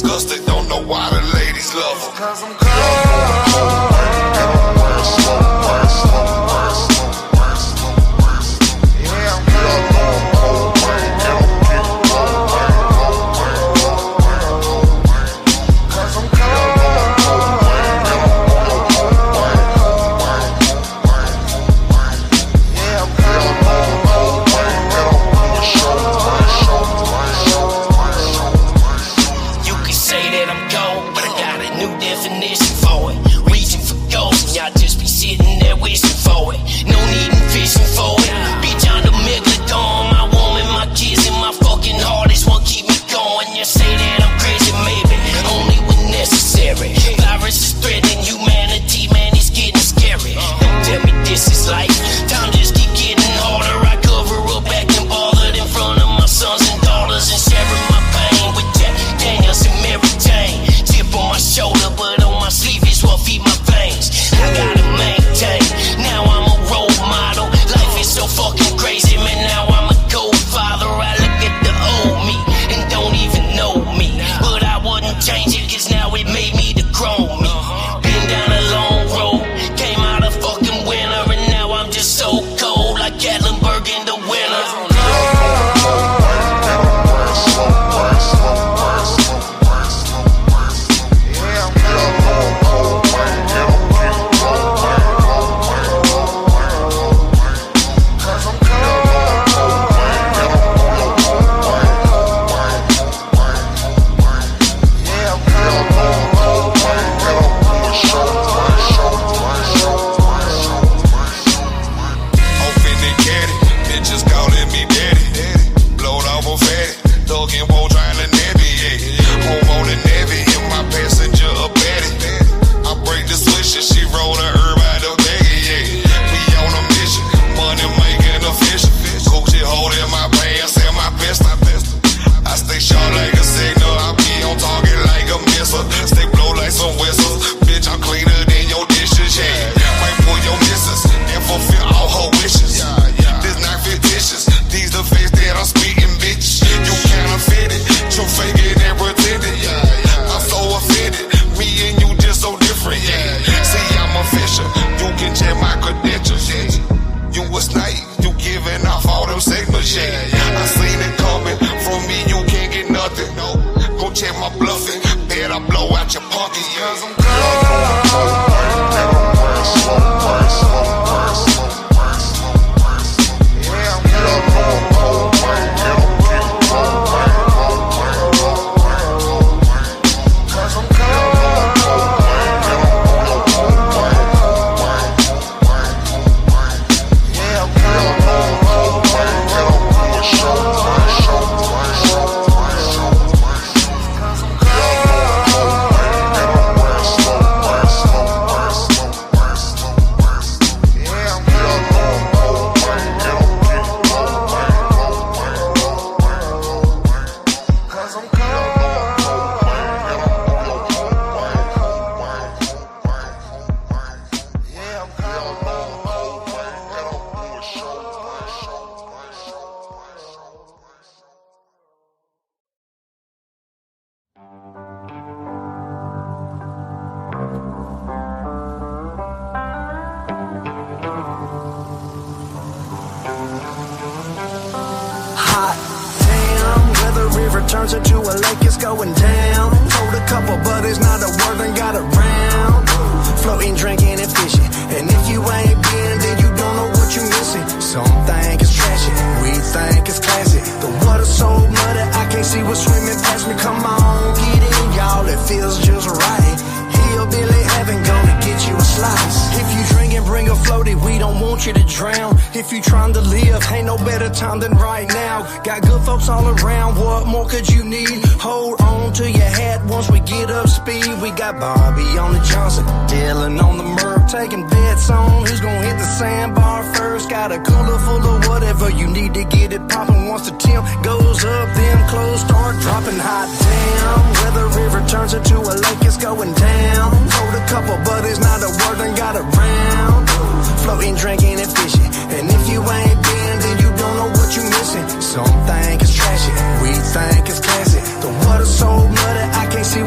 disgusted, don't know why the ladies love her. Cause I'm cold. Turns into a lake, it's going down. Told a couple buddies not to work and got around. Floating, drinking, and fishing. And if you ain't been, then you don't know what you're missing. Some think it's trashy, we think it's classy. The water's so muddy, I can't see what's swimming past me. Come on, get in, y'all, it feels just right. Hillbilly heaven gonna get you a slice. If you drink and bring a floaty, we don't want you to drown. If you trying to live, ain't no better time than right now. Got good folks all around, what more could you need? Hold on to your hat once we get up speed. We got Bobby on the Johnson, Dylan on the Merc, taking bets on who's gonna hit the sandbar first. Got a cooler full of whatever you need to get it popping. Once the temp goes up, them clothes start dropping. Hot damn, where the river turns into a lake, it's going down. Told a couple buddies not to work and got around. Floating, drinking, and fishing. And if you ain't been, then you don't know what you're missing. Some think it's trashy, we think it's classy. The water's so muddy, I can't see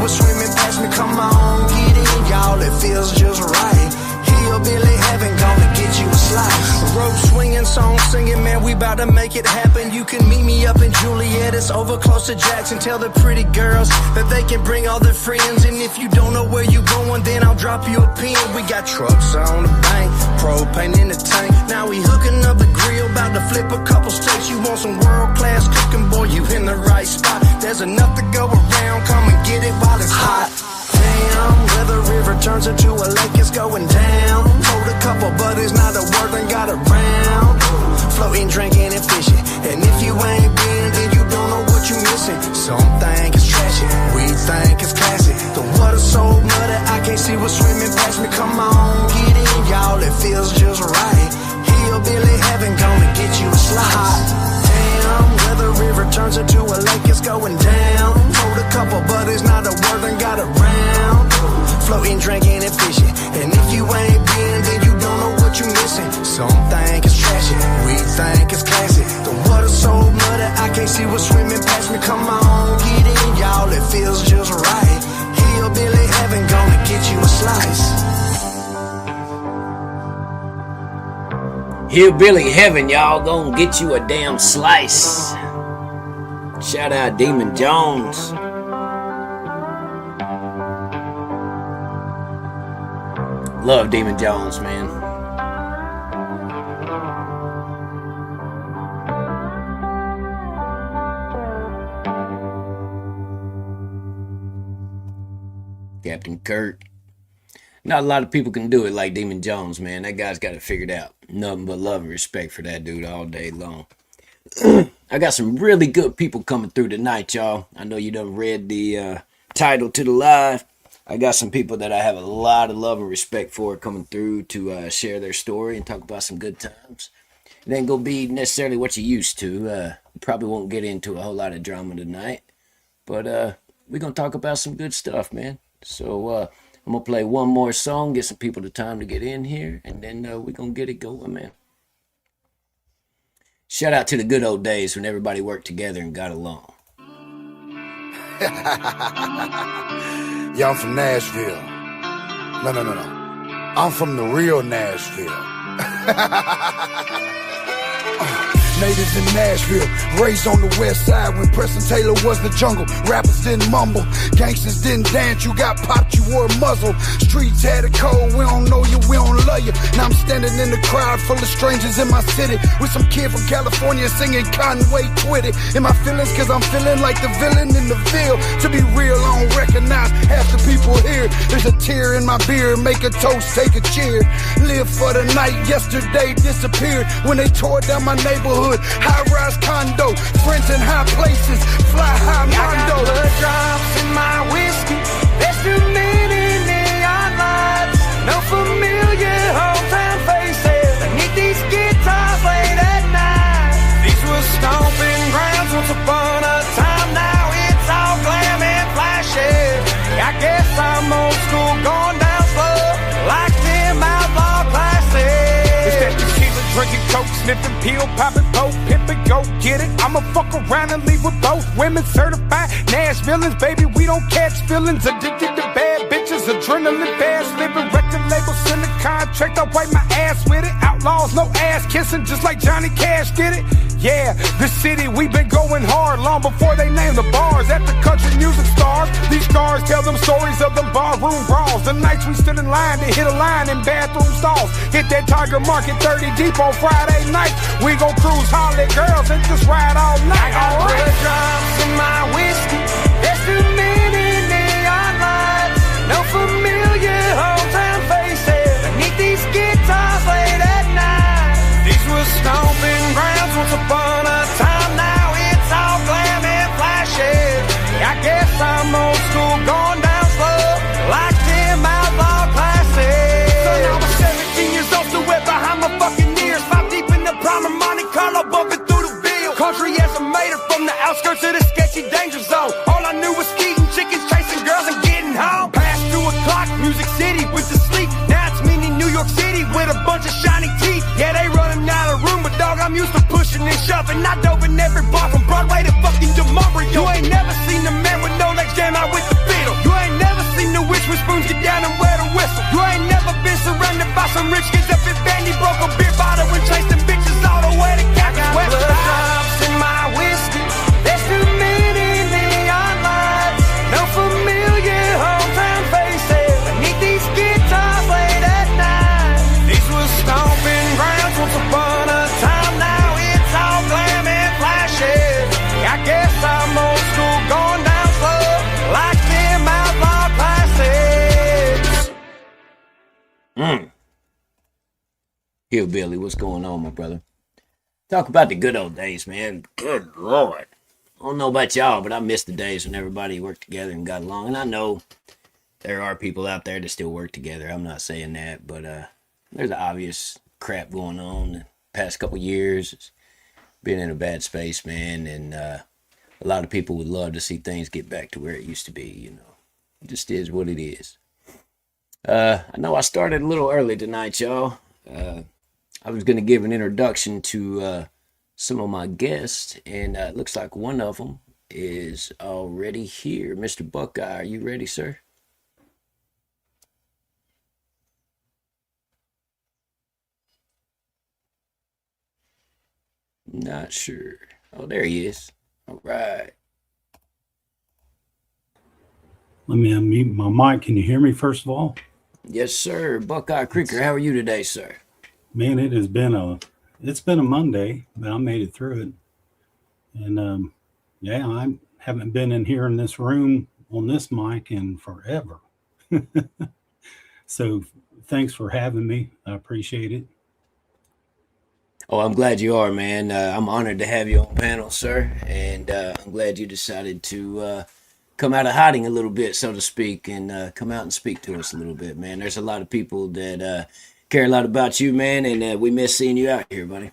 make it happen. You can meet me up in Juliet, it's over close to Jackson. Tell the pretty girls that they can bring all their friends. And if you don't know where you going, then I'll drop you a pin. We got trucks on the bank, propane in the tank. Now we hooking up the grill, about to flip a couple steaks. You want some world-class cooking, boy, you in the right spot. There's enough to go around, come and get it while it's hot. Damn, where the river turns into a lake, it's going down. Told a couple buddies, now the word ain't got around. Floating, drinking, and fishing. And if you ain't been, then you don't know what you missing. Some think it's trashy, we think it's classy. The water's so muddy, I can't see what's swimming past me. Come on, get in, y'all, it feels just right. Hillbilly heaven gonna get you a slice. Damn, where the river turns into a lake, it's going down. Told a couple buddies, now the word ain't got around. Floating, drinking, and fishing. And if you ain't been, then you don't know what you missing. Some think it's trashy, we think it's classy. The water's so muddy, I can't see what's swimming past me. Come on, get in, y'all, it feels just right. Hillbilly heaven gonna get you a slice. Hillbilly heaven, y'all, gonna get you a damn slice. Shout out Demon Jones. Love Demon Jones, man. Captain Kurt. Not a lot of people can do it like Demon Jones, man. That guy's got it figured out. Nothing but love and respect for that dude all day long. I got some really good people coming through tonight, y'all. I know you done read the title to the live. I got some people that I have a lot of love and respect for coming through to share their story and talk about some good times. It ain't gonna be necessarily what you used to. Probably won't get into a whole lot of drama tonight. But we're gonna talk about some good stuff, man. So I'm gonna play one more song, get some people the time to get in here, and then we're gonna get it going, man. Shout out to the good old days when everybody worked together and got along. Yeah, I'm from Nashville. No. I'm from the real Nashville. Native in Nashville, raised on the west side when Preston Taylor was the jungle. Rappers didn't mumble, gangsters didn't dance. You got popped, you wore a muzzle. Streets had it cold, we don't know you, we don't love you. Now I'm standing in the crowd full of strangers in my city with some kid from California singing Conway Twitty. In my feelings, cause I'm feeling like the villain in the field. To be real, I don't recognize half the people here. There's a tear in my beer, make a toast, take a cheer. Live for the night, yesterday disappeared when they tore down my neighborhood. High-rise condo, friends in high places, fly high mondo. I got blood drops in my whiskey. There's too many neon lights. No familiar hometown faces. Beneath these guitars late at night. These were stomping grounds once upon a time. Now it's all glam and flashy. I guess I'm old school, going down slow, like them outlaw classics. It's that tequila, drinking coke, sniffing peel, popping poke, pimping, go get it. I'ma fuck around and leave with both women certified Nashvilleans, baby. We don't catch feelings, addicted to bad bitches, adrenaline fast living. Record label send a contract, I wipe my ass with it. Outlaws, no ass kissing, just like Johnny Cash did it. Yeah, this city, we been going hard long before they named the bars after country music stars. These stars tell them stories of them barroom brawls. The nights we stood in line to hit a line in bathroom stalls. Hit that Tiger Market 30 deep on Friday night. We gon' cruise, holler at girls, and just ride all night. I got blood drops in my whiskey. There's too many neon lights. No familiar hometown faces. Beneath these guitars late at night. These were stomping grounds once upon a time. Now it's all glam and flashy. I guess I'm old school, going down slow, like them outlaw classics. So now I'm 17 years old, still wet behind my fucking ears. 5 deep in the prime of Monte Carlo, bumping through the field. Country estimator from the outskirts of the sketchy danger zone. All I knew was ski and Mm. Hillbilly, what's going on, my brother? Talk about the good old days, man. Good Lord. I don't know about y'all, but I miss the days when everybody worked together and got along. And I know there are people out there that still work together. I'm not saying that, but there's obvious crap going on the past couple years. It's been in a bad space, man, and a lot of people would love to see things get back to where it used to be, you know. It just is what it is. I know I started a little early tonight, y'all. I was going to give an introduction to some of my guests, and it looks like one of them is already here. Mr. Buckeye, are you ready, sir? Not sure. Oh, there he is. All right. Let me unmute my mic. Can you hear me, first of all? Yes, sir. Buckeye Creeker, how are you today, sir? Man, it's been a Monday, but I made it through it. And yeah, I haven't been in here in this room on this mic in forever. So thanks for having me. I appreciate it. Oh, I'm glad you are, man. I'm honored to have you on panel, sir. And I'm glad you decided to come out of hiding a little bit, so to speak, and come out and speak to us a little bit, man. There's a lot of people that care a lot about you, man, and we miss seeing you out here, buddy.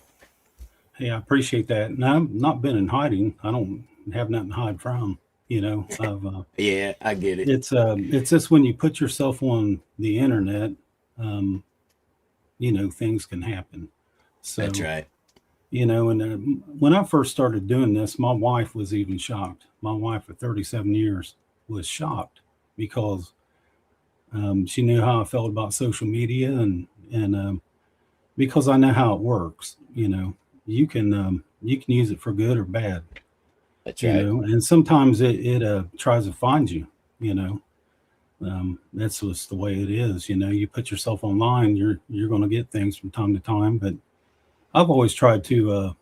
Hey, I appreciate that. And I've not been in hiding. I don't have nothing to hide from, you know. Yeah, I get it. It's just when you put yourself on the internet, you know, things can happen. So, That's right. you know, and when I first started doing this, my wife was even shocked. My wife for 37 years was shocked because she knew how I felt about social media, and because I know how it works. You know, you can use it for good or bad. That's You right. know, and sometimes it tries to find you. You know, that's just the way it is. You know, you put yourself online, you're going to get things from time to time, but I've always tried to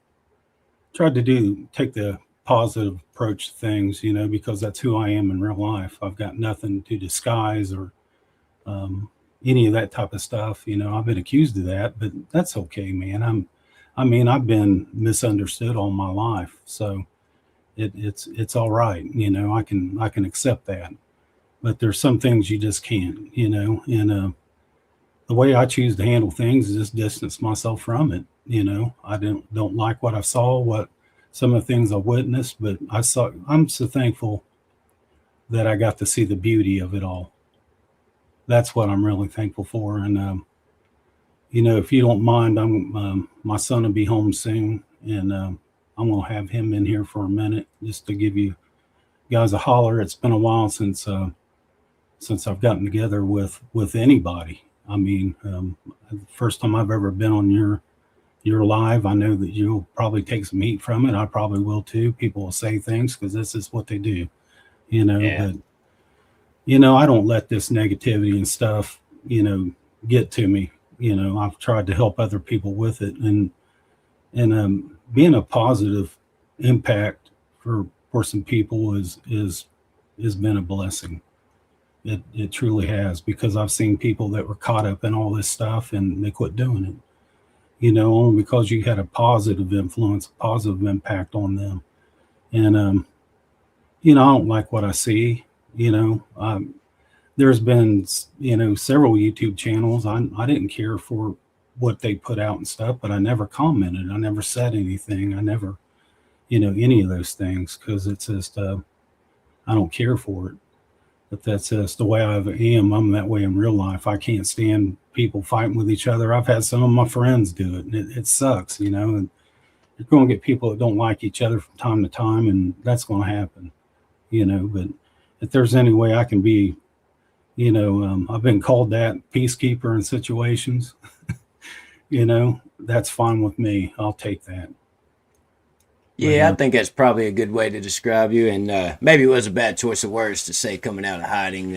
take the positive approach to things, you know, because that's who I am in real life. I've got nothing to disguise or any of that type of stuff. You know, I've been accused of that, but that's okay, man. I've been misunderstood all my life, so it's all right. You know, I can accept that, but there's some things you just can't. You know, and the way I choose to handle things is just distance myself from it. You know, I don't like what I saw, what some of the things I witnessed, but I'm so thankful that I got to see the beauty of it all. That's what I'm really thankful for. And you know, if you don't mind, my son will be home soon, and I'm gonna have him in here for a minute just to give you guys a holler. It's been a while since I've gotten together with anybody. I mean, the first time I've ever been on your live. I know that you'll probably take some heat from it. I probably will too. People will say things because this is what they do, you know. Yeah. But you know, I don't let this negativity and stuff, you know, get to me. You know, I've tried to help other people with it, and being a positive impact for some people is has been a blessing. It truly has, because I've seen people that were caught up in all this stuff and they quit doing it. You know, only because you had a positive influence, a positive impact on them. And you know, I don't like what I see. You know, there's been, you know, several YouTube channels. I didn't care for what they put out and stuff, but I never commented. I never said anything. I never, you know, any of those things, because it's just I don't care for it. But that's just the way I am. I'm that way in real life. I can't stand people fighting with each other. I've had some of my friends do it, and it sucks, you know. And you're going to get people that don't like each other from time to time, and that's going to happen, you know. But if there's any way I can be, you know, I've been called that peacekeeper in situations, you know, that's fine with me. I'll take that. Yeah, I think that's probably a good way to describe you, and maybe it was a bad choice of words to say coming out of hiding.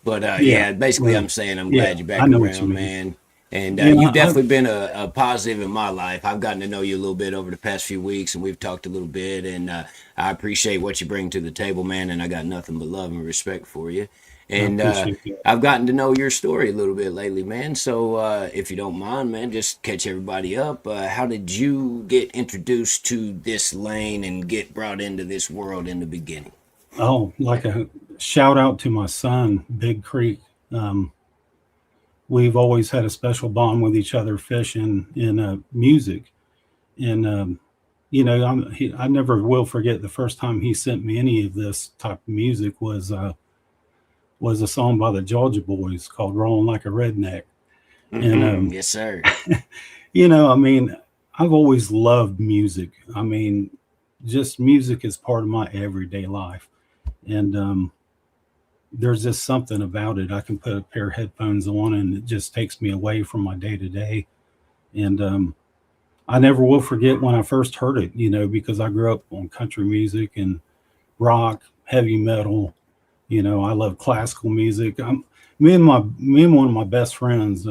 But yeah, basically, well, I'm saying I'm yeah, glad you're back I know what you around, mean. man. And Yeah, you've definitely been a positive in my life. I've gotten to know you a little bit over the past few weeks, and we've talked a little bit. And I appreciate what you bring to the table, man. And I got nothing but love and respect for you. I And appreciate that. I've gotten to know your story a little bit lately, man. So if you don't mind, man, just catch everybody up. How did you get introduced to this lane and get brought into this world in the beginning? Oh, like a shout out to my son, Big Creek. We've always had a special bond with each other, fishing and music. And I never will forget the first time he sent me any of this type of music was a song by the Georgia Boys called "Rolling Like a Redneck." And Yes, sir. I mean, I've always loved music. I mean, just music is part of my everyday life, and there's just something about it. I can put a pair of headphones on, and it just takes me away from my day to day. And I never will forget when I first heard it. Because I grew up on country music and rock, heavy metal. I love classical music. Me and one of my best friends.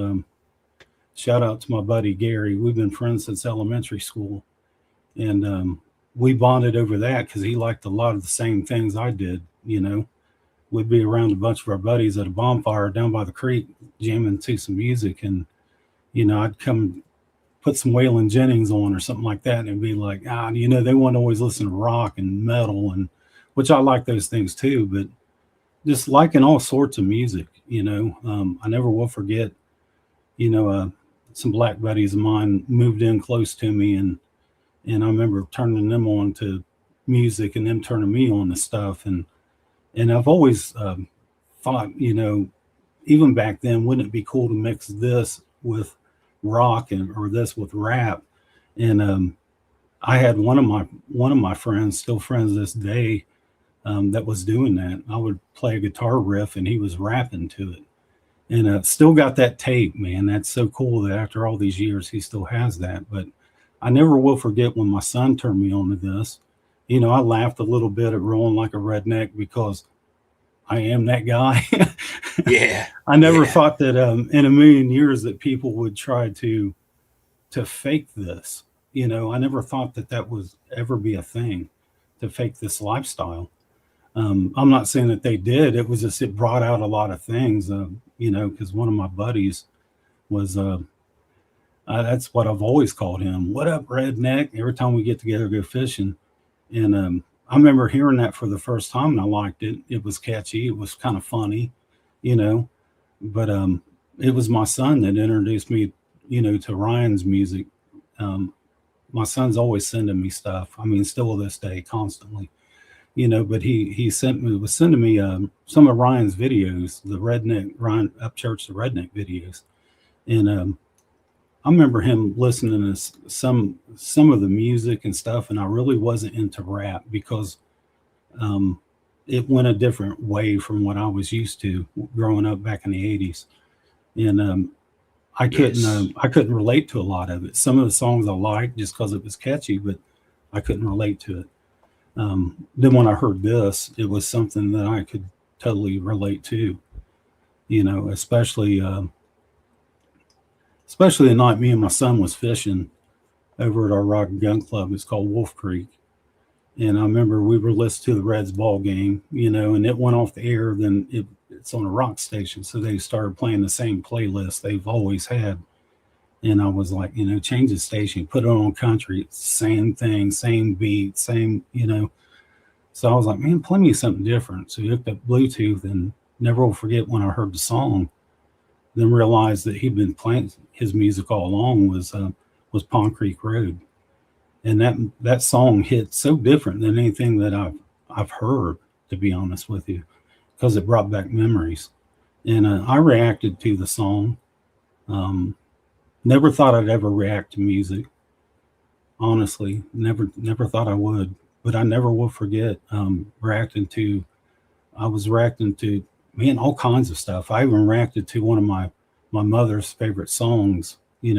Shout out to my buddy Gary. We've been friends since elementary school, and we bonded over that because he liked a lot of the same things I did. We'd be around a bunch of our buddies at a bonfire down by the creek, jamming to some music, and I'd come put some Waylon Jennings on or something like that, and it'd be like, they want to always listen to rock and metal, and which I like those things too, but just liking all sorts of music. I never will forget. Some black buddies of mine moved in close to me, and I remember turning them on to music and them turning me on to stuff, and I've always thought, even back then, wouldn't it be cool to mix this with rock or this with rap? And I had one of my friends, still friends this day, that was doing that. I would play a guitar riff, and he was rapping to it. And still got that tape, man. That's so cool that after all these years, he still has that. But I never will forget when my son turned me on to this. I laughed a little bit at Rolling Like a Redneck because I am that guy. Yeah. I never thought that in a million years that people would try to fake this. I never thought that was ever be a thing, to fake this lifestyle. I'm not saying that they did. It was just, it brought out a lot of things, because one of my buddies was, that's what I've always called him. What up, redneck? Every time we get together, go fishing. And I remember hearing that for the first time, and I liked it. It was catchy. It was kind of funny, but it was my son that introduced me, to Ryan's music. My son's always sending me stuff. I mean, still to this day, constantly. But he was sending me some of Ryan's videos, the Ryan Upchurch, the redneck videos. And I remember him listening to some of the music and stuff, and I really wasn't into rap because it went a different way from what I was used to growing up back in the 80s. And I couldn't relate to a lot of it. Some of the songs I liked just because it was catchy, but I couldn't relate to it. Then when I heard this, it was something that I could totally relate to, especially the night me and my son was fishing over at our rock and gun club. It's called Wolf Creek. And I remember we were listening to the Reds ball game, and it went off the air. Then it's on a rock station. So they started playing the same playlist they've always had. And I was like, change the station, put it on country, same thing, same beat, same, So I was like, man, play me something different. So he hooked up Bluetooth, and never will forget when I heard the song, then realized that he'd been playing his music all along was Pond Creek Road. And that song hit so different than anything that I've heard, to be honest with you, because it brought back memories. And I reacted to the song. Never thought I'd ever react to music. Honestly, never thought I would. But I never will forget reacting to all kinds of stuff. I even reacted to one of my mother's favorite songs.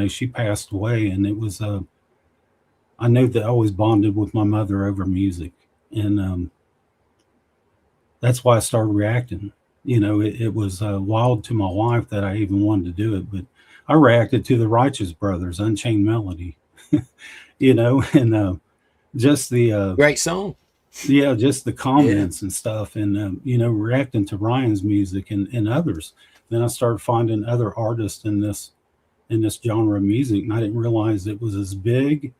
She passed away, and it was I know that I always bonded with my mother over music, and that's why I started reacting. It was wild to my wife that I even wanted to do it, but I reacted to the Righteous Brothers, Unchained Melody, and just the Great song. yeah, just the Yeah. comments and stuff, and reacting to Ryan's music and others. Then I started finding other artists in this genre of music, and I didn't realize it was as big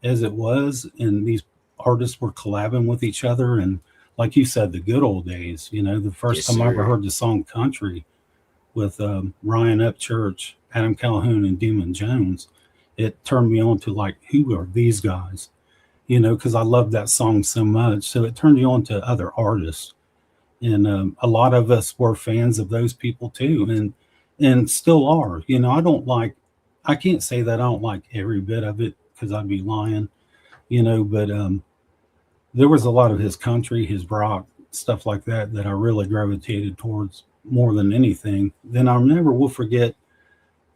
as it was, and these artists were collabing with each other. And like you said, the good old days. The first Yes, time I ever sir. heard the song "Country" with Ryan Upchurch, Adam Calhoun, and Demon Jones, it turned me on to like, who are these guys? Because I loved that song so much. So it turned you on to other artists, and a lot of us were fans of those people too, and still are. I can't say that I don't like every bit of it because I'd be lying, but there was a lot of his country, his rock, stuff like that I really gravitated towards more than anything. Then I never will forget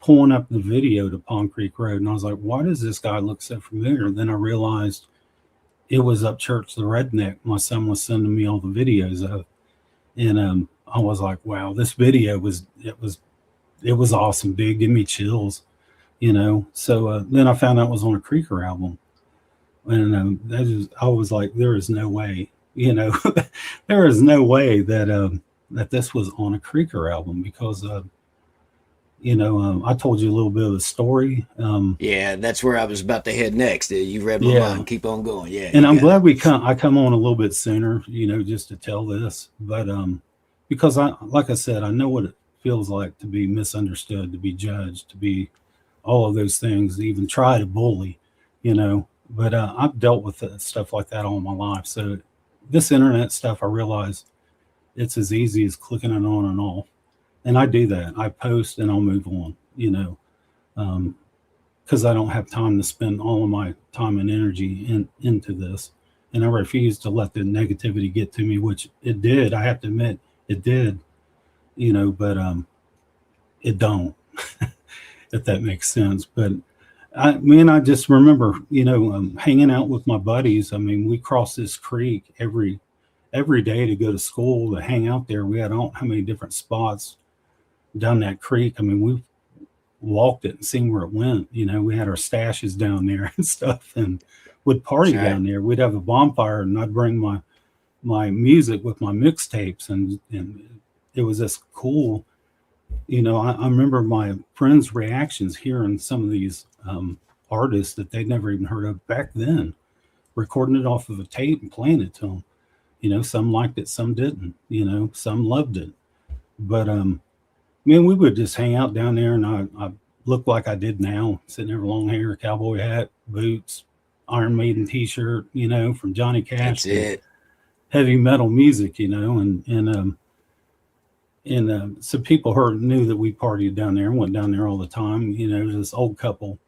pulling up the video to Pond Creek Road, and I was like, why does this guy look so familiar? Then I realized it was Up Church the Redneck. My son was sending me all the videos of, and I was like, wow, this video was awesome, dude. Give me chills, So then I found out it was on a Creeker album, and I was like, there is no way, there is no way that this was on a Creeker album because I told you a little bit of the story. Yeah, that's where I was about to head next. You read my Yeah. mind. Keep on going. Yeah. And you I'm got glad I come on a little bit sooner, just to tell this. But because like I said, I know what it feels like to be misunderstood, to be judged, to be all of those things, even try to bully, But I've dealt with stuff like that all my life. So this internet stuff, I realize it's as easy as clicking it on and off. And I do that. I post and I'll move on, because I don't have time to spend all of my time and energy into this. And I refuse to let the negativity get to me, which it did. I have to admit it did, but it don't, if that makes sense. But I just remember, hanging out with my buddies. I mean, we crossed this creek every day to go to school, to hang out there. We had, I don't know how many different spots down that creek. I mean, we walked it and seen where it went. We had our stashes down there and stuff, and would party That's right. down there. We'd have a bonfire, and I'd bring my music with my mixtapes, and it was just cool. I remember my friends' reactions hearing some of these artists that they'd never even heard of back then, recording it off of a tape and playing it to them. Some liked it, some didn't. Some loved it, but man, we would just hang out down there, and I looked like I did now, sitting there with long hair, cowboy hat, boots, Iron Maiden T-shirt, from Johnny Cash That's to it. heavy metal music, so people knew that we partied down there and went down there all the time. There's this old couple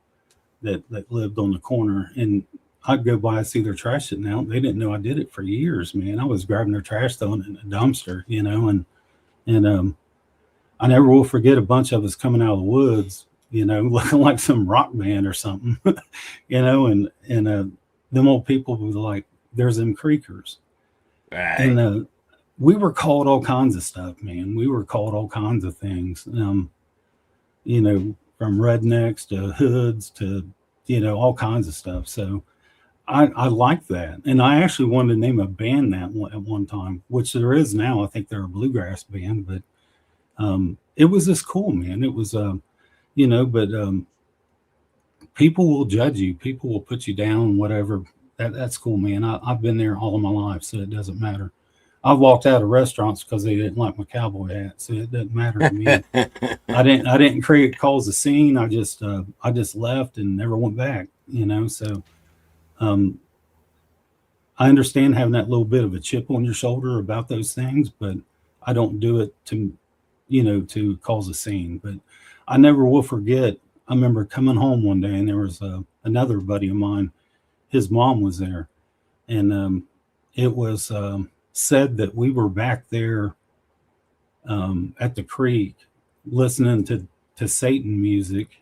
that lived on the corner, and I'd go by and see their trash sitting out. They didn't know I did it for years, man. I was grabbing their trash, throwing it in a dumpster, and I never will forget a bunch of us coming out of the woods, looking like some rock band or something, and them old people were like, there's them creekers. Right. And we were called all kinds of stuff, man. We were called all kinds of things, from rednecks to hoods to, all kinds of stuff. So I like that. And I actually wanted to name a band that at one time, which there is now. I think they're a bluegrass band, but it was just cool, man. It was, but people will judge you. People will put you down, whatever. That's cool, man. I've been there all of my life, so it doesn't matter. I've walked out of restaurants because they didn't like my cowboy hat, so it doesn't matter to me. I didn't create cause a scene. I just left and never went back. So I understand having that little bit of a chip on your shoulder about those things, but I don't do it to cause a scene. But I never will forget. I remember coming home one day, and there was another buddy of mine. His mom was there, and it was said that we were back there at the creek listening to Satan music,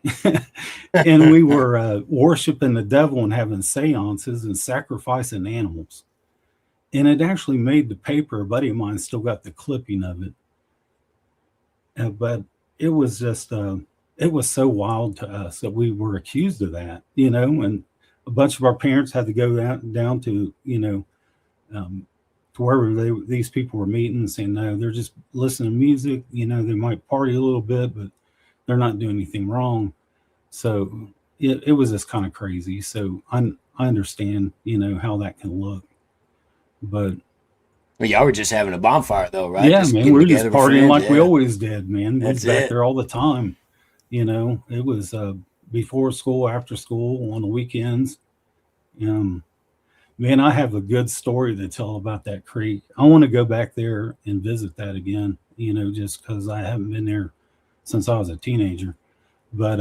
and we were worshiping the devil and having seances and sacrificing animals. And it actually made the paper. A buddy of mine still got the clipping of it. But it was just, it was so wild to us that we were accused of that, you know, and a bunch of our parents had to go down to, you know, to wherever these people were meeting and saying, no, they're just listening to music. You know, they might party a little bit, but they're not doing anything wrong. So it was just kind of crazy. So I understand, you know, how that can look. But well, y'all were just having a bonfire though, right? yeah, just man, we were just partying like yeah. we always did, man. That's We was back it. there all the time. You know, it was before school, after school, on the weekends. Man, I have a good story to tell about that creek. I want to go back there and visit that again, you know, just because I haven't been there since I was a teenager. But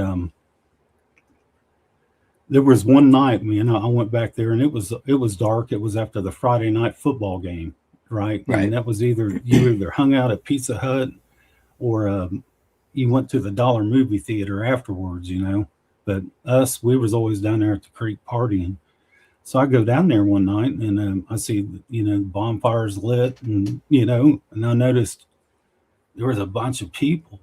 there was one night, man, I went back there and it was dark. It was after the Friday night football game, right? Right. And that was you either hung out at Pizza Hut or you went to the Dollar movie theater afterwards, you know. But we was always down there at the creek partying. So I go down there one night and I see, you know, bonfires lit and, you know, and I noticed there was a bunch of people.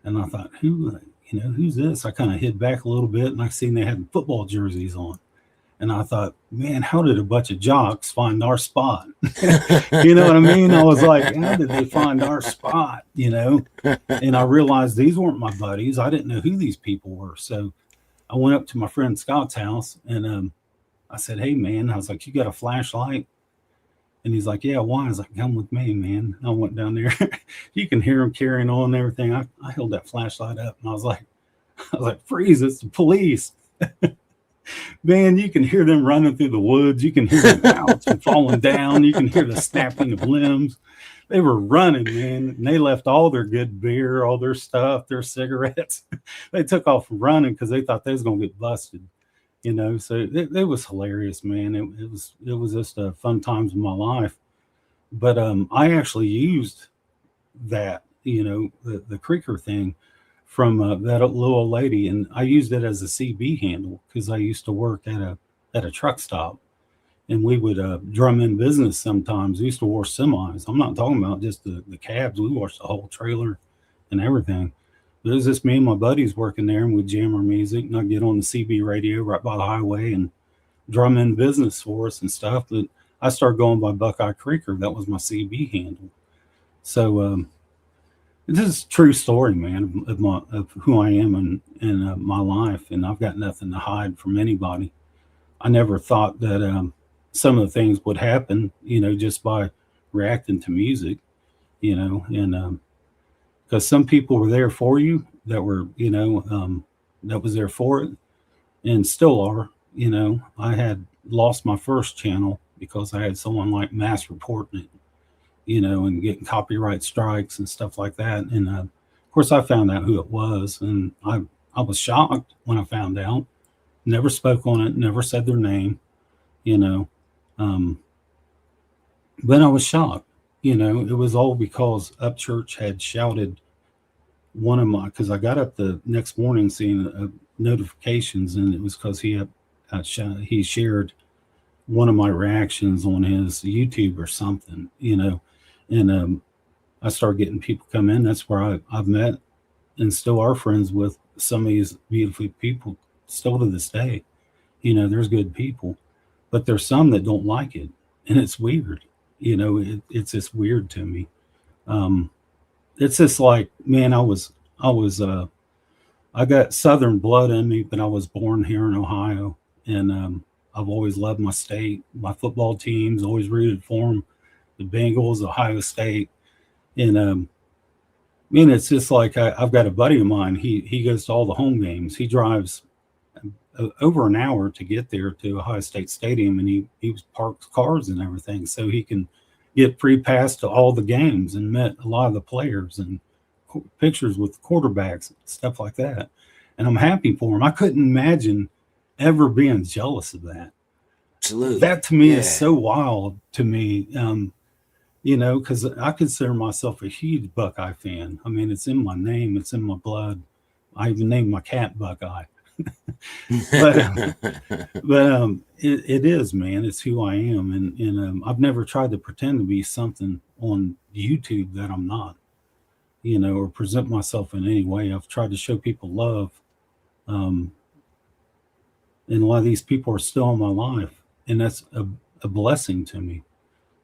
And I thought, who's this? I kind of hid back a little bit and I seen they had football jerseys on. And I thought, man, how did a bunch of jocks find our spot? You know what I mean? I was like, how did they find our spot? You know? And I realized these weren't my buddies. I didn't know who these people were. So I went up to my friend Scott's house and I said, hey, man, I was like, you got a flashlight? And he's like, yeah, why? I was like, come with me, man. I went down there. You can hear him carrying on and everything. I held that flashlight up and I was like, freeze, it's the police. Man, you can hear them running through the woods. You can hear them out and falling down. You can hear the snapping of limbs. They were running, man. And they left all their good beer, all their stuff, their cigarettes. They took off running because they thought they was going to get busted. You know, so it was hilarious, man. It was just fun times in my life. But I actually used that, you know, the creeker thing from that little old lady, and I used it as a CB handle because I used to work at a truck stop, and we would drum in business sometimes. We used to wash semis. I'm not talking about just the cabs. We washed the whole trailer and everything. It was just me and my buddies working there, and we'd jam our music, and I'd get on the CB radio right by the highway and drum in business for us and stuff. But I started going by Buckeye Creeker. That was my CB handle. So this is a true story, man, of who I am in my life, and I've got nothing to hide from anybody. I never thought that some of the things would happen, you know, just by reacting to music, you know, and because some people were there for you that were, you know, that was there for it and still are. You know, I had lost my first channel because I had someone like mass reporting it, you know, and getting copyright strikes and stuff like that. And of course, I found out who it was, and I was shocked when I found out. Never spoke on it, never said their name, you know. But I was shocked. You know, it was all because Upchurch had shouted one of my, because I got up the next morning seeing notifications, and it was because he shared one of my reactions on his YouTube or something, you know, and I started getting people come in. That's where I've met and still are friends with some of these beautiful people still to this day. You know, there's good people, but there's some that don't like it, and it's weird. You know, it's just weird to me. It's just like, man, I got Southern blood in me, but I was born here in Ohio, and I've always loved my state. My football teams, always rooted for them. The Bengals, Ohio State, and I mean, it's just like I've got a buddy of mine. He goes to all the home games. He drives over an hour to get there to Ohio State Stadium, and he parks cars and everything so he can get free pass to all the games, and met a lot of the players and pictures with quarterbacks and stuff like that. And I'm happy for him. I couldn't imagine ever being jealous of that. Absolutely. That to me is so wild to me. You know, because I consider myself a huge Buckeye fan. I mean, it's in my name, it's in my blood. I even named my cat Buckeye. but it is, man. It's who I am, and I've never tried to pretend to be something on YouTube that I'm not. or present myself in any way. I've tried to show people love. Um, and a lot of these people are still in my life. And that's a blessing to me,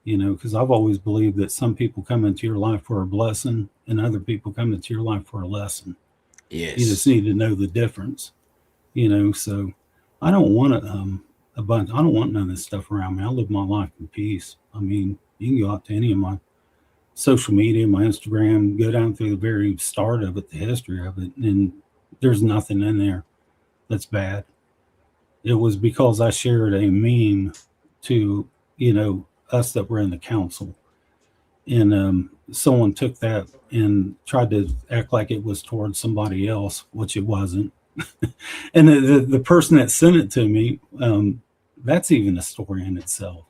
because I've always believed that some people come into your life for a blessing and other people come into your life for a lesson. Yes. You just need to know the difference, so I don't want I don't want none of this stuff around me. I live my life in peace. I mean, you can go out to any of my social media, my Instagram, go down through the very start of it, the history of it, and there's nothing in there that's bad. It was because I shared a meme to, us that were in the council. And someone took that and tried to act like it was towards somebody else, which it wasn't. And the person that sent it to me, that's even a story in itself,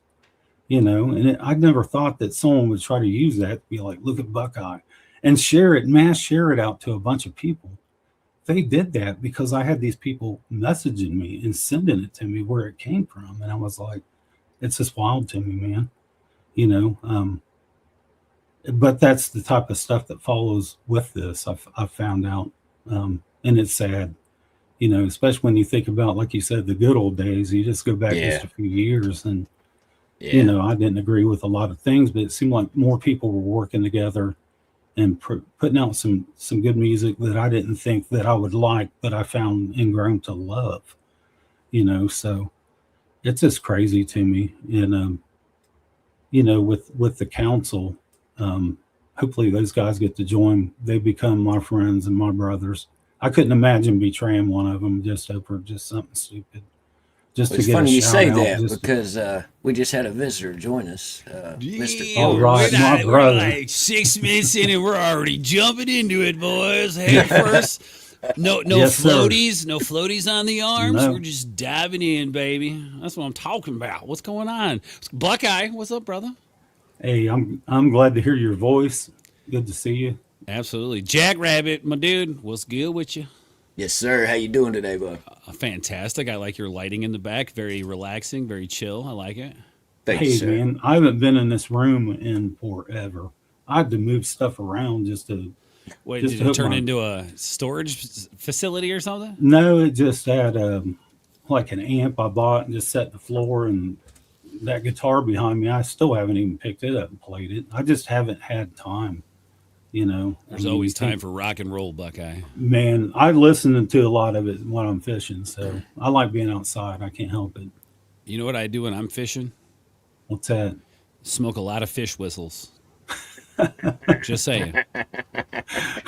and I never thought that someone would try to use that to be like, look at Buckeye and share it, mass share it out to a bunch of people. They did that because I had these people messaging me and sending it to me where it came from. And I was like, it's just wild to me, man, but that's the type of stuff that follows with this. I've found out, and it's sad, especially when you think about, like you said, the good old days. You just go back just a few years, and I didn't agree with a lot of things, but it seemed like more people were working together and putting out some good music that I didn't think that I would like, but I found and grown to love. So it's just crazy to me, and with the council. Hopefully those guys get to join. They become my friends and my brothers. I couldn't imagine betraying one of them just over just something stupid. Just It's to get funny a you shout say out, that because we just had a visitor join us, Mr. Oh, right, my We're brother. like 6 minutes in and we're already jumping into it, boys. Head first. No Yes, sir. no floaties on the arms. No. We're just diving in, baby. That's what I'm talking about. What's going on? Buckeye, what's up, brother? Hey, I'm glad to hear your voice. Good to see you. Absolutely. Jackrabbit, my dude, what's good with you? Yes, sir. How you doing today, bud? Fantastic. I like your lighting in the back. Very relaxing, very chill. I like it. Thank you, Hey, sir. man, I haven't been in this room in forever. I had to move stuff around just to. Wait, Just did to it hook turn my- into a storage facility or something? No, it just had like an amp I bought and just set the floor, and that guitar behind me, I still haven't even picked it up and played it. I just haven't had time. There's always time for rock and roll, Buckeye. Man, I listen to a lot of it when I'm fishing, so I like being outside. I can't help it. You know what I do when I'm fishing? What's that? Smoke a lot of fish whistles. Just saying.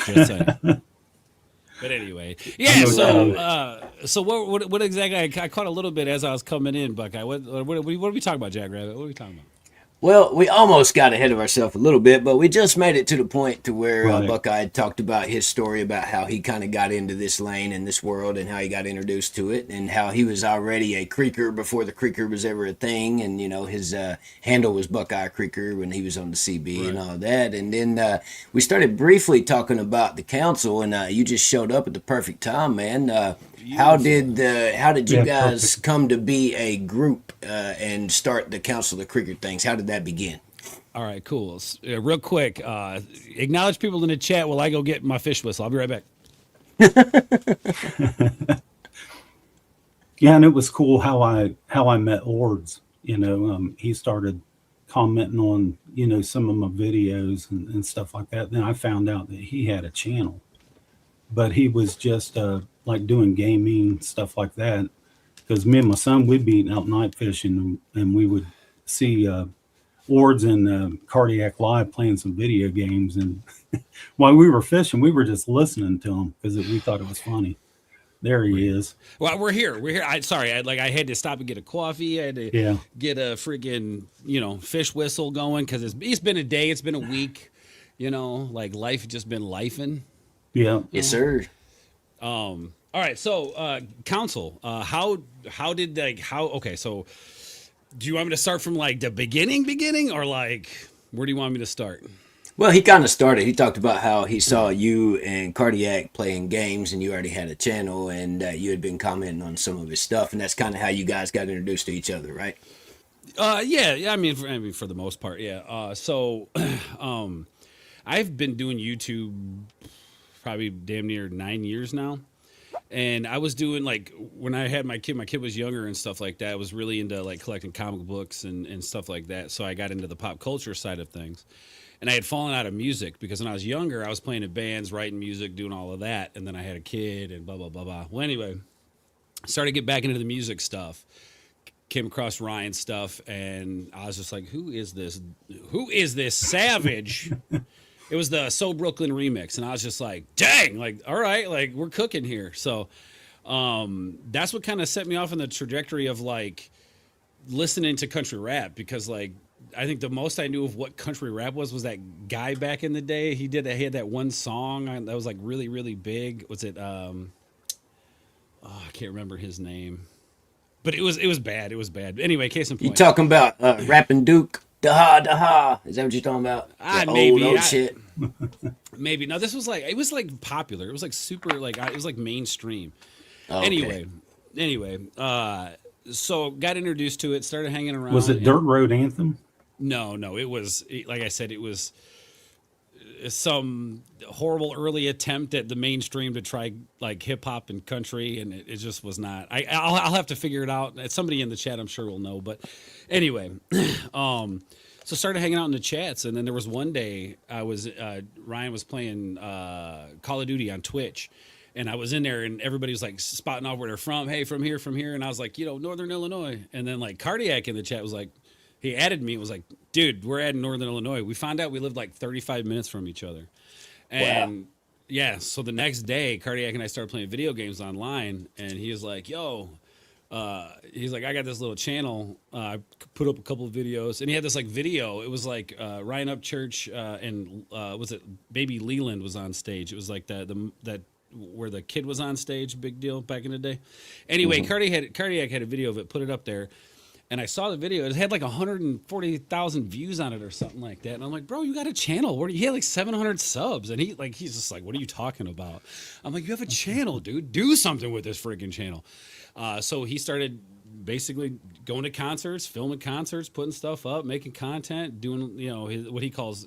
Just saying. But anyway, yeah. So what exactly? I caught a little bit as I was coming in, Buckeye. What are we talking about, Jackrabbit? What are we talking about? Well, we almost got ahead of ourselves a little bit, but we just made it to the point to where Right. Buckeye talked about his story about how he kind of got into this lane and this world and how he got introduced to it and how he was already a creeker before the creeker was ever a thing. And, his handle was Buckeye Creeker when he was on the CB and all that. And then we started briefly talking about the council, and you just showed up at the perfect time, man. How did you Yeah, guys perfect. come to be a group and start the Council of Cricket things? How did that begin? All right, cool. Real quick, acknowledge people in the chat while I go get my fish whistle. I'll be right back. Yeah, and it was cool how I met Ords. He started commenting on some of my videos and stuff like that. Then I found out that he had a channel, but he was just like doing gaming stuff like that. Because me and my son, we'd be out night fishing, and we would see Ords and Cardiac Live playing some video games. And while we were fishing, we were just listening to him because we thought it was funny. There he is. Well, we're here. I had to stop and get a coffee. I had to get a freaking fish whistle going because it's been a day. It's been a week. Like life just been lifing. Yeah. Yes, sir. All right, so council, how did okay, so do you want me to start from like the beginning, or like where do you want me to start? Well, he kind of started. He talked about how he saw you and Cardiac playing games, and you already had a channel, and you had been commenting on some of his stuff, and that's kind of how you guys got introduced to each other, right? Yeah. I mean, for the most part, yeah. I've been doing YouTube probably damn near 9 years now. And I was doing like when I had my kid was younger and stuff like that. I was really into like collecting comic books and stuff like that. So I got into the pop culture side of things. And I had fallen out of music because when I was younger, I was playing in bands, writing music, doing all of that. And then I had a kid and blah, blah, blah, blah. Well, anyway, started to get back into the music stuff. Came across Ryan's stuff. And I was just like, who is this? Who is this savage? It was the So Brooklyn remix. And I was just like, dang, like, all right, like we're cooking here. So that's what kind of set me off in the trajectory of like listening to country rap because like I think the most I knew of what country rap was that guy back in the day. He had that one song that was like really, really big. Was it, I can't remember his name, but it was bad. It was bad. Anyway, case in point. You talking about Rapping Duke? Daha, daha. Is that what you're talking about? Maybe. Old shit. Maybe. No, this was like, it was like popular. It was like super, like, it was like mainstream. Okay. Anyway, so got introduced to it, started hanging around. Was it Dirt Road Anthem? No, it was, like I said, it was some horrible early attempt at the mainstream to try like hip hop and country, and it just was not. I'll have to figure it out. Somebody in the chat, I'm sure, will know. But anyway, so started hanging out in the chats, and then there was one day Ryan was playing Call of Duty on Twitch. And I was in there, and everybody was like spotting off where they're from. Hey, from here. And I was like, Northern Illinois. And then like Cardiac in the chat was like, he added me. It was like, dude, we're at Northern Illinois. We found out we lived like 35 minutes from each other. And yeah, so the next day, Cardiac and I started playing video games online. And he was like, he's like, I got this little channel. I put up a couple of videos. And he had this like video. It was like Ryan Upchurch and was it Baby Leland was on stage. It was like that where the kid was on stage, big deal back in the day. Anyway, Cardiac had a video of it, put it up there. And I saw the video. It had like 140,000 views on it or something like that. And I'm like, bro, you got a channel. He had like 700 subs. And he's just like, what are you talking about? I'm like, you have a channel, dude. Do something with this freaking channel. So he started basically going to concerts, filming concerts, putting stuff up, making content, doing, what he calls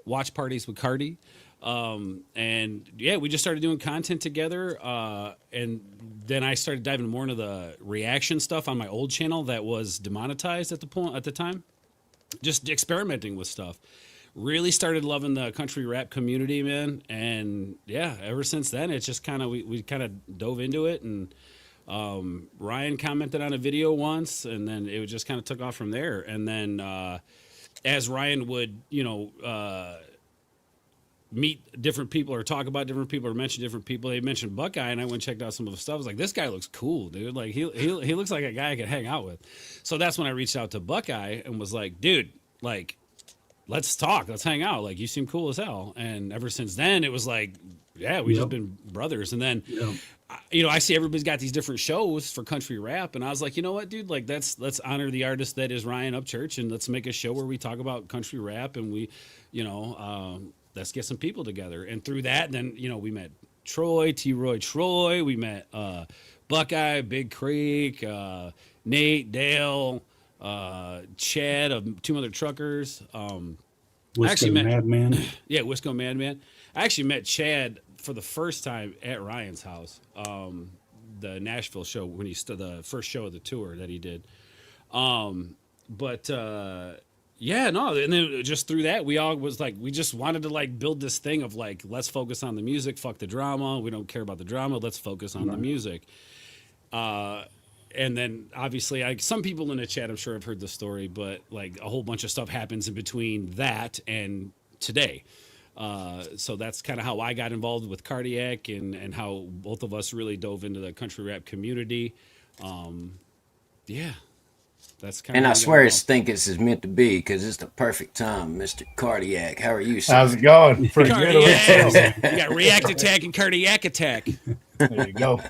watch parties with Cardi. And yeah, we just started doing content together. And then I started diving more into the reaction stuff on my old channel that was demonetized at the time, just experimenting with stuff. Really started loving the country rap community, man. And yeah, ever since then, it's just kind of, we kind of dove into it. And, Ryan commented on a video once, and then it just kind of took off from there. And then, as Ryan would, meet different people or talk about different people or mention different people. They mentioned Buckeye, and I went and checked out some of his stuff. I was like, this guy looks cool, dude. Like he looks like a guy I could hang out with. So that's when I reached out to Buckeye and was like, dude, like, let's talk, let's hang out. Like, you seem cool as hell. And ever since then, it was like, yeah, we've just been brothers. And then, I see everybody's got these different shows for country rap, and I was like, you know what, dude, like let's honor the artist that is Ryan Upchurch, and let's make a show where we talk about country rap, and we, let's get some people together. And through that, then, we met Troy, T-Roy Troy. We met Buckeye, Big Creek, Nate, Dale, Chad of Two Other Truckers. Wisco Madman. Yeah, Wisco Madman. I actually met Chad for the first time at Ryan's house, the Nashville show, when the first show of the tour that he did. Yeah, no, and then just through that, we all was like, we just wanted to like build this thing of like, let's focus on the music, fuck the drama. We don't care about the drama. Let's focus on the music. And then obviously, some people in the chat, I'm sure, have heard the story, but like a whole bunch of stuff happens in between that and today. So that's kind of how I got involved with Cardiac, and how both of us really dove into the country rap community. Yeah. That's kind and of I swear this is meant to be, because it's the perfect time, Mr. Cardiac. How are you, sir? How's it going? Pretty good. You got React Attack and Cardiac Attack. There you go.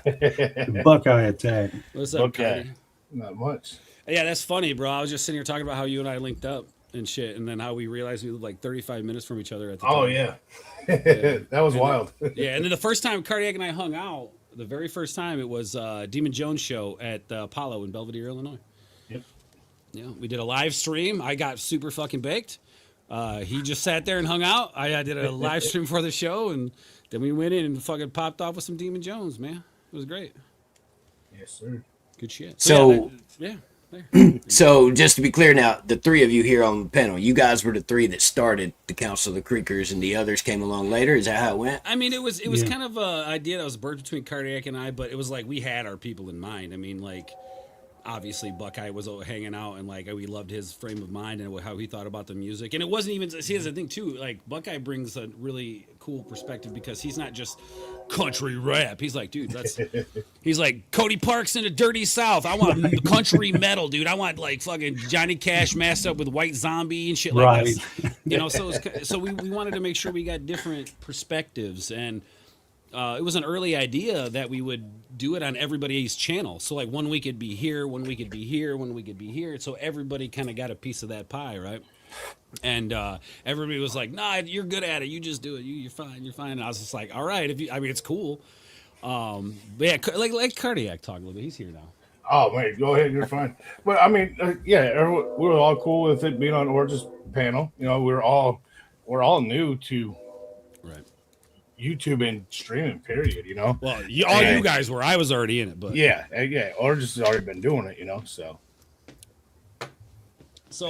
Buckeye Attack. What's up, Cardi? Not much. Yeah, that's funny, bro. I was just sitting here talking about how you and I linked up and shit, and then how we realized we lived like 35 minutes from each other at the time. Oh, yeah. That was wild. Yeah, and then the first time Cardiac and I hung out, the very first time, it was Demon Jones show at the Apollo in Belvedere, Illinois. Yep. Yeah, we did a live stream. I got super fucking baked. He just sat there and hung out. I did a live stream for the show, and then we went in and fucking popped off with some Demon Jones, man. It was great. Yes, sir. Good shit. So, yeah. so just to be clear now, the three of you here on the panel, you guys were the three that started the Council of the Creekers, and the others came along later. Is that how it went? I mean, it was kind of an idea that was birthed between Cardiac and I, but it was like we had our people in mind. I mean, like, obviously Buckeye was hanging out, and like we loved his frame of mind and how he thought about the music. And it wasn't even, see, that's the thing too, like Buckeye brings a really cool perspective because he's not just country rap. He's like, dude, he's like Cody Parks in the dirty South. I want country metal, dude. I want like fucking Johnny Cash masked up with White Zombie and shit like that. You know, so we wanted to make sure we got different perspectives, and it was an early idea that we would do it on everybody's channel. So like 1 week it'd be here, 1 week it'd be here, 1 week it'd be here. So everybody kind of got a piece of that pie, right? And everybody was like, "Nah, you're good at it. You just do it. You're fine. You're fine." And I was just like, "All right, I mean, it's cool." But yeah, like Cardiac talk a little bit. He's here now. Oh man, go ahead. You're fine. But I mean, yeah, we were all cool with it being on Ords' panel. You know, we're all new to Right. YouTube and streaming. Period. You know. Well, you guys were. I was already in it, but yeah. Ords has already been doing it. You know, so.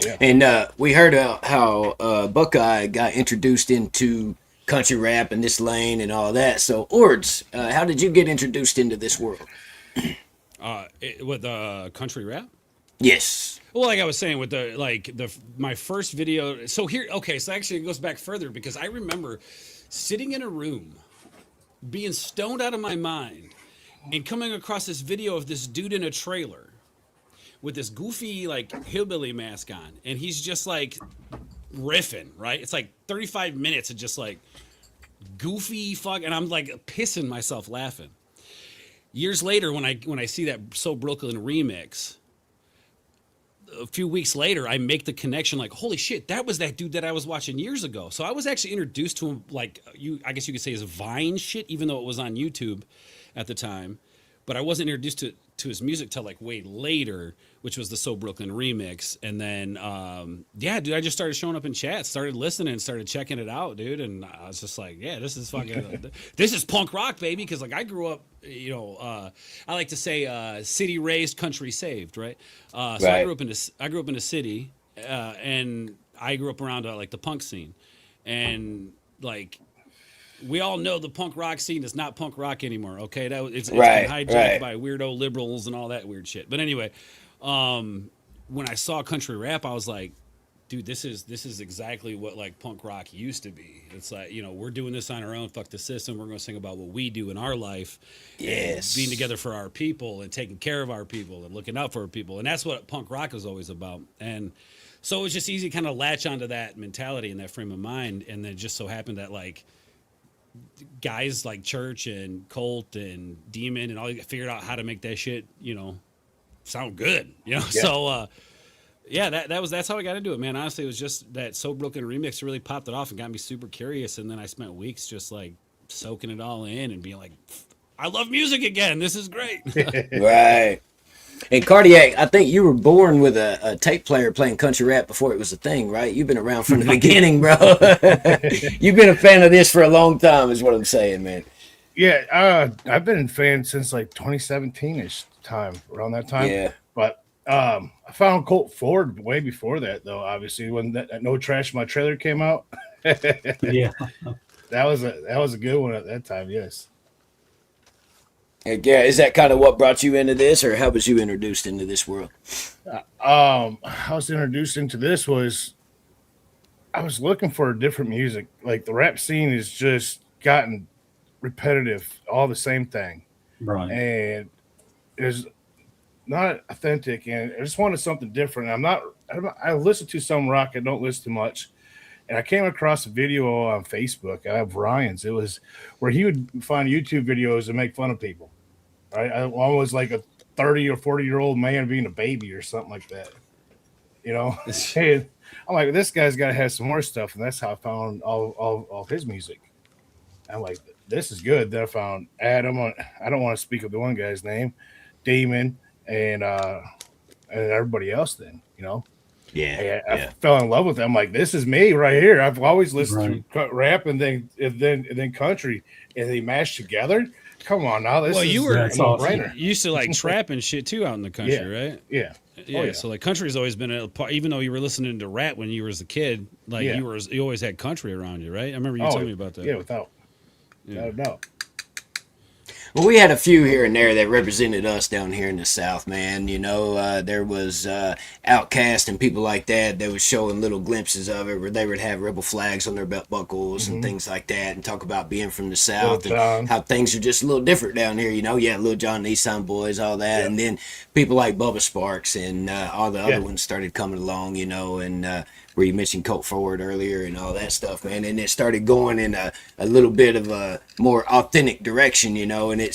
Yeah. And we heard how Buckeye got introduced into country rap and this lane and all that. So, Ords, how did you get introduced into this world? With country rap? Yes. Well, like I was saying, with my first video. So actually it goes back further because I remember sitting in a room, being stoned out of my mind, and coming across this video of this dude in a trailer with this goofy like hillbilly mask on, and he's just like riffing, right? It's like 35 minutes of just like goofy fuck, and I'm like pissing myself laughing. Years later, when I see that So Brooklyn remix, a few weeks later, I make the connection like, holy shit, that was that dude that I was watching years ago. So I was actually introduced to him, like, I guess you could say his Vine shit, even though it was on YouTube at the time. But I wasn't introduced to his music till like way later, which was the So Brooklyn remix. And then, dude, I just started showing up in chat, started listening, and started checking it out, dude. And I was just like, yeah, this is fucking, this is punk rock, baby. Because like I grew up, you know, I like to say, city raised, country saved, right? So right. I grew up in a city, and I grew up around like the punk scene, and like. We all know the punk rock scene is not punk rock anymore. Okay, it's been hijacked by weirdo liberals and all that weird shit. But anyway, when I saw country rap, I was like, dude, this is exactly what like punk rock used to be. It's like, you know, we're doing this on our own. Fuck the system. We're gonna sing about what we do in our life. Yes, being together for our people and taking care of our people and looking out for our people. And that's what punk rock is always about. And so it was just easy to kind of latch onto that mentality and that frame of mind. And then it just so happened that like guys like Church and Colt and Demon and all figured out how to make that shit, you know, sound good, you know. Yeah. So that's how I got into it, man. Honestly, it was just that So Broken remix really popped it off and got me super curious, and then I spent weeks just like soaking it all in and being like, I love music again, this is great. Right. And Cardiac, I think you were born with a tape player playing country rap before it was a thing, right? You've been around from the beginning, bro. You've been a fan of this for a long time, is what I'm saying, man. Yeah, I've been a fan since like 2017-ish time, around that time. Yeah. But I found Colt Ford way before that, though, obviously, when that No Trash My Trailer came out. Yeah. That was a good one at that time, yes. Yeah, is that kind of what brought you into this, or how was you introduced into this world? I was introduced into this I was looking for different music. Like the rap scene has just gotten repetitive, all the same thing, right? And it's not authentic, and I just wanted something different. I listen to some rock, I don't listen to much. And I came across a video on Facebook of Ryan's. It was where he would find YouTube videos and make fun of people. Right? I was like a 30 or 40-year-old man being a baby or something like that. You know? And I'm like, this guy's got to have some more stuff. And that's how I found all his music. I'm like, this is good. Then I found Adam. I don't want to speak of the one guy's name, Damon, and everybody else then, you know? Yeah, I fell in love with them. I'm like, this is me right here. I've always listened to rap and then country, and they mashed together. Come on now, this is you were a no-brainer. you used to like trap and shit too out in the country, right? Yeah. Yeah, so like country's always been a part. Even though you were listening to rap when you were as a kid, like you always had country around you, right? I remember you telling me about that. Yeah, without doubt. Well, we had a few here and there that represented us down here in the South, man. You know, there was Outkast and people like that that was showing little glimpses of it where they would have rebel flags on their belt buckles and things like that and talk about being from the South and how things are just a little different down here, you know. Yeah, Lil Jon and East Side Boys, all that. And then people like Bubba Sparks and all the other ones started coming along, you know, and where you mentioned Colt Forward earlier and all that stuff, man. And it started going in a little bit of a more authentic direction, you know, and it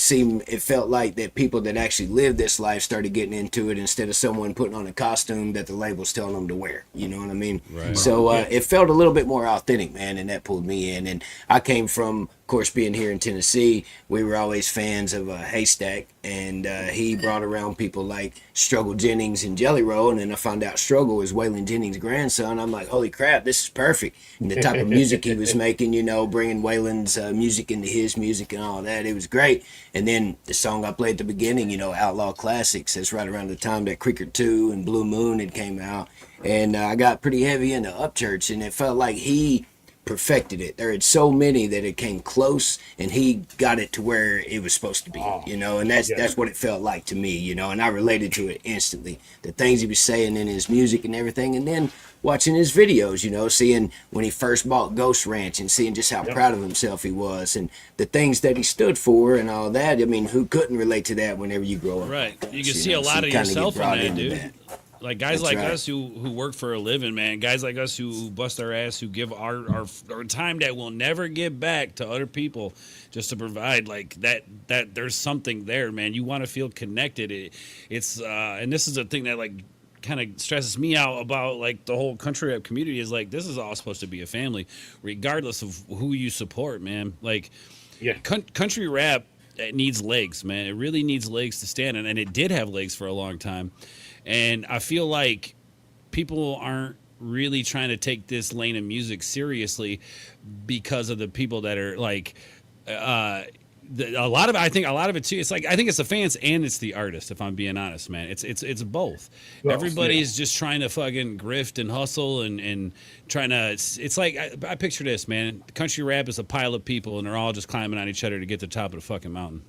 felt like that people that actually lived this life started getting into it instead of someone putting on a costume that the label's telling them to wear, you know what I mean? Right. So it felt a little bit more authentic, man, and that pulled me in. And I came from, of course, being here in Tennessee, we were always fans of Haystack, and he brought around people like Struggle Jennings and Jelly Roll, and then I found out Struggle was Waylon Jennings' grandson. I'm like, holy crap, this is perfect. And the type of music he was making, you know, bringing Waylon's music into his music and all that, it was great. And then the song I played at the beginning, you know, Outlaw Classics, that's right around the time that Cricket 2 and Blue Moon had came out. And I got pretty heavy into Upchurch, and it felt like he perfected it. There had so many that it came close, and he got it to where it was supposed to be, you know, and that's what it felt like to me, you know, and I related to it instantly. The things he was saying in his music and everything, and then watching his videos, you know, seeing when he first bought Ghost Ranch and seeing just how proud of himself he was and the things that he stood for and all that. I mean, who couldn't relate to that whenever you grow up? Right. Like you can see a lot of yourself in that, dude. That. Like guys like us who work for a living, man. Guys like us who bust our ass, who give our time that we'll never give back to other people, just to provide like that there's something there, man. You want to feel connected. It's and this is a thing that like kind of stresses me out about like the whole country rap community is like this is all supposed to be a family, regardless of who you support, man. Like country rap, it needs legs, man. It really needs legs to stand on, and it did have legs for a long time. And I feel like people aren't really trying to take this lane of music seriously because of the people that are like, a lot of it too. It's like I think it's the fans and it's the artist. If I'm being honest, man, it's both. Well, everybody's just trying to fucking grift and hustle and trying to. It's like I picture this, man. Country rap is a pile of people and they're all just climbing on each other to get to the top of the fucking mountain.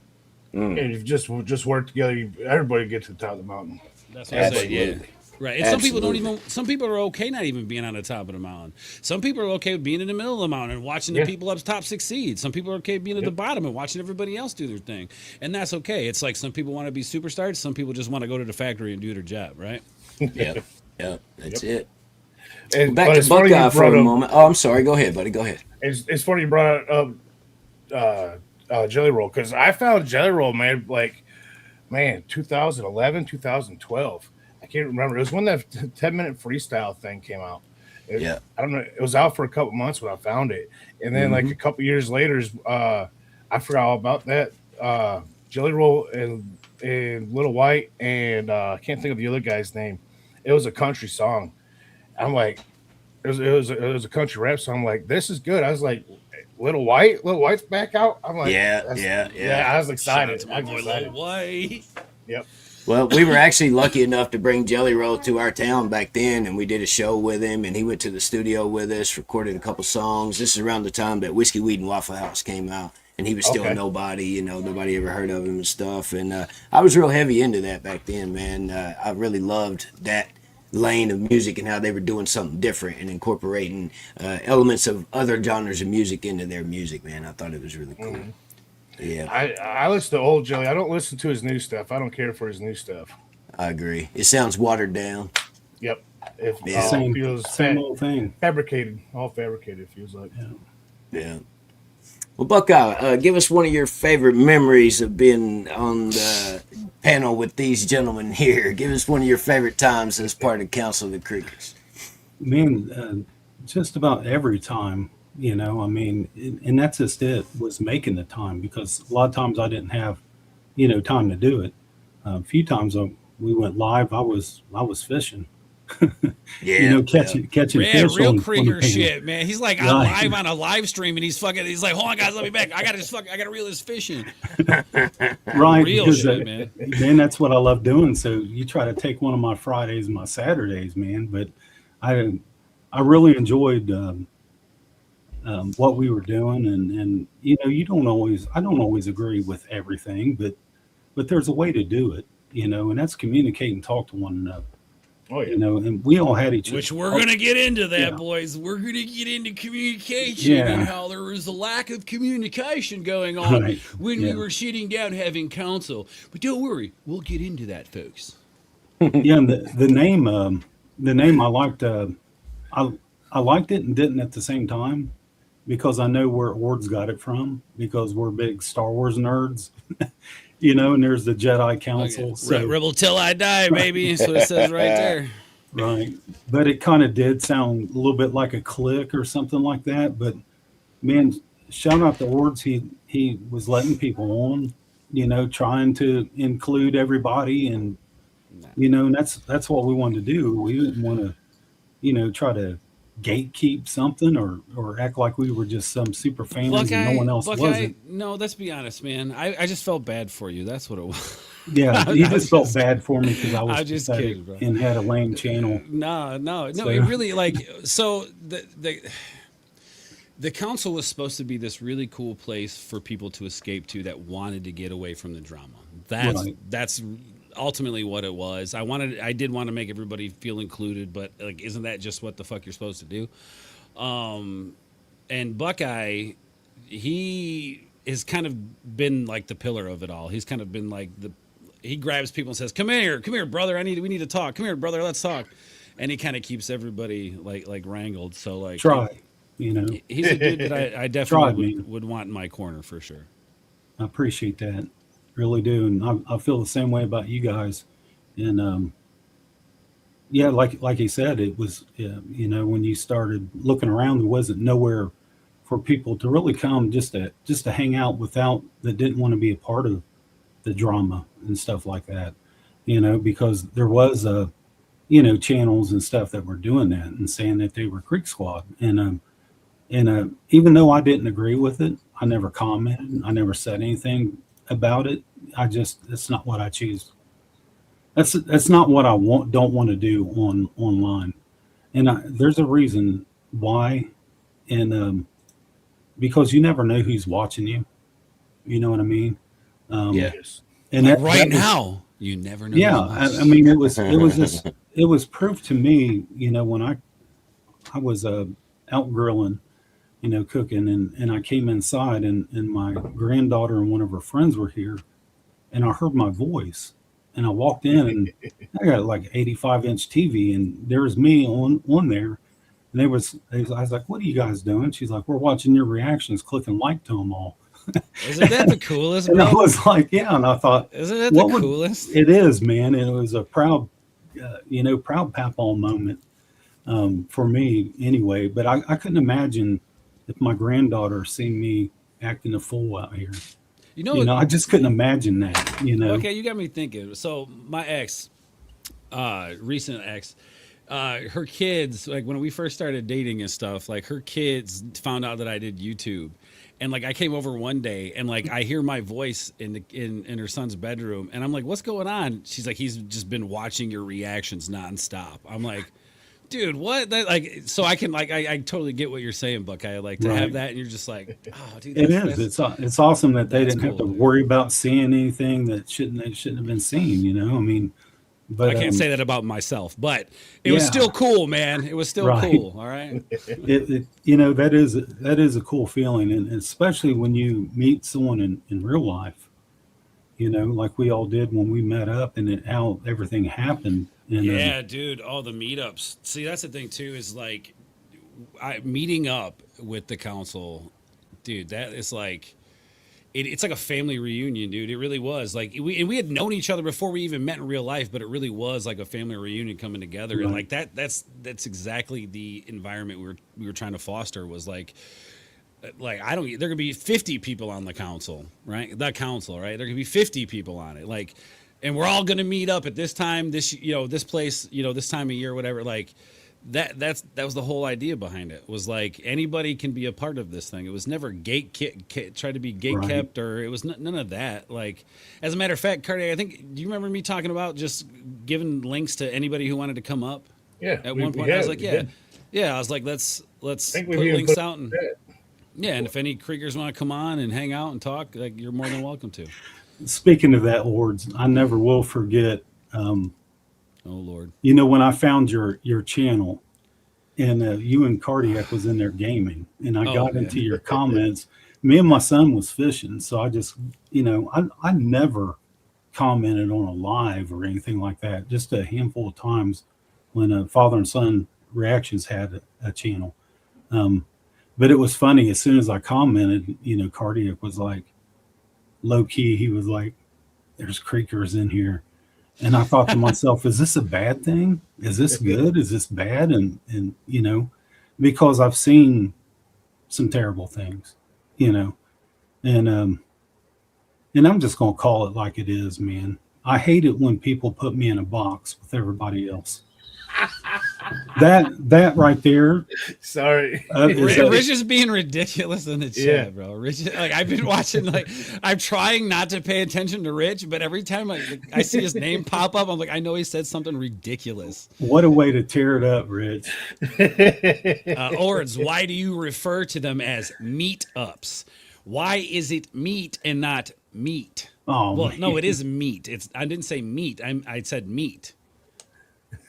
And if you just work together, everybody gets to the top of the mountain. That's what I'm saying, yeah. Right. And some people don't even, some people are okay not even being on the top of the mountain. Some people are okay with being in the middle of the mountain and watching the people up top succeed. Some people are okay being at the bottom and watching everybody else do their thing. And that's okay. It's like some people want to be superstars. Some people just want to go to the factory and do their job, right? Yeah. That's it. And back to Buckeye for a moment. Oh, I'm sorry. Go ahead, buddy. Go ahead. It's funny you brought up Jelly Roll, because I found Jelly Roll, man, 2011, 2012. I can't remember. It was when that 10-minute freestyle thing came out. I don't know. It was out for a couple months when I found it. And then like a couple years later, I forgot all about that. Jelly Roll and Little White and I can't think of the other guy's name. It was a country song. I'm like, it was a country rap song. I'm like, this is good. I was like, Little White's back out. I'm like, yeah. I was excited. I was excited. Little White. Yep. Well, we were actually lucky enough to bring Jelly Roll to our town back then, and we did a show with him, and he went to the studio with us, recorded a couple songs. This is around the time that Whiskey, Weed, and Waffle House came out, and he was still a nobody, you know, nobody ever heard of him and stuff. And I was real heavy into that back then, man. I really loved that lane of music and how they were doing something different and incorporating elements of other genres of music into their music, man. I thought it was really cool. Yeah, I listen to old Jelly. I don't listen to his new stuff. I don't care for his new stuff. I agree. It sounds watered down. Yep. Same old thing. Fabricated. All fabricated, it feels like. Yeah. Well, Buckeye, give us one of your favorite memories of being on the panel with these gentlemen here. Give us one of your favorite times as part of Council of the Crickets. Man, just about every time. You know, I mean, and that's just it, was making the time, because a lot of times I didn't have, time to do it. A few times we went live, I was fishing, Yeah, you know, catching Yeah, fish real on Krieger the pan. shit, man. He's like Right. live on a live stream, and he's like, hold on, guys, let me back. I gotta reel this fish in. Right, Real because shit, man. man, that's what I love doing. So you try to take one of my Fridays and my Saturdays, man. But I I really enjoyed what we were doing, and you know, I don't always agree with everything, but there's a way to do it, you know, and that's communicate and talk to one another, Oh yeah. you know, and we all had each Which we're gonna get into that, Yeah. boys. We're gonna get into communication Yeah. and how there was a lack of communication going on Right. when Yeah. we were sitting down having counsel. But don't worry, we'll get into that, folks. Yeah, and the name I liked, I I liked it and didn't at the same time because I know where Ords got it from because we're big Star Wars nerds, you know, and there's the Jedi Council. So Rebel till I die, baby. That's what it says right there. right, but it kind of did sound a little bit like a clique or something like that. But man, shout out to Ords. He was letting people on, you know, trying to include everybody, and you know, and that's what we wanted to do. We didn't want to, you know, try to gatekeep something or act like we were just some super fans and no one else wasn't. no, let's be honest, man. I just felt bad for you. That's what it was. Yeah, he just felt bad for me because I was I'm just pathetic kidding, bro. and had a lame channel. No. So- It really so the council was supposed to be this really cool place for people to escape to that wanted to get away from the drama. Right. That's ultimately what it was. I did want to make everybody feel included, but like, isn't that just what the fuck you're supposed to do? And Buckeye, he has kind of been like the pillar of it all. He's kind of been like he grabs people and says, come here, brother. We need to talk. Come here, brother. Let's talk. And he kind of keeps everybody like wrangled. So like, Try, you know. he's a dude that I Try, definitely man. would want in my corner for sure. I appreciate that, really do, and I feel the same way about you guys. And yeah, like he said, it was you know, when you started looking around, there wasn't nowhere for people to really come just to hang out without that didn't want to be a part of the drama and stuff like that, you know, because there was you know, channels and stuff that were doing that and saying that they were Creek Squad, and even though I didn't agree with it, I never commented, I never said anything about it. It's not what I choose. That's not what I don't want to do online, and there's a reason why, and because you never know who's watching you. You know what I mean? Yes. And Like that right was- now, you never know. yeah, I mean, it was just it was proof to me, you know, when I was out grilling, you know, cooking, and I came inside, and my granddaughter and one of her friends were here, and I heard my voice, and I walked in, and I got like 85-inch TV, and there was me on there, and I was like, "What are you guys doing?" She's like, "We're watching your reactions, clicking like to them all." Isn't that the coolest, And I bro? was like, "Yeah," and I thought, Isn't that what the would- coolest? it is, man, and it was a proud, you know, proud papal moment for me anyway. But I couldn't imagine if my granddaughter seen me acting a fool out here. You know, You know, I just couldn't imagine that. You know, okay, you got me thinking. So my ex, recent ex, her kids, like when we first started dating and stuff, like her kids found out that I did YouTube. And like I came over one day and like I hear my voice in her son's bedroom and I'm like, what's going on? She's like, he's just been watching your reactions nonstop. I'm like, dude, what? That, like, so I can like I totally get what you're saying, Buckeye. Like to have Right. that and you're just like, oh, dude, it that's- is. It's awesome that they that's didn't have to cool. worry about seeing anything that shouldn't have been seen. You know, I mean, but I can't say that about myself, but it was yeah. still cool, man. It was still Right. cool. All right. it you know, that is a cool feeling, and especially when you meet someone in real life, you know, like we all did when we met up, and how everything happened. And, Yeah, dude. All the meetups. See, that's the thing too. Is like, meeting up with the council, dude. That is like, it's like a family reunion, dude. It really was. Like we had known each other before we even met in real life, but it really was like a family reunion coming together. And Right. like that's exactly the environment we were trying to foster. Was like there could be 50 people on the council, right? The council, right? There could be 50 people on it, like. and we're all going to meet up at this time, this place, this time of year, whatever. Like that was the whole idea behind it. Was like anybody can be a part of this thing. It was never try to be gate kept, or it was none of that. Like, as a matter of fact, Cardi, I think, do you remember me talking about just giving links to anybody who wanted to come up? Yeah. At one point, I was like, yeah. I was like, let's put links out, and and if any Kriegers want to come on and hang out and talk, like, you're more than welcome to. Speaking of that, Ords, I never will forget. Oh Lord! When I found your channel, and you and Cardiac was in there gaming, and I got into your comments. Me and my son was fishing, so I just, I never commented on a live or anything like that. Just a handful of times when a father and son reactions had a channel. But it was funny. As soon as I commented, Cardiac was like, low key, he was like, "There's creakers in here." And I thought to myself, is this a bad thing? Is this good? Is this bad? And because I've seen some terrible things, and I'm just going to call it like it is, man. I hate it when people put me in a box with everybody else. That right there. Sorry. Rich is being ridiculous in the chat, bro. Rich, like, I've been watching, like, I'm trying not to pay attention to Rich, but every time I see his name pop up, I'm like, I know he said something ridiculous. What a way to tear it up, Rich. Ords, why do you refer to them as meetups? Why is it meat and not meat? Oh, well, man. no, it is meat. I didn't say meat. I said meat.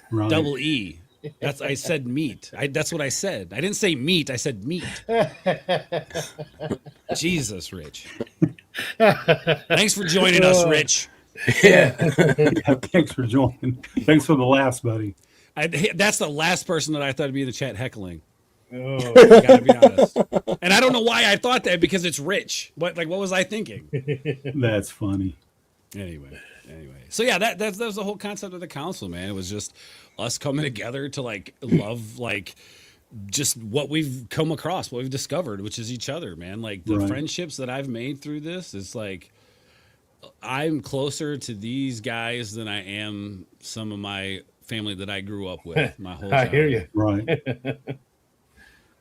Right. Double E. I said meat. That's what I said. I didn't say meat. I said meat. Jesus, Rich. Thanks for joining us, Rich. Yeah. Thanks for joining. Thanks for the laughs, buddy. That's the last person that I thought would be in the chat heckling. Oh, I gotta be honest. And I don't know why I thought that, because it's Rich. What was I thinking? That's funny. Anyway. So yeah, that was the whole concept of the council, man. It was just us coming together to, like, love, like, just what we've come across, what we've discovered, which is each other, man. Like, the friendships that I've made through this, it's like I'm closer to these guys than I am some of my family that I grew up with my whole time. I hear you. Right.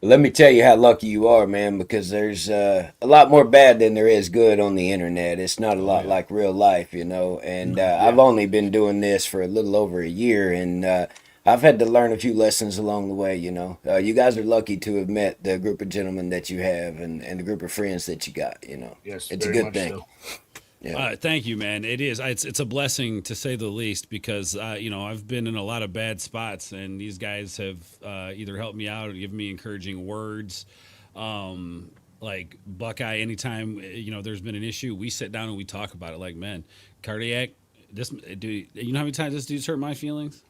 Let me tell you how lucky you are, man, because there's a lot more bad than there is good on the internet. It's not a lot like real life, and I've only been doing this for a little over a year, and I've had to learn a few lessons along the way, You guys are lucky to have met the group of gentlemen that you have and the group of friends that you got, Yes, it's a good thing. So. Yeah. Thank you, man. It is. It's a blessing, to say the least, because I've been in a lot of bad spots, and these guys have either helped me out or given me encouraging words. Like Buckeye, anytime there's been an issue, we sit down and we talk about it. Like, man, Cardiac, this dude. You know how many times this dude's hurt my feelings?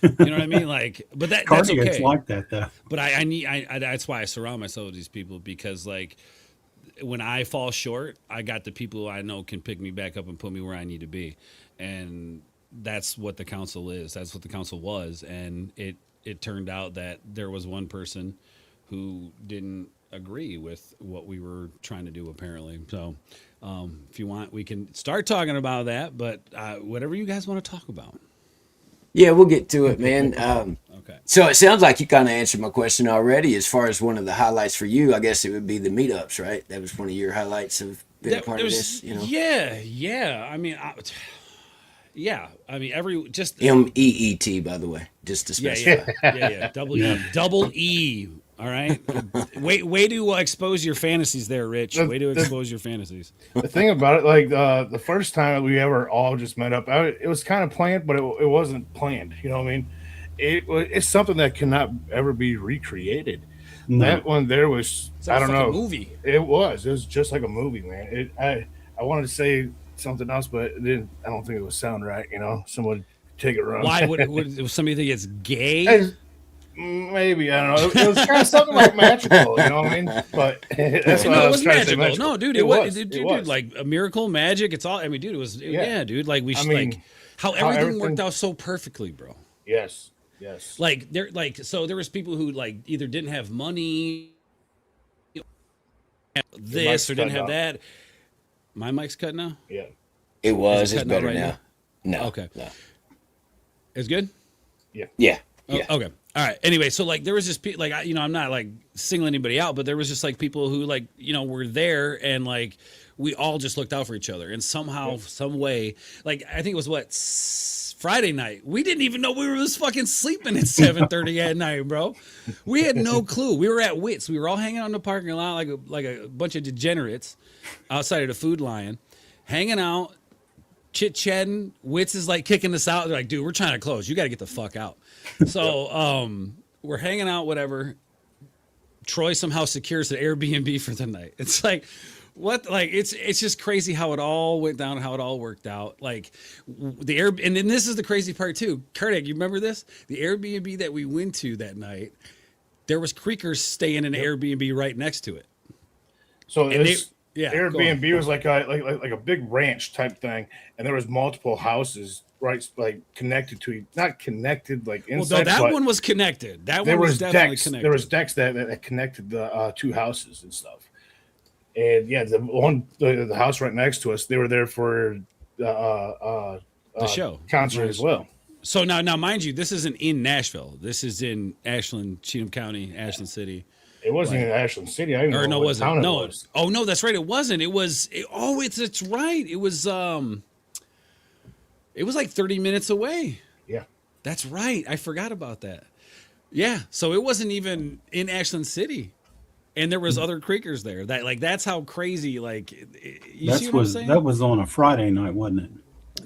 You know what I mean? Like, but that's okay. Like that, though. But I need. That's why I surround myself with these people, because, like, when I fall short, I got the people who I know can pick me back up and put me where I need to be. And that's what the council is. That's what the council was. And it turned out that there was one person who didn't agree with what we were trying to do, apparently. So if you want, we can start talking about that, but whatever you guys want to talk about. Yeah, we'll get to it, man. Okay. So it sounds like you kind of answered my question already. As far as one of the highlights for you, I guess it would be the meetups, right? That was one of your highlights of being a part of this, Yeah. I mean, just MEET, by the way, just to specify. Yeah. Double E. All right. Way to expose your fantasies there, Rich. Way to expose your fantasies. The thing about it, like the first time we ever all just met up, it was kind of planned, but it wasn't planned. You know what I mean? It's something that cannot ever be recreated. No. That one there was, I don't know. Movie. It was just like a movie, man. I wanted to say something else, but I don't think it would sound right. Someone take it wrong. Why would somebody think it's gay? Maybe, I don't know. It was kind of something like magical, you know what I mean? But that's what I was trying to say. Magical. No, dude, it was. Dude, like a miracle, magic. It's all. I mean, dude, it was. Yeah, dude. Like how everything worked out so perfectly, bro. Yes. Like so there was people who, like, either didn't have money, this, or didn't have that. My mic's cut now. Yeah, it was. It's better now. No. Okay. No. It's good. Yeah. Oh, Yeah. okay. All right. Anyway, so like there was just like I'm not like singling anybody out, but there was just like people who like were there and like we all just looked out for each other and somehow some way like I think it was Friday night. We didn't even know we were just fucking sleeping at 7:30 at night, bro. We had no clue. We were at Wits. We were all hanging out in the parking lot like a bunch of degenerates outside of the Food Lion, hanging out, chit-chatting. Wits is like kicking us out. They're like, dude, we're trying to close. You got to get the fuck out. So we're hanging out, whatever. Troy somehow secures an Airbnb for the night. It's like, what? Like, it's just crazy how it all went down, how it all worked out. Like, and then this is the crazy part too. Karnak, you remember this? The Airbnb that we went to that night, there was Creekers staying in an Airbnb right next to it. So this Airbnb was like a big ranch type thing, and there was multiple houses like connected to not connected like inside. Well, that one was connected. That one was definitely connected. There was decks that connected the two houses and stuff. And yeah, the house right next to us, they were there for the show concert as well. So now, mind you, this isn't in Nashville. This is in Ashland, Cheatham County, Ashland City. It wasn't in Ashland City. I didn't know what town it was. Oh no, that's right. It wasn't. It was. It's right. It was. It was like 30 minutes away. Yeah, that's right. I forgot about that. Yeah, so it wasn't even in Ashland City. And there was other Creekers there. That's how crazy. Like, you see what I'm saying? That was on a Friday night, wasn't it?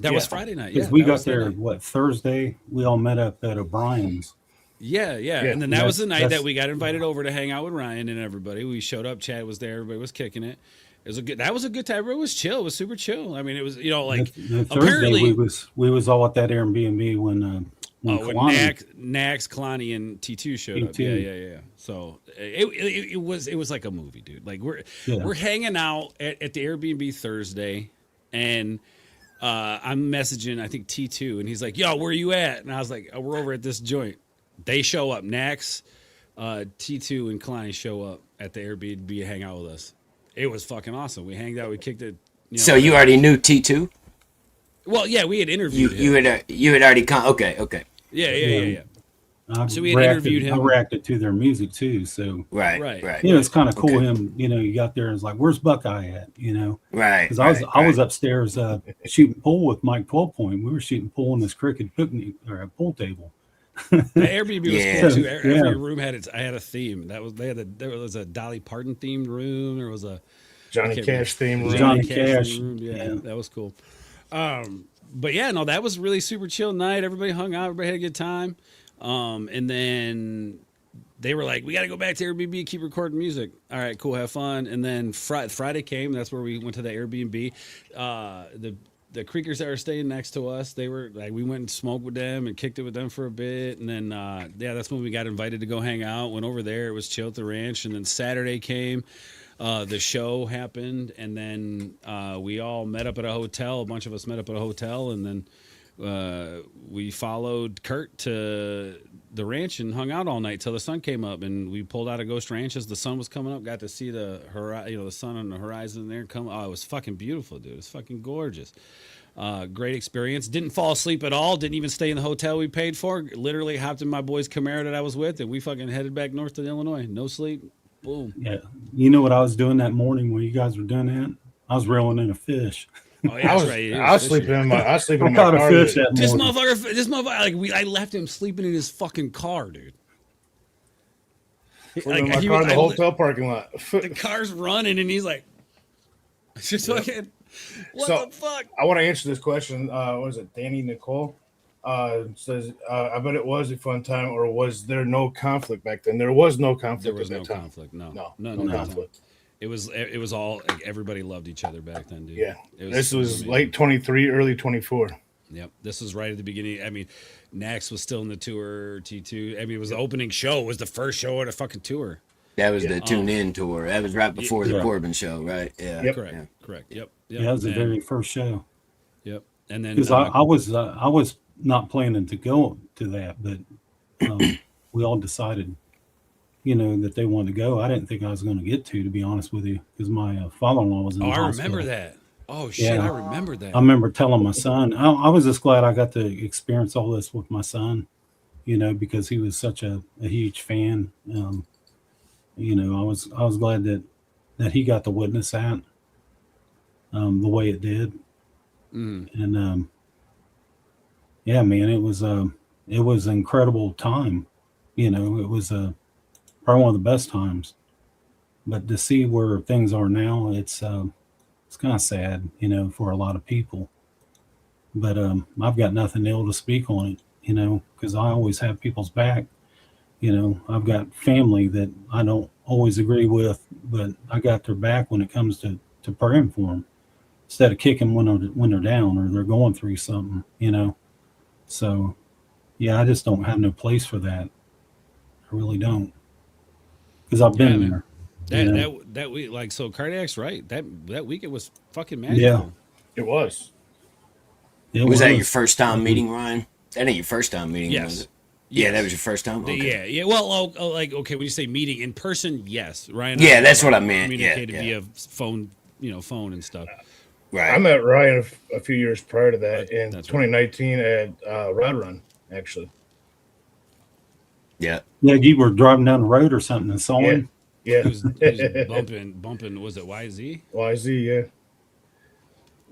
That was Friday night. Yeah, we got there Thursday. We all met up at O'Brien's. Yeah. And then that was the night that we got invited over to hang out with Ryan and everybody. We showed up. Chad was there. Everybody was kicking it. That was a good time. It was chill. It was super chill. I mean, it was apparently we was all at that Airbnb when Nax, Kalani, and T2 showed up. Yeah. So it was like a movie, dude. Like we're hanging out at the Airbnb Thursday, and I'm messaging I think T2, and he's like, "Yo, where you at?" And I was like, "Oh, we're over at this joint." They show up. Nax, T2, and Kalani show up at the Airbnb to hang out with us. It was fucking awesome. We hanged out. We kicked it. So you already knew T2? Well, yeah, we had interviewed him. You had already come. Okay. Yeah. So we had interviewed him. I reacted to their music too. So right. It's kind of cool. Him, you got there and it's like, "Where's Buckeye at?" Right. Because I was upstairs shooting pool with Mike 12 Point. We were shooting pool in this cricket picnic or a pool table. The Airbnb was cool too. Every room had a theme. There was a Dolly Parton themed room. There was a Johnny Cash themed room. Johnny Cash. Yeah, that was cool. But yeah, no, that was really super chill night. Everybody hung out. Everybody had a good time. And then they were like, "We got to go back to Airbnb, keep recording music." All right, cool, have fun. And then Friday came. That's where we went to the Airbnb. The Creekers that were staying next to us, they were like, we went and smoked with them and kicked it with them for a bit. And then, that's when we got invited to go hang out. Went over there. It was chill at the ranch. And then Saturday came. The show happened. And then we all met up at a hotel. A bunch of us met up at a hotel. And then we followed Kurt to the ranch and hung out all night till the sun came up. And we pulled out of Ghost Ranch as the sun was coming up. Got to see the sun on the horizon there come. Oh, it was fucking beautiful, dude. It was fucking gorgeous. Great experience. Didn't fall asleep at all. Didn't even stay in the hotel we paid for. Literally hopped in my boy's Camaro that I was with, and we fucking headed back north to Illinois. No sleep. Boom. Yeah. You know what I was doing that morning when you guys were doing that? I was reeling in a fish. Oh yeah, I was sleeping in my car. This motherfucker, I left him sleeping in his fucking car, dude. In my car in the hotel parking lot. The car's running, and he's like, just fucking. What the fuck? I want to answer this question. What is it? Danny Nicole says, "I bet it was a fun time, or was there no conflict back then?" There was no conflict. There was no conflict. No conflict. It was all like, everybody loved each other back then, dude. Yeah, this was late 23, early 24. Yep, this was right at the beginning. I mean, Nax was still in the tour. T2. I mean, it was the opening show. It was the first show of the fucking tour. That was the Tune In tour. That was right before the Corbin show, right? Yeah, yep. Correct. Yep. Yeah, that was the very first show. Yep, and then because I was not planning to go to that, but we all decided, that they wanted to go. I didn't think I was going to get to be honest with you, because my father-in-law was in the hospital. I remember that. Oh shit, Yeah. I remember that. I remember telling my son, I was just glad I got to experience all this with my son, because he was such a huge fan. I was glad that he got to witness that the way it did. And yeah, man, it was an incredible time. It was probably one of the best times. But to see where things are now, it's kind of sad, for a lot of people. But I've got nothing ill to speak on it, because I always have people's back. I've got family that I don't always agree with, but I got their back when it comes to praying for them instead of kicking when they're down or they're going through something, So, yeah, I just don't have no place for that. I really don't, because I've been there. That week, like, so Cardiac's right. That week it was fucking magical. Yeah. It was. Was that your first time meeting Ryan? That ain't your first time meeting, Yes. was it? Yeah, that was your first time. Okay. Yeah. Well, like, okay, when you say meeting in person, yes, Ryan. Yeah, that's what I meant. Communicated Yeah. via phone, phone and stuff. Right. I met Ryan a few years prior to that in That's 2019 at Rod Run, actually. Yeah. Yeah, you were driving down the road or something and saw him. Yeah. He was bumping. Was it YZ? YZ, yeah.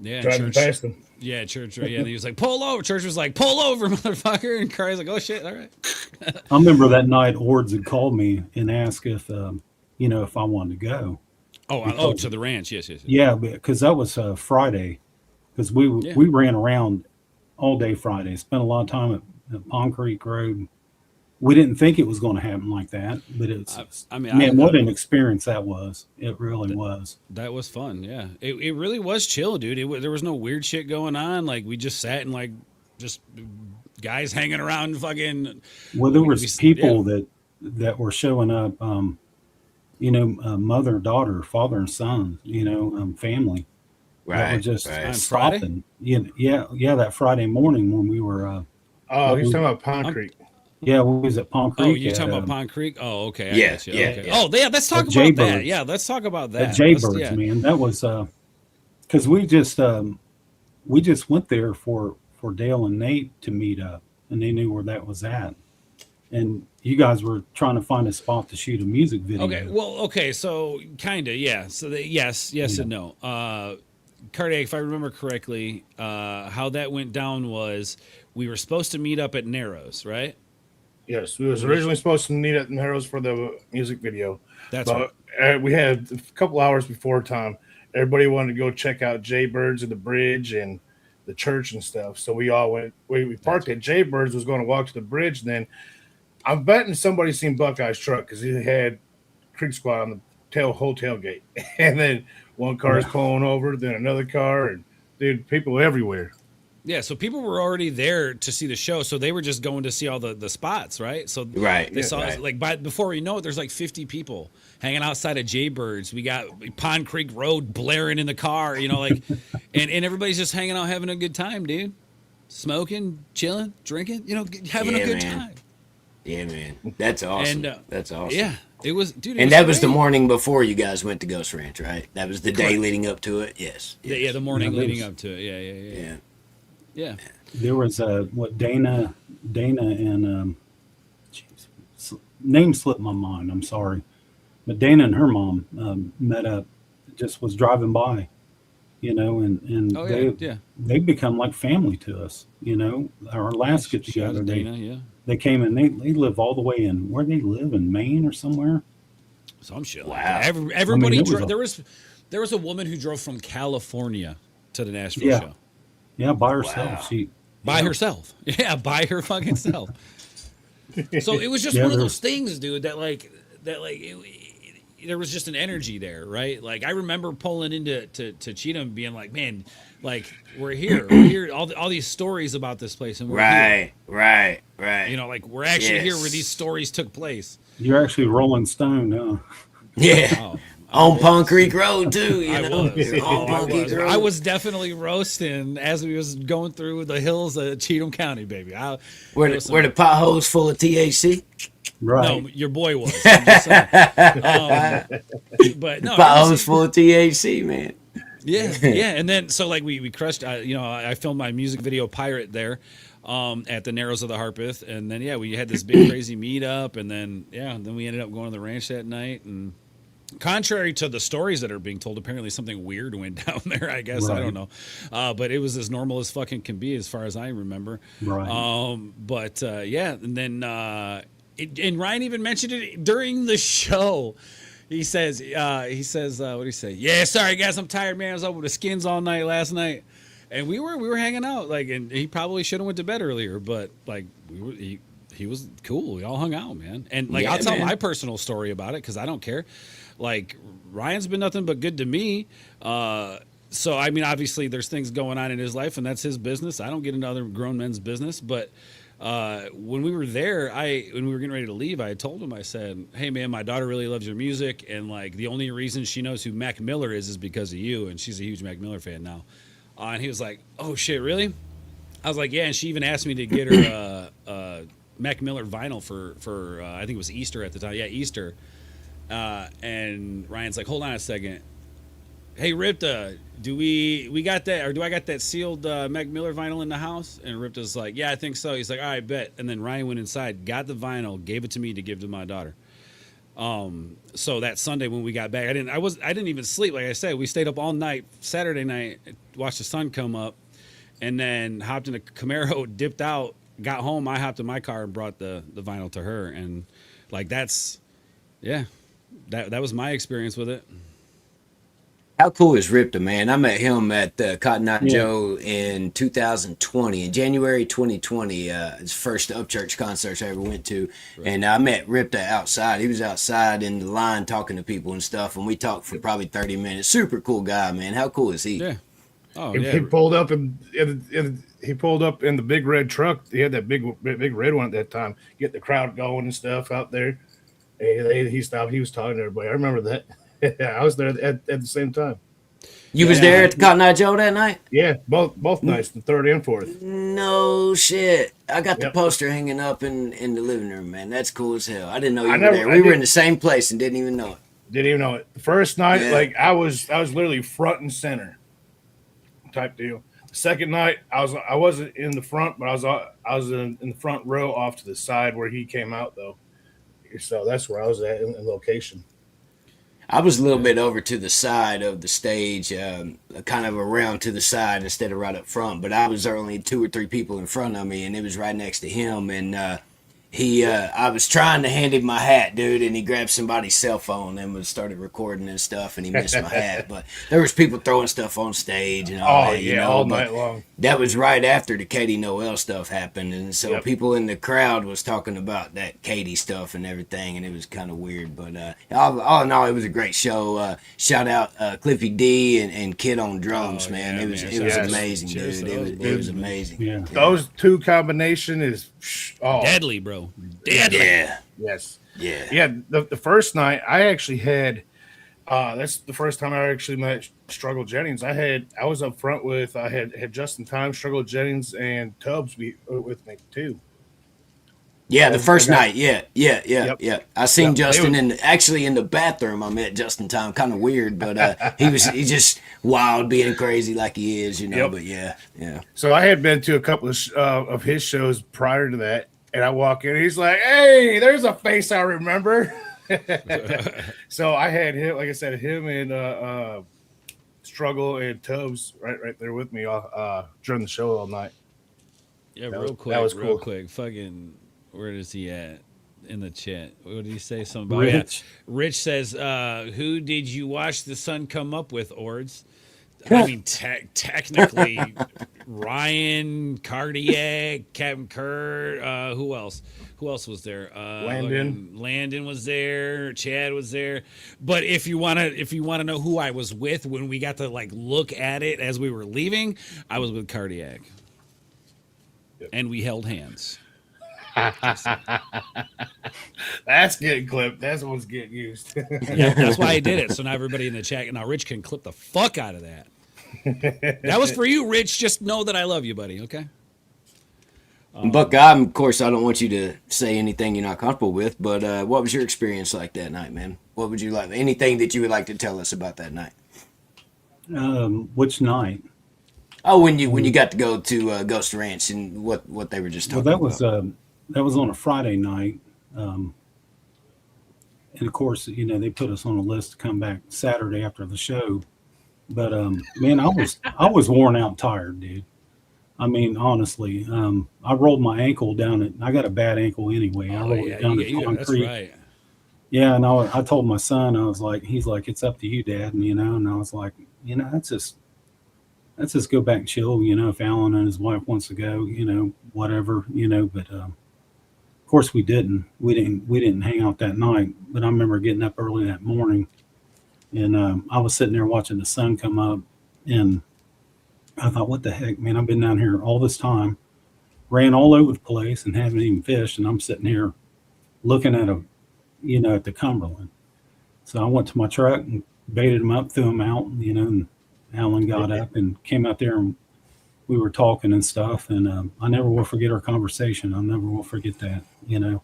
Yeah, Driving past him. Yeah, church. Right. Yeah, and he was like, "Pull over." Church was like, "Pull over, motherfucker!" And Carrie's like, "Oh shit, all right." I remember that night Ords had called me and asked if I wanted to go. Oh, to the ranch. Yes. Yeah, because that was Friday. Because we ran around all day Friday. Spent a lot of time at Pond Creek Road. We didn't think it was going to happen like that, but it's. Man, what an experience that was! It really was. That was fun. Yeah, it really was chill, dude. There was no weird shit going on. Like, we just sat and like just guys hanging around, fucking. Well, there was people that were showing up. Mother, daughter, father, and son. Family. Right. That were just On stopping. Yeah. That Friday morning when we were. He's talking about Pond Creek. Yeah, we was at Pond Creek. Oh, you're talking about Pond Creek? Oh, okay. Yeah, got you. yeah, Okay. yeah. Oh, yeah. Let's talk about that. Yeah, let's talk about that. At Jaybirds, man. That was because we just went there for Dale and Nate to meet up, and they knew where that was at. And you guys were trying to find a spot to shoot a music video. Okay. Well, okay. So kind of, yeah. So yes, and no. Cardiac, if I remember correctly, how that went down was we were supposed to meet up at Narrows, right? Yes, we was originally supposed to meet at Narrows for the music video. That's right. We had a couple hours before time. Everybody wanted to go check out Jaybirds and the bridge and the church and stuff. So we all went. We parked at Jaybirds, was going to walk to the bridge. And then I'm betting somebody seen Buckeye's truck because he had Creek Squad on the whole tailgate. And then one car is pulling over, then another car, and dude, people everywhere. Yeah, so people were already there to see the show, so they were just going to see all the spots, right? So they saw like before we know it, there's like 50 people hanging outside of Jaybirds. We got Pond Creek Road blaring in the car, like, and everybody's just hanging out, having a good time, dude. Smoking, chilling, drinking, having a good time. Yeah, man, that's awesome. And, that's awesome. Yeah, it was, dude. And that was the morning before you guys went to Ghost Ranch, right? That was the day leading up to it. Yes. Yeah, the morning leading up to it. Yeah. Yeah. There was Dana and name slipped my mind. I'm sorry, but Dana and her mom met up. Just was driving by, and they've become like family to us. Our last get together, they came and they live all the way in where they live in Maine or somewhere. Some shit. Wow. Like everybody there was a woman who drove from California to the Nashville show. Yeah, by herself. Wow. By herself. Yeah, by her fucking self. So it was just one of those things, dude, that there was just an energy there, right? Like, I remember pulling into Cheatham being like, man, like, we're here, all these stories about this place, and we're here. Right. Like, we're actually here where these stories took place. You're actually Rolling Stone, huh? Yeah. On Pond Creek Road too, I was definitely roasting as we was going through the hills of Cheatham County, baby. Were the potholes full of THC? Right. No, your boy was. I'm just saying. But no, potholes full of THC, man. Yeah, yeah, and then so like we crushed. I filmed my music video Pirate there, at the Narrows of the Harpeth, and then we had this big crazy meetup, and then then we ended up going to the ranch that night. And contrary to the stories that are being told, apparently something weird went down there. I guess I don't know, but it was as normal as fucking can be, as far as I remember. Right. And then and Ryan even mentioned it during the show. He says, what do you say? Yeah, sorry guys, I'm tired, man. I was up with the Skins all night last night, and we were hanging out. Like, and he probably should have went to bed earlier, but like he was cool. We all hung out, man. And like, I'll tell my personal story about it because I don't care. Like, Ryan's been nothing but good to me. So I mean, obviously, there's things going on in his life, and that's his business. I don't get into other grown men's business, but. When we were there, when we were getting ready to leave, I told him, I said, hey man, my daughter really loves your music, and like the only reason she knows who Mac Miller is because of you, and she's a huge Mac Miller fan now. And he was like, oh shit, really? I was like, yeah, and she even asked me to get her Mac Miller vinyl for I think it was Easter at the time. Yeah, Easter. And Ryan's like, hold on a second. Hey Ripta, do we got that, or do I got that sealed Mac Miller vinyl in the house? And Ripta's like, yeah, I think so. He's like, all right, bet. And then Ryan went inside, got the vinyl, gave it to me to give to my daughter. So that Sunday when we got back, I didn't even sleep. Like I said, we stayed up all night Saturday night, watched the sun come up, and then hopped in a Camaro, dipped out, got home. I hopped in my car and brought the vinyl to her, and like that was my experience with it. How cool is Ripta, man? I met him at Cotton Eye Joe in 2020, in January 2020. His first Upchurch concerts I ever went to. Right. And I met Ripta outside. He was outside in the line talking to people and stuff, and we talked for probably 30 minutes. Super cool guy, man. How cool is he? Yeah. Oh, he pulled up in the big red truck. He had that big red one at that time. Get the crowd going and stuff out there. He stopped. He was talking to everybody. I remember that. Yeah, I was there at the same time. You was there at the Cotton Eye Joe that night? Yeah, both nights, the third and fourth. No shit. I got the poster hanging up in the living room, man. That's cool as hell. I didn't know you were there. We were in the same place and didn't even know it. Didn't even know it. The first night, like I was literally front and center type deal. The second night, I wasn't in the front, but I was in the front row off to the side where he came out though. So that's where I was at in location. I was a little bit over to the side of the stage, kind of around to the side instead of right up front. But I was only 2 or 3 people in front of me, and it was right next to him. And I was trying to hand him my hat, dude, and he grabbed somebody's cell phone and started recording and stuff, and he missed my hat. But there was people throwing stuff on stage and all that, all night long. That was right after the Katie Noel stuff happened, and so people in the crowd was talking about that Katie stuff and everything, and it was kind of weird. But all in all, it was a great show. Shout out Cliffy D and Kid on drums, man. It was amazing, dude. It was amazing. Yeah. Those two combination is deadly, bro. Deadly. Yeah. Yes. Yeah. Yeah. The first night I actually had that's the first time I actually met Struggle Jennings. I was up front with I had Justin Time, Struggle Jennings, and Tubbs with me too. Yeah, the first night. Yeah. I seen Justin in the bathroom. I met Justin Time. Kind of weird, but he's just wild, being crazy like he is, you know. But yeah. So I had been to a couple of his shows prior to that, and I walk in, and he's like, "Hey, there's a face I remember." So I had him, like I said, him and Struggle and Tubbs right there with me during the show all night. Yeah, real quick. Fucking, where is he at in the chat? What did he say? Something about Rich. Rich says, "Who did you watch the sun come up with, Ords?" I mean, technically, Ryan, Cardiac, Captain Kurt. Who else? Who else was there? Landon was there. Chad was there. But if you wanna know who I was with when we got to like look at it as we were leaving, I was with Cardiac, and we held hands. That's getting clipped. That's what's getting used. Yeah, that's why I did it. So now everybody in the chat, now Rich can clip the fuck out of that. That was for you, Rich. Just know that I love you, buddy. Okay. Buckeye, of course, I don't want you to say anything you're not comfortable with, but what was your experience like that night, man? What would you like? Anything that you would like to tell us about that night? Which night? Oh, when you got to go to Ghost Ranch and what they were just Well, talking that was on a Friday night, and of course, they put us on a list to come back Saturday after the show. But man, I was worn out, tired, dude. I mean, honestly, I rolled my ankle down it. I got a bad ankle anyway. I Oh rolled yeah, it down the that's concrete. right. Yeah, and I told my son, I was like, he's like, it's up to you, Dad, and I was like, let's just go back and chill, if Alan and his wife wants to go, whatever, but of course we didn't hang out that night. But I remember getting up early that morning, and I was sitting there watching the sun come up, and I thought, what the heck, man, I've been down here all this time, ran all over the place and haven't even fished, and I'm sitting here looking at at the Cumberland. So I went to my truck and baited them up, threw them out, and Alan got up and came out there, and we were talking and stuff. And I never will forget our conversation. I never will forget that, Neither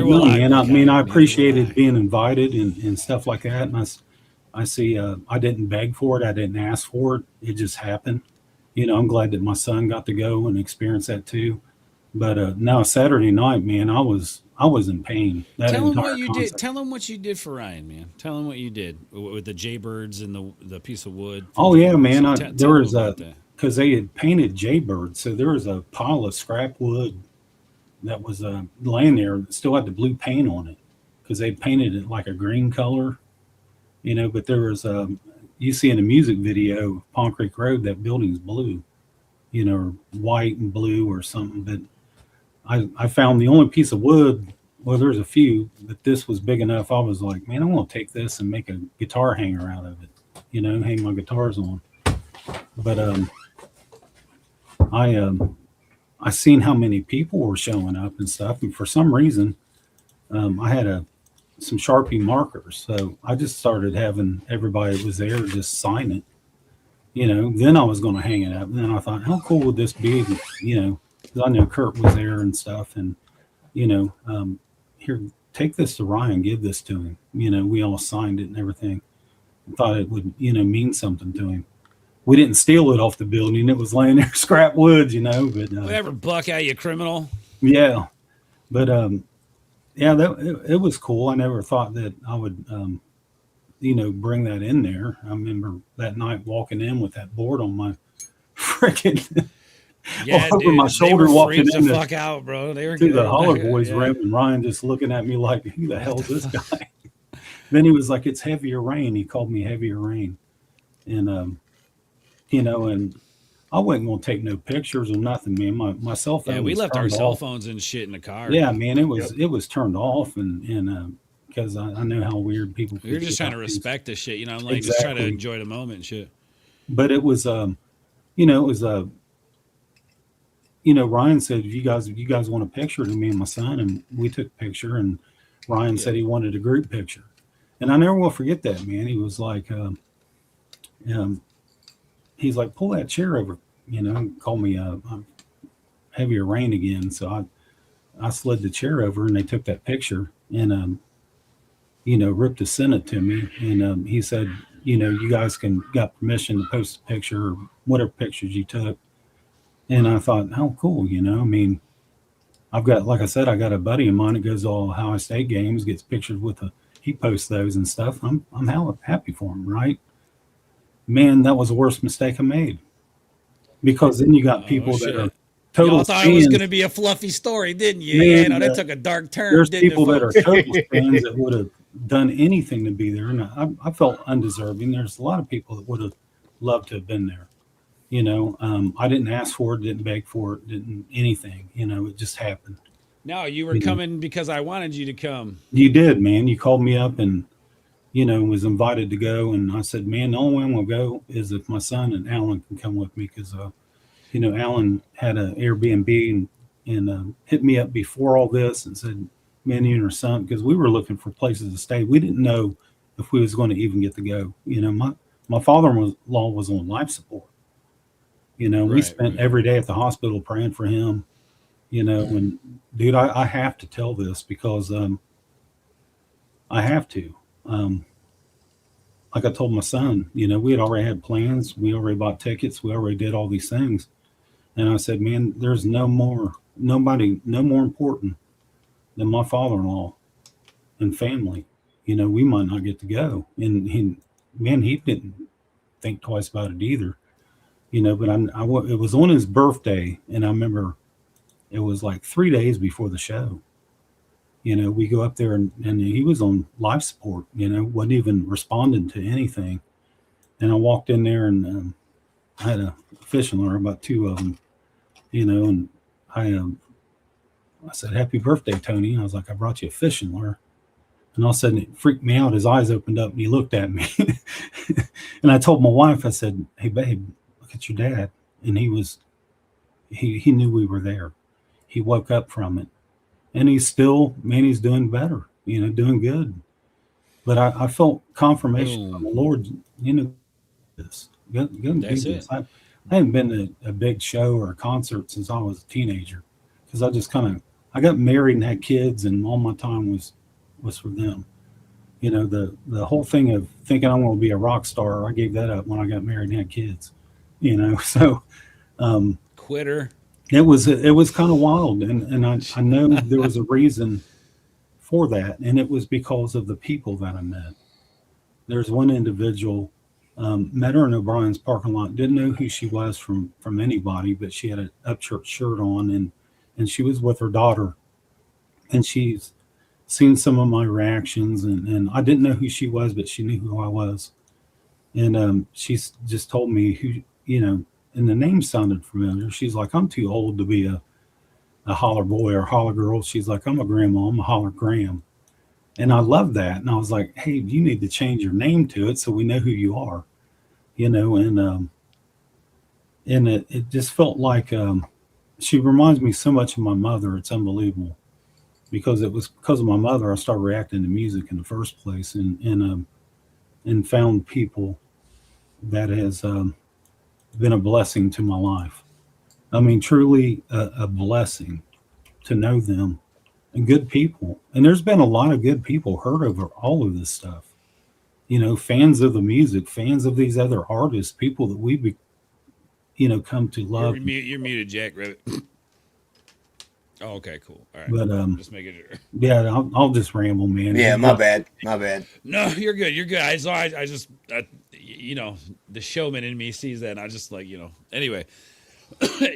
But will no, I. man, I Buckeye. mean, I Neither will appreciated I. being invited and stuff like that. And I see, I didn't beg for it. I didn't ask for it. It just happened. I'm glad that my son got to go and experience that too. But now Saturday night, man, I was in pain. That Tell him entire what you did. concert. Tell him what you did for Ryan, man. Tell him what you did with the jaybirds and the piece of wood. Oh yeah, man. Tell There him was about that. because they had painted jaybirds, so there was a pile of scrap wood that was laying there that still had the blue paint on it because they painted it like a green color, But there was you see in the music video of Palm Creek Road, that building's blue, or white and blue or something. But I found the only piece of wood. Well, there's a few, but this was big enough. I was like, man, I'm gonna take this and make a guitar hanger out of it, hang my guitars on. But I seen how many people were showing up and stuff, and for some reason, I had some Sharpie markers, so I just started having everybody that was there just sign it. Then I was going to hang it up, and then I thought, how cool would this be? Because I know Kurt was there and stuff, and here, take this to Ryan, give this to him. We all signed it and everything. I thought it would, mean something to him. We didn't steal it off the building; it was laying there, scrap wood, But Whatever, Buckeye, you criminal. yeah, but yeah, it was cool. I never thought that I would, bring that in there. I remember that night walking in with that board on my freaking Yeah, over dude, my they shoulder, were walking freaked in the fuck out, bro. They were to good. the Holler Boys Yeah. room, and Ryan just looking at me like, who the hell is this guy? Then he was like, it's heavier rain. He called me heavier rain, and and I wasn't gonna take no pictures or nothing, man. My cell phone. Yeah, we was left our turned cell off. phones and shit in the car. Yeah, man, it was turned off, and because I know how weird people. We were just trying to respect this shit, I'm like just trying to Exactly. enjoy the moment and shit. But it was it was Ryan said, if you guys want a picture to me and my son, and we took a picture, and Ryan said he wanted a group picture, and I never will forget that, man. He was like, he's like, pull that chair over, call me heavier rain again. So I slid the chair over, and they took that picture, and Rip to send it to me, and he said, you guys got permission to post a picture or whatever pictures you took. And I thought, how cool, I mean, I've got, like I said, I got a buddy of mine that goes to all Ohio State games, gets pictures he posts those and stuff. I'm happy for him, right? Man, that was the worst mistake I made, because then you got people that are total Y'all thought it was fans. going to be a fluffy story, didn't you? Man, That took a dark turn. There's didn't people it, that are folks? total fans that would have done anything to be there, and I felt undeserving. There's a lot of people that would have loved to have been there. I didn't ask for it, didn't beg for it, didn't anything. It just happened. No, you were coming because I wanted you to come. You did, man. You called me up and was invited to go, and I said, man, the only way I'm gonna go is if my son and Alan can come with me, because Alan had an Airbnb and hit me up before all this and said, man, you and your son, because we were looking for places to stay. We didn't know if we was going to even get to go. My father-in-law was on life support. We spent every day at the hospital praying for him. And dude, I have to tell this because I have to. like I told my son, we had already had plans. We already bought tickets. We already did all these things. And I said, man, there's nobody more important than my father-in-law and family. We might not get to go. And he didn't think twice about it either. But it was on his birthday, and I remember it was like 3 days before the show. We go up there and he was on life support, wasn't even responding to anything. And I walked in there and I had a fishing lure, about 2 of them, and I said, "Happy birthday, Tony." I was like, "I brought you a fishing lure." And all of a sudden it freaked me out. His eyes opened up and he looked at me. And I told my wife, I said, "Hey, babe, look at your dad." And he knew we were there. He woke up from it. And he's doing better, doing good. But I felt confirmation from the Lord, this. Go do this. I haven't been to a big show or a concert since I was a teenager, because I just I got married and had kids, and all my time was for them. The whole thing of thinking I want to be a rock star, I gave that up when I got married and had kids. So Quitter. It was kind of wild, and I know there was a reason for that, and it was because of the people that I met. There's one individual, met her in O'Brien's parking lot, didn't know who she was from anybody, but she had an Upchurch shirt on, and she was with her daughter, and she's seen some of my reactions, and I didn't know who she was, but she knew who I was, and she's just told me who, and the name sounded familiar. She's like, "I'm too old to be a holler boy or holler girl." She's like, "I'm a grandma. I'm a holler Graham." And I love that. And I was like, "Hey, you need to change your name to it so we know who you are." And it just felt like she reminds me so much of my mother. It's unbelievable, because it was because of my mother I started reacting to music in the first place, and found people that has been a blessing to my life. I mean, truly a blessing to know them, and good people. And there's been a lot of good people hurt over all of this stuff. Fans of the music, fans of these other artists, people that we, come to love. You're muted, Jack Rabbit. Oh, okay, cool. All right. But just making sure. Yeah, I'll just ramble, man. Yeah, my bad. No, you're good. You're good. I just the showman in me sees that, and I just Anyway,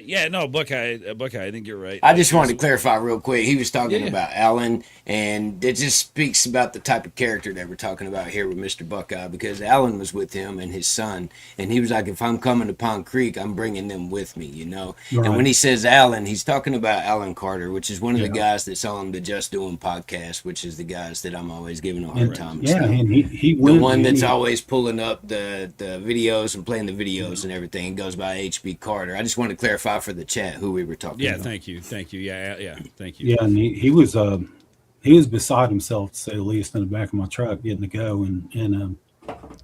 yeah, no, Buckeye. I think you're right. I just wanted to clarify real quick. He was talking about Alan, and it just speaks about the type of character that we're talking about here with Mr. Buckeye, because Alan was with him and his son, and he was like, "If I'm coming to Pond Creek, I'm bringing them with me," Right. And when he says Alan, he's talking about Alan Carter, which is one of the guys that's on the Just Doing podcast, which is the guys that I'm always giving a hard time. And he the one that's always pulling up the videos and playing the videos and everything. It goes by HB Carter. I just want to clarify for the chat who we were talking about. Thank you. Yeah, thank you. Yeah, and he was beside himself, to say the least, in the back of my truck getting to go. And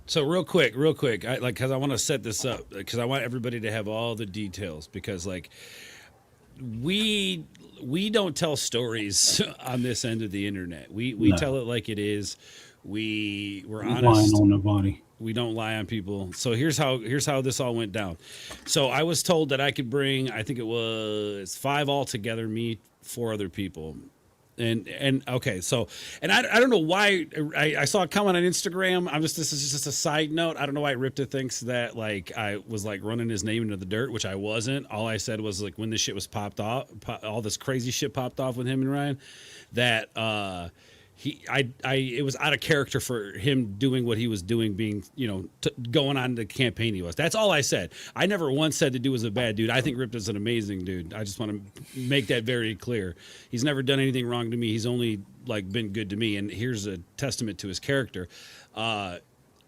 so real quick, because I want to set this up, because I want everybody to have all the details, because we don't tell stories on this end of the internet. We tell it like it is. We're honest. Lying on nobody. We don't lie on people. So here's how this all went down. So I was told that I could bring, I think it was 5 altogether, me, 4 other people. And okay, so, and I don't know why I saw a comment on Instagram. this is just a side note. I don't know why Ripta thinks that I was running his name into the dirt, which I wasn't. All I said was when this shit was popped off, all this crazy shit popped off with him and Ryan, that it was out of character for him doing what he was doing, being, going on the campaign he was. That's all I said. I never once said the dude was a bad dude. I think Ripta's an amazing dude. I just want to make that very clear. He's never done anything wrong to me. He's only been good to me. And here's a testament to his character.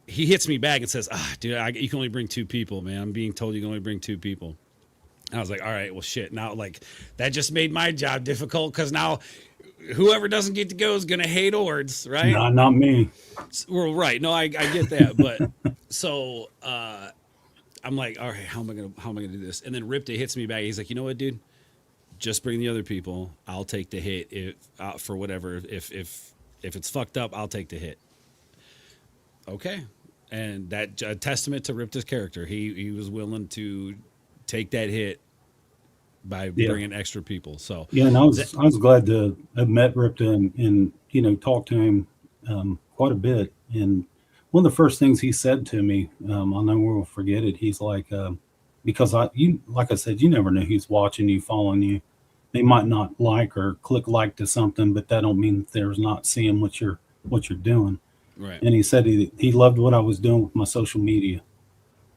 He hits me back and says, dude, you can only bring 2 people, man. I'm being told you can only bring 2 people. And I was like, all right, well, shit. Now, that just made my job difficult, because now whoever doesn't get to go is going to hate Ords, right? No, not me. Well, right. No, I get that. But so I'm like, all right, how am I going to do this? And then Ripta hits me back. He's like, you know what, dude? Just bring the other people. I'll take the hit for whatever. If it's fucked up, I'll take the hit. Okay. and that a testament to Ripta's character. He was willing to take that hit by bringing extra people. So yeah, and I was glad to have met Ripta and talked to him quite a bit. And one of the first things he said to me, I'll never forget it. He's like, because like I said, you never know who's watching you, following you. They might not like or click like to something, but that don't mean that there's not seeing what you're doing. Right. And he said he loved what I was doing with my social media.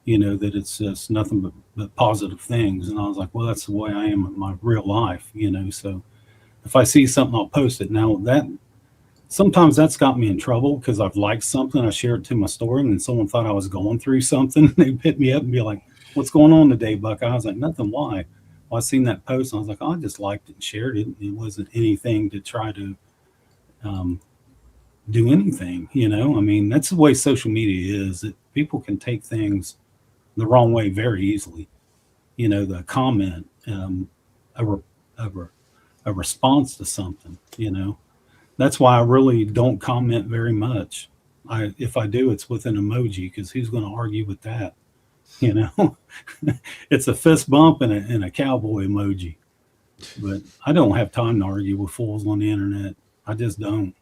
That it's just nothing but positive things. And I was like, well, that's the way I am in my real life. So if I see something, I'll post it. Now sometimes that's got me in trouble because I've liked something, I shared it to my story, and then someone thought I was going through something. They hit me up and be like, what's going on today, Buckeye? I was like, nothing. Why? Well, I seen that post and I was like, I just liked it and shared it. It wasn't anything to try to do anything, I mean, that's the way social media is, that people can take things the wrong way very easily. The comment, a response to something, That's why I really don't comment very much. If I do, it's with an emoji, because who's going to argue with that? It's a fist bump and a cowboy emoji. But I don't have time to argue with fools on the internet. I just don't,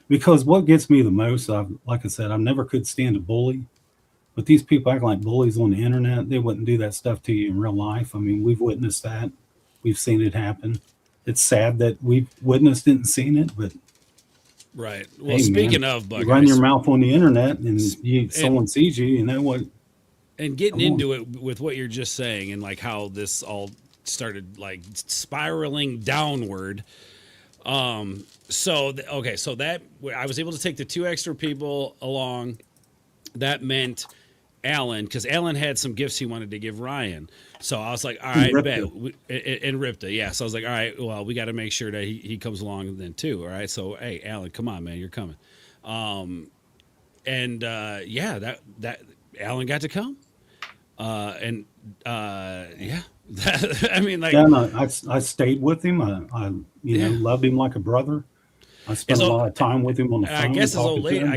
because what gets me the most, like I said, I never could stand a bully. But these people act like bullies on the internet. They wouldn't do that stuff to you in real life. I mean, we've witnessed that. We've seen it happen. It's sad that we've witnessed it and seen it, but right. Well, speaking of Buckeye, you run your mouth on the internet and someone sees you, what? And getting into it with what you're just saying, and like how this all started like spiraling downward. So that I was able to take the 2 extra people along. That meant Alan, because Alan had some gifts he wanted to give Ryan. So I was like, all right, bet. And Ripta, yeah. So I was like, all right, well, we got to make sure that he comes along then too. All right. So, hey, Alan, come on, man, you're coming. That Alan got to come. I mean, like, I stayed with him. I loved him like a brother. I spent a lot of time with him on the phone. I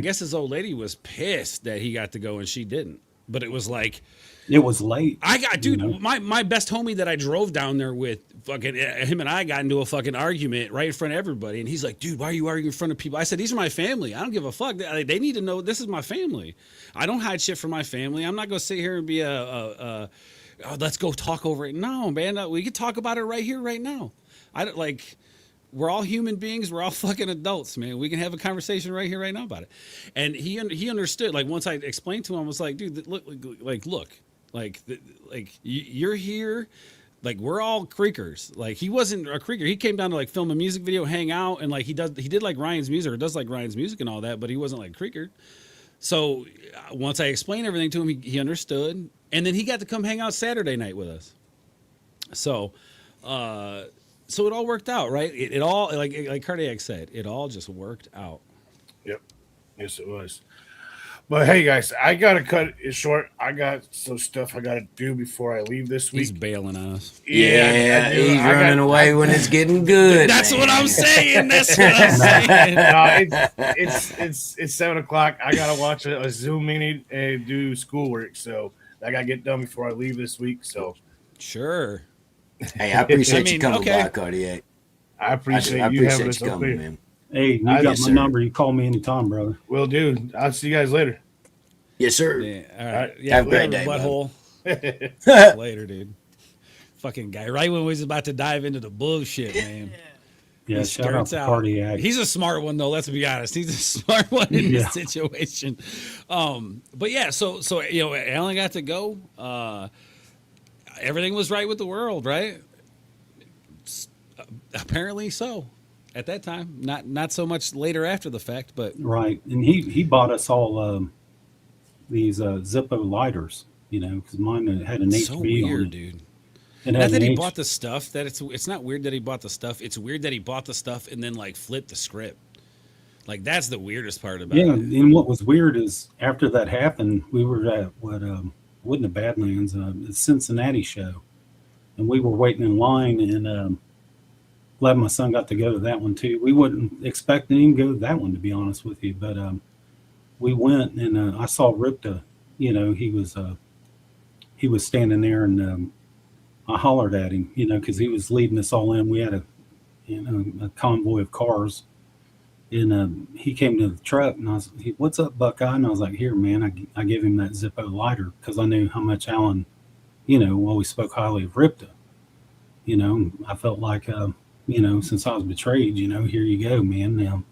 guess his old lady was pissed that he got to go and she didn't. But it was like, it was late. My best homie that I drove down there with, fucking him and I got into a fucking argument right in front of everybody. And he's like, dude, why are you arguing in front of people? I said, these are my family. I don't give a fuck. They need to know this is my family. I don't hide shit from my family. I'm not going to sit here and be let's go talk over it. No, man, we can talk about it right here, right now. We're all human beings. We're all fucking adults, man. We can have a conversation right here, right now about it. And he understood. Like, once I explained to him, I was like, dude, look, you're here. Like, we're all creekers. Like, he wasn't a creeker. He came down to like film a music video, hang out, and like he did like Ryan's music, or does like Ryan's music and all that, but he wasn't like creeker. So once I explained everything to him, he understood. And then he got to come hang out Saturday night with us. So it all worked out, right? It all, like Cardiac said, it all just worked out. Yep. Yes, it was. But hey, guys, I got to cut it short. I got some stuff I got to do before I leave this week. He's bailing on us. Yeah, he's running away when it's getting good. That's what I'm saying. That's what I'm saying. No, it's 7 o'clock. I got to watch a Zoom meeting and do schoolwork. So I got to get done before I leave this week. So sure. Hey, I appreciate you coming by, Cardiac. I appreciate you having us coming, man. Hey, you got my number. You call me anytime, brother. Will do. I'll see you guys later. Yes, sir. Yeah, all right. Yeah, have a great day, butthole. Later, dude. Fucking guy. Right when we was about to dive into the bullshit, man. Yeah, shout out to Cardiac. He's a smart one, though. Let's be honest. He's a smart one in this situation. But yeah, so Alan got to go. Everything was right with the world, right? Apparently so. At that time, not so much later after the fact, but right. And he bought us all these Zippo lighters, because mine had an so HB weird, on it. dude. Not that he bought the stuff. That it's not weird that he bought the stuff. It's weird that he bought the stuff and then like flipped the script. Like, that's the weirdest part about it. Yeah, and what was weird is after that happened, we were at wasn't the Badlands, the Cincinnati show, and we were waiting in line, and glad my son got to go to that one too. We wasn't expecting him to go to that one, to be honest with you, but we went and I saw Ripta. He was standing there, and I hollered at him, because he was leading us all in. We had a convoy of cars, and he came to the truck, and "What's up, Buckeye?" And I was like, "Here, man." I gave him that Zippo lighter because I knew how much Alan, always spoke highly of Ripta. I felt like, since I was betrayed, here you go, man. Now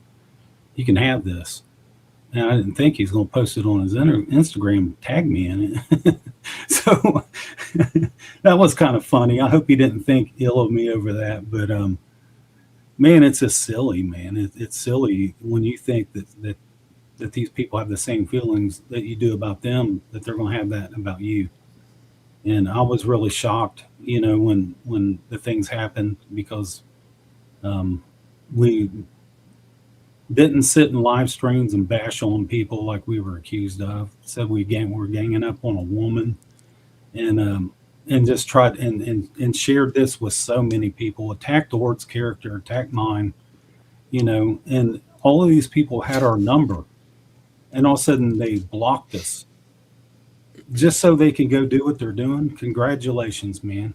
you can have this. And I didn't think he's going to post it on his Instagram, tag me in it. So that was kind of funny. I hope he didn't think ill of me over that. But man, it's just silly, man. It's silly when you think that these people have the same feelings that you do about them, that they're going to have that about you. And I was really shocked, when the things happened, because we didn't sit in live streams and bash on people like we were accused of. Said we were ganging up on a woman, and just tried and shared this with so many people. Attacked Ords' character, attacked mine, and all of these people had our number, and all of a sudden they blocked us just so they can go do what they're doing. Congratulations, man.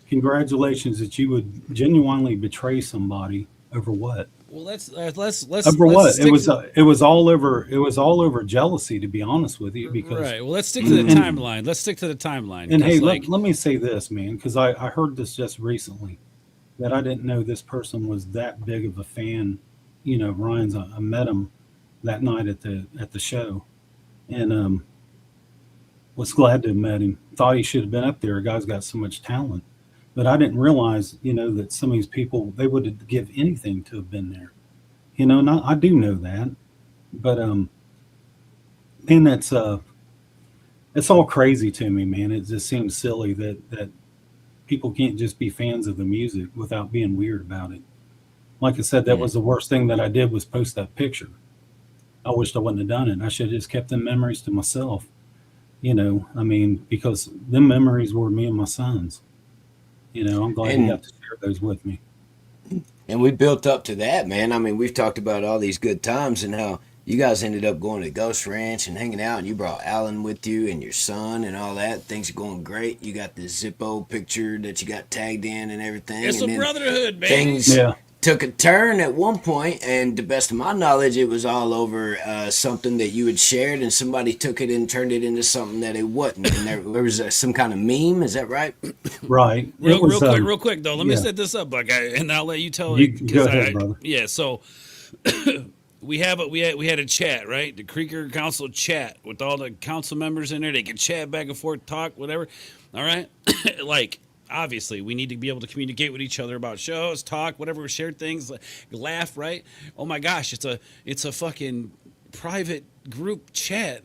Congratulations that you would genuinely betray somebody over what? Well, let's over what? It was all over jealousy, to be honest with you. Because right. Well, let's stick to the timeline. Let's stick to the timeline. And hey, let me say this, man, because I heard this just recently, that I didn't know this person was that big of a fan. Ryan's. I met him that night at the show, and was glad to have met him. Thought he should have been up there. A guy's got so much talent. But I didn't realize, that some of these people, they would give anything to have been there. And I do know that. But and it's all crazy to me, man. It just seems silly that people can't just be fans of the music without being weird about it. Like I said, that was the worst thing that I did, was post that picture. I wished I wouldn't have done it. I should have just kept them memories to myself. Because them memories were me and my sons. I'm glad you got to share those with me. And we built up to that, man. We've talked about all these good times and how you guys ended up going to Ghost Ranch and hanging out, and you brought Alan with you and your son and all that. Things are going great. You got the Zippo picture that you got tagged in and everything. It's and a brotherhood, man. Things took a turn at one point, and to the best of my knowledge, it was all over something that you had shared, and somebody took it and turned it into something that it wasn't. And there was some kind of meme. Is that right? Right. Real quick though. Let me set this up, Buckeye, and I'll let you tell it. Go ahead, brother. Yeah. So we had a chat, right? The Creeker Council chat with all the council members in there. They can chat back and forth, talk, whatever. All right. Obviously, we need to be able to communicate with each other about shows, talk, whatever, share things, laugh, right? Oh my gosh, it's a fucking private group chat,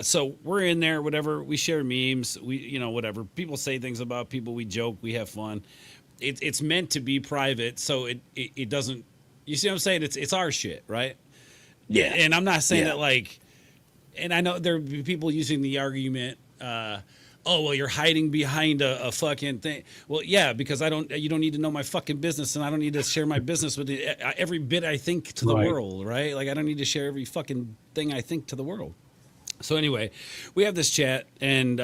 So we're in there, whatever. We share memes, whatever. People say things about people. We joke, we have fun. It's meant to be private, so it doesn't. You see what I'm saying? It's our shit, right? Yeah. And I'm not saying that and I know there are people using the argument. Oh, well, you're hiding behind a fucking thing. Well, yeah, because you don't need to know my fucking business, and I don't need to share my business with every bit I think to the world, right? I don't need to share every fucking thing I think to the world. So anyway, we have this chat and,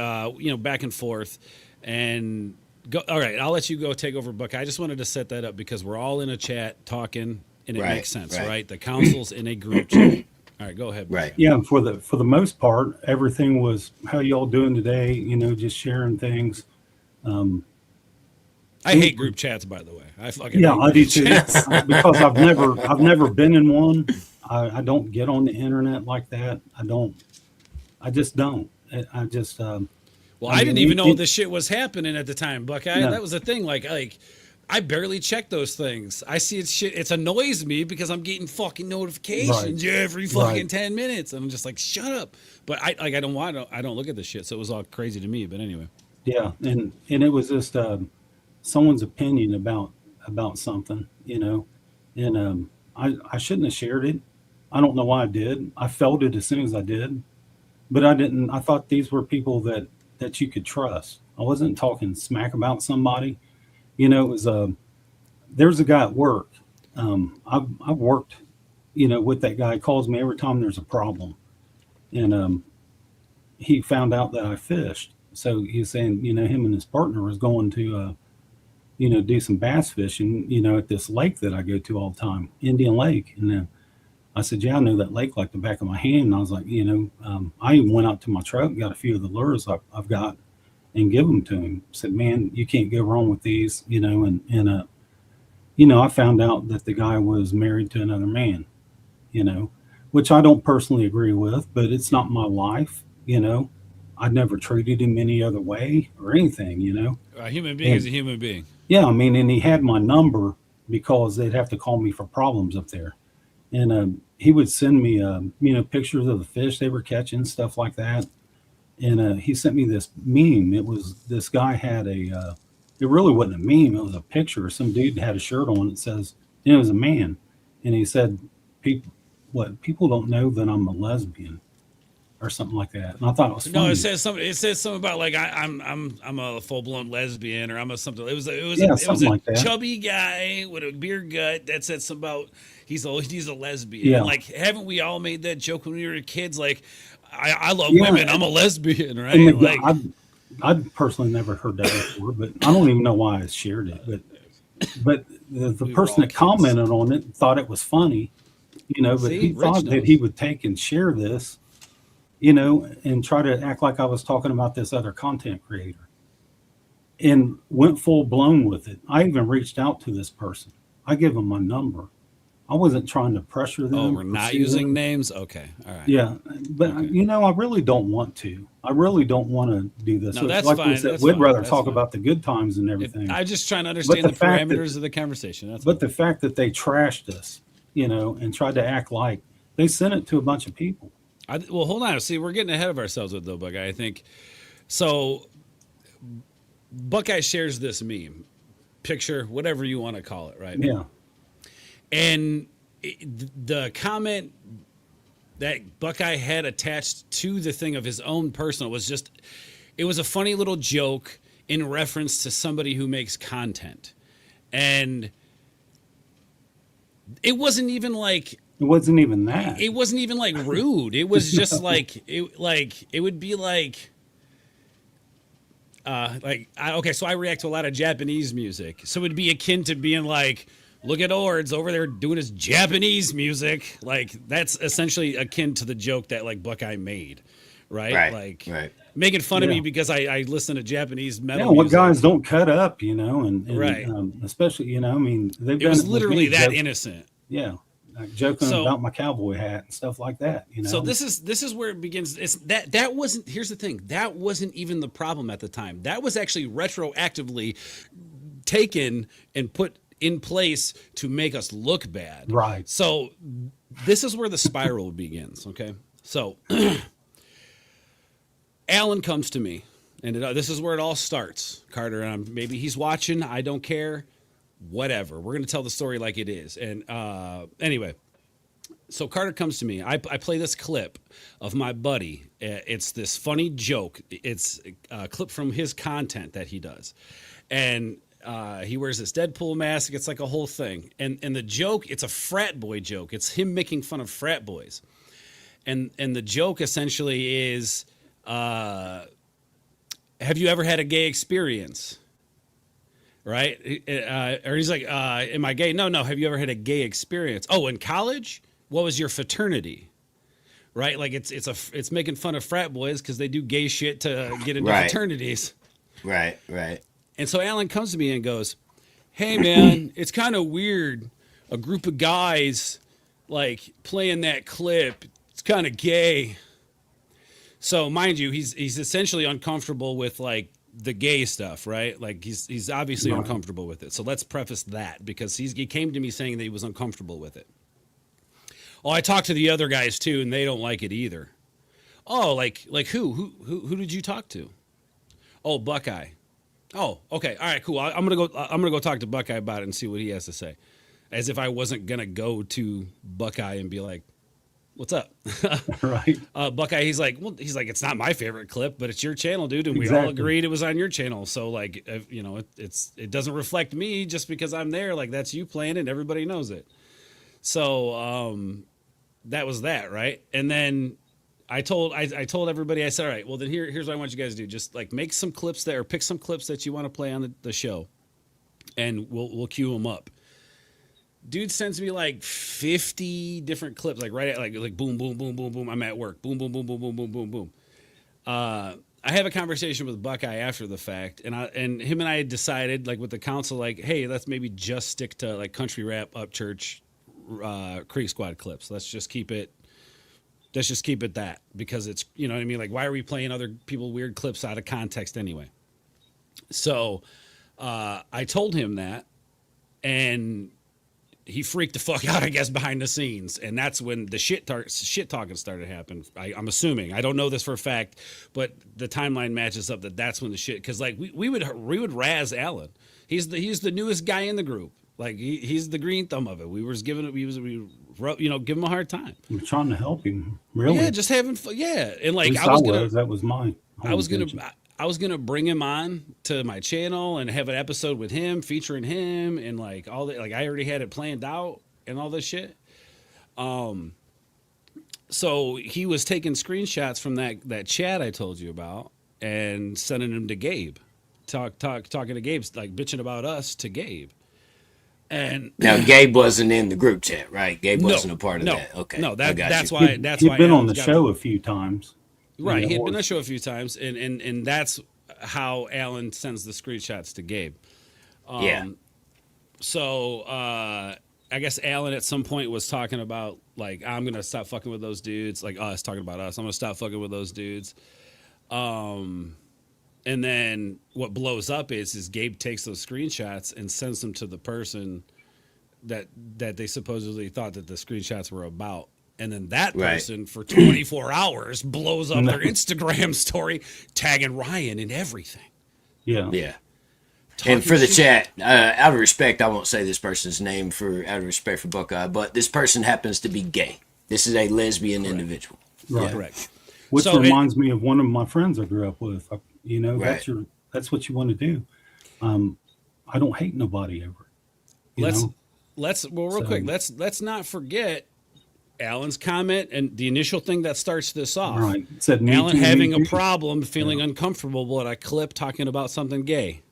back and forth and go. All right. I'll let you go take over, Buck. I just wanted to set that up because we're all in a chat talking and it makes sense, right? The council's in a group chat. All right, go ahead. Right. Yeah, for the most part, everything was, how y'all doing today? just sharing things. I hate group chats, by the way. I do too. Because I've never been in one. I don't get on the internet like that. I just don't. I didn't even know this shit was happening at the time, Buckeye. No. That was the thing. I barely check those things. I see it annoys me because I'm getting fucking notifications every fucking 10 minutes. And I'm just like, shut up. But I don't look at this shit. So it was all crazy to me. But anyway. Yeah. And it was just someone's opinion about something, and I shouldn't have shared it. I don't know why I did. I felt it as soon as I did, but I didn't. I thought these were people that you could trust. I wasn't talking smack about somebody. It was there's a guy at work. I've worked with that guy, calls me every time there's a problem. And he found out that I fished. So he was saying, him and his partner was going to, do some bass fishing, at this lake that I go to all the time, Indian Lake. And I said, yeah, I know that lake like the back of my hand. And I was like, I even went out to my truck, got a few of the lures I've got and give them to him. Said, man, you can't go wrong with these, I found out that the guy was married to another man, which I don't personally agree with, but it's not my life, I never treated him any other way or anything, A human being is a human being. Yeah, I mean, and he had my number because they'd have to call me for problems up there. And he would send me, pictures of the fish they were catching, stuff like that. And he sent me this meme. It was, this guy had it really wasn't a meme. It was a picture. Some dude had a shirt on that says, it was a man. And he said, people don't know that I'm a lesbian or something like that. And I thought it was funny. No, it says something about like I'm a full blown lesbian, or I'm a something. It was like that. Chubby guy with a beer gut that said something about he's a lesbian. Yeah. And like, haven't we all made that joke when we were kids? Like, I love women. I'm a lesbian, right? I've personally never heard that before, but I don't even know why I shared it. But the person that commented on it thought it was funny, but he thought that he would take and share this, and try to act like I was talking about this other content creator, and went full blown with it. I even reached out to this person. I gave him my number. I wasn't trying to pressure them. Oh, we're not using names? Okay. All right. Yeah. But, okay. I really don't want to. I really don't want to do this. No, that's like fine. We said, we'd rather talk about the good times and everything. I'm just trying to understand the parameters of the conversation. But the fact that they trashed us, and tried to act like they sent it to a bunch of people. Well, hold on. See, we're getting ahead of ourselves with though, Buckeye. I think so. Buckeye shares this meme, picture, whatever you want to call it, right? Yeah. And the comment that Buckeye had attached to the thing of his own personal was just, it was a funny little joke in reference to somebody who makes content. And it wasn't even like, it wasn't even that. It wasn't even like rude. It was just like, it would be like, okay, so I react to a lot of Japanese music. So it'd be akin to being like, look at Ords over there doing his Japanese music. Like, that's essentially akin to the joke that like Buckeye made, right? Like making fun of me because I listen to Japanese metal. Yeah, what music. guys don't cut up, and right. Especially, I mean, they've it was literally that innocent. Yeah. Like joking about my cowboy hat and stuff like that, So this is where it begins. It's that wasn't. Here's the thing. That wasn't even the problem at the time. That was actually retroactively taken and put in place to make us look bad. Right. So this is where the spiral begins. Okay. So Alan comes to me, and this is where it all starts. Carter, and maybe he's watching. I don't care. Whatever. We're going to tell the story like it is. And anyway, so Carter comes to me. I play this clip of my buddy. It's this funny joke. It's a clip from his content that he does. And he wears this Deadpool mask. It's like a whole thing. And the joke, it's a frat boy joke. It's him making fun of frat boys. And the joke essentially is, have you ever had a gay experience? Right? Or he's like, am I gay? No. Have you ever had a gay experience? Oh, in college? What was your fraternity? Right? Like it's making fun of frat boys because they do gay shit to get into fraternities. Right. And so Alan comes to me and goes, hey man, it's kind of weird. A group of guys like playing that clip. It's kind of gay. So mind you, he's essentially uncomfortable with like the gay stuff, right? Like he's obviously uncomfortable with it. So let's preface that because he came to me saying that he was uncomfortable with it. Oh, I talked to the other guys too, and they don't like it either. Oh, like who did you talk to? Oh, Buckeye. Oh, okay, all right, cool. I'm gonna go talk to Buckeye about it and see what he has to say. As if I wasn't gonna go to Buckeye and be like, what's up? Right. Buckeye, he's like, it's not my favorite clip, but it's your channel, dude. And we all agreed it was on your channel. So like, it doesn't reflect me just because I'm there. Like that's you playing it and everybody knows it. So that was that, right? And then I told everybody, I said, all right, well then here's what I want you guys to do. Just like make some clips there, or pick some clips that you want to play on the show, and we'll queue them up. Dude sends me like 50 different clips, like right at like boom, boom, boom, boom, boom. I'm at work. Boom, boom, boom, boom, boom, boom, boom, boom. I have a conversation with Buckeye after the fact, and him and I had decided, like with the council, like, hey, let's maybe just stick to like country rap, up church, Creek Squad clips. Let's just keep it that, because it's, you know what I mean? Like, why are we playing other people weird clips out of context anyway? So I told him that, and he freaked the fuck out, I guess, behind the scenes. And that's when the shit talking started happening. I'm assuming. I don't know this for a fact, but the timeline matches up that's when the shit, because like we would razz Alan. He's the newest guy in the group. Like he's the green thumb of it. We give him a hard time. I'm trying to help him. Really? Yeah, just having fun. Yeah, and like that was mine. I was gonna bring him on to my channel and have an episode with him, featuring him, and like all that. Like I already had it planned out and all this shit. So he was taking screenshots from that chat I told you about and sending them to Gabe, talking to Gabe, like bitching about us to Gabe. And now Gabe wasn't in the group chat, right? Gabe wasn't a part of that. Okay, no, that's why. He'd been on the show a few times. Right, he had been on the show a few times, and that's how Alan sends the screenshots to Gabe. So I guess Alan at some point was talking about, like, I'm going to stop fucking with those dudes, like us, talking about us. I'm going to stop fucking with those dudes. And then what blows up is Gabe takes those screenshots and sends them to the person that they supposedly thought that the screenshots were about. And then that person for 24 hours blows up their Instagram story, tagging Ryan and everything. Yeah. Yeah. And for the chat, out of respect, I won't say this person's name out of respect for Buckeye, but this person happens to be gay. This is a lesbian individual. Right. Yeah. Correct. Which reminds me of one of my friends I grew up with. You know, that's what you want to do. I don't hate nobody ever. Real quick, let's not forget Alan's comment and the initial thing that starts this off. Right. Said Alan having a problem, feeling uncomfortable at a clip talking about something gay.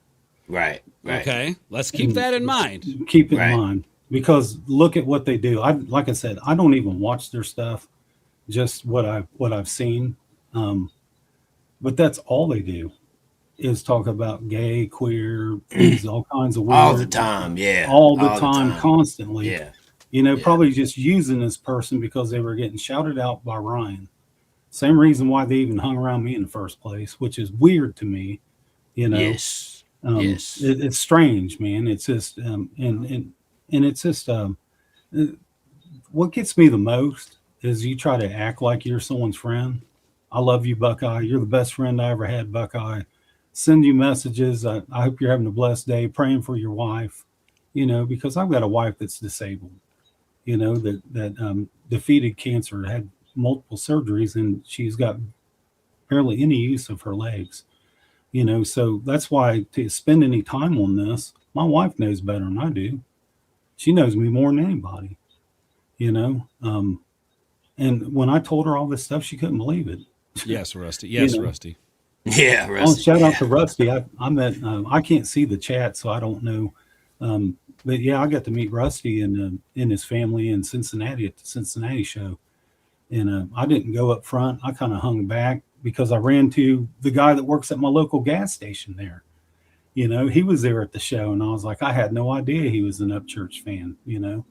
Right. Okay. Let's keep that in mind. Keep it in mind, because look at what they do. Like I said, I don't even watch their stuff, just what I've seen. But that's all they do is talk about gay, queer, all kinds of weird. All the time, yeah. All the time, constantly. Yeah. You know, probably just using this person because they were getting shouted out by Ryan. Same reason why they even hung around me in the first place, which is weird to me. You know, yes. It's strange, man. It's just, and it's just, what gets me the most is you try to act like you're someone's friend. I love you, Buckeye. You're the best friend I ever had, Buckeye. Send you messages. I hope you're having a blessed day. Praying for your wife. You know, because I've got a wife that's disabled. You know, that defeated cancer, had multiple surgeries, and she's got barely any use of her legs. You know, so that's why to spend any time on this, my wife knows better than I do. She knows me more than anybody. You know, and when I told her all this stuff, she couldn't believe it. Yes, Rusty. Yes, you know? Rusty. Yeah, Rusty. Shout out to Rusty. I met. I can't see the chat, so I don't know. But yeah, I got to meet Rusty and his family in Cincinnati at the Cincinnati show, and I didn't go up front. I kind of hung back because I ran to the guy that works at my local gas station there. You know, he was there at the show, and I was like, I had no idea he was an Upchurch fan. You know,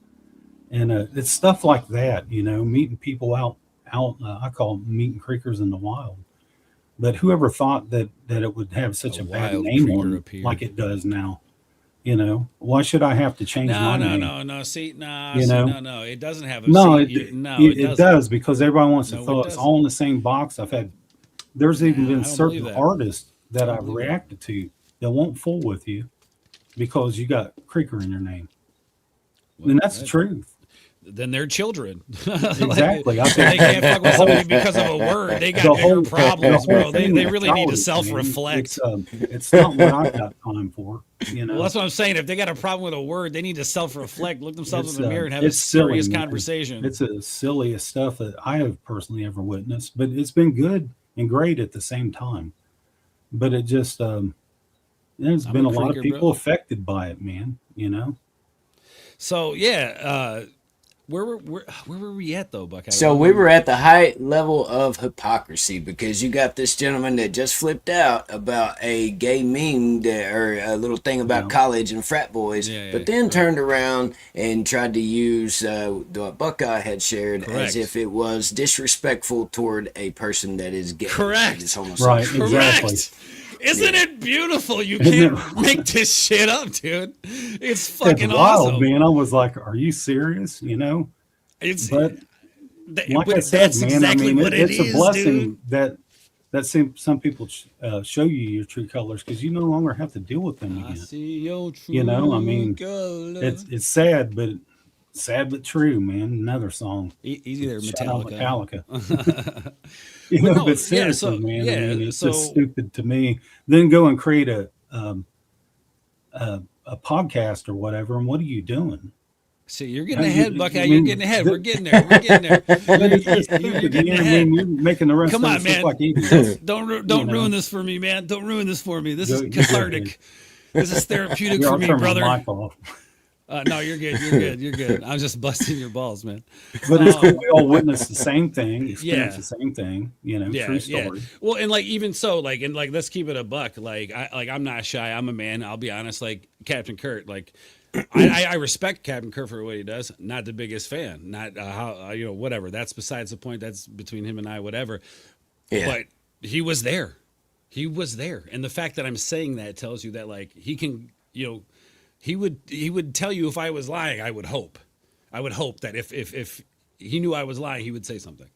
and it's stuff like that. You know, meeting people out. I call them meeting creekers in the wild. But whoever thought that it would have such a bad name on it like it does now? You know, why should I have to change my name? No. See, no. It doesn't have a it does, because everybody wants to throw us all in the same box. There's even been certain artists that I've reacted to that won't fool with you because you got Creeker in your name. And that's the truth. then they're children. Exactly. I They think can't fuck with somebody because of a word. They got bigger problems, bro. They really need to self-reflect. It's not what I've got time for. You know, Well, that's what I'm saying. If they got a problem with a word, they need to self-reflect, look themselves in the mirror, and have a it's silly, serious man. conversation. It's the silliest stuff that I have personally ever witnessed, but it's been good and great at the same time. But it just, there's I'm been a a lot of creaker, people bro. affected by it, man. You know, So yeah, where were we at though, Buckeye? So we were at the high level of hypocrisy because you got this gentleman that just flipped out about a gay meme or a little thing about college and frat boys, but then turned around and tried to use what Buckeye had shared as if it was disrespectful toward a person that is gay. Correct. Is homosexual. right? Exactly. Correct. Isn't it beautiful? You can't make this shit up, dude. It's fucking It's wild, awesome. man. I was like, "Are you serious?" You know, It's but like but I said, that's man, exactly I mean, what it's it is, a blessing dude. that some people show you your true colors because you no longer have to deal with them I again. see your true You know, I mean, color. it's sad, but true, man. Another song. Easy there, Shout out Metallica. Metallica. You Well, know, no, but yeah, seriously, so- man, yeah, I mean, it's so- just stupid to me. Then go and create a podcast or whatever, and what are you doing? See, you're getting You- ahead, you- Buckeye. I You're mean, getting ahead. We're getting there. We're getting there. It's just You're stupid, getting man. ahead. When you're making the rest Come of on, us man. look like idiots. Don't You know. ruin this for me, man. Don't ruin this for me. This is Go- cathartic. This is therapeutic Here, for I'll me, turn brother. my mic off. No, you're good. You're good. You're good. I'm just busting your balls, man. But it's cool. We all witnessed the same thing, experienced Yeah. the same thing. You know, Yeah, true yeah. story. Well, and like even so, like and like let's keep it a buck. I'm not shy. I'm a man. I'll be honest. Like Captain Kurt, like I respect Captain Kurt for what he does. Not the biggest fan. Not how whatever. That's besides the point. That's between him and I. Whatever. Yeah. But he was there. He was there, and the fact that I'm saying that tells you that like he can. He would tell you if I was lying. I would hope that if he knew I was lying, he would say something.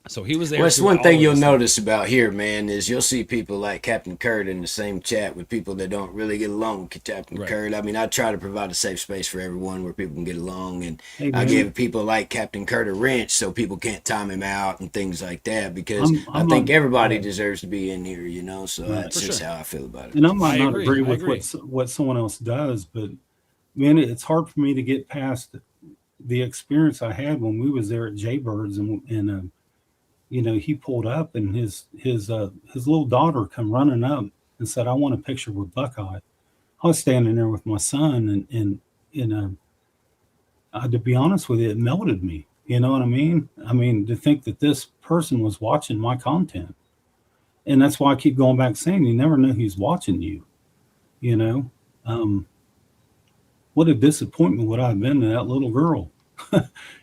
So he was there. Well, it's through one all thing of you'll this. notice about here, man, is you'll see people like Captain Kurt in the same chat with people that don't really get along with Captain Right. Kurt. I mean, I try to provide a safe space for everyone where people can get along, and Hey, I man. give people like Captain Kurt a wrench so people can't time him out and things like that because I'm I think not- everybody deserves to be in here, so that's For just sure. how I feel about it. And I might I not agree, agree I with agree. what someone else does, but man, it's hard for me to get past the experience I had when we was there at Jaybirds, and he pulled up and his little daughter come running up and said, "I want a picture with Buckeye." I was standing there with my son, and to be honest with you, it melted me. You know what I mean? I mean, to think that this person was watching my content, and that's why I keep going back saying, you never know who's watching you. You know, what a disappointment would I have been to that little girl.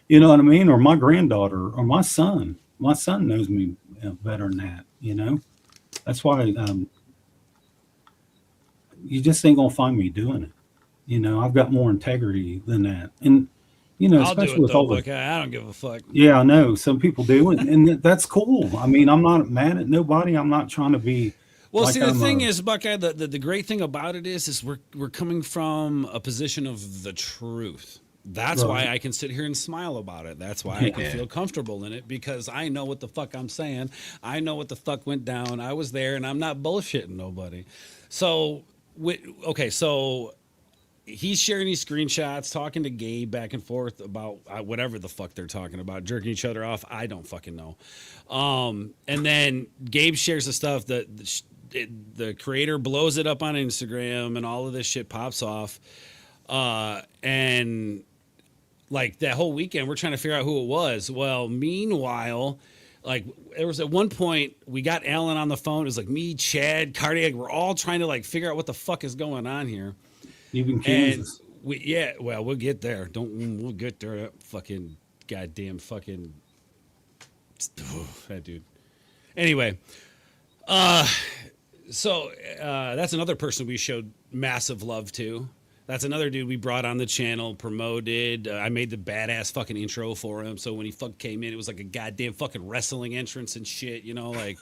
You know what I mean? Or my granddaughter or my son. My son knows me better than that. That's why you just ain't gonna find me doing it. I've got more integrity than that. And I'll do especially it with though, all the Buckeye. I don't give a fuck. yeah, I know some people do, and that's cool. I mean, I'm not mad at nobody. I'm not trying to be. Well, like see, the I'm thing a- is, Buckeye, the great thing about it is we're coming from a position of the truth. That's why Right. I can sit here and smile about it. That's why I can feel comfortable in it because I know what the fuck I'm saying. I know what the fuck went down. I was there, and I'm not bullshitting nobody. So, so he's sharing these screenshots, talking to Gabe back and forth about whatever the fuck they're talking about, jerking each other off. I don't fucking know. And then Gabe shares the stuff that the creator blows it up on Instagram, and all of this shit pops off. And like that whole weekend, we're trying to figure out who it was. Well, meanwhile, like there was at one point we got Alan on the phone. It was like me, Chad, Cardiac. We're all trying to like figure out what the fuck is going on here. even And Kansas. we'll get there. We'll get there. Fucking goddamn fucking that dude. Anyway, so that's another person we showed massive love to. That's another dude we brought on the channel, promoted. I made the badass fucking intro for him. So when he fucking came in, it was like a goddamn fucking wrestling entrance and shit, like.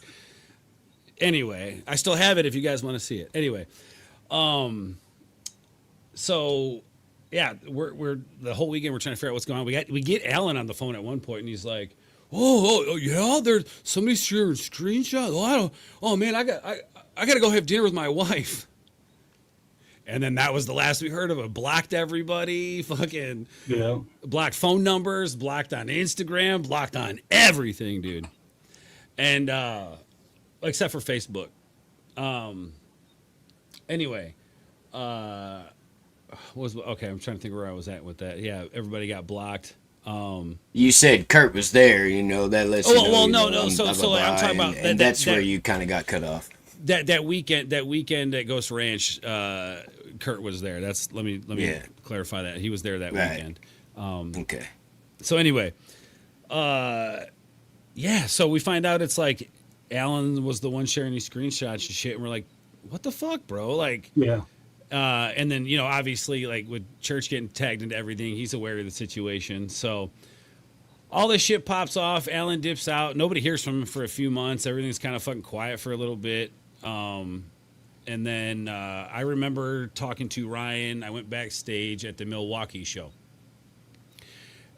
Anyway, I still have it if you guys want to see it. Anyway, so yeah, we're the whole weekend we're trying to figure out what's going on. We get Alan on the phone at one point, and he's like, "Oh yeah, there's somebody sharing screenshots. Oh man, I got to go have dinner with my wife." And then that was the last we heard of it. Blocked everybody, fucking blocked phone numbers, blocked on Instagram, blocked on everything, dude. And except for Facebook. Anyway, I'm trying to think where I was at with that. Yeah, everybody got blocked. You said Kurt was there, that lets you know. Well, no. I'm talking about and that's where you kind of got cut off. That weekend at Ghost Ranch, Kurt was there. Let me clarify that. He was there that weekend. Okay. So anyway, so we find out it's like Alan was the one sharing these screenshots and shit, and we're like, what the fuck, bro? Like, yeah. And then, obviously, like with Church getting tagged into everything, he's aware of the situation. So all this shit pops off. Alan dips out. Nobody hears from him for a few months. Everything's kind of fucking quiet for a little bit. And then I remember talking to Ryan. I went backstage at the Milwaukee show.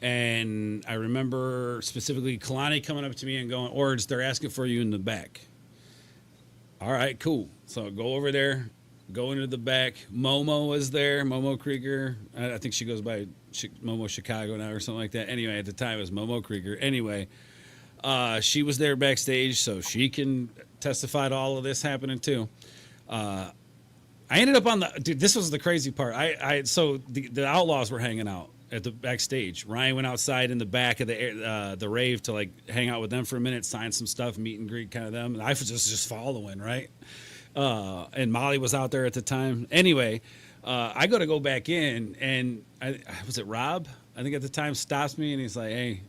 And I remember specifically Kalani coming up to me and going, "Ords, they're asking for you in the back." All right, cool. So go over there, go into the back. Momo was there, Momo Krieger. I think she goes by Momo Chicago now or something like that. Anyway, at the time it was Momo Krieger. Anyway, she was there backstage, so she can testify to all of this happening too. I ended up on dude, this was the crazy part. So the Outlaws were hanging out at the backstage. Ryan went outside in the back of the rave to like hang out with them for a minute, sign some stuff, meet and greet kind of them. And I was just following, right? And Molly was out there at the time. Anyway, I go back in, and was it Rob? I think at the time stops me, and he's like, "Hey,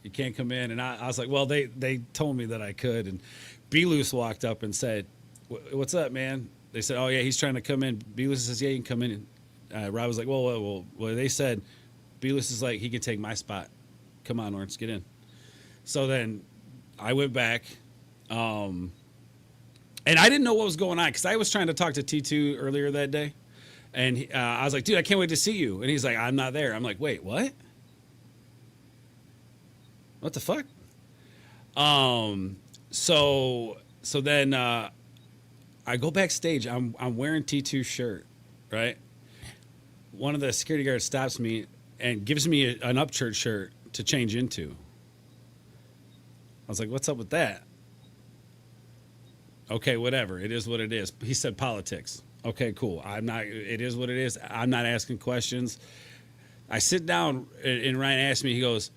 you can't come in." And I was like, "Well, they told me that I could." And B-Loose walked up and said, "What's up, man?" They said, "Oh yeah, he's trying to come in." B-Loose says, "Yeah, you can come in." And Rob was like, "Well, they said." B-List is like, "He can take my spot. Come on, Ords, get in." So then I went back. And I didn't know what was going on because I was trying to talk to T2 earlier that day. And I was like, "Dude, I can't wait to see you." And he's like, "I'm not there." I'm like, "Wait, what? What the fuck?" So then I go backstage. I'm wearing T2's shirt, right? One of the security guards stops me and gives me an Upchurch shirt to change into. I was like, "What's up with that?" "Okay, whatever. It is what it is." He said politics. Okay, cool. It is what it is. I'm not asking questions. I sit down and Ryan asked me, he goes,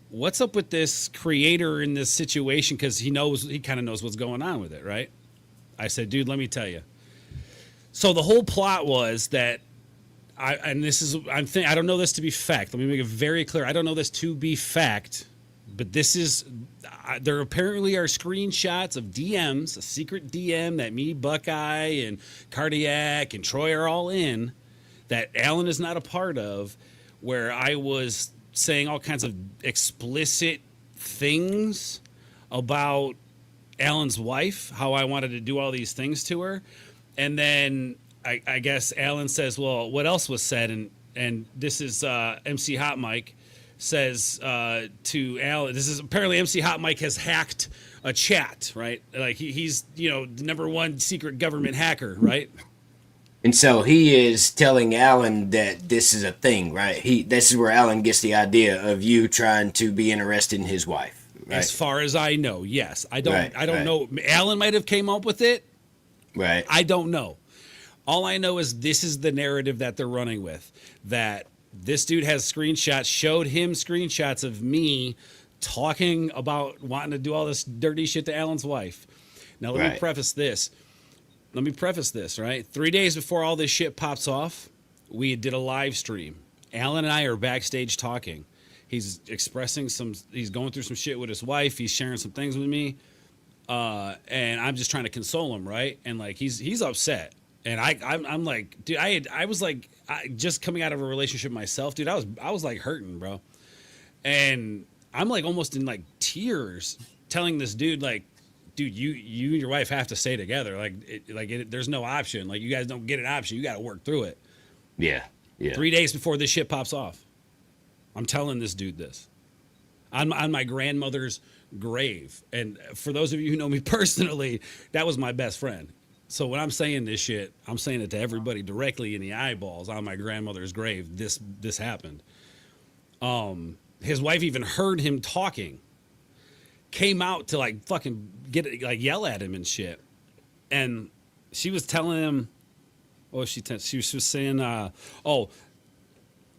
"What's up with this creator in this situation?" Because he kind of knows what's going on with it, right? I said, "Dude, let me tell you." So the whole plot was that I don't know this to be fact. Let me make it very clear. I don't know this to be fact, but there apparently are screenshots of DMs, a secret DM that me, Buckeye, and Cardiac, and Troy are all in, that Alan is not a part of, where I was saying all kinds of explicit things about Alan's wife, how I wanted to do all these things to her. And then I guess Alan says, "Well, what else was said?" And this is MC Hot Mike says to Alan, this is apparently MC Hot Mike has hacked a chat, right? Like he's the number one secret government hacker, right? And so he is telling Alan that this is a thing, right? This is where Alan gets the idea of you trying to be interested in his wife. Right? As far as I know, yes. I don't know. Alan might have came up with it. Right. I don't know. All I know is this is the narrative that they're running with. That this dude has screenshots, showed him screenshots of me talking about wanting to do all this dirty shit to Alan's wife. Now, let me preface this. Right? 3 days before all this shit pops off, we did a live stream. Alan and I are backstage talking. He's he's going through some shit with his wife. He's sharing some things with me. And I'm just trying to console him, right? And like he's upset. And I'm like, dude, I was like just coming out of a relationship myself, dude. I was like hurting, bro. And I'm like almost in like tears telling this dude, like, dude, you and your wife have to stay together. There's no option. Like, you guys don't get an option. You got to work through it. Yeah. Yeah. 3 days before this shit pops off. I'm telling this dude this. On my grandmother's grave. And for those of you who know me personally, that was my best friend. So when I'm saying this shit, I'm saying it to everybody directly in the eyeballs. On my grandmother's grave, this happened. His wife even heard him talking. Came out to like fucking yell at him and shit. And she was telling him, she was saying,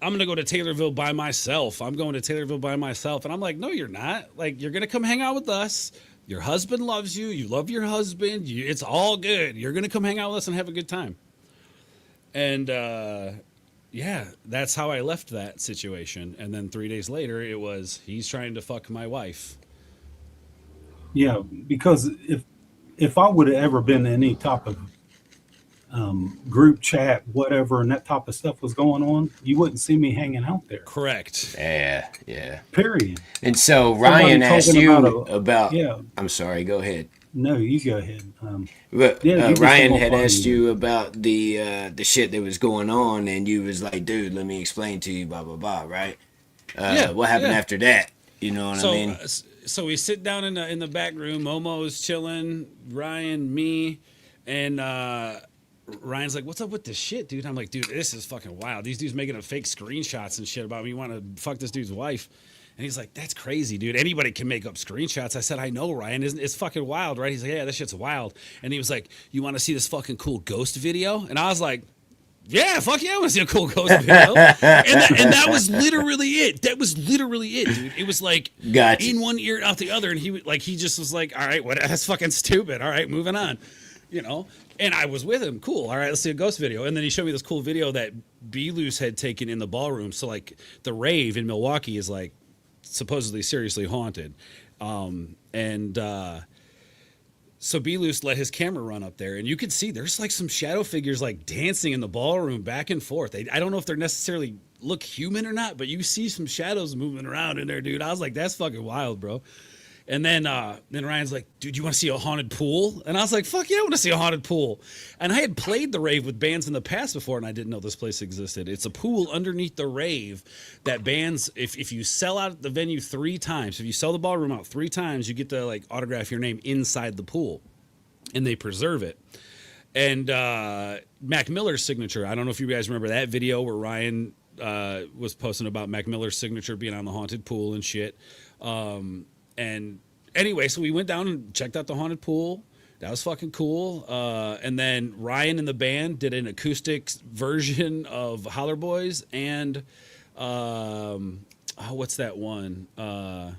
I'm going to go to Taylorville by myself. I'm going to Taylorville by myself. And I'm like, no, you're not. Like, you're going to come hang out with us. Your husband loves you. You love your husband. It's all good. You're going to come hang out with us and have a good time. And, yeah, that's how I left that situation. And then 3 days later, it was, he's trying to fuck my wife. Yeah, because if I would have ever been in any type of group chat, whatever, and that type of stuff was going on, you wouldn't see me hanging out there. Correct. Yeah. Period. And so Ryan asked you about yeah. I'm sorry, go ahead. No, you go ahead. Ryan had asked you about the shit that was going on, and you was like, dude, let me explain to you, blah, blah, blah, right? What happened after that? You know what I mean? So we sit down in the back room. Momo's chilling, Ryan, me, and Ryan's like, what's up with this shit, dude? I'm like, dude, this is fucking wild. These dudes making fake screenshots and shit about me want to fuck this dude's wife. And he's like, that's crazy, dude. Anybody can make up screenshots. I said, I know, Ryan. It's fucking wild, right? He's like, yeah, that shit's wild. And he was like, you want to see this fucking cool ghost video? And I was like, yeah, fuck yeah, I want to see a cool ghost video. and that was literally it. That was literally it, dude. It was like in one ear, out the other. And he just was like, all right, that's fucking stupid. All right, moving on. You know? And I was with him. Cool. All right, let's see a ghost video. And then he showed me this cool video that B-Loose had taken in the ballroom. So, like, the rave in Milwaukee is, like, supposedly seriously haunted. So B-Loose let his camera run up there. And you could see there's, like, some shadow figures, like, dancing in the ballroom back and forth. I don't know if they're necessarily look human or not, but you see some shadows moving around in there, dude. I was like, that's fucking wild, bro. And then Ryan's like, dude, you want to see a haunted pool? And I was like, fuck yeah, I want to see a haunted pool. And I had played the rave with bands in the past before, and I didn't know this place existed. It's a pool underneath the rave that bands, if you sell out the venue 3 times, if you sell the ballroom out 3 times, you get to like autograph your name inside the pool. And they preserve it. And Mac Miller's signature, I don't know if you guys remember that video where Ryan was posting about Mac Miller's signature being on the haunted pool and shit. And anyway, so we went down and checked out the haunted pool. That was fucking cool. And then Ryan and the band did an acoustic version of Holler Boys and what's that one? The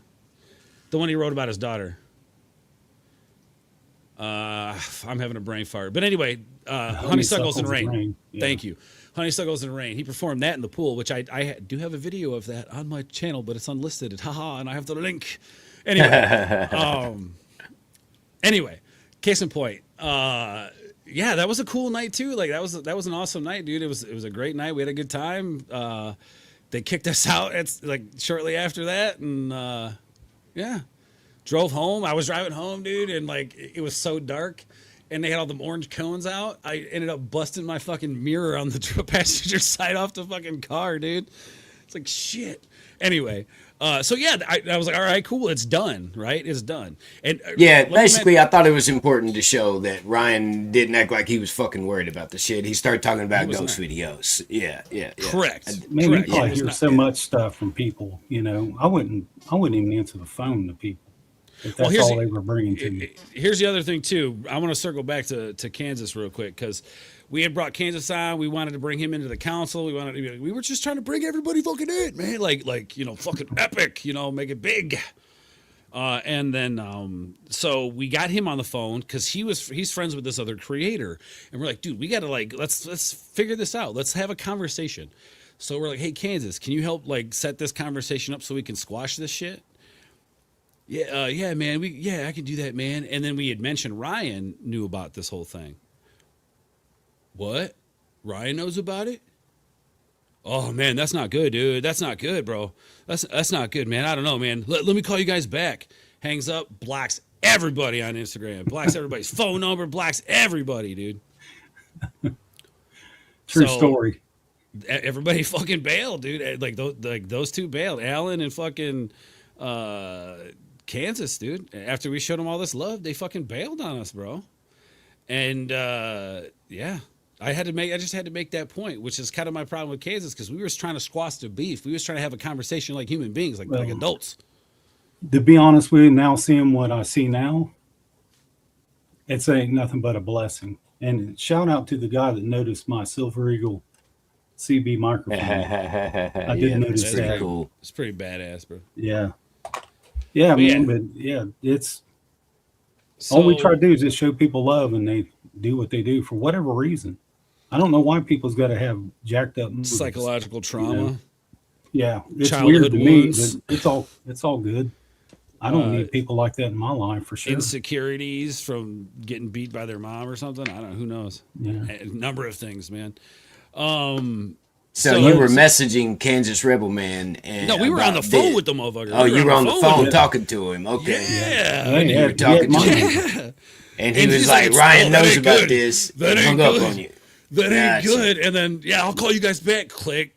one he wrote about his daughter. I'm having a brain fart. But anyway, Honeysuckles and Rain. Yeah. Thank you. Honeysuckles and Rain. He performed that in the pool, which I do have a video of that on my channel, but it's unlisted. Haha, and I have the link. Anyway, case in point. Yeah, that was a cool night too. Like that was an awesome night, dude. It was a great night. We had a good time. They kicked us out shortly after that, and yeah, drove home. I was driving home, dude, and like it was so dark, and they had all the orange cones out. I ended up busting my fucking mirror on the passenger side off the fucking car, dude. It's like shit. Anyway. So yeah, I was like, all right, cool, it's done, right? It's done. And yeah, basically, I thought it was important to show that Ryan didn't act like he was fucking worried about the shit. He started talking about ghost videos. Yeah. Correct. Man, you probably hear so much stuff from people. You know, I wouldn't even answer the phone to people if that's all they were bringing to you. Here's the other thing too. I want to circle back to Kansas real quick because we had brought Kansas on. We wanted to bring him into the council. We were just trying to bring everybody fucking in, man. Like you know, fucking epic. You know, make it big. And then so we got him on the phone because he's friends with this other creator, and we're like, dude, we gotta let's figure this out. Let's have a conversation. So we're like, hey, Kansas, can you help like set this conversation up so we can squash this shit? Yeah, man. I can do that, man. And then we had mentioned Ryan knew about this whole thing. What? Ryan knows about it? Oh, man, that's not good, dude. That's not good, bro. That's not good, man. I don't know, man. Let me call you guys back. Hangs up, blocks everybody on Instagram. Blocks everybody's phone number, blocks everybody, dude. True story. everybody fucking bailed, dude. Like those two bailed, Allen and fucking Kansas, dude. After we showed them all this love, they fucking bailed on us, bro. And yeah, I just had to make that point, which is kind of my problem with Kansas, because we were trying to squash the beef. We was trying to have a conversation like human beings, like adults. To be honest with you, now seeing what I see now, it's ain't nothing but a blessing. And shout out to the guy that noticed my Silver Eagle CB microphone. I did notice that. Cool. It's pretty badass, bro. Yeah. Yeah, man, but yeah, it's all we try to do is just show people love, and they do what they do for whatever reason. I don't know why people's got to have jacked up moods, psychological trauma. You know? Yeah, it's Childhood weird to wounds. me, but it's all good. I don't need people like that in my life for sure. Insecurities from getting beat by their mom or something. I don't know. Who knows? Yeah. A number of things, man. So you were messaging Kansas Rebel Man, and no, we were on the phone with the motherfucker. Oh, you were on the phone talking to him. Okay. Yeah. You were talking to him. And he was like, Ryan knows about this. That ain't hung good. up on you. That ain't good. And then, I'll call you guys back. Click.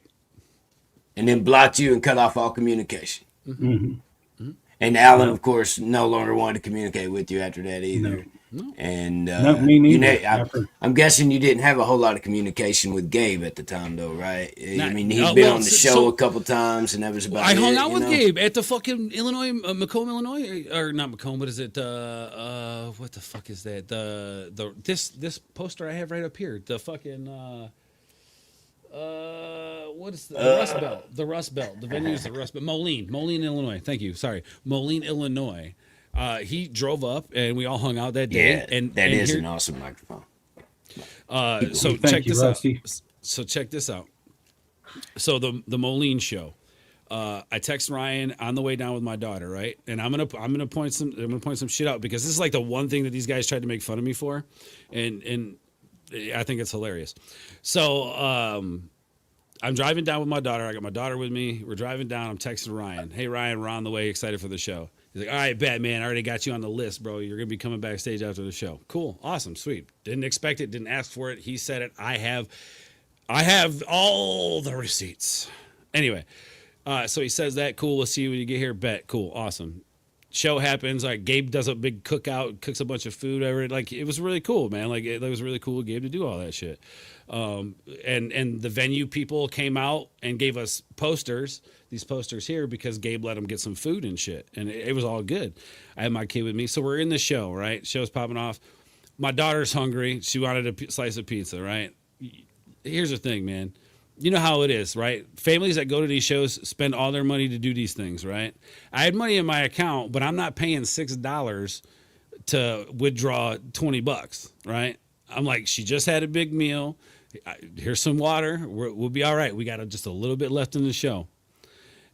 And then blocked you and cut off all communication. Mm-hmm. And Alan, of course, no longer wanted to communicate with you after that either. No. And me neither. I'm guessing you didn't have a whole lot of communication with Gabe at the time, though, right? I mean, he'd no, been well, on the show a couple times, and that was about it. I hung out with Gabe at the fucking Illinois, Macomb, Illinois, or not Macomb. What is it? What the fuck is that? This poster I have right up here. The fucking what is the Rust Belt? The Rust Belt. The venue is the Rust Belt. Moline, Illinois. Thank you. Sorry, Moline, Illinois. He drove up and we all hung out that day. Yeah, and that is an awesome microphone. So check this out. So check this out. So the Moline show. I text Ryan on the way down with my daughter, right? And I'm gonna point some shit out, because this is like the one thing that these guys tried to make fun of me for, and I think it's hilarious. So I'm driving down with my daughter. I got my daughter with me. We're driving down. I'm texting Ryan. Hey Ryan, we're on the way. Excited for the show. He's like, all right, bet, man. I already got you on the list, bro. You're going to be coming backstage after the show. Cool. Awesome. Sweet. Didn't expect it. Didn't ask for it. He said it. I have all the receipts. Anyway, so he says that. Cool. We'll see you when you get here. Bet. Cool. Awesome. Show happens. Like, Gabe does a big cookout, cooks a bunch of food. Like, it was really cool, man. Like, it was really cool of Gabe to do all that shit. And the venue people came out and gave us these posters here, because Gabe let them get some food and shit. And it was all good. I had my kid with me. So we're in the show, right? Show's popping off. My daughter's hungry. She wanted a slice of pizza, right? Here's the thing, man. You know how it is, right? Families that go to these shows spend all their money to do these things, right? I had money in my account, but I'm not paying $6 to withdraw $20, right? I'm like, she just had a big meal. Here's some water. We'll be all right. We got just a little bit left in the show.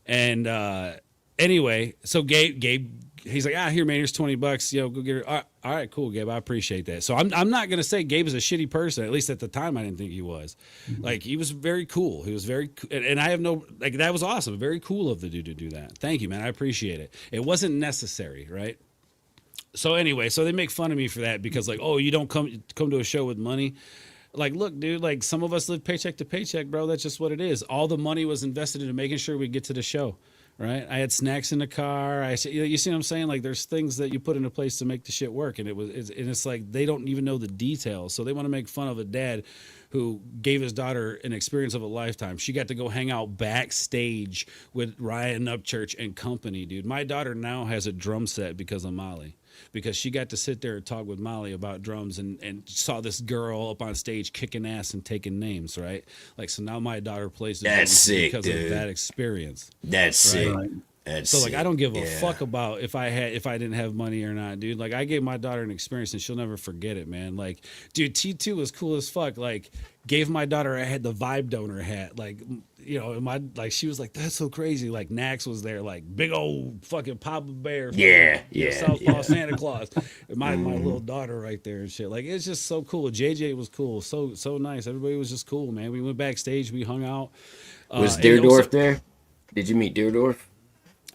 And anyway, so Gabe, he's like, here, man, here's $20. Go get her. All right, cool, Gabe. I appreciate that. So I'm not gonna say Gabe is a shitty person. At least at the time, I didn't think he was. Mm-hmm. Like, he was very cool. He was very, and I have no, like, that was awesome. Very cool of the dude to do that. Thank you, man. I appreciate it. It wasn't necessary, right? So anyway, so they make fun of me for that, because like, oh, you don't come to a show with money. Like, look, dude, like, some of us live paycheck to paycheck, bro. That's just what it is. All the money was invested into making sure we get to the show, right? I had snacks in the car. You see what I'm saying? Like, there's things that you put into place to make the shit work, and it's like they don't even know the details. So they want to make fun of a dad who gave his daughter an experience of a lifetime. She got to go hang out backstage with Ryan Upchurch and company, dude. My daughter now has a drum set because of Molly. Because she got to sit there and talk with Molly about drums, and saw this girl up on stage kicking ass and taking names, right? Like, so now my daughter plays the drums because of that experience. That's sick. So like, I don't give a fuck about if I didn't have money or not, dude. Like, I gave my daughter an experience and she'll never forget it, man. Like, dude, T2 was cool as fuck. Like, gave my daughter the vibe donor hat. Like, she was like, that's so crazy. Like, Nax was there, like, big old fucking Papa Bear. Southpaw Santa Claus. My little daughter right there and shit. Like, it's just so cool. JJ was cool. So nice. Everybody was just cool, man. We went backstage. We hung out. Was Deerdorf there? Did you meet Deerdorf?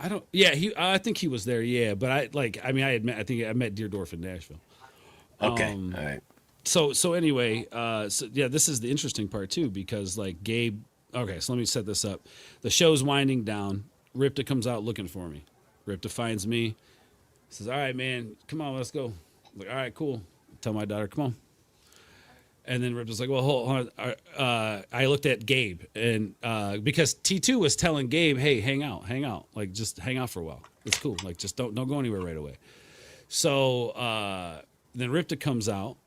I think he was there, yeah. But I met Deerdorf in Nashville. Okay, all right. So anyway, this is the interesting part too, because like Gabe Okay, so let me set this up. The show's winding down. Ripta comes out looking for me. Ripta finds me. Says, "All right, man, come on, let's go." I'm like, "All right, cool." Tell my daughter, "Come on." And then Ripta's like, "Well, hold on." I looked at Gabe, and because T2 was telling Gabe, "Hey, hang out, like just hang out for a while. It's cool. Like just don't go anywhere right away." So then Ripta comes out,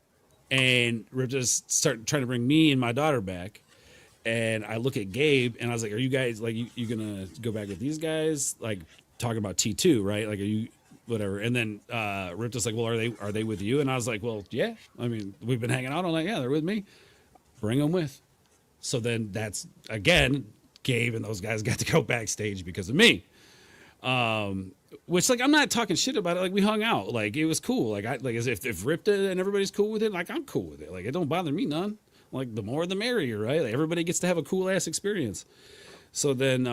and Ripta's start trying to bring me and my daughter back. And I look at Gabe, and I was like, "Are you guys like you gonna go back with these guys? Like talking about T2, right? Like, are you whatever?" And then Ripta's like, "Well, are they with you?" And I was like, "Well, yeah. I mean, we've been hanging out all night. Yeah, they're with me. Bring them with." So then that's again, Gabe and those guys got to go backstage because of me. Which like I'm not talking shit about it. Like we hung out. Like it was cool. Like as if Ripta and everybody's cool with it, like I'm cool with it. Like it don't bother me none. Like the more the merrier, right? Like, everybody gets to have a cool ass experience. So then,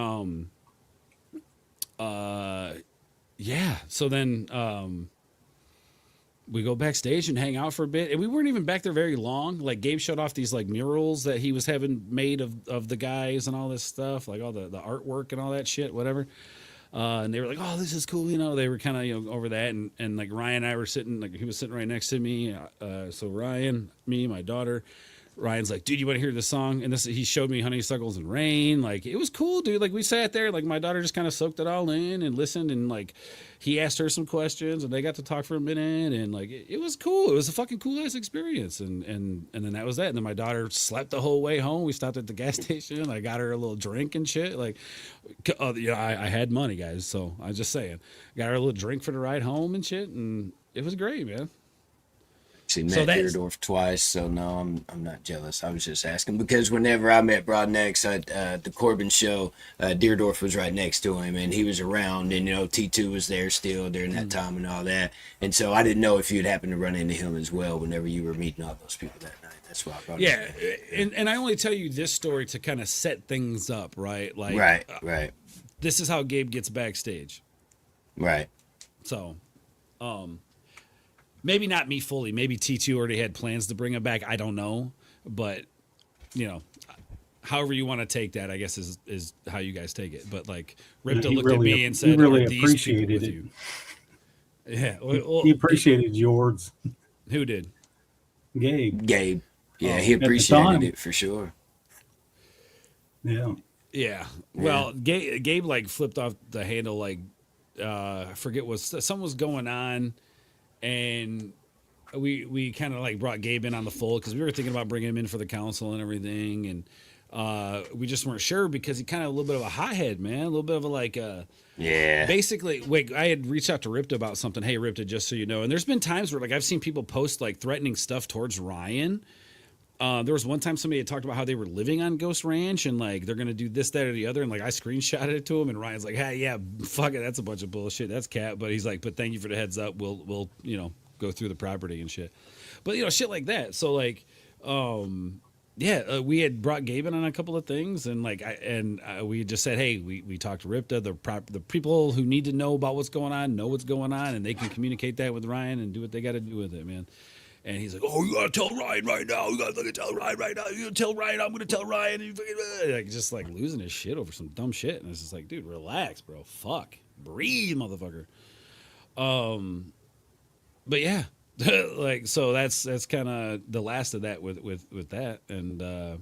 yeah. So then we go backstage and hang out for a bit, and we weren't even back there very long. Like Gabe showed off these like murals that he was having made of the guys and all this stuff, like all the artwork and all that shit, whatever. And they were like, "Oh, this is cool," you know. They were kind of over that, and like Ryan and I were sitting, like he was sitting right next to me. So Ryan, me, my daughter. Ryan's like, "Dude, you want to hear this song?" And he showed me Honeysuckles and Rain. Like, it was cool, dude. Like, we sat there, like, my daughter just kind of soaked it all in and listened. And, like, he asked her some questions and they got to talk for a minute. And, like, it was cool. It was a fucking cool ass experience. And then that was that. And then my daughter slept the whole way home. We stopped at the gas station. I got her a little drink and shit. Like, I had money, guys. So I was just saying. Got her a little drink for the ride home and shit. And it was great, man. Met Deerdorf twice, so no, I'm not jealous. I was just asking because whenever I met Broadnex at the Corbin show, Deerdorf was right next to him, and he was around, and T2 was there still during that time and all that, and so I didn't know if you'd happen to run into him as well whenever you were meeting all those people that night. That's why I brought it. And I only tell you this story to kind of set things up, right? Like, right. This is how Gabe gets backstage, right? So, maybe not me fully. Maybe T2 already had plans to bring him back. I don't know. But, however you want to take that, I guess, is how you guys take it. But, like, Ripta looked at me and said, he really appreciated it. Yeah. He appreciated Ords. Who did? Gabe. Yeah, he appreciated it for sure. Yeah. Yeah. Well, Gabe like, flipped off the handle, like, I forget what, something was going on. And we kind of like brought Gabe in on the fold because we were thinking about bringing him in for the council and everything. And we just weren't sure because he kind of a little bit of a hothead, man. A little bit of a like, yeah. Basically, I had reached out to Ripta about something. Hey, Ripta, just so you know. And there's been times where like I've seen people post like threatening stuff towards Ryan. There was one time somebody had talked about how they were living on Ghost Ranch and like they're gonna do this, that, or the other, and like I screenshotted it to him, and Ryan's like, "Hey, yeah, fuck it, that's a bunch of bullshit, that's cat." But he's like, "But thank you for the heads up. We'll go through the property and shit." But shit like that. So like, we had brought Gabe in on a couple of things, and like we just said, "Hey, we talked to Ripta, the people who need to know about what's going on, know what's going on, and they can communicate that with Ryan and do what they got to do with it, man." And he's like, "Oh, you gotta tell Ryan right now. You gotta fucking tell Ryan right now. You gotta tell Ryan. I'm gonna tell Ryan." And like just like losing his shit over some dumb shit. And it's just like, dude, relax, bro. Fuck, breathe, motherfucker. But yeah, like so that's kind of the last of that with that. And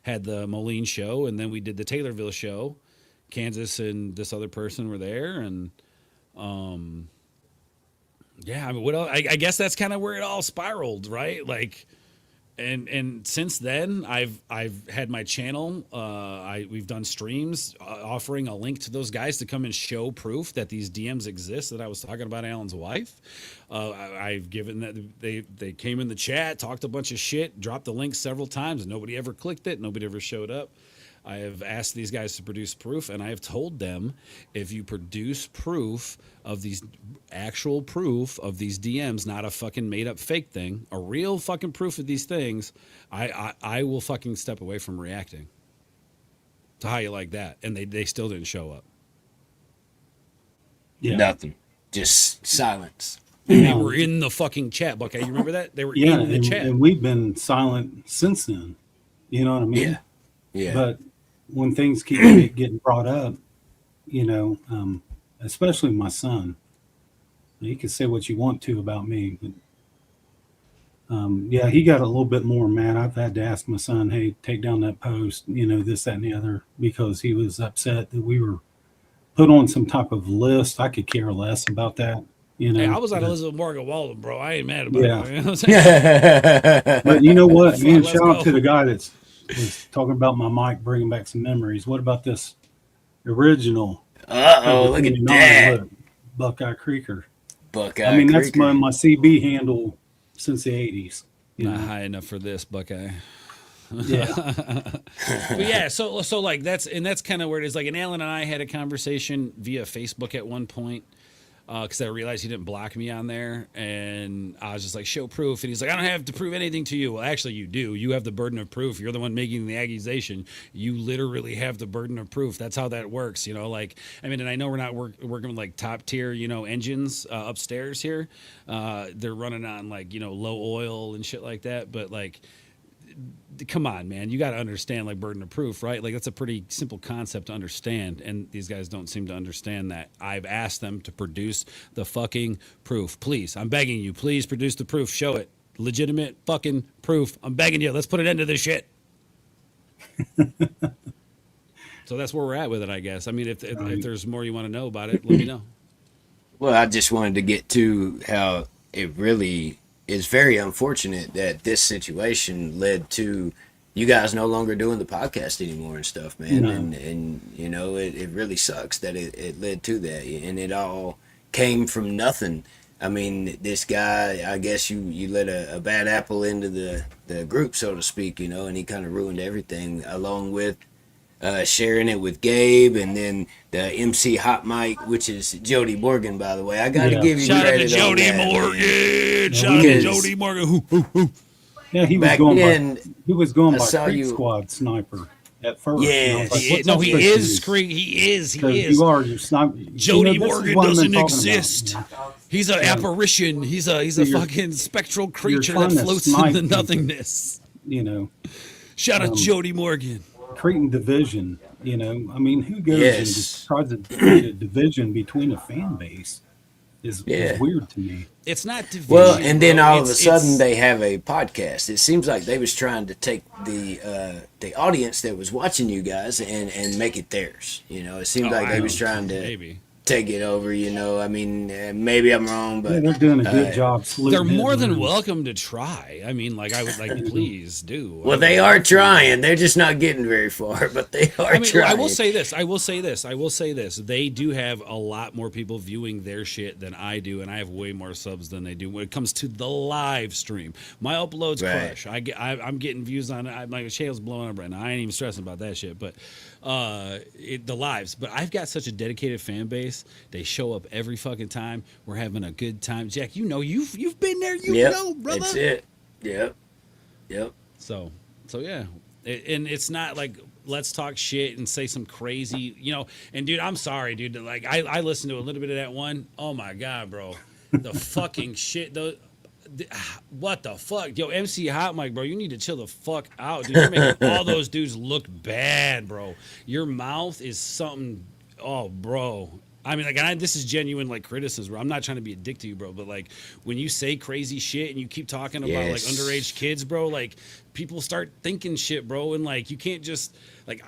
had the Moline show, and then we did the Taylorville show. Kansas and this other person were there, and yeah, I mean, what else? I guess that's kind of where it all spiraled, right? Like, and since then, I've had my channel. We've done streams offering a link to those guys to come and show proof that these DMs exist. That I was talking about Alan's wife. I've given that they came in the chat, talked a bunch of shit, dropped the link several times, and nobody ever clicked it. Nobody ever showed up. I have asked these guys to produce proof, and I have told them if you produce proof of these actual proof of these DMs, not a fucking made up fake thing, a real fucking proof of these things, I will fucking step away from reacting. To how you like that? And they still didn't show up. Yeah. Nothing. Just silence. And they were in the fucking chat, Buckeye. You remember that? They were in the chat. And we've been silent since then. You know what I mean? Yeah. But when things keep getting brought up, especially my son, you can say what you want to about me, but yeah, he got a little bit more mad. I've had to ask my son, hey, take down that post, this, that, and the other, because he was upset that we were put on some type of list. I could care less about that. Hey, I was on Elizabeth Morgan Walden, bro. I ain't mad about Yeah. it. You know what I'm saying? But you know what, man? Let's Shout out go. to the guy that's talking about my mic, bringing back some memories. What about this original? Look at that. Look, Buckeye Creeker. Buckeye I mean, Creeker. that's my CB handle since the 80s. Not high enough for this, Buckeye. Yeah. But yeah, so like that's kind of where it is. Like, and Alan and I had a conversation via Facebook at one point, because I realized he didn't block me on there, and I was just like, show proof, and he's like, I don't have to prove anything to you. Well, actually, you do. You have the burden of proof. You're the one making the accusation. You literally have the burden of proof. That's how that works. Like, I mean, and I know we're not working with like top tier, engines upstairs here. They're running on like low oil and shit like that, but like, come on, man, you got to understand like burden of proof, right? Like, that's a pretty simple concept to understand, and these guys don't seem to understand that. I've asked them to produce the fucking proof. Please, I'm begging you, please produce the proof. Show it. Legitimate fucking proof. I'm begging you. Let's put an end to this shit. So that's where we're at with it, I guess. I mean, if there's more you want to know about it, let me know. Well, I just wanted to get to how it really is very unfortunate that this situation led to you guys no longer doing the podcast anymore and stuff, man. No. And it really sucks that it led to that, and it all came from nothing. I mean, this guy, I guess you let a bad apple into the group, so to speak, and he kind of ruined everything, along with sharing it with Gabe, and then the MC Hot Mic, which is Jody Morgan, by the way. I got to give you shout credit out to Jody on that, Morgan. Shout out to Jody Morgan. Yeah, he was going by Creek Squad Sniper at first. Yeah, he is. You are your sniper. Jody Morgan doesn't exist. He's an apparition. He's a fucking spectral creature that floats in the nothingness. Shout out Jody Morgan. Creating division, I mean, who goes and just tries to create a division between a fan base is weird to me. It's not division. Well, and then all of a sudden they have a podcast. It seems like they was trying to take the audience that was watching you guys and make it theirs. It seemed like they was trying to take it over. I mean, maybe I'm wrong, but they're doing a good job. They're more than welcome to try. I mean, like, I would like, please do. Well, they are trying. They're just not getting very far, but they are trying. I will say this. They do have a lot more people viewing their shit than I do, and I have way more subs than they do when it comes to the live stream. My uploads crush. I'm getting views on it. My channel's blowing up right now. I ain't even stressing about that shit, but the lives. But I've got such a dedicated fan base. They show up every fucking time. We're having a good time. Jack, you've been there. You know, brother. That's it. Yep. So yeah, and it's not like let's talk shit and say some crazy, And dude, I'm sorry, dude. Like I listened to a little bit of that one. Oh my god, bro, the fucking shit. What the fuck, yo, MC Hot Mic, bro? You need to chill the fuck out, dude. You're making all those dudes look bad, bro. Your mouth is something. Oh, bro. I mean, like, this is genuine, like, criticism, bro. I'm not trying to be a dick to you, bro, but, like, when you say crazy shit and you keep talking about, like, underage kids, bro, like, people start thinking shit, bro, and, like, you can't just, like,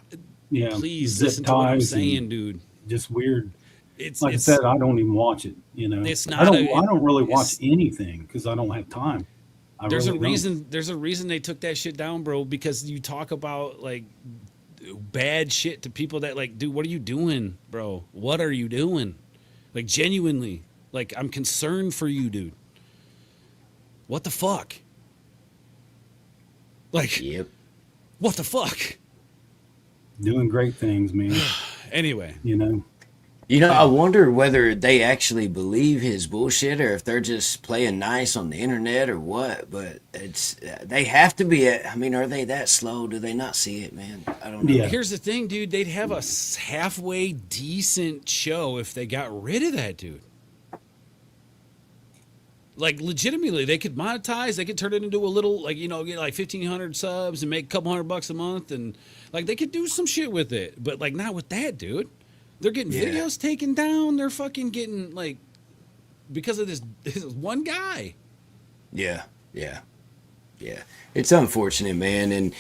please listen to what I'm saying, dude. Just weird. I said, I don't even watch it, It's not. I don't really watch anything because I don't have time. There's a reason they took that shit down, bro, because you talk about, like, bad shit to people that, like, dude, what are you doing, bro? What are you doing? Like, genuinely, like, I'm concerned for you, dude. What the fuck? Like, what the fuck? Doing great things, man. Anyway, I wonder whether they actually believe his bullshit or if they're just playing nice on the internet or what. But they have to be. I mean, are they that slow? Do they not see it, man? I don't know. Yeah. Here's the thing, dude. They'd have a halfway decent show if they got rid of that dude. Like legitimately, they could monetize. They could turn it into a little, like, you know, get like 1,500 subs and make a couple $100 a month, and like they could do some shit with it. But like not with that, dude. They're getting videos taken down. They're fucking getting like because of this one guy. Yeah. It's unfortunate, man, and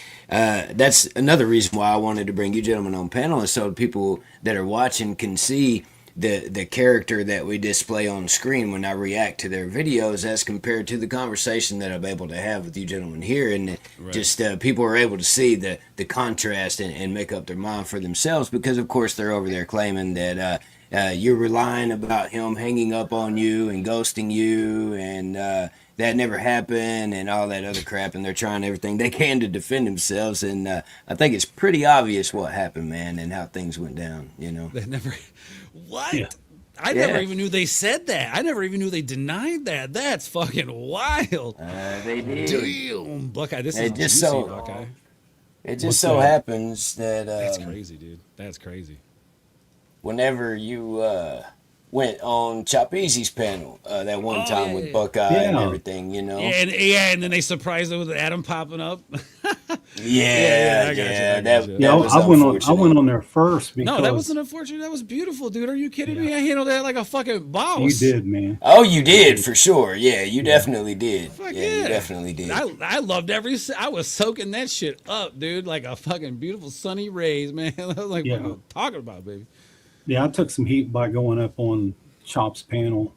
that's another reason why I wanted to bring you gentlemen on panel, is so people that are watching can see the character that we display on screen when I react to their videos, as compared to the conversation that I'm able to have with you gentlemen here, and just people are able to see the contrast and make up their mind for themselves, because of course they're over there claiming that you're relying about him hanging up on you and ghosting you, and that never happened and all that other crap, and they're trying everything they can to defend themselves, and I think it's pretty obvious what happened, man, and how things went down, you know. They never... What? Yeah. I never even knew they said that. I never even knew they denied that. That's fucking wild. They did. Damn, Buckeye, this is just juicy, Buckeye. It just so happens that... that's crazy, dude. That's crazy. Whenever you went on Chop Easy's panel that one time with Buckeye and everything, you know? And then they surprised it with Adam popping up. I went on there first. Because... No, that wasn't unfortunate. That was beautiful, dude. Are you kidding me? I handled that like a fucking boss. You did, man. Oh, you did, for sure. Yeah, you definitely did. Fuck you definitely did. I loved I was soaking that shit up, dude, like a fucking beautiful sunny rays, man. I was like, what are you talking about, baby? Yeah, I took some heat by going up on Chop's panel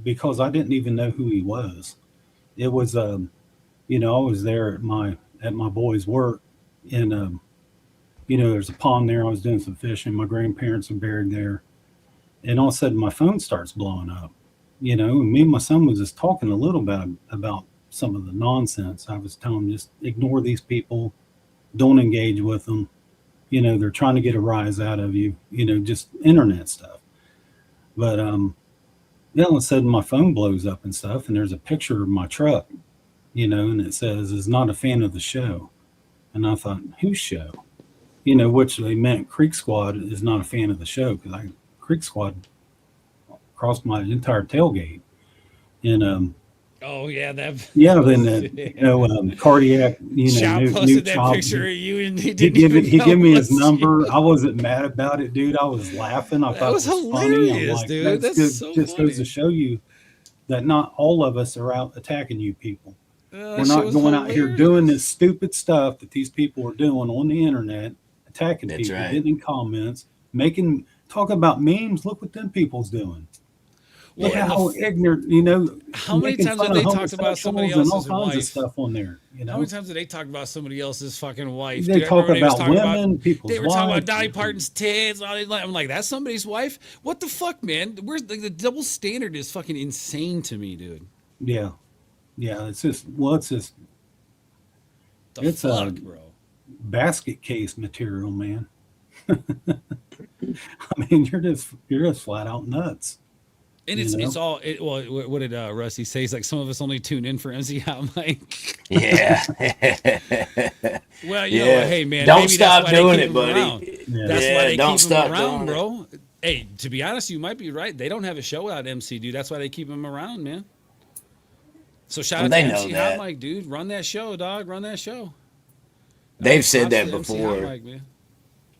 because I didn't even know who he was. It was, you know, I was there at my boy's work, and you know, there's a pond there. I was doing some fishing. My grandparents are buried there, and all of a sudden my phone starts blowing up. You know, and me and my son was just talking a little bit about some of the nonsense. I was telling him, just ignore these people, don't engage with them. You know, they're trying to get a rise out of you, you know, just internet stuff. But all of a sudden my phone blows up and stuff, and there's a picture of my truck, you know, and it says, is not a fan of the show. And I thought, whose show? You know, which they meant Creek Squad is not a fan of the show, because Creek Squad crossed my entire tailgate. And then you know, cardiac, you know, Chop new posted that Chop. picture of you, and he gave me his number. I wasn't mad about it, dude. I was laughing. I thought it was hilarious, funny. I'm like, dude. That's good. so just funny. goes to show you that not all of us are out attacking you people. We're That not shit going was out here hilarious. doing this stupid stuff that these people are doing on the internet, attacking That's people, right. getting in comments, talking about memes. Look what them people's doing. Look Well, how ignorant, you know. How many making times fun have they of talked about somebody homosexuals and all else's kinds of wife? stuff on there? You know, How many times did they talk about somebody else's fucking wife? they Dude, I talk remember about women, people's They were talking about wives. Dolly Parton's tits. And all that. I'm like, that's somebody's wife? What the fuck, man? Where's the double standard is fucking insane to me, dude. Yeah. It's just The It's fuck, bro. basket case material, man. I mean, you're just flat out nuts. And it's all what did Rusty say? He's like, some of us only tune in for MC Hot Mike. Yeah. Well, you know what, hey man, Don't maybe stop that's why doing they it, keep buddy. him around. Yeah. That's why they don't keep stop him around, doing bro. Hey, to be honest, you might be right. They don't have a show without MC, dude. That's why they keep him around, man. So shout out to They know MC that. Hot Mike, dude. Run that show, dog. Run that show. They've said that Props to MC Hot before. Mike, man.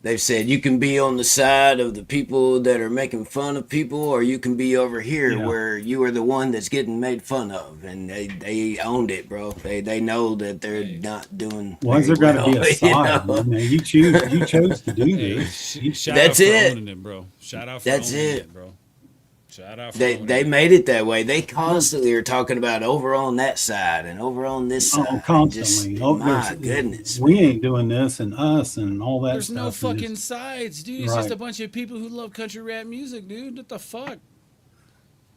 They've said you can be on the side of the people that are making fun of people, or you can be over here where you are the one that's getting made fun of. And they owned it, bro. They know that they're not doing. Why is there got to be a well, side? you know? Man, you chose to do Hey, this. shout That's out for it. owning it, bro. Shout out for That's owning it. bro. Shout out for They owning they it. made it that way. They constantly are talking about over on that side and over on this side. Oh, constantly. Just, Oh, my goodness. We ain't doing this and us and all that There's stuff. no and fucking it's- sides, dude. It's just Right. a bunch of people who love country rap music, dude. What the fuck?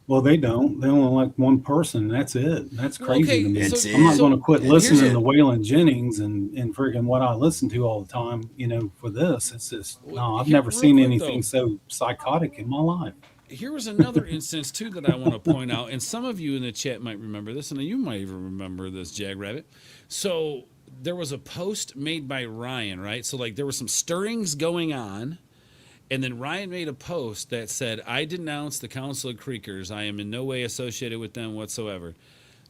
Well, they don't. They only like one person. That's it. That's Well, crazy okay, to me. That's I'm not it. going to quit Here's listening it. to Waylon Jennings and freaking what I listen to all the time, you know, for this. It's just, no, I've Here, never real seen quick, anything though. so psychotic in my life. Here was another instance too that I want to point out, and some of you in the chat might remember this, and you might even remember this, Jagrabbit. So there was a post made by Ryan, right? So like there were some stirrings going on, And then Ryan made a post that said, I denounce the Council of Creekers. I am in no way associated with them whatsoever.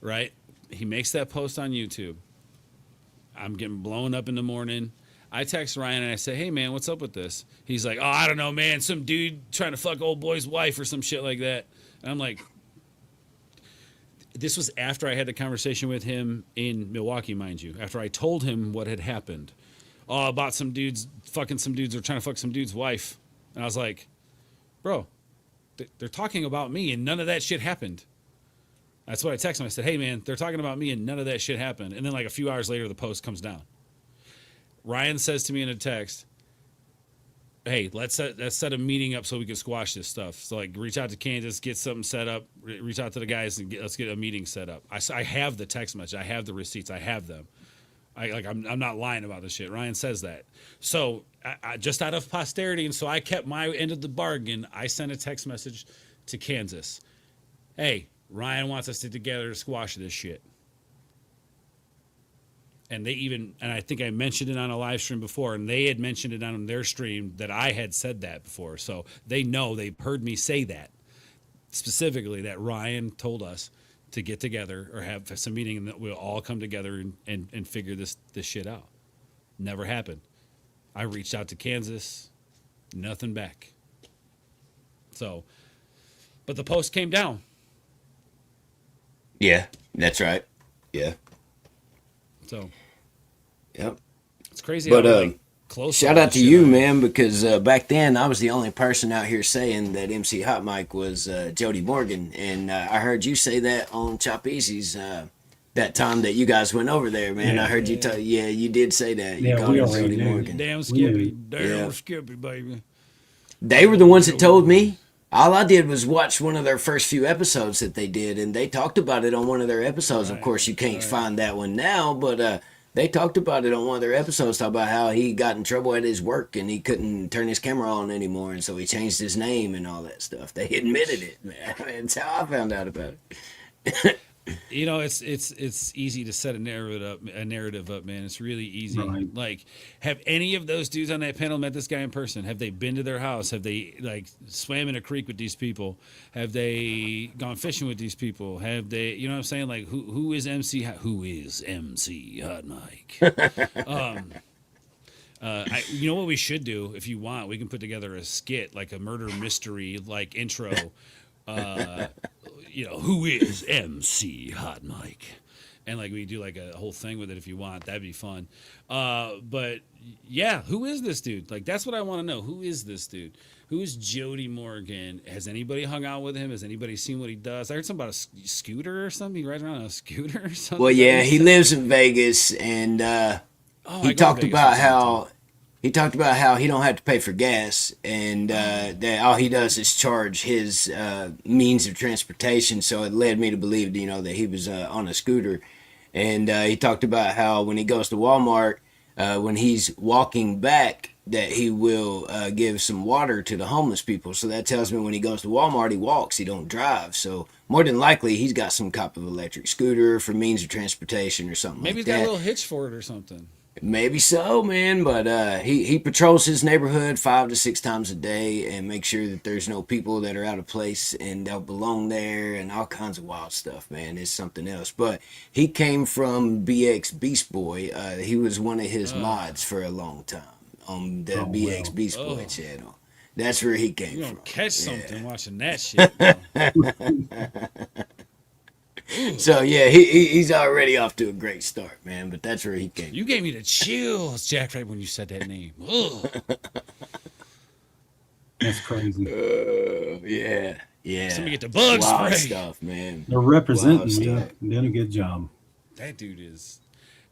Right? He makes that post on YouTube. I'm getting blown up in the morning. I text Ryan and I say, hey, man, what's up with this? He's like, oh, I don't know, man. Some dude trying to fuck old boy's wife or some shit like that. And I'm like, this was after I had the conversation with him in Milwaukee, mind you, after I told him what had happened. Oh, about some dudes fucking some dudes or trying to fuck some dude's wife. And I was like, bro, they're talking about me and none of that shit happened. That's what I texted him. I said, hey, man, they're talking about me and none of that shit happened. And then like a few hours later, the post comes down. Ryan says to me in a text, hey, let's set a meeting up so we can squash this stuff. So like reach out to Kansas, get something set up, reach out to the guys and let's get a meeting set up. I have the text message. I have the receipts. I have them. I'm not lying about this shit. Ryan says that. So I just out of posterity, and so I kept my end of the bargain, I sent a text message to Kansas. Hey, Ryan wants us to get together to squash this shit. And I think I mentioned it on a live stream before, and they had mentioned it on their stream that I had said that before. So they know, they've heard me say that. Specifically, that Ryan told us to get together or have some meeting and that we'll all come together and figure this shit out. Never happened. I reached out to Kansas, nothing back. So, but the post came down. Yeah, that's right. Yeah. So, yep. It's crazy. But how close. shout out to you, man, because back then I was the only person out here saying that MC Hot Mike was Jody Morgan, and I heard you say that on Chop Easy's that time that you guys went over there, man. I heard you tell. Yeah, you did say that. You called him Jody Morgan. Damn Skippy, Skippy, baby. They were the ones that told me. All I did was watch one of their first few episodes that they did, and they talked about it on one of their episodes. Of course, you can't find that one now, but they talked about it on one of their episodes, talk about how he got in trouble at his work and he couldn't turn his camera on anymore, and so he changed his name and all that stuff. They admitted it, man. That's how I found out about it. You know, it's easy to set a narrative up, man. It's really easy. Right. Like, have any of those dudes on that panel met this guy in person? Have they been to their house? Have they like swam in a creek with these people? Have they gone fishing with these people? Have they, you know what I'm saying? Like, who is MC Hot Mike? You know what we should do? If you want, we can put together a skit, like a murder mystery, like intro. You know, who is MC Hot Mike? And like we do like a whole thing with it if you want. That'd be fun. But yeah, who is this dude? Like that's what I want to know. Who is this dude? Who is Jody Morgan? Has anybody hung out with him? Has anybody seen what he does? I heard something about a scooter or something. He rides around on a scooter or something. Well, yeah, he lives in Vegas, and he talked about how he don't have to pay for gas, and that all he does is charge his means of transportation. So it led me to believe, you know, that he was on a scooter. And he talked about how when he goes to Walmart, when he's walking back, that he will give some water to the homeless people. So that tells me when he goes to Walmart, he walks, he don't drive. So more than likely, he's got some type of electric scooter for means of transportation or something. Maybe like he's got that. a little hitch for it or something. Maybe so, man, but he patrols his neighborhood 5 to 6 times a day and makes sure that there's no people that are out of place and don't belong there and all kinds of wild stuff, man. It's something else. But he came from BX Beast Boy. He was one of his mods for a long time on the BX Beast Boy channel. That's where he came You're from. gonna catch something watching that shit. So yeah, he's already off to a great start, man. But that's where he came. You gave me the chills, Jack, right when you said that name. That's crazy. Yeah. Somebody get the bug Wild spray. stuff, man. They're representing Wild me. stuff. Doing a good job. That dude is.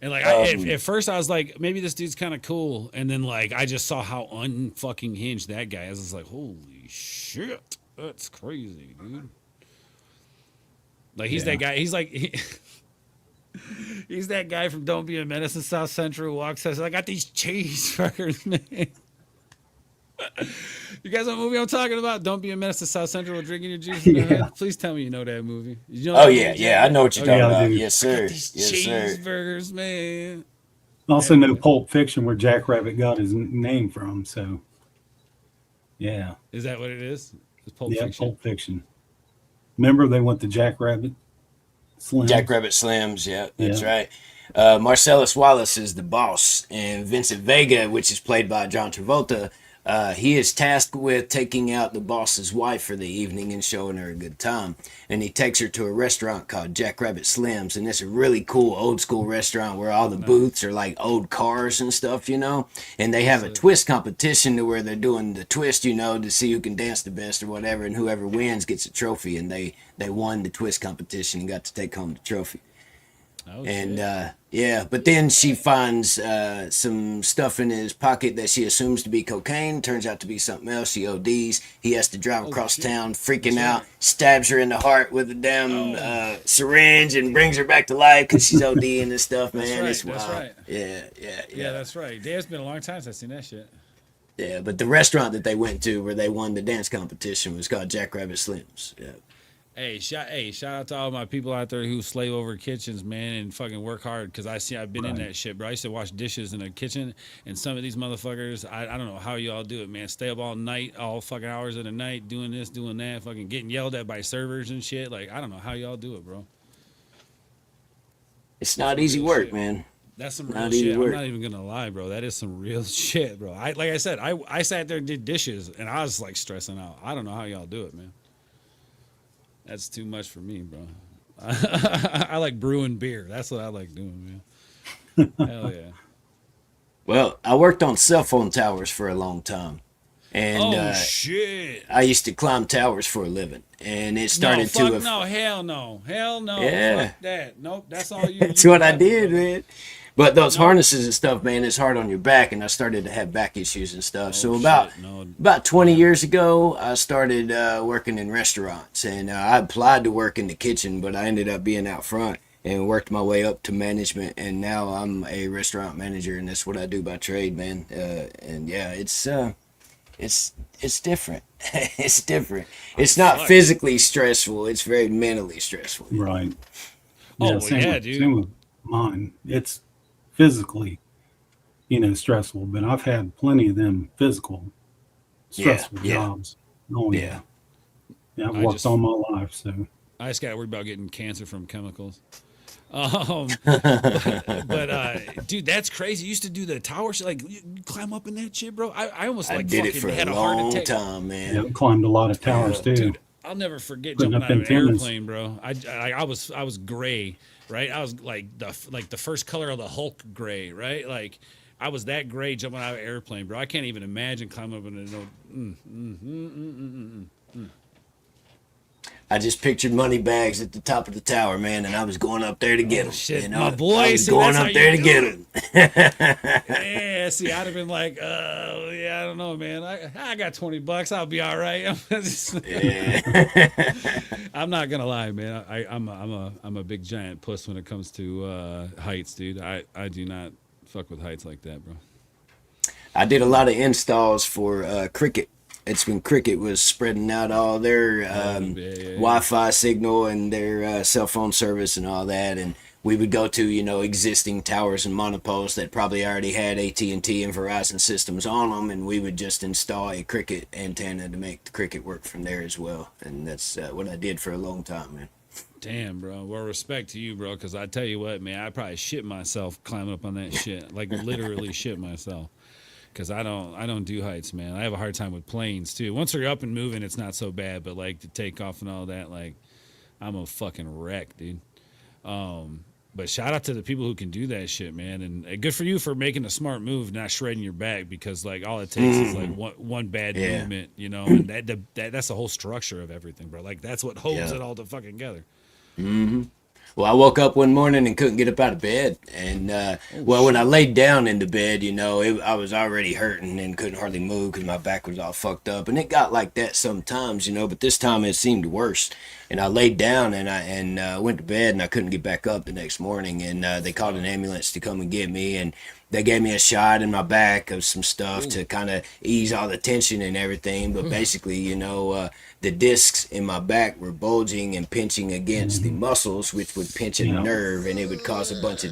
And like, at first I was like, maybe this dude's kind of cool, and then like I just saw how unfucking hinged that guy is. I was like, holy shit, that's crazy, dude. Like he's that guy. He's like he's that guy from Don't Be a Menace in South Central who walks says, I got these cheeseburgers, man. You guys know what movie I'm talking about? Don't Be a Menace to South Central with drinking your juice in the hood. Please tell me you know that movie. You know I know what you're talking about. Yes, sir. These Yes, sir. cheeseburgers, man. Also know Pulp Fiction, where Jack Rabbit got his name from. So, Yeah. Is that what it is? It's Pulp Yeah, Fiction. Pulp Fiction. Remember they went to Jackrabbit Slim? Jackrabbit Slims, yeah, that's Yeah. right. Marcellus Wallace is the boss, and Vincent Vega, which is played by John Travolta, he is tasked with taking out the boss's wife for the evening and showing her a good time. And he takes her to a restaurant called Jackrabbit Slims, and it's a really cool old school restaurant where all the booths are like old cars and stuff, you know. And they have a twist competition to where they're doing the twist, you know, to see who can dance the best or whatever, and whoever wins gets a trophy. And they won the twist competition and got to take home the trophy. Oh, And shit. yeah, but then she finds some stuff in his pocket that she assumes to be cocaine. Turns out to be something else. She ODs. He has to drive across town, freaking out. Stabs her in the heart with a damn syringe and brings her back to life because she's ODing and stuff. Man, it's wild. That's right. Yeah, That's right. Damn, it's been a long time since I've seen that shit. yeah. But the restaurant that they went to where they won the dance competition was called Jackrabbit Slims. Yeah. Hey, shout out to all my people out there who slave over kitchens, man, and fucking work hard. Because I've been in that shit, bro. I used to wash dishes in a kitchen, and some of these motherfuckers, I don't know how y'all do it, man. Stay up all night, all fucking hours of the night, doing this, doing that, fucking getting yelled at by servers and shit. Like, I don't know how y'all do it, bro. It's not easy work, man. That's some Not real easy shit. work. I'm not even gonna lie, bro. That is some real shit, bro. Like I said, I sat there and did dishes, and I was like stressing out. I don't know how y'all do it, man. That's too much for me, bro. I like brewing beer. That's what I like doing, man. Hell yeah. Well, I worked on cell phone towers for a long time. And Shit. I used to climb towers for a living. And it started No, hell no. Hell no. Yeah. Fuck that. Nope. That's all you. That's what I did, man. But those harnesses and stuff, man, it's hard on your back, and I started to have back issues and stuff. So about 20 years ago, I started working in restaurants, and I applied to work in the kitchen, but I ended up being out front and worked my way up to management, and now I'm a restaurant manager, and that's what I do by trade, man. And yeah, it's different. It's different. It's not physically stressful. It's very mentally stressful. Right. Oh, same dude. Same with mine. It's physically, stressful, but I've had plenty of them physical stressful jobs. Oh, yeah. I've worked all my life, so. I just got worried about getting cancer from chemicals. Dude, that's crazy. You used to do the towers, like you climb up in that shit, bro. I almost like did it fucking for had a a heart long attack. time, man. Yeah, climbed a lot of towers too. Dude, I'll never forget Putting jumping up out of an antennas. airplane, bro. I was gray, right? I was like the first color of the Hulk gray, right? Like I was that gray jumping out of an airplane, bro. I can't even imagine climbing up in I just pictured money bags at the top of the tower, man, and I was going up there to get them. shit, you know? my boy, I was see, going that's how up there you to do get it. them. Yeah, see, I'd have been like, yeah, I don't know, man. I got $20. I'll be all right. I'm not gonna lie, man. I'm a big giant puss when it comes to heights, dude. I do not fuck with heights like that, bro. I did a lot of installs for Cricket. It's when Cricket was spreading out all their Wi-Fi signal and their cell phone service and all that, and we would go to existing towers and monopoles that probably already had AT&T and Verizon systems on them, and we would just install a Cricket antenna to make the Cricket work from there as well. And that's what I did for a long time, man. Damn, bro. Well, respect to you, bro, because I tell you what, man, I probably shit myself climbing up on that shit, like literally shit myself. Because I don't do heights, man. I have a hard time with planes too. Once they're up and moving, it's not so bad. But like to take off and all that, like I'm a fucking wreck, dude. But shout out to the people who can do that shit, man. And good for you for making a smart move, not shredding your back. Because like all it takes is like one bad movement, and that's the whole structure of everything, bro. Like that's what holds it all fucking together. Mm-hmm. Well, I woke up one morning and couldn't get up out of bed. And, when I laid down in the bed, I was already hurting and couldn't hardly move because my back was all fucked up. And it got like that sometimes, but this time it seemed worse. and I laid down and I went to bed, and I couldn't get back up the next morning, and they called an ambulance to come and get me, and they gave me a shot in my back of some stuff to kind of ease all the tension and everything. But basically, you know, the discs in my back were bulging and pinching against the muscles, which would pinch a nerve, and it would cause a bunch of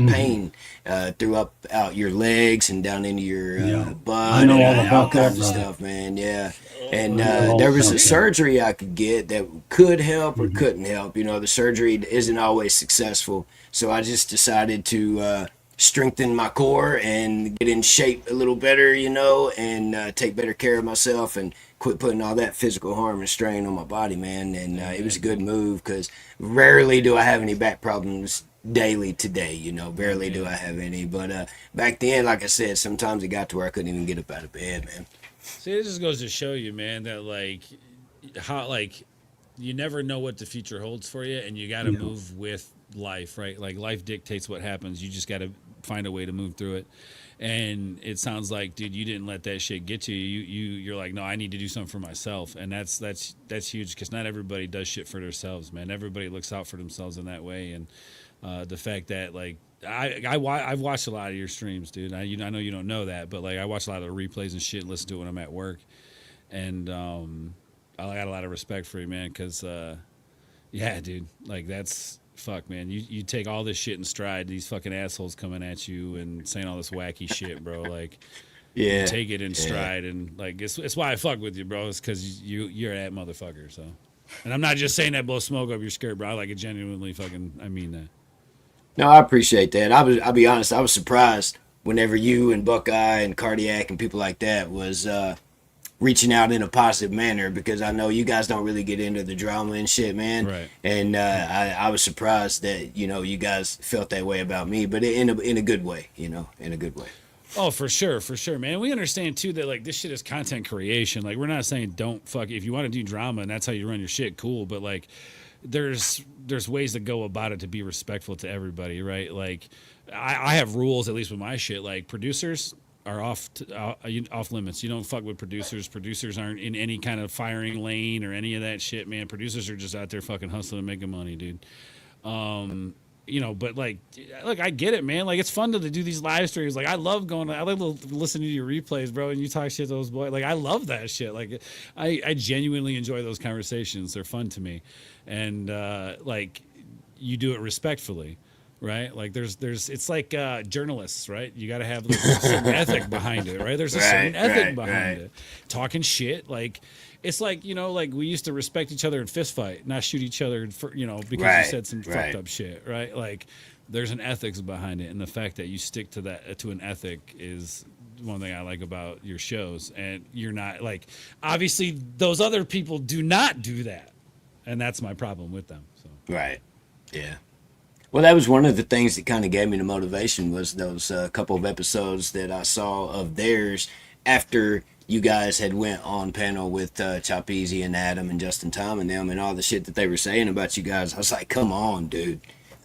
pain out your legs and down into your butt and all kinds of stuff, man. Yeah. And there was a surgery I could get that could help or couldn't help. You know, the surgery isn't always successful. So I just decided to strengthen my core and get in shape a little better, you know, and take better care of myself and quit putting all that physical harm and strain on my body, man. And it was a good move, because rarely do I have any back problems daily today, you know, barely do I have any. But back then, like I said, sometimes it got to where I couldn't even get up out of bed, man. See, it just goes to show you, man, that like how like you never know what the future holds for you, and you got to move with life, right? Like life dictates what happens. You just got to find a way to move through it. And it sounds like, dude, you didn't let that shit get to you. You're like, no, I need to do something for myself, and that's huge, because not everybody does shit for themselves, man. Everybody looks out for themselves in that way, and the fact that like. I've watched a lot of your streams, dude. I know you don't know that, but like I watch a lot of the replays and shit and listen to it when I'm at work. And I got a lot of respect for you, man, because, yeah, dude, like that's, fuck, man. You take all this shit in stride, these fucking assholes coming at you and saying all this wacky shit, bro. Like, you take it in stride, and like it's why I fuck with you, bro. It's because you're that motherfucker, so. And I'm not just saying that blow smoke up your skirt, bro. I like it genuinely I mean that. No, I appreciate that. I'll be honest, I was surprised whenever you and Buckeye and Cardiac and people like that was reaching out in a positive manner, because I know you guys don't really get into the drama and shit, man. Right. And I was surprised that, you know, you guys felt that way about me, but in a good way, you know, in a good way. Oh, for sure, man. We understand too that like this shit is content creation. Like we're not saying don't fuck, if you want to do drama and that's how you run your shit, cool, but like there's ways to go about it to be respectful to everybody, right? Like I have rules, at least with my shit. Like producers are off limits. You don't fuck with producers. Producers aren't in any kind of firing lane or any of that shit, man. Producers are just out there fucking hustling and making money, dude. You know, but like, look, I get it, man. Like, it's fun to do these live streams. Like, I love listening to your replays, bro. And you talk shit to those boys. Like, I love that shit. Like, I genuinely enjoy those conversations. They're fun to me. And, like, you do it respectfully, right? Like, it's like journalists, right? You got to have like, a certain ethic behind it, right? There's a certain ethic behind it. Talking shit, like, it's like, you know, like we used to respect each other in fist fight, not shoot each other for, you know, because you said some fucked up shit, right? Like there's an ethics behind it. And the fact that you stick to that, to an ethic, is one thing I like about your shows. And you're not like, obviously those other people do not do that. And that's my problem with them. So. Right. Yeah. Well, that was one of the things that kind of gave me the motivation, was those couple of episodes that I saw of theirs after you guys had went on panel with Chop Easy and Adam and Justin Tom and them, and all the shit that they were saying about you guys. I was like, come on, dude.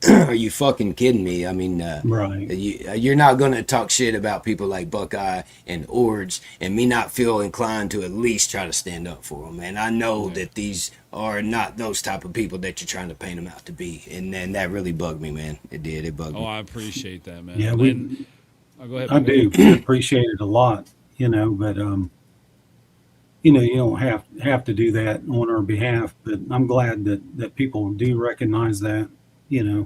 Are you fucking kidding me? I mean, you're not going to talk shit about people like Buckeye and Ords and me not feel inclined to at least try to stand up for them. And I know that these are not those type of people that you're trying to paint them out to be. And then that really bugged me, man. It did. It bugged me. Oh, I appreciate that, man. Yeah, go ahead. I do appreciate it a lot, you know, but, you know, you don't have to do that on our behalf, but I'm glad that people do recognize that, you know.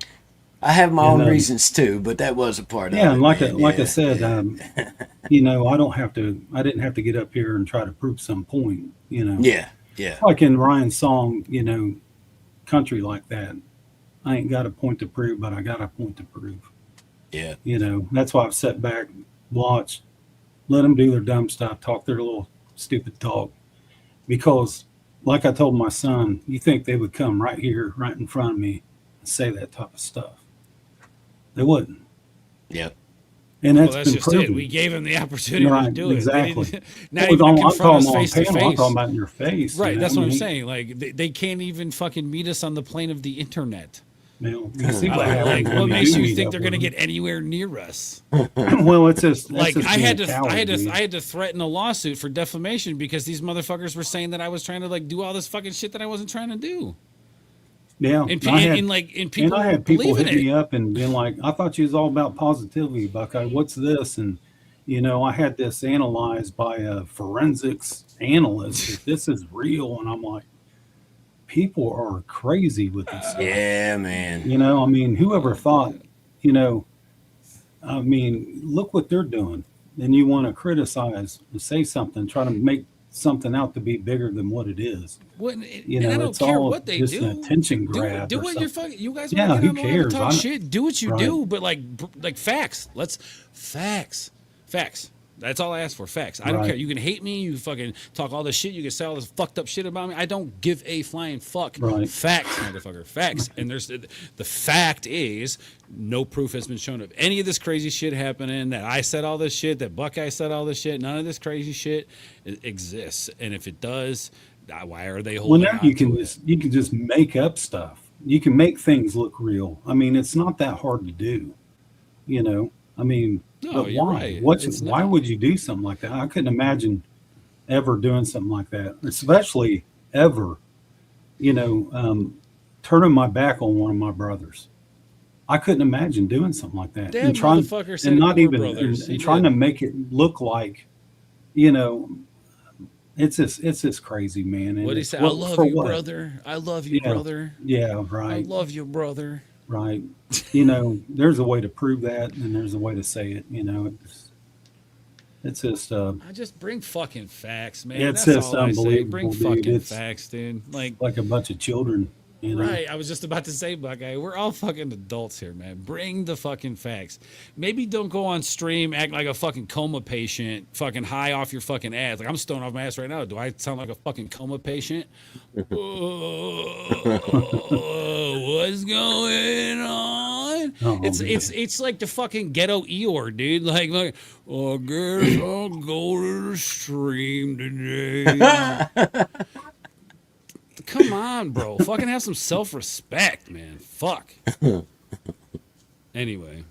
I have my own reasons too, but that was a part of it. Yeah, and like I said, you know, I didn't have to get up here and try to prove some point, you know. Yeah. Like in Ryan's song, you know, Country Like That. I ain't got a point to prove, but I got a point to prove. Yeah. You know, that's why I've sat back, watched, let them do their dumb stuff, talk their little stupid talk, because like I told my son, you think they would come right here, right in front of me and say that type of stuff? They wouldn't. Yep. And that's just proven. it. We gave them the opportunity to do it. Exactly. Not even to confront us face to face. I'm talking about in your face. Right. You know? That's what I'm saying. Like they can't even fucking meet us on the plane of the internet. You see what happens. Like, what makes you think they're going to get anywhere near us? Well, it's just like I had to threaten a lawsuit for defamation because these motherfuckers were saying that I was trying to like do all this fucking shit that I wasn't trying to do. Yeah, And, I had, and people I had people believe in hit me it. up and been like, "I thought you was all about positivity, Buckeye. What's this?" And I had this analyzed by a forensics analyst. If this is real, and I'm like, people are crazy with this stuff. Yeah, man. I mean, whoever thought, you know, I mean, look what they're doing. And you want to criticize and say something, try to make something out to be bigger than what it is. And I don't It's care all what they just do. an attention grab. Do or what you're something. fucking. You guys Yeah, want to who get on the line and cares? talk shit? Do what you Right. do, but like facts. Facts. That's all I ask for. Facts. I don't Right. care. You can hate me. You fucking talk all this shit. You can say all this fucked up shit about me. I don't give a flying fuck. Right. Facts, motherfucker. Facts. And there's the fact is no proof has been shown of any of this crazy shit happening. That I said all this shit. That Buckeye said all this shit. None of this crazy shit exists. And if it does, why are they Well, holding now on you to can it? just make up stuff. You can make things look real. I mean, it's not that hard to do. I mean, No, but you're why? right. It's Why not. would you do something like that? I couldn't imagine ever doing something like that, especially ever. Turning my back on one of my brothers. I couldn't imagine doing something like that. That motherfucker said and not we're even brothers. and He trying did. to make it look like, you know, it's just crazy, man. And What he it's said? I what- love for you, what? brother. I love you, Yeah. brother. Yeah, I right, love you, brother. right. There's a way to prove that, and there's a way to say it. It's just I just bring fucking facts, man. It's That's just all I say. unbelievable, Bring dude. fucking It's facts, dude. Like, like a bunch of children. right. I was just about to say, Buckeye, we're all fucking adults here, man. Bring the fucking facts. Maybe don't go on stream, act like a fucking coma patient, fucking high off your fucking ass. Like, I'm stoned off my ass right now. Do I sound like a fucking coma patient? What's going on? Oh, It's like the fucking ghetto Eeyore, dude. Like, I guess I'll go to the stream today. Come on, bro. Fucking have some self-respect, man. Fuck. Anyway,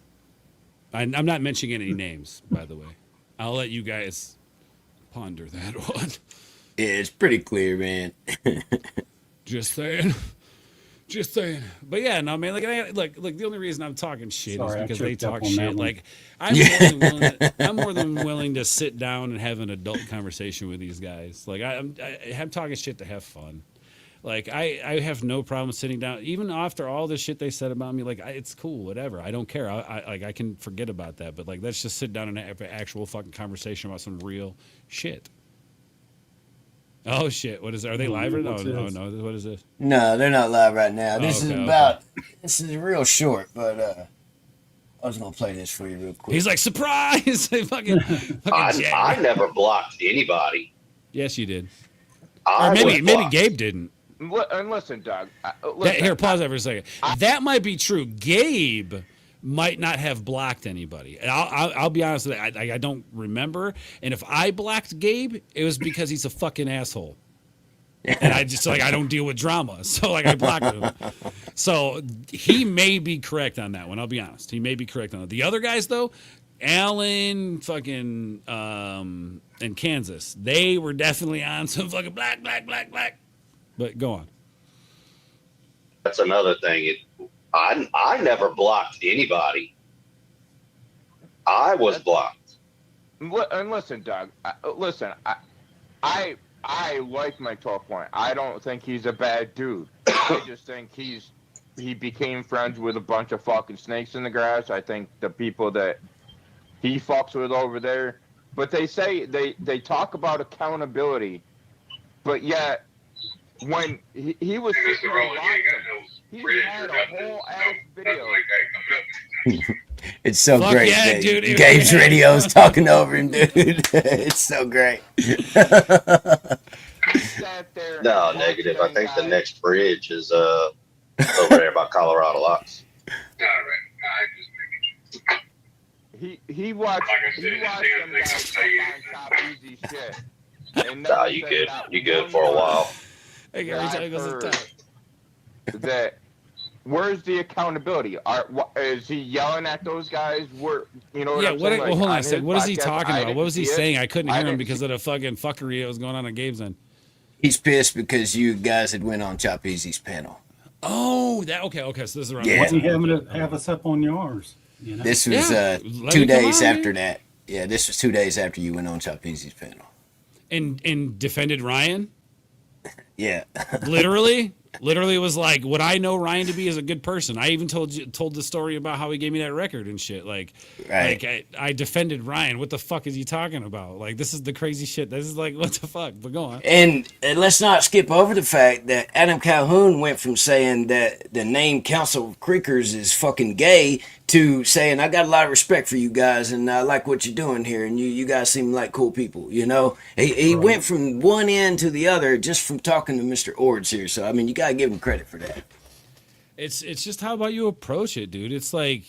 I'm not mentioning any names, by the way. I'll let you guys ponder that one. Yeah, it's pretty clear, man. Just saying. Just saying. But yeah, no, man. Like, the only reason I'm talking shit Sorry, I is because they tripped up talk on that shit. one. Like, I'm more than willing to sit down and have an adult conversation with these guys. Like, I'm talking shit to have fun. Like, I have no problem sitting down, even after all this shit they said about me. Like, it's cool, whatever. I don't care. I can forget about that. But like, let's just sit down and have an actual fucking conversation about some real shit. Oh shit! What is? Are they live or no? What's No, this? no. What is this? No, they're not live right now. This okay, is okay. about. This is real short, but I was gonna play this for you real quick. He's like, surprise! fucking jack. I never blocked anybody. Yes, you did. I Or maybe was blocked. Gabe didn't. And listen, Doug. Here, pause that for a second. That might be true. Gabe might not have blocked anybody. And I'll be honest with you. I don't remember. And if I blocked Gabe, it was because he's a fucking asshole. And I just I don't deal with drama, so I blocked him. So he may be correct on that one. I'll be honest. He may be correct on that. The other guys though, Alan, fucking, and Kansas, they were definitely on some fucking black. But go on. That's another thing. I never blocked anybody. I was blocked. And listen, Doug. I like my 12 point. I don't think he's a bad dude. I just think he became friends with a bunch of fucking snakes in the grass. I think the people that he fucks with over there. But they say they talk about accountability, but yet when he was sitting there watching, he had a whole ass video. It's so Fuck great. yeah, that dude. Gabe's radio's talking over him, dude. It's so great. He sat there. No, and negative. I watched think that the guy. next bridge is over there by Colorado Locks. He watched them guys on top easy shit. And Nah, never you said good. not You good one for a word while. Hey, Gary, that time I've goes to heard top. that where's the accountability? Is he yelling at those guys? What Yeah, I'm saying? hold on a his second. What is he podcast, talking I about? didn't What was he see it. saying? I couldn't I hear him didn't because see- of the fucking fuckery that was going on Gabe's end. He's pissed because you guys had went on Chop Easy's panel. Oh, that okay. So this is around. Yeah. Why don't you have us up on yours? You know? This was Yeah. 2 Let me come days on, after man. that. Yeah, this was 2 days after you went on Chop Easy's panel. And defended Ryan. Yeah. Literally was like, what I know Ryan to be is a good person. I even told the story about how he gave me that record and shit. Like, Right. like I defended Ryan. What the fuck is he talking about? Like, this is the crazy shit. This is like, what the fuck? But go on. And let's not skip over the fact that Adam Calhoun went from saying that the name Council of Creekers is fucking gay to saying, I got a lot of respect for you guys and I like what you're doing here and you guys seem like cool people, you know? He went from one end to the other just from talking to Mr. Ords here. So, I mean, you got to give him credit for that. It's just how about you approach it, dude? It's like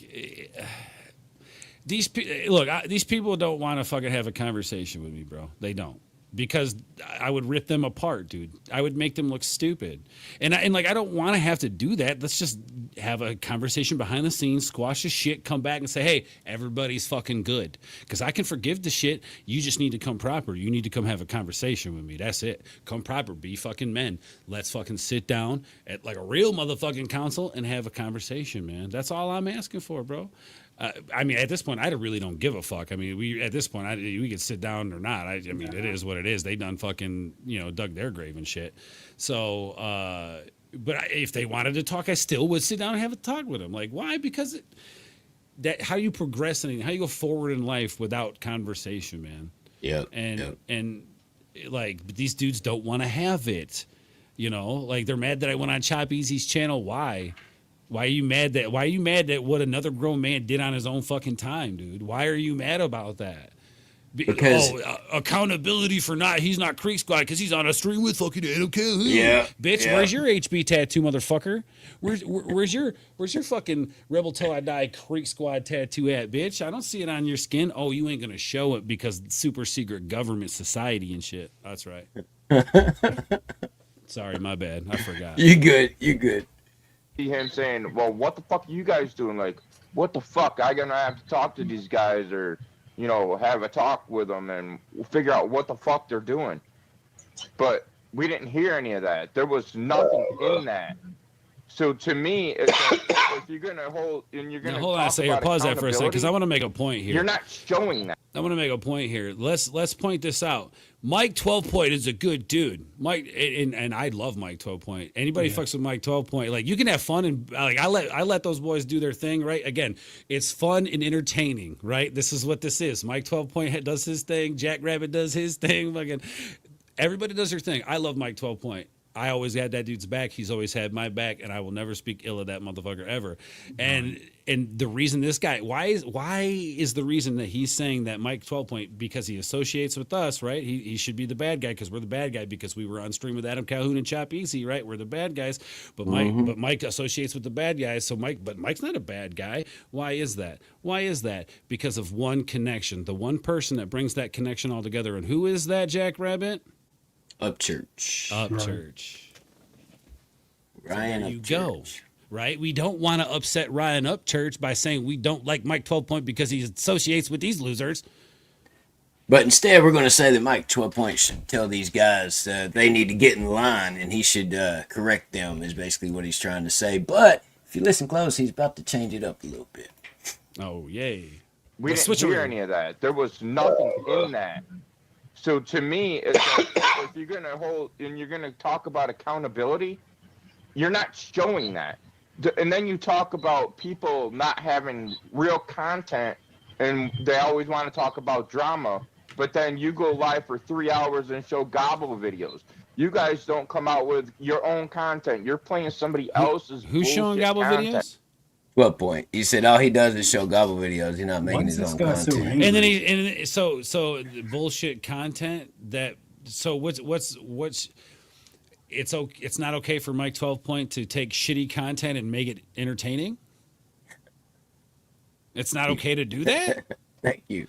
these people don't want to fucking have a conversation with me, bro. They don't. Because I would rip them apart, dude. I would make them look stupid. And I don't want to have to do that. Let's just have a conversation behind the scenes, squash the shit, come back and say, hey, everybody's fucking good. Because I can forgive the shit. You just need to come proper. You need to come have a conversation with me. That's it. Come proper. Be fucking men. Let's fucking sit down at like a real motherfucking council and have a conversation, man. That's all I'm asking for, bro. I mean, at this point, I really don't give a fuck. I mean, we could sit down or not. I mean, it is what it is. They done fucking, dug their grave and shit. So, but if they wanted to talk, I still would sit down and have a talk with them. Like, why? Because how you progress and how you go forward in life without conversation, man. Yeah. And like these dudes don't want to have it. Like they're mad that I went on Chop Easy's channel. Why? Why are you mad that what another grown man did on his own fucking time, dude? Why are you mad about that? Because accountability for he's not Creek Squad because he's on a stream with fucking Adam Calhoun. Yeah, bitch. yeah. Where's your HB tattoo, motherfucker? Where's your fucking Rebel Till I Die Creek Squad tattoo at, bitch? I don't see it on your skin. Oh, you ain't gonna show it because super secret government society and shit. That's right. Sorry, my bad. I forgot. You good. See him saying, well, what the fuck are you guys doing? Like, what the fuck? I gonna have to talk to these guys or, have a talk with them and figure out what the fuck they're doing. But we didn't hear any of that. There was nothing in that. So to me, it's like, if you're gonna hold and you're gonna hold on a second. Pause that for a second because I want to make a point here. You're not showing that. I want to make a point here. Let's point this out. Mike 12 Point is a good dude. Mike and I love Mike 12 Point. Anybody fucks with Mike 12 Point, like you can have fun and like I let those boys do their thing, right? Again, it's fun and entertaining, right? This is what this is. Mike 12 Point does his thing. Jack Rabbit does his thing. Fucking everybody does their thing. I love Mike 12 Point. I always had that dude's back. He's always had my back, and I will never speak ill of that motherfucker ever. And the reason this guy, why is the reason that he's saying that Mike 12 Point, because he associates with us, right? He should be the bad guy because we're the bad guy because we were on stream with Adam Calhoun and Chop Easy, right? We're the bad guys, but Mike associates with the bad guys. So Mike's not a bad guy. Why is that? Because of one connection, the one person that brings that connection all together. And who is that, Jack Rabbit? Upchurch. Ryan there you Upchurch. go. Right? We don't want to upset Ryan Upchurch by saying we don't like Mike 12 Point because he associates with these losers. But instead, we're going to say that Mike 12 Point should tell these guys they need to get in line and he should correct them is basically what he's trying to say. But if you listen close, he's about to change it up a little bit. Oh, yay. We didn't hear any of that. There was nothing in that. So to me, it's like, if you're gonna hold and you're gonna talk about accountability, you're not showing that. And then you talk about people not having real content, and they always want to talk about drama. But then you go live for 3 hours and show gobble videos. You guys don't come out with your own content. You're playing somebody else's. Who's showing gobble videos? What point? He said all he does is show gobble videos. He's not making his own content. And then so bullshit content that. So what's it's not okay for Mike 12 Point to take shitty content and make it entertaining. It's not okay to do that. Thank you.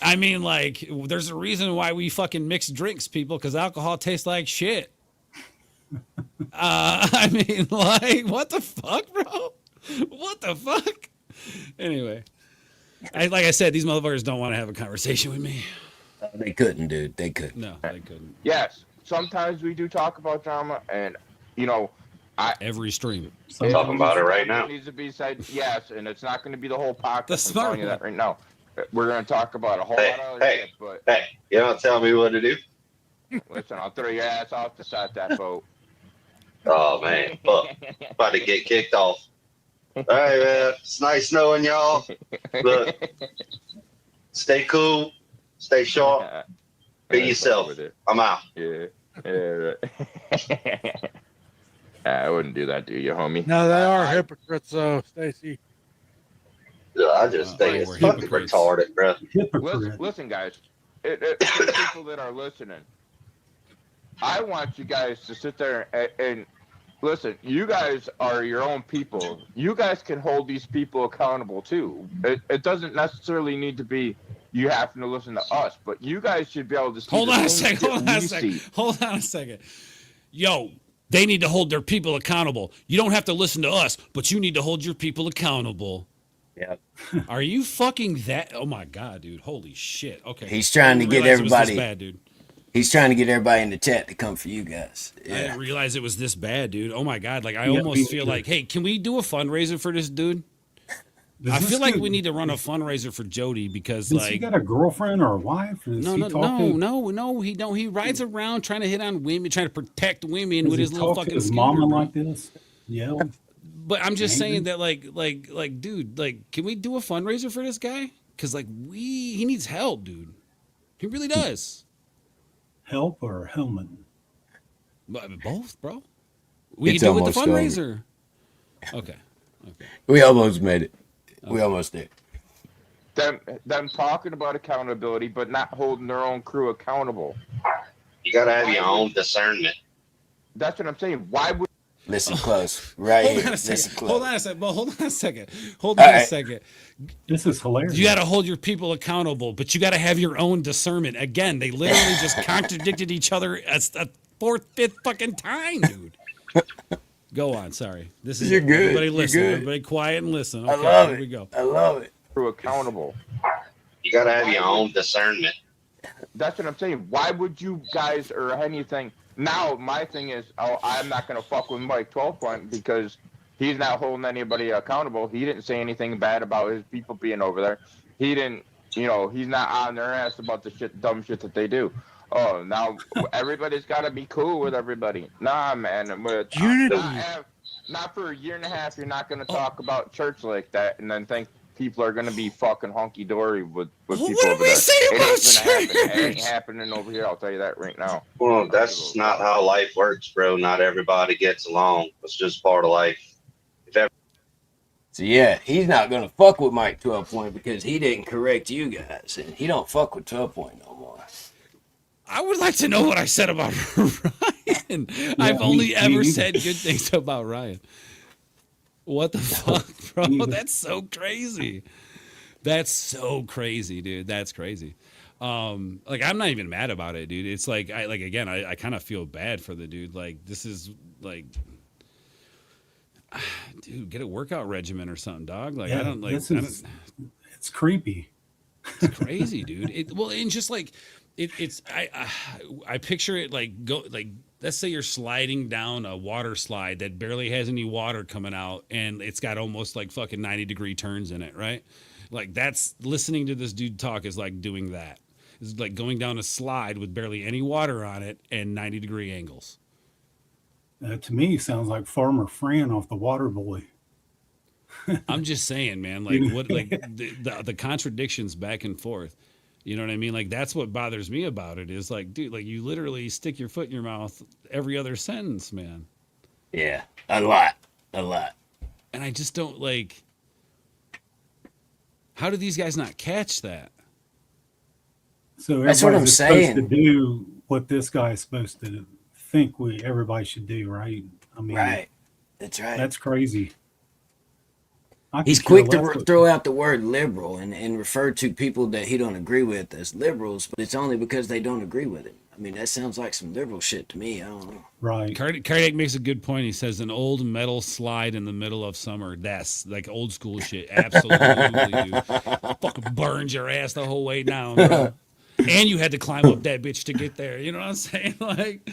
I mean, like, there's a reason why we fucking mix drinks, people, because alcohol tastes like shit. I mean, like, what the fuck, bro? What the fuck? Anyway, like I said, these motherfuckers don't want to have a conversation with me. They couldn't, dude. They couldn't. No, they couldn't. Yes, sometimes we do talk about drama, and Every stream. Talking about it right now. It needs to be said, yes, and it's not going to be the whole podcast. The I'm smart telling you that one. right now. We're going to talk about a whole lot of other shit, but Hey, you don't tell me what to do. listen, I'll throw your ass off the side of that boat. Oh man, fuck. About to get kicked off. All right, man. It's nice knowing y'all. Look, stay cool, stay sharp, be yourself. I'm out. Yeah. I wouldn't do that to you, homie. No, they are hypocrites, though, Stacy. I just think we're it's fucking hypocrites. retarded, bro. Listen, guys. For the people that are listening, I want you guys to sit there and listen. You guys are your own people. You guys can hold these people accountable too. It doesn't necessarily need to be you having to listen to us, but you guys should be able to see. Hold on a second. Yo, they need to hold their people accountable. You don't have to listen to us, but you need to hold your people accountable. Yep. Are you fucking that? Oh my god, dude! Holy shit! Okay. He's trying to get Realize it was this everybody. bad, dude. He's trying to get everybody in the chat to come for you guys. I Yeah. didn't realize it was this bad, dude. Oh my god! Like I Yeah, almost me feel too. like, hey, can we do a fundraiser for this dude? Does I this feel like dude- we need to run a fundraiser for Jody because, Does he like, got a girlfriend or a wife? Is no, he no, talking? no, he don't. He rides around trying to hit on women, trying to protect women Does with he his little talk to fucking his scooter, mama bro. like this? Yeah. But I'm just Angry? saying that, like, dude, like, can we do a fundraiser for this guy? Because, like, he needs help, dude. He really does. Help or helmet? Both, bro. We It's can do it with the almost fundraiser. Okay. We almost made it. We almost did. Them talking about accountability, but not holding their own crew accountable. You gotta have your own discernment. That's what I'm saying. Why would Listen close. Right Hold here. on a Listen second. close. Hold on a second. Hold on a second. Hold All on a right. second. This is hilarious. You got to hold your people accountable, but you got to have your own discernment. Again, they literally just contradicted each other a fourth, fifth fucking time, dude. Go on. Sorry. This is You're good. Everybody You're listen. good. Everybody quiet and listen. I Okay, love here it. we go. I love it. crew accountable? You gotta have your own discernment. That's what I'm saying. Why would you guys or anything? Now, my thing is, I'm not going to fuck with Mike 12 Point because he's not holding anybody accountable. He didn't say anything bad about his people being over there. He didn't, he's not on their ass about the dumb shit that they do. Oh, now everybody's got to be cool with everybody. Nah, man. Not for a year and a half, you're not going to talk about church like that and then think people are going to be fucking hunky-dory with people What did over we there. say It about ain't gonna happen. It ain't church? happening over here. I'll tell you that right now. Well, that's not how life works, bro. Not everybody gets along. It's just part of life. So yeah, he's not gonna fuck with Mike 12 Point because he didn't correct you guys, and he don't fuck with 12 Point no more. I would like to know what I said about Ryan. I've only ever said good things about Ryan. What the fuck, bro? That's so crazy. That's so crazy, dude. That's crazy. Like I'm not even mad about it, dude. It's like I kind of feel bad for the dude. Like this is like, dude, get a workout regimen or something, dog. Like Yeah, I don't like. It's creepy. It's crazy, dude. And just like I picture it like let's say you're sliding down a water slide that barely has any water coming out, and it's got almost like fucking 90-degree turns in it, right? Like that's listening to this dude talk is like doing that. It's like going down a slide with barely any water on it and 90-degree angles. To me, sounds like Farmer Fran off The Water Boy. I'm just saying, man, like what, like the contradictions back and forth. You know what I mean? Like that's what bothers me about it is like, dude, like you literally stick your foot in your mouth every other sentence, man. Yeah, a lot. And I just don't like. How do these guys not catch that? So That's what I'm everybody's supposed saying. to do what this guy is supposed to think everybody should do, right? I mean, Right. That's right. That's crazy. He's could quick care to less what- throw out the word liberal and refer to people that he don't agree with as liberals, but it's only because they don't agree with it. I mean, that sounds like some liberal shit to me. I don't know. Right. Cardiac makes a good point. He says an old metal slide in the middle of summer. That's like old school shit. Absolutely, dude. Fucking burns your ass the whole way down, bro. And you had to climb up that bitch to get there. You know what I'm saying? Like,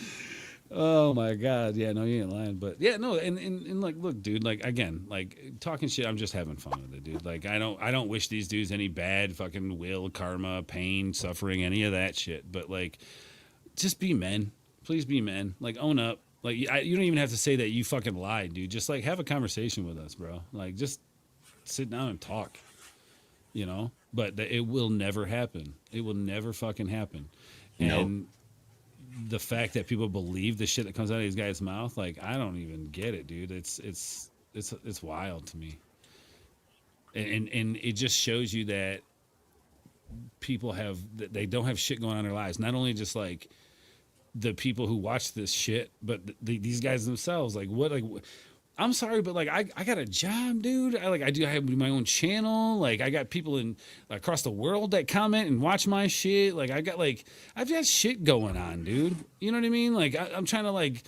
Oh my god, yeah, no, you ain't lying, but yeah, no, and like, look, dude, like again, like talking shit, I'm just having fun with it, dude. Like I don't wish these dudes any bad fucking will, karma, pain, suffering, any of that shit. But like, just be men, please be men. Like own up. Like you don't even have to say that you fucking lied, dude. Just like have a conversation with us, bro. Like just sit down and talk, you know. But it will never happen. It will never fucking happen. And Nope. the fact that people believe the shit that comes out of these guys' mouth, like I don't even get it, dude. It's wild to me. And it just shows you that people they don't have shit going on in their lives. Not only just like the people who watch this shit, but these guys themselves. Like what? Like I'm sorry, but like I got a job, dude. I have my own channel. Like I got people in across the world that comment and watch my shit. Like I've got shit going on, dude. You know what I mean? Like I'm trying to like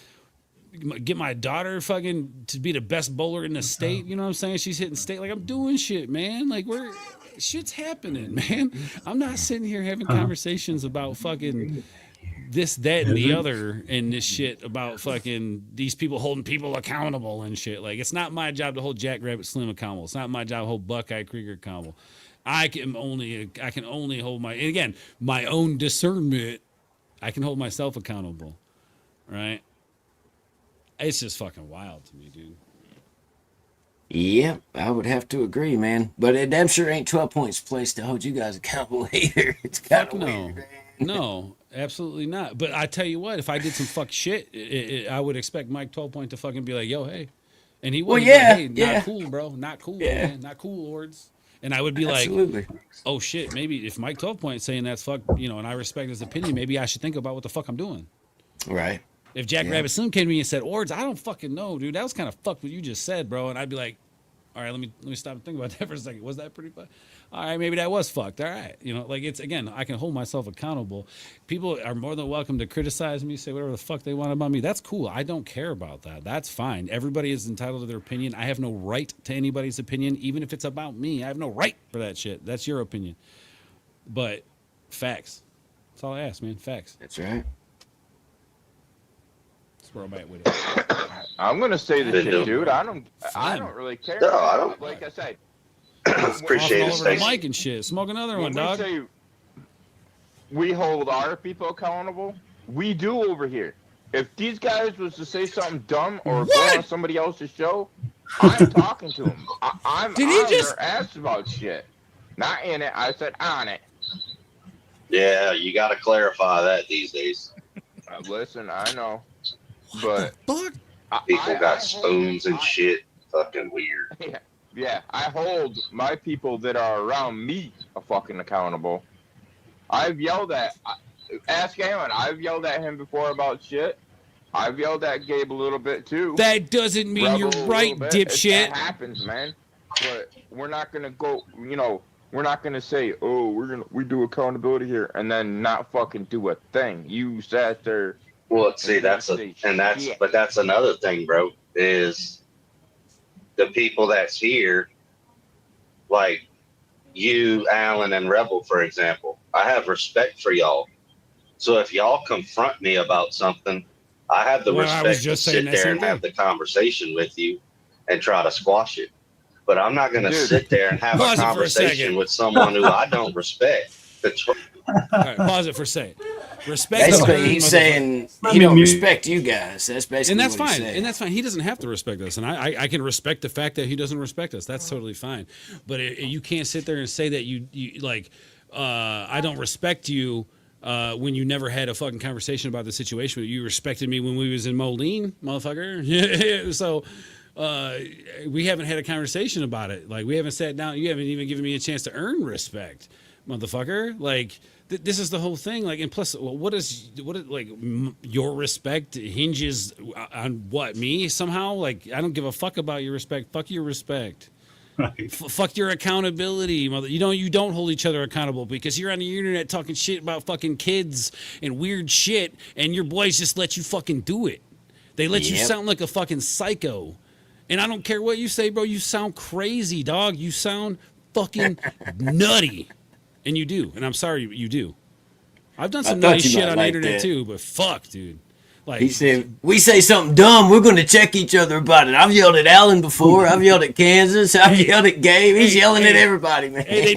get my daughter fucking to be the best bowler in the state. You know what I'm saying? She's hitting state. Like I'm doing shit, man. Like shit's happening, man. I'm not sitting here having conversations about fucking this, that, and the other, and this shit about fucking these people holding people accountable and shit. Like, it's not my job to hold Jackrabbit Slim accountable. It's not my job to hold Buckeye Krieger accountable. I can only hold and again, my own discernment. I can hold myself accountable, right? It's just fucking wild to me, dude. Yep, I would have to agree, man. But it damn sure ain't 12 points place to hold you guys accountable either. It's kind Fuck of no. weird, man. No, absolutely not. But I tell you what, if I did some fuck shit, I would expect Mike 12 Point to fucking be like, yo, hey. And he would Well, be like, yeah, hey, yeah. not cool, bro. Not cool, Yeah. man. Not cool, Ords. And I would be Absolutely. like, oh shit, maybe if Mike 12 Point is saying that's fuck, and I respect his opinion, maybe I should think about what the fuck I'm doing. Right. If Jack Yeah. Rabbit Slim came to me and said, Ords, I don't fucking know, dude. That was kind of fucked what you just said, bro. And I'd be like, all right, let me stop and think about that for a second. Was that pretty fun? All right, maybe that was fucked. All right. Like it's, again, I can hold myself accountable. People are more than welcome to criticize me, say whatever the fuck they want about me. That's cool. I don't care about that. That's fine. Everybody is entitled to their opinion. I have no right to anybody's opinion, even if it's about me. I have no right for that shit. That's your opinion. But facts. That's all I ask, man. Facts. That's right. That's where I'm at with it. I'm gonna say this shit, dude. I don't really care. No, I don't. Like I said, Appreciate All it, over the Stacey. mic and shit. Smoke another when one, dog. we say we hold our people accountable, we do over here. If these guys was to say something dumb or go on somebody else's show, I'm talking to them. I'm Did he on just- their ass about shit. Not in it. I said on it. Yeah, you got to clarify that these days. Listen, I know, but Fuck. People I got spoons and shit. Fucking weird. Yeah, I hold my people that are around me fucking accountable. I've yelled at, ask Aaron, I've yelled at him before about shit. I've yelled at Gabe a little bit too. That doesn't mean Rebel you're a right, little bit. dipshit. It happens, man. But we're not gonna go, we're not gonna say, oh, we do accountability here and then not fucking do a thing. You sat there. Well, see, that's another thing, bro, is the people that's here, like you, Alan, and Rebel, for example. I have respect for y'all. So if y'all confront me about something, I have the respect to sit there and have the conversation with you and try to squash it. But I'm not going to sit there and have a conversation with someone who I don't respect. All right, pause it for a second. Respect. Basically, he's saying he don't respect you guys. That's basically and that's what he's fine. saying. And that's fine. He doesn't have to respect us, and I can respect the fact that he doesn't respect us. That's totally fine. But you can't sit there and say that you like I don't respect you when you never had a fucking conversation about the situation. You respected me when we was in Moline, motherfucker. So. We haven't had a conversation about it. Like we haven't sat down. You haven't even given me a chance to earn respect, motherfucker. Like this is the whole thing. Like, and plus, what is your respect hinges on what, me somehow? Like I don't give a fuck about your respect. Fuck your respect. Right. Fuck your accountability, mother. You don't hold each other accountable because you're on the internet talking shit about fucking kids and weird shit, and your boys just let you fucking do it. They let you sound like a fucking psycho. And I don't care what you say, bro. You sound crazy, dog. You sound fucking nutty. And you do. And I'm sorry, you do. I've done some nutty shit on the internet too, but fuck, dude. Like He said, "We say something dumb, we're going to check each other about it." I've yelled at Allen before. I've yelled at Kansas. I've yelled at Gabe. He's yelling at everybody, man. Hey,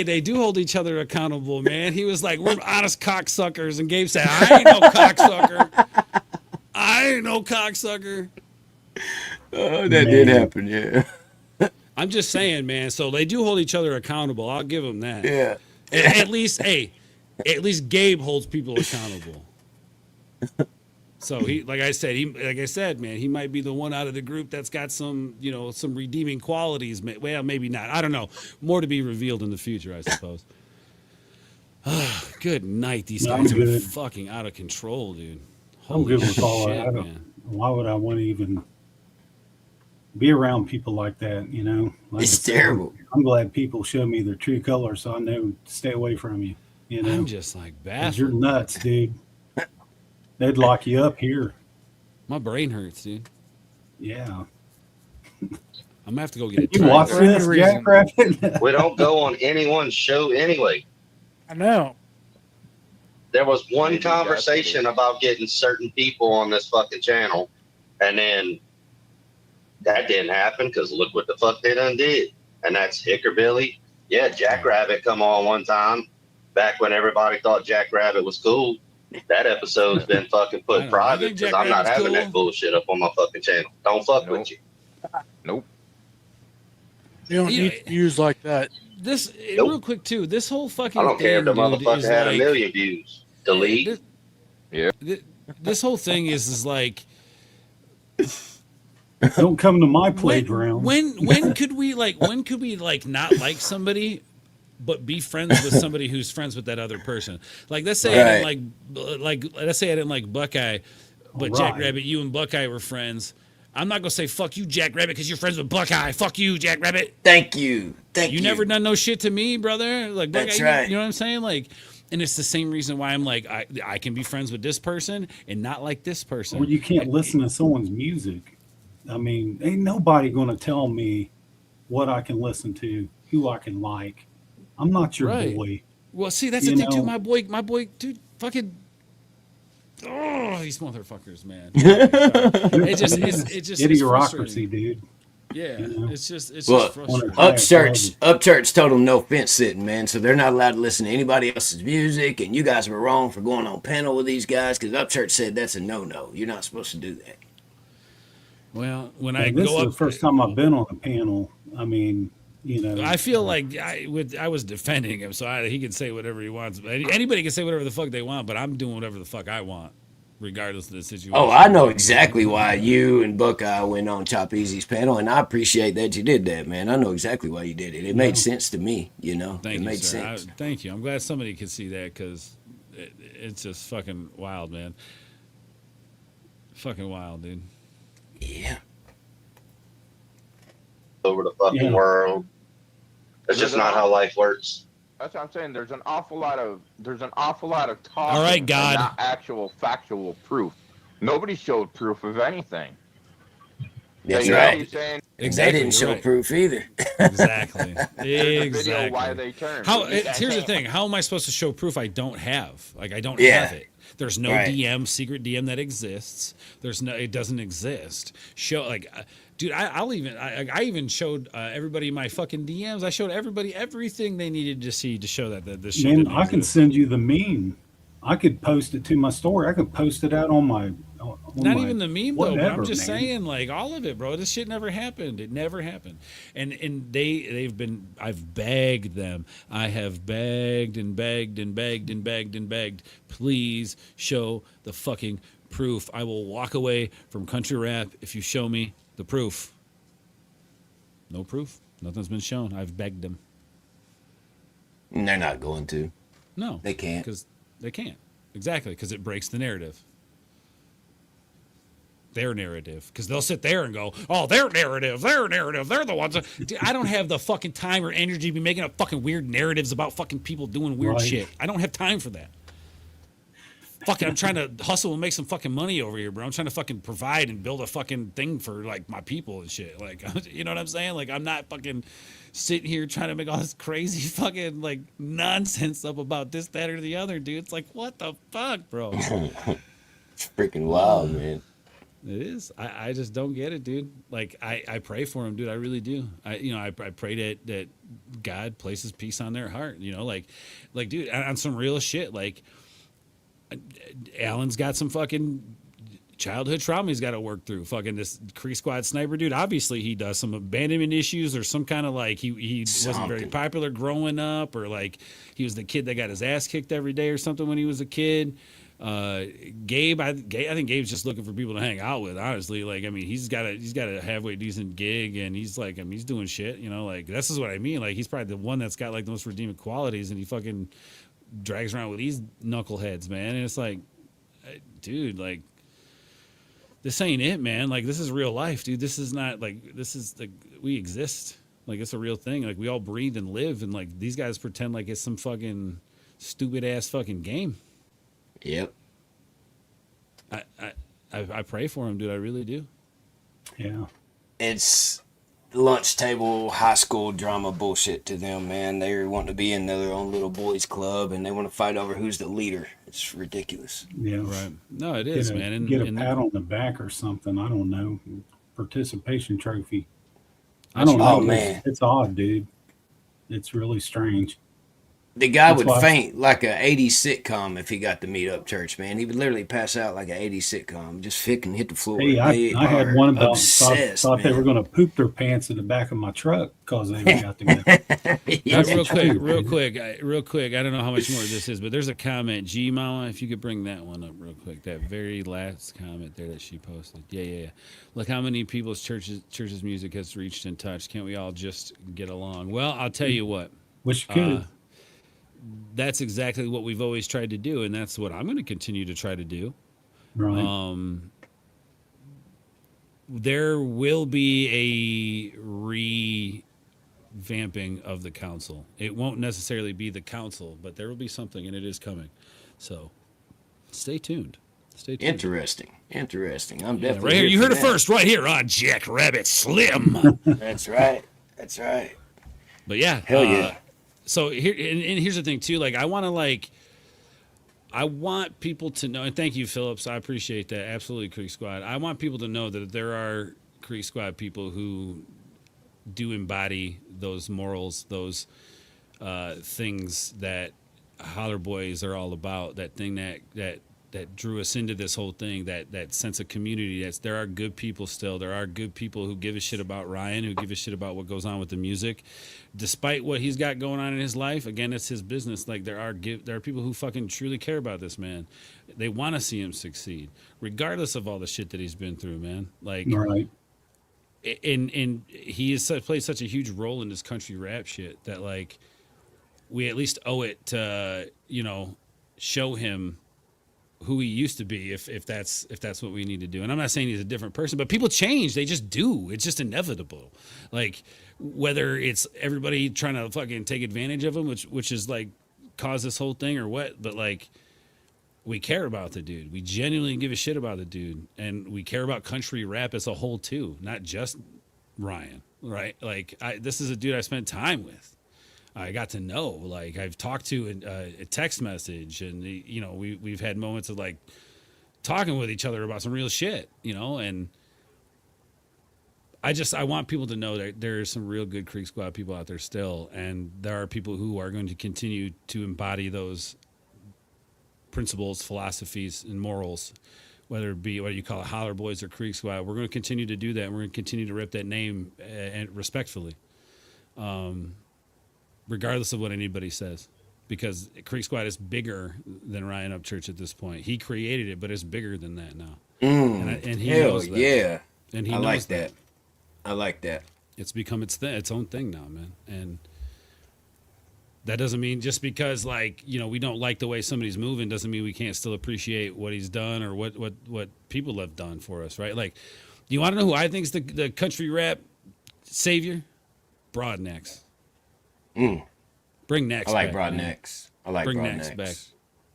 they do hold each other accountable, man. He was like, "We're honest cocksuckers," and Gabe said, "I ain't no cocksucker. I ain't no cocksucker." Oh, that did happen, yeah. I'm just saying, man. So they do hold each other accountable. I'll give them that. Yeah. At least Gabe holds people accountable. So like I said, man, he might be the one out of the group that's got some redeeming qualities. Well, maybe not. I don't know. More to be revealed in the future, I suppose. Good night. These guys are fucking out of control, dude. I'm good with all shit, that. man. Why would I want to even be around people like that? You know, like It's terrible. I'm glad people show me their true color, so I know to stay away from you. You know, I'm just like 'Cause baffled. you're nuts, dude. They'd lock you up here. My brain hurts, dude. Yeah. I'm gonna have to go get it. You watch this, Jackrabbit? We don't go on anyone's show anyway. I know. There was one conversation about getting certain people on this fucking channel, and then that didn't happen because look what the fuck they done did. And that's Hickerbilly. Yeah, Jackrabbit come on one time back when everybody thought Jackrabbit was cool. That episode's been fucking put private because I'm not having that bullshit up on my fucking channel. Don't fuck with you. Nope. You don't need views like that. This real quick too. This whole fucking I don't care if the thing, dude, motherfucker is had like, a million views. Delete. This whole thing is like. Don't come to my playground. When could we not like somebody, but be friends with somebody who's friends with that other person? Like let's say I didn't like Buckeye, but Jackrabbit, you and Buckeye were friends. I'm not gonna say fuck you, Jackrabbit, because you're friends with Buckeye. Fuck you, Jackrabbit. Thank you. You never done no shit to me, brother. Like Buckeye, That's right. You know what I'm saying? Like, and it's the same reason why I'm like I can be friends with this person and not like this person. Or you can't listen to someone's music. I mean, ain't nobody going to tell me what I can listen to, who I can like. I'm not your boy. Well, see, that's the thing too. My boy, dude, fucking. Oh, these motherfuckers, man. It's just idiocracy, dude. Yeah, you know? it's just Well, frustrating. Upchurch told them no fence sitting, man. So they're not allowed to listen to anybody else's music. And you guys were wrong for going on panel with these guys because Upchurch said that's a no-no. You're not supposed to do that. Well, when And I this go is up, the first time I've been on a panel. I mean, you know, I feel like I was defending him, so he can say whatever he wants. Anybody can say whatever the fuck they want, but I'm doing whatever the fuck I want, regardless of the situation. Oh, I know exactly why you and Buckeye went on Chop Easy's panel, and I appreciate that you did that, man. I know exactly why you did it. It made sense to me, you know. Thank it you, made sir. sense. Thank you. I'm glad somebody could see that because it's just fucking wild, man. Fucking wild, dude. Yeah. Over the fucking world. That's just not how life works. That's what I'm saying. There's an awful lot of talking. All right, God. And not actual factual proof. Nobody showed proof of anything. That's right. Saying, They didn't show proof either. Exactly. Video why they turned. Here's the thing. How am I supposed to show proof I don't have? Like I don't Yeah. have it. There's no secret DM that exists. It doesn't exist. Dude, I even showed everybody my fucking DMs. I showed everybody everything they needed to see to show that this shit didn't I can exist. send you the meme. I could post it to my story. I could post it out on my. Not even the meme though, but I'm just man. saying, like all of it, bro. This shit never happened. It never happened. And I've begged them. I have begged and begged and begged and begged and begged. Please show the fucking proof. I will walk away from country rap if you show me the proof. No proof. Nothing's been shown. I've begged them. And they're not going to. No, They can't. because they can't. Exactly, because it breaks the narrative. Their narrative, because they'll sit there and go, "Oh, their narrative, they're the ones." Dude, I don't have the fucking time or energy to be making up fucking weird narratives about fucking people doing weird shit. I don't have time for that. Fucking, I'm trying to hustle and make some fucking money over here, bro. I'm trying to fucking provide and build a fucking thing for like my people and shit. Like, you know what I'm saying? Like, I'm not fucking sitting here trying to make all this crazy fucking like nonsense up about this, that, or the other, dude. It's like, what the fuck, bro? It's freaking wild, man. It is. I just don't get it, dude. Like I pray for him, dude. I really do. I pray that God places peace on their heart. Like dude, on some real shit. Like Alan's got some fucking childhood trauma he's got to work through. Fucking this Creek Squad sniper dude. Obviously, he does some abandonment issues or some kind of like he wasn't very popular growing up, or like he was the kid that got his ass kicked every day or something when he was a kid. Gabe, I think Gabe's just looking for people to hang out with. Honestly, like I mean, he's got a halfway decent gig, and he's like, I mean, he's doing shit. Like this is what I mean. Like he's probably the one that's got like the most redeeming qualities, and he fucking drags around with these knuckleheads, man. And it's like, dude, like this ain't it, man. Like this is real life, dude. This is not like this is like we exist. Like it's a real thing. Like we all breathe and live, and like these guys pretend like it's some fucking stupid ass fucking game. Yep. I pray for him, dude. I really do. Yeah. It's lunch table high school drama bullshit to them, man. They want to be in their own little boys club, and they want to fight over who's the leader. It's ridiculous. Yeah. Right. No, it is, man. And get a pat on the back or something. I don't know. Participation trophy. I don't know. Oh, man. It's odd, dude. It's really strange. The guy would faint like a 80s sitcom if he got to meet up church, man. He would literally pass out like an 80s sitcom, just hit the floor. Hey, I had one about thought they man. were going to poop their pants in the back of my truck because they got together. Real quick. I don't know how much more this is, but there's a comment. G Mama, if you could bring that one up real quick. That very last comment there that she posted. Yeah. Look how many people's church's music has reached and touched. Can't we all just get along? Well, I'll tell you what. Wish you could. That's exactly what we've always tried to do, and that's what I'm going to continue to try to do. Right. There will be a revamping of the council. It won't necessarily be the council, but there will be something, and it is coming. So stay tuned. Interesting. I'm definitely right here. You heard it first, right here on Jack Rabbit Slim. That's right. But yeah, hell yeah. So here, and here's the thing too. Like, I want people to know, and thank you, Phillips. I appreciate that. Absolutely, Creek Squad. I want people to know that there are Creek Squad people who do embody those morals, those things that Holler Boys are all about. That thing that drew us into this whole thing. That sense of community. There are good people still. There are good people who give a shit about Ryan, who give a shit about what goes on with the music. Despite what he's got going on in his life, again, it's his business. Like there are people who fucking truly care about this man. They want to see him succeed, regardless of all the shit that he's been through, man. Like, right. And he has played such a huge role in this country rap shit that like we at least owe it to show him who he used to be, if that's what we need to do. And I'm not saying he's a different person, but people change. They just do. It's just inevitable. Like whether it's everybody trying to fucking take advantage of him, which is like caused this whole thing or what, but like we care about the dude. We genuinely give a shit about the dude, and we care about country rap as a whole too, not just Ryan, right? Like this is a dude I spent time with. I got to know, like I've talked to a text message, and we've had moments of like talking with each other about some real shit, and I want people to know that there's some real good Creek Squad people out there still, and there are people who are going to continue to embody those principles, philosophies, and morals, whether it be what you call it, Holler Boys or Creek Squad. We're going to continue to do that, and we're going to continue to rep that name and respectfully. Regardless of what anybody says, because Creek Squad is bigger than Ryan Upchurch at this point. He created it, but it's bigger than that now. And he knows that. Yeah. And he knows like that. I like that. It's become its own thing now, man. And that doesn't mean just because we don't like the way somebody's moving doesn't mean we can't still appreciate what he's done or what people have done for us, right? Like, do you want to know who I think is the country rap savior? Broadnecks. Bring Nex back. I like Broadnecks. Bring Nex back.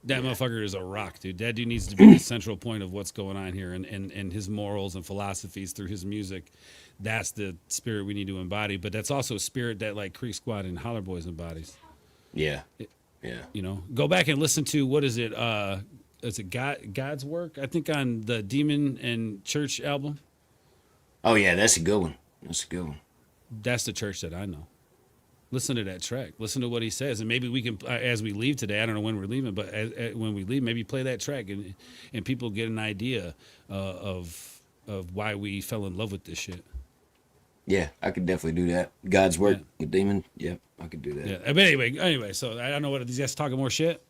That motherfucker is a rock, dude. That dude needs to be the central point of what's going on here, and his morals and philosophies through his music. That's the spirit we need to embody, but that's also a spirit that like Creek Squad and Holler Boys embodies. Yeah. Go back and listen to, what is it? is it God's Work? I think on the Demon and Church album. Oh yeah, that's a good one. That's a good one. That's the church that I know. Listen to that track. Listen to what he says, and maybe we can, as we leave today. I don't know when we're leaving, but when we leave, maybe play that track, and people get an idea of why we fell in love with this shit. Yeah, I could definitely do that. God's Work with Demon. Yeah, I could do that. Yeah, but anyway. So I don't know what these guys talking more shit.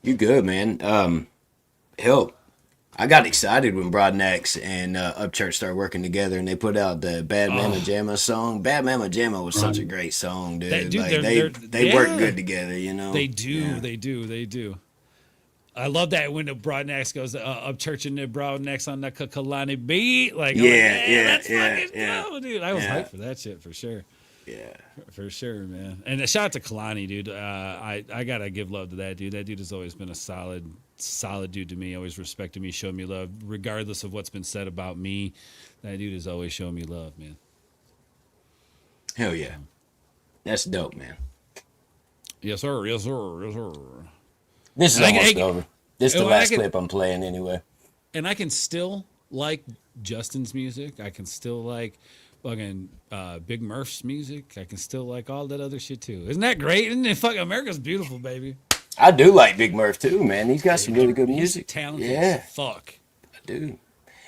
You good, man? Hell, I got excited when Broadnax and Upchurch started working together, and they put out the Bad Mama Jamma song. Bad Mama Jamma was such a great song, dude. They work good together, you know. They do. I love that when the Broadnax goes Upchurch and the Broadnax on the Kalani beat. Like, let's fucking go, dude. I was hyped for that shit for sure. Yeah, for sure, man. And a shout out to Kalani, dude. I gotta give love to that dude. That dude has always been a solid dude to me. Always respected me, showed me love, regardless of what's been said about me. That dude has always shown me love, man. Hell yeah, that's dope, man. Yes, sir. Yes, sir. Yes, sir. This is almost over. This is the last clip I'm playing anyway. And I can still like Justin's music. I can still like fucking Big Murph's music. I can still like all that other shit too. Isn't that great? Isn't it? Fucking America's beautiful, baby. I do like Big Murph too, man. He's got some really good music. He's talented as fuck. I do.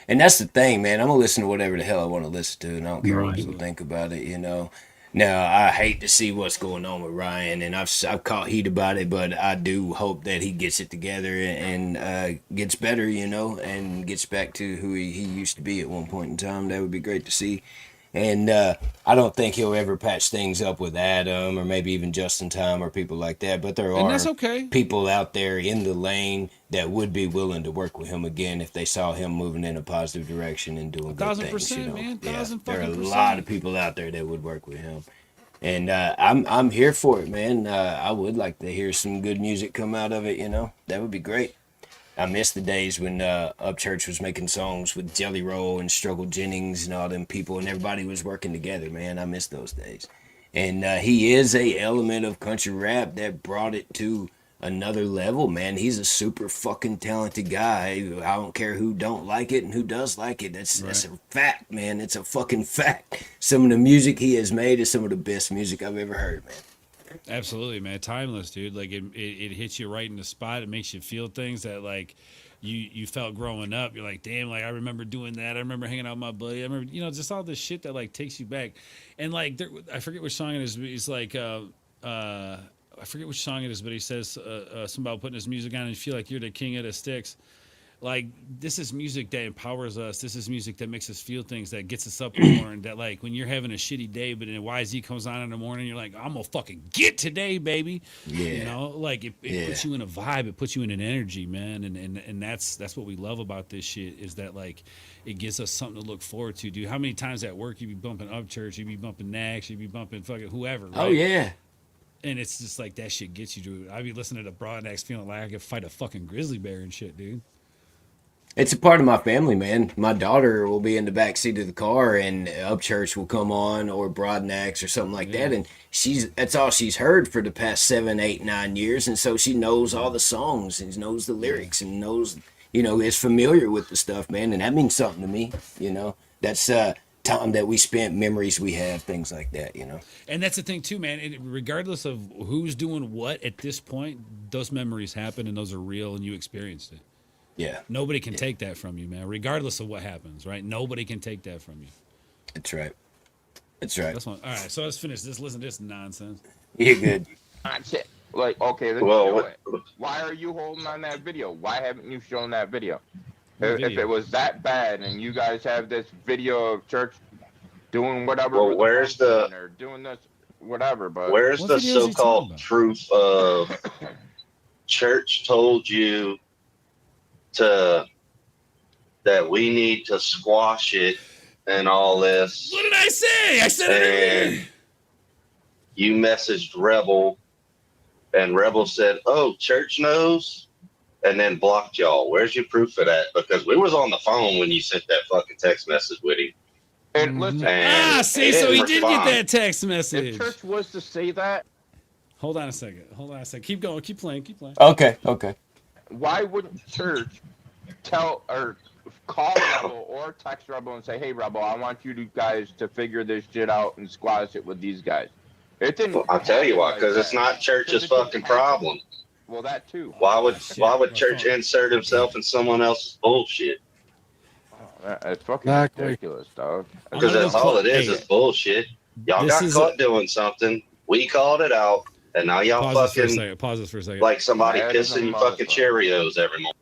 And that's the thing, man. I'm gonna listen to whatever the hell I want to listen to, and I don't care what people think about it, you know. Now, I hate to see what's going on with Ryan, and I've caught heat about it, but I do hope that he gets it together and gets better, you know, and gets back to who he used to be at one point in time. That would be great to see. And I don't think he'll ever patch things up with Adam or maybe even Justin Time or people like that. But there are people out there in the lane that would be willing to work with him again if they saw him moving in a positive direction and doing good things. 1,000%, you know? man. 1,000%. There are a lot of people out there that would work with him. And I'm here for it, man. I would like to hear some good music come out of it, you know. That would be great. I miss the days when Upchurch was making songs with Jelly Roll and Struggle Jennings and all them people, and everybody was working together, man. I miss those days. And he is a element of country rap that brought it to another level, man. He's a super fucking talented guy. I don't care who don't like it and who does like it. That's a fact, man. It's a fucking fact. Some of the music he has made is some of the best music I've ever heard, man. Absolutely, man. Timeless, dude. Like it hits you right in the spot. It makes you feel things that like you felt growing up. You're like, damn, like I remember doing that. I remember hanging out with my buddy. I remember, you know, just all this shit that like takes you back. And like I forget which song it is. It's like I forget which song it is, but he says something about putting his music on and you feel like you're the king of the sticks. Like, this is music that empowers us. This is music that makes us feel things, that gets us up in the morning. That, like, when you're having a shitty day, but then YZ comes on in the morning, you're like, I'm going to fucking get today, baby. Yeah. You know, like, it puts you in a vibe. It puts you in an energy, man. And that's what we love about this shit is that, like, it gives us something to look forward to, dude. How many times at work you be bumping Upchurch, you be bumping Nax, you be bumping fucking whoever, right? Oh, yeah. And it's just like that shit gets you, dude. I be listening to Broadnax feeling like I could fight a fucking grizzly bear and shit, dude. It's a part of my family, man. My daughter will be in the back seat of the car and Upchurch will come on or Broadnax or something like that. And that's all she's heard for the past 7, 8, 9 years. And so she knows all the songs and knows the lyrics and knows, you know, is familiar with the stuff, man. And that means something to me, you know. That's time that we spent, memories we have, things like that, you know. And that's the thing too, man. Regardless of who's doing what at this point, those memories happen and those are real and you experienced it. Yeah. Nobody can take that from you, man, regardless of what happens, right? Nobody can take that from you. That's right. That's right. All right, so let's finish this. Listen to this nonsense. You're good. Like, okay, let's do it. Why are you holding on that video? Why haven't you shown that video? If it was that bad and you guys have this video of Church doing whatever, well, where's or doing this, whatever, but where's the so-called proof of Church told you that we need to squash it and all this? What did I say? I said it. You messaged Rebel, and Rebel said, "Oh, Church knows," and then blocked y'all. Where's your proof of that? Because we was on the phone when you sent that fucking text message with him. And listen, so he did get that text message. If Church was to say that, hold on a second. Keep going. Keep playing. Okay. wouldn't church tell or call Rebel or text Rebel and say, "Hey, Rebel, I want you guys to figure this shit out and squash it with these guys." It didn't. Well, I'll tell you why, because it's not church's fucking problem. Well, that too. Why would church insert himself in someone else's bullshit? It's fucking ridiculous, dog. Because that's all it is bullshit. Y'all got caught doing something. We called it out, and now y'all fucking pause this for a second. Like somebody pissing you fucking Cheerios every morning.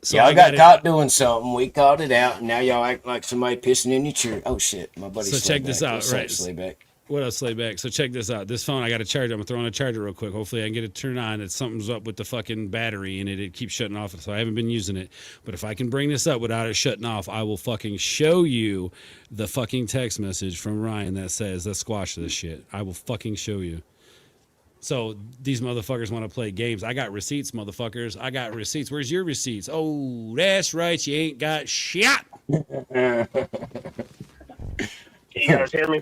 So y'all got caught doing something. We called it out, and now y'all act like somebody pissing in your Cheerios. Oh shit, my buddy. So check this out, right? Slayback. What else, Slayback? So check this out. This phone, I got to charge. I'm throwing a charger real quick. Hopefully, I can get it turned on. That something's up with the fucking battery, and it keeps shutting off. So I haven't been using it. But if I can bring this up without it shutting off, I will fucking show you the fucking text message from Ryan that says, "Let's squash this shit." I will fucking show you. So these motherfuckers want to play games. I got receipts, motherfuckers. I got receipts. Where's your receipts? Oh, that's right. You ain't got shit. Can you guys hear me?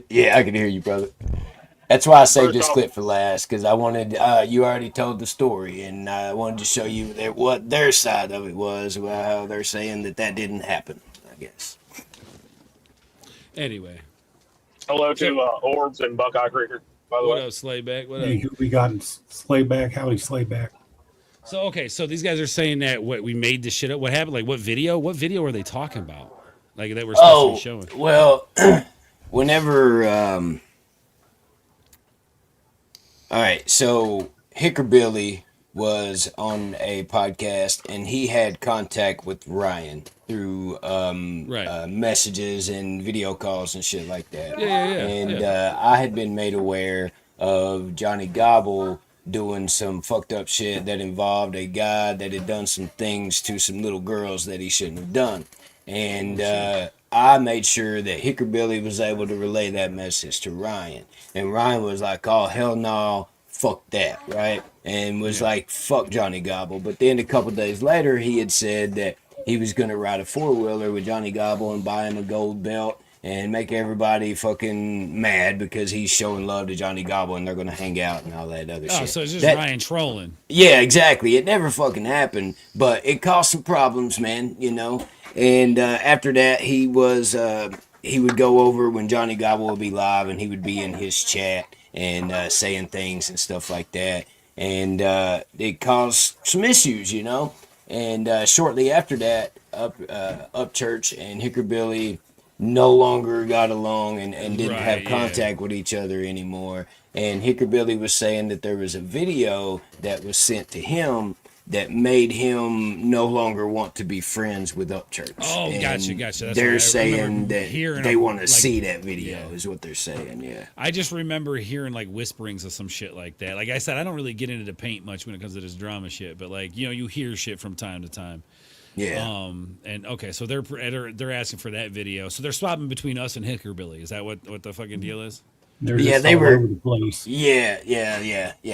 Yeah, I can hear you, brother. That's why I saved this clip for last, because I wanted, you already told the story, and I wanted to show you what their side of it was, how they're saying that didn't happen, I guess. Anyway. Hello to Ords and Buckeye Cricket, by the way. What up, Slayback? What up? Hey, we got Slayback. Howdy, Slayback. So, okay, so these guys are saying that we made this shit up. What happened? Like, what video? What video are they talking about? Like, that we're supposed to be showing? Well, whenever, all right, so Hickerbilly was on a podcast, and he had contact with Ryan through messages and video calls and shit like that. And I had been made aware of Johnny Gobble doing some fucked up shit that involved a guy that had done some things to some little girls that he shouldn't have done. And I made sure that Hickerbilly was able to relay that message to Ryan. And Ryan was like, "Oh, hell no, fuck that," right? And was like, "Fuck Johnny Gobble." But then a couple days later, he had said that he was going to ride a four-wheeler with Johnny Gobble and buy him a gold belt and make everybody fucking mad because he's showing love to Johnny Gobble and they're going to hang out and all that other shit. Oh, so it's just Ryan trolling. Yeah, exactly. It never fucking happened, but it caused some problems, man, you know? And after that, he would go over when Johnny Gobble would be live, and he would be in his chat and saying things and stuff like that. And it caused some issues, you know. And shortly after that, Upchurch and Hickerbilly no longer got along and didn't have contact with each other anymore. And Hickerbilly was saying that there was a video that was sent to him that made him no longer want to be friends with Upchurch. Oh, and gotcha. That's they're right. saying that they want to see that video, is what they're saying, yeah. I just remember hearing, like, whisperings of some shit like that. Like I said, I don't really get into the paint much when it comes to this drama shit, but, like, you know, you hear shit from time to time. Yeah. And, okay, so they're asking for that video. So they're swapping between us and Hickerbilly. Is that what the fucking deal is? They were over the place. Yeah,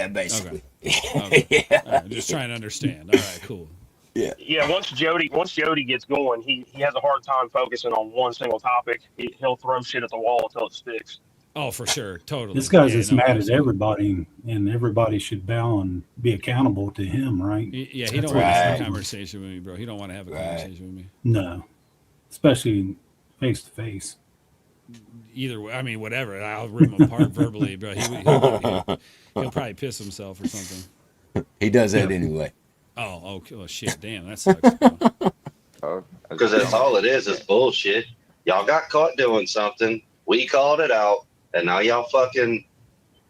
basically. Okay. Yeah. Right, I'm just trying to understand. All right, cool. Yeah. Once Jody gets going, he has a hard time focusing on one single topic. He'll throw shit at the wall until it sticks. Oh, for sure, totally. This guy's just mad at everybody, and everybody should bow and be accountable to him, right? Yeah, he don't want to have a conversation with me, bro. He don't want to have a conversation with me. No, especially face to face. Either way, I mean, whatever. I'll rip him apart verbally, bro. He'll probably piss himself or something. He does that anyway. Oh, shit. Damn, that sucks. Because that's all it is bullshit. Y'all got caught doing something. We called it out, and now y'all fucking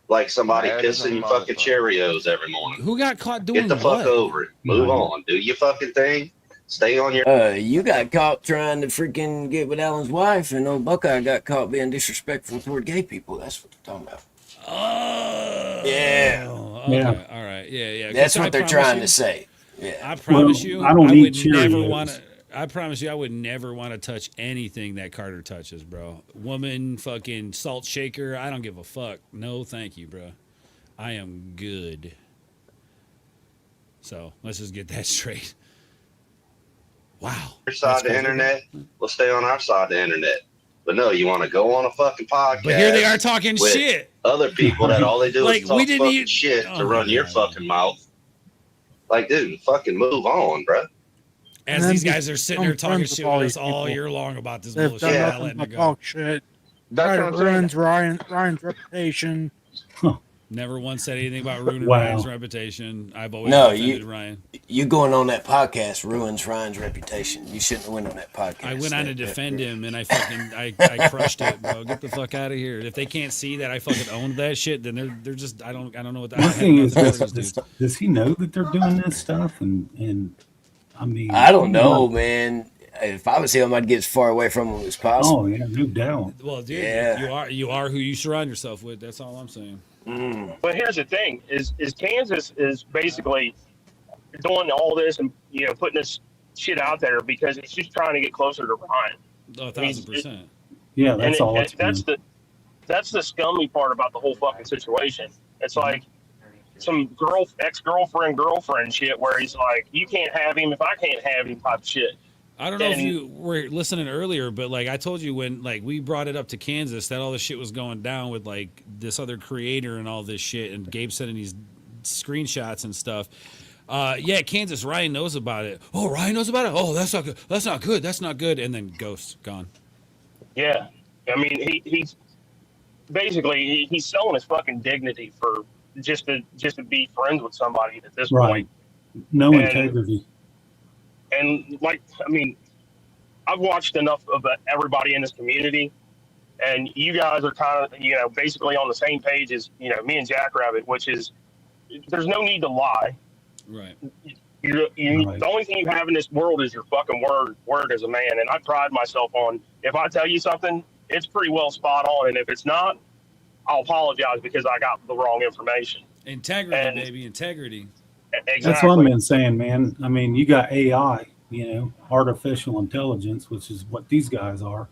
like somebody pissing you fucking Cheerios every morning. Who got caught doing what? Get the fuck over it. Move on. Do your fucking thing. Stay on your... You got caught trying to freaking get with Alan's wife, and old Buckeye got caught being disrespectful toward gay people. That's what they're talking about. Oh. Yeah. Okay. Yeah. All right. Yeah. That's what they're trying to say. Yeah. I promise you, I would never want to... I promise you, I would never want to touch anything that Carter touches, bro. Woman, fucking salt shaker, I don't give a fuck. No, thank you, bro. I am good. So, let's just get that straight. Wow. Your side of the internet, we'll stay on our side of the internet. But no, you want to go on a fucking podcast. But here they are talking with shit. Other people that all they do like, is talk fucking shit to run your fucking mouth. Like, dude, fucking move on, bro. As these guys are sitting there talking shit with us all year long about this They've bullshit, done not nothing letting but it go. talk shit. That's Right, what I'm it saying. ruins Ryan's reputation. Never once said anything about ruining Wow. Ryan's reputation. I've always No, defended Ryan. You going on that podcast ruins Ryan's reputation. You shouldn't have went on that podcast. I went on to defend him, and I crushed it, bro. Get the fuck out of here. If they can't see that I fucking owned that shit, then they're just I don't know what that. My thing is, does he know that they're doing this stuff? And I mean, I don't know, man. If I was him, I'd get as far away from him as possible. Oh yeah, no doubt. Well, dude, Yeah. you are who you surround yourself with. That's all I'm saying. But here's the thing: is Kansas is basically doing all this and putting this shit out there because he's just trying to get closer to Ryan. 1,000%. Yeah, that's all. That's the scummy part about the whole fucking situation. It's like some ex-girlfriend shit where he's like, you can't have him if I can't have him type shit. I don't know if you were listening earlier, but like I told you when like we brought it up to Kansas that all this shit was going down with like this other creator and all this shit, and Gabe sending these screenshots and stuff. Yeah, Kansas, Ryan knows about it. Oh, Ryan knows about it? Oh, that's not good. That's not good. That's not good. And then ghost, gone. Yeah. I mean, he's basically he's selling his fucking dignity for just to be friends with somebody at this point. No integrity. And like, I mean, I've watched enough of everybody in this community, and you guys are kind of, basically on the same page as, me and Jackrabbit, which is there's no need to lie. Right. The only thing you have in this world is your fucking word as a man. And I pride myself on, if I tell you something, it's pretty well spot on. And if it's not, I'll apologize because I got the wrong information. Integrity, baby, integrity. Exactly. That's what I've been saying, man. I mean, you got AI, artificial intelligence, which is what these guys are.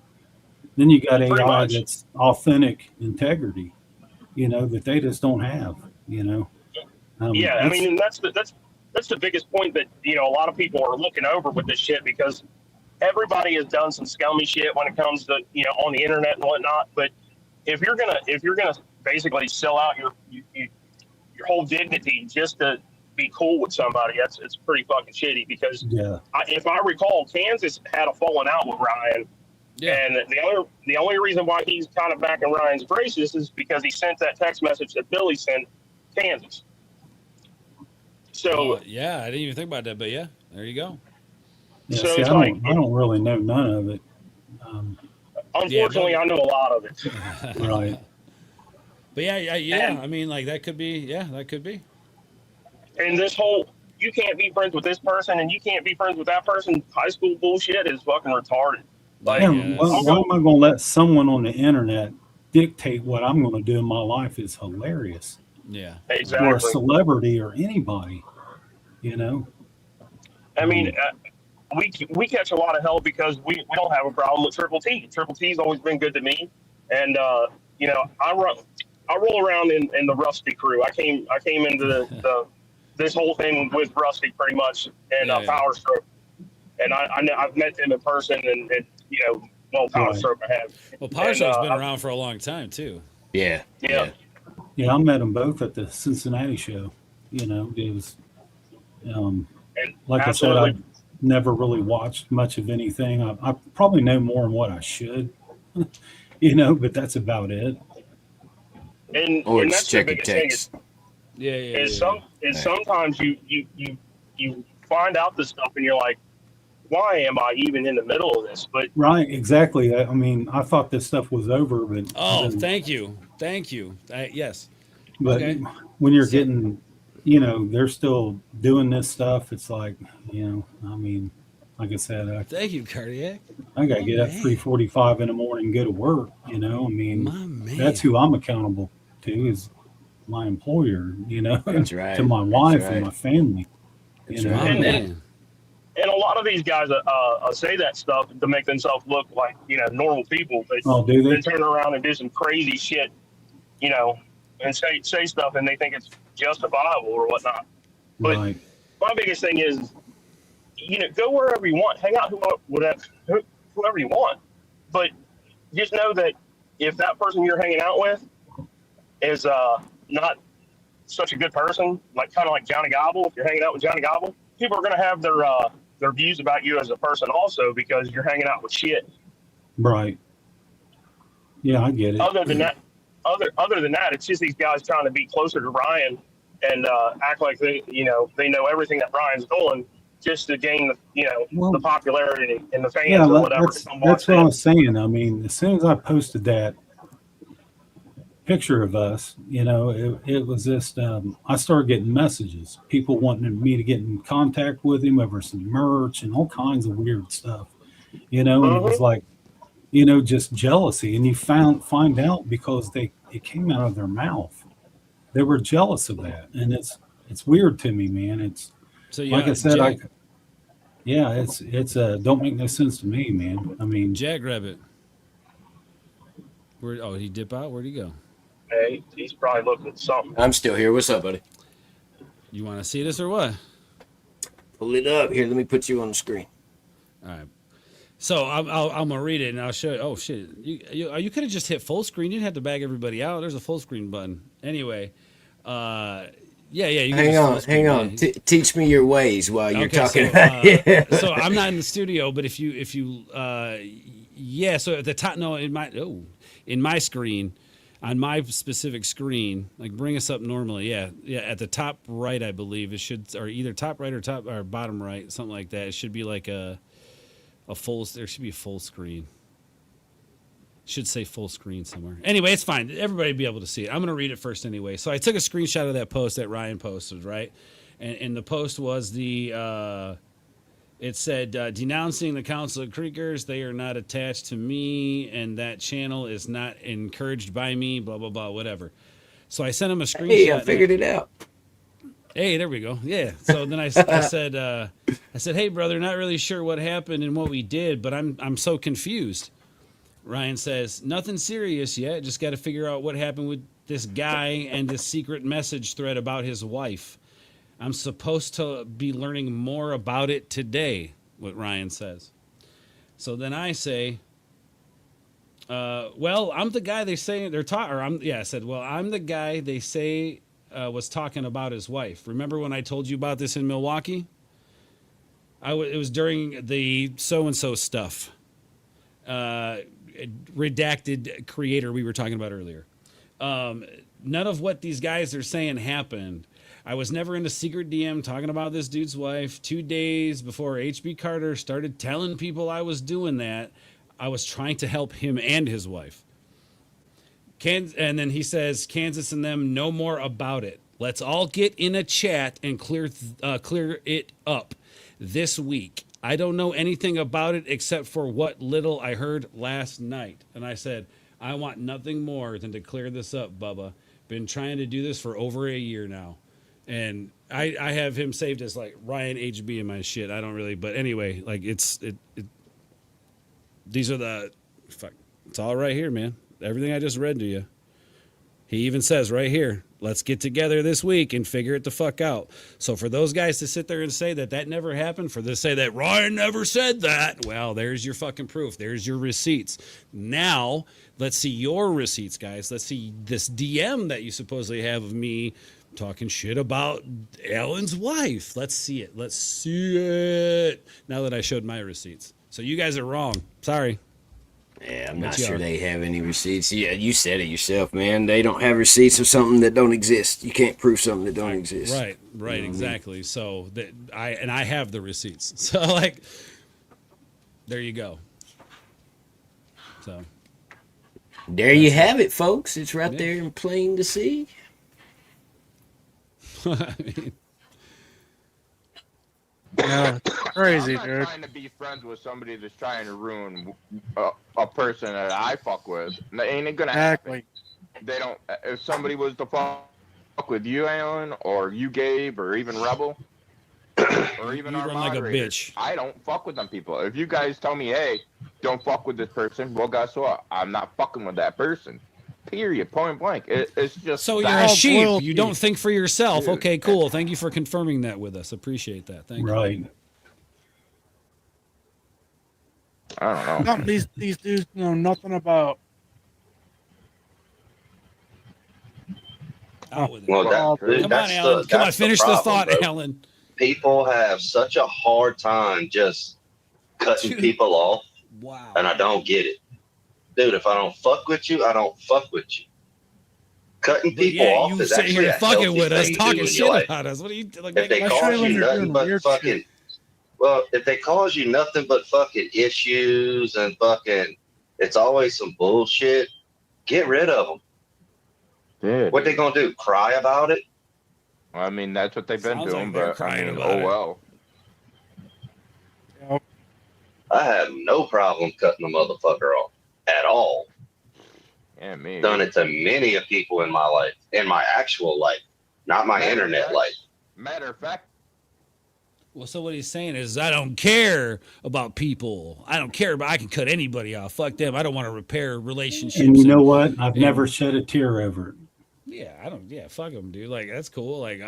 Then you got AI that's authentic integrity, that they just don't have, Yeah, I mean, and that's the biggest point that a lot of people are looking over with this shit, because everybody has done some scummy shit when it comes to on the internet and whatnot. But if you're gonna basically sell out your whole dignity just to be cool with somebody, it's pretty fucking shitty. Because if I recall, Kansas had a falling out with Ryan. Yeah. And the only reason why he's kind of back in Ryan's graces is because he sent that text message that Billy sent Kansas. So yeah, I didn't even think about that, but yeah, there you go. Yeah, so I don't really know none of it. Unfortunately, I know a lot of it. Right. But yeah. I mean, like that could be. Yeah, that could be. And this whole you can't be friends with this person and you can't be friends with that person high school bullshit is fucking retarded. Like, why am I going to let someone on the internet dictate what I'm going to do in my life? Is hilarious. Yeah, exactly. Or a celebrity or anybody, I mean, we catch a lot of hell because we don't have a problem with Triple T. Triple T's always been good to me, and I roll around in the Rusty crew. I came into this whole thing with Rusty pretty much, and Power Stroke, and I've met them in person, and Power Stroke I have. Well, Power Stroke's been around for a long time too. Yeah. Yeah, I met them both at the Cincinnati show. It was, like I said, I never really watched much of anything. I probably know more than what I should, but that's about it. And that's the biggest thing. Sometimes you find out this stuff and you're like, why am I even in the middle of this? But right, exactly. I mean, I thought this stuff was over, but thank you. Yes. But when you're getting, they're still doing this stuff. It's like, I mean, like I said, thank you, Cardiac. I got to get up 3:45 in the morning and go to work. I mean, that's who I'm accountable to is my employer. That's right. To my wife and my family. And a lot of these guys say that stuff to make themselves look like normal people, but do they? Then turn around and do some crazy shit, and say stuff, and they think it's justifiable or whatnot. But my biggest thing is, go wherever you want, hang out whoever you want, but just know that if that person you're hanging out with is not such a good person, like kind of like Johnny Gobble. If you're hanging out with Johnny Gobble, people are going to have their views about you as a person also because you're hanging out with shit. Right. Yeah, I get it. Other than that, it's just these guys trying to be closer to Ryan and act like they know everything that Ryan's doing just to gain the popularity and the fans or whatever. That's what I was saying. I mean, as soon as I posted that picture of us, it was just I started getting messages, people wanting me to get in contact with him over some merch and all kinds of weird stuff, and it was like, just jealousy. And you find out because it came out of their mouth. They were jealous of that, and it's weird to me, man. It's like I said, it's don't make no sense to me, man. I mean, Jackrabbit. He dip out? Where'd he go? Hey, he's probably looking at something. I'm still here. What's up, buddy? You want to see this or what? Pull it up here. Let me put you on the screen. All right. So I'm gonna read it and I'll show you. Oh shit! You could have just hit full screen. You didn't have to bag everybody out. There's a full screen button. Anyway, yeah. You hang on. Teach me your ways while you're talking. So I'm not in the studio, but if you so at the top, in my screen, on my specific screen, like bring us up normally. Yeah. At the top right, I believe it should, or either top right or bottom right, something like that. It should be like there should be a full screen. Should say full screen somewhere. Anyway, it's fine. Everybody will be able to see it. I'm going to read it first anyway. So I took a screenshot of that post that Ryan posted, right? And the post was it said, denouncing the Council of Creekers. They are not attached to me, and that channel is not encouraged by me, blah, blah, blah, whatever. So I sent him a screenshot. Hey, I figured it out. Hey, there we go. Yeah. So then I said, hey, brother, not really sure what happened and what we did, but I'm so confused. Ryan says, nothing serious yet. Just got to figure out what happened with this guy and this secret message thread about his wife. I'm supposed to be learning more about it today, what Ryan says. So then I say, well, I'm the guy they say they're talking, I said, well, I'm the guy they say was talking about his wife. Remember when I told you about this in Milwaukee? It was during the so-and-so stuff. Redacted creator we were talking about earlier. None of what these guys are saying happened. I was never in a secret DM talking about this dude's wife. 2 days before HB Carter started telling people I was doing that, I was trying to help him and his wife. And then he says, Kansas and them know more about it. Let's all get in a chat and clear it up this week. I don't know anything about it except for what little I heard last night. And I said, I want nothing more than to clear this up, Bubba. Been trying to do this for over a year now. And I have him saved as like Ryan HB in my shit. I don't really, but anyway, like these are it's all right here, man. Everything I just read to you. He even says right here, let's get together this week and figure it the fuck out. So for those guys to sit there and say that never happened, for to say that Ryan never said that, well, there's your fucking proof. There's your receipts. Now, let's see your receipts, guys. Let's see this DM that you supposedly have of me talking shit about Alan's wife. Let's see it. Let's see it. Now that I showed my receipts. So you guys are wrong. Sorry. Yeah, I'm not sure they have any receipts. Yeah, you said it yourself, man. They don't have receipts of something that don't exist. You can't prove something that don't exist. Right, exactly. So I have the receipts. So like, there you go. So there you have it, folks. It's right there in plain to see. I mean, yeah, crazy, I'm not dude. trying to be friends with somebody that's trying to ruin a person that I fuck with. Ain't it gonna happen? They don't. If somebody was to fuck with you, Alan, or you, Gabe, or even Rebel, or even our run like a moderator, bitch. I don't fuck with them people. If you guys tell me, hey, don't fuck with this person, well, guess what? I'm not fucking with that person. Period. Point blank. It's just so you're a sheep. You don't think for yourself. Dude. Okay, cool. Thank you for confirming that with us. Appreciate that. Thank you. Right. I don't know. These dudes know nothing about. Out with it. Well, Come on, that's Alan. Come on, that's the finish the problem, thought, bro. Alan. People have such a hard time just cutting people off. Wow. And I don't get it. Dude, if I don't fuck with you, I don't fuck with you. Cutting people off you is sitting actually here a fucking healthy with us, thing to talking do in shit your life. about us. What are you like? If they cause you nothing but fucking, well, if they cause you nothing but fucking issues and fucking, it's always some bullshit. Get rid of them. Yeah, what they gonna do? Cry about it? I mean, that's what they've been Sounds doing, like they're but I crying mean, about oh it. well. I have no problem cutting a motherfucker off at all. Yeah, me. Done it to many of people in my life, in my actual life, not my internet life. Matter of fact. Well, so what he's saying is, I don't care about people. I don't care about. I can cut anybody off. Fuck them. I don't want to repair relationships. And you know what? I've never shed a tear over it. Yeah, I don't. Yeah, fuck them, dude. Like that's cool. Like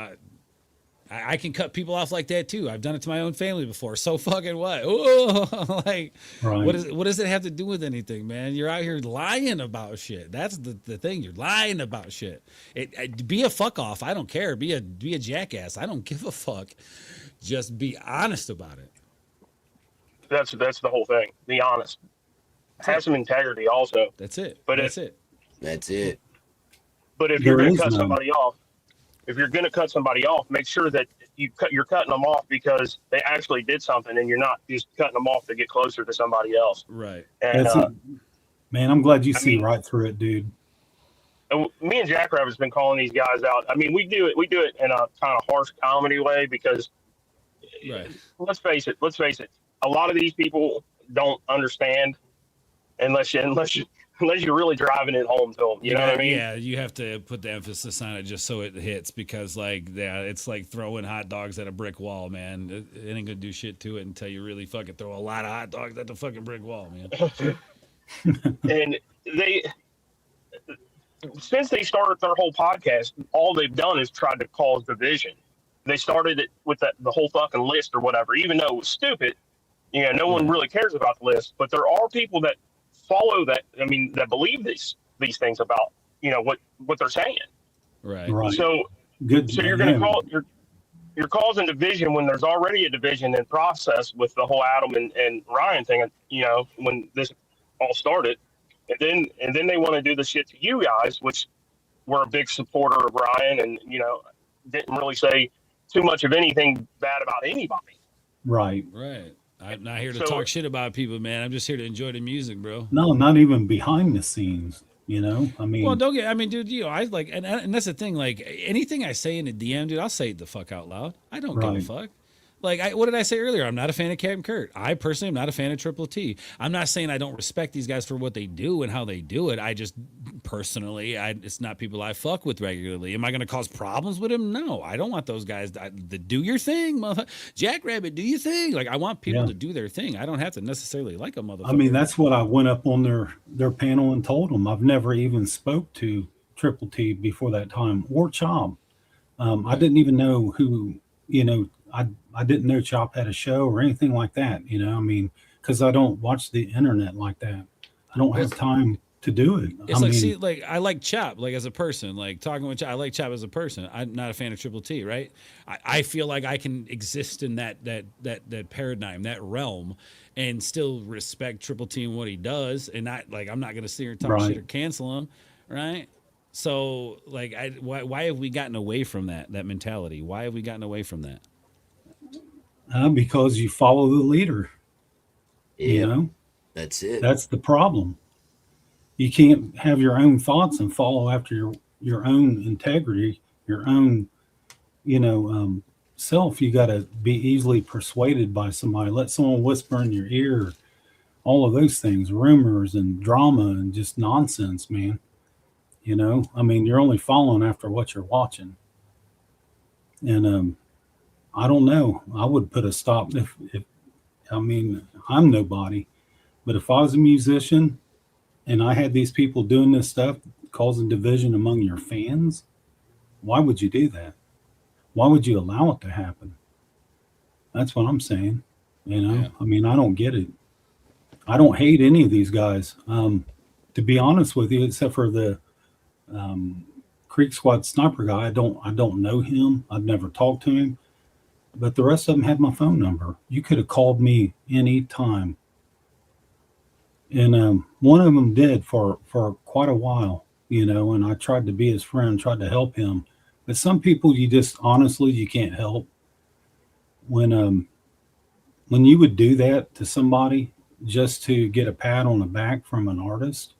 I can cut people off like that too. I've done it to my own family before. So fucking what? Ooh, like Right. what does it have to do with anything, man? You're out here lying about shit. That's the thing. You're lying about shit. Be a fuck off. I don't care. Be a jackass. I don't give a fuck. Just be honest about it. That's the whole thing. Be honest. Have some integrity also. That's it. But That's it. That's it. But if you're going to cut somebody off, make sure that you're cutting them off because they actually did something, and you're not just cutting them off to get closer to somebody else. Right. And man, I'm glad you see right through it, dude. Me and Jackrabbit's been calling these guys out. I mean, we do it in a kind of harsh comedy way because, right. Let's face it. A lot of these people don't understand unless you're really driving it home to them. You know what I mean? Yeah, you have to put the emphasis on it just so it hits because, it's like throwing hot dogs at a brick wall, man. It ain't gonna do shit to it until you really fucking throw a lot of hot dogs at the fucking brick wall, man. And since they started their whole podcast, all they've done is tried to cause division. They started it with the whole fucking list or whatever, even though it was stupid. No one really cares about the list, but there are people that follow that. I mean, that believe these things about what they're saying. Right. So good. So you're causing division when there's already a division in process with the whole Adam and Ryan thing. When this all started, and then they want to do the shit to you guys, which we're a big supporter of Ryan, and didn't really say too much of anything bad about anybody. Right. Right. I'm not here to talk shit about people, man. I'm just here to enjoy the music, bro. No, not even behind the scenes. I mean, well, dude, I like, and that's the thing. Like anything I say in a DM, dude, I'll say it the fuck out loud. I don't give a fuck. Like, what did I say earlier? I'm not a fan of Captain Kurt. I personally am not a fan of Triple T. I'm not saying I don't respect these guys for what they do and how they do it. I just personally, it's not people I fuck with regularly. Am I going to cause problems with them? No, I don't want those guys to do your thing, motherfucker. Jackrabbit, do your thing. Like, I want people to do their thing. I don't have to necessarily like a motherfucker. I mean, that's what I went up on their panel and told them. I've never even spoke to Triple T before that time or Chop. I didn't even know who, I didn't know Chop had a show or anything like that, I mean, because I don't watch the internet like that. I don't have time to do it. I like Chop, like as a person, like talking with Chop, I like Chop as a person. I'm not a fan of Triple T, right? I feel like I can exist in that paradigm, that realm, and still respect Triple T and what he does, and not like I'm not gonna sit here and talk shit or cancel him, right? So like, why have we gotten away from that mentality? Why have we gotten away from that? Because you follow the leader. Yeah, that's it. That's the problem. You can't have your own thoughts and follow after your own integrity, your own, self. You got to be easily persuaded by somebody. Let someone whisper in your ear, all of those things, rumors and drama and just nonsense, man. I mean, you're only following after what you're watching. And I don't know. I would put a stop if I'm nobody, but if I was a musician and I had these people doing this stuff, causing division among your fans, why would you do that? Why would you allow it to happen? That's what I'm saying. I mean, I don't get it. I don't hate any of these guys. To be honest with you, except for the Creek Squad sniper guy, I don't know him. I've never talked to him, but the rest of them had my phone number. You could have called me any time, and one of them did for quite a while, and I tried to be his friend, tried to help him. But some people, you just honestly you can't help. When you would do that to somebody just to get a pat on the back from an artist,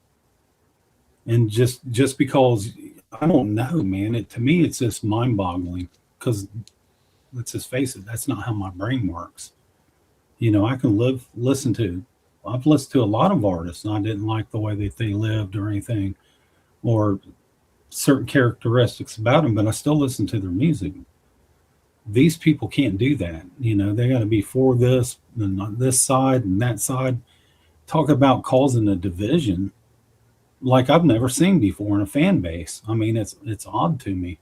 and just because, I don't know, man, to me it's just mind-boggling, because let's just face it, that's not how my brain works. I can listen to, I've listened to a lot of artists and I didn't like the way that they lived or anything, or certain characteristics about them, but I still listen to their music. These people can't do that. They got to be for this and this side and that side. Talk about causing a division like I've never seen before in a fan base. I mean, it's odd to me.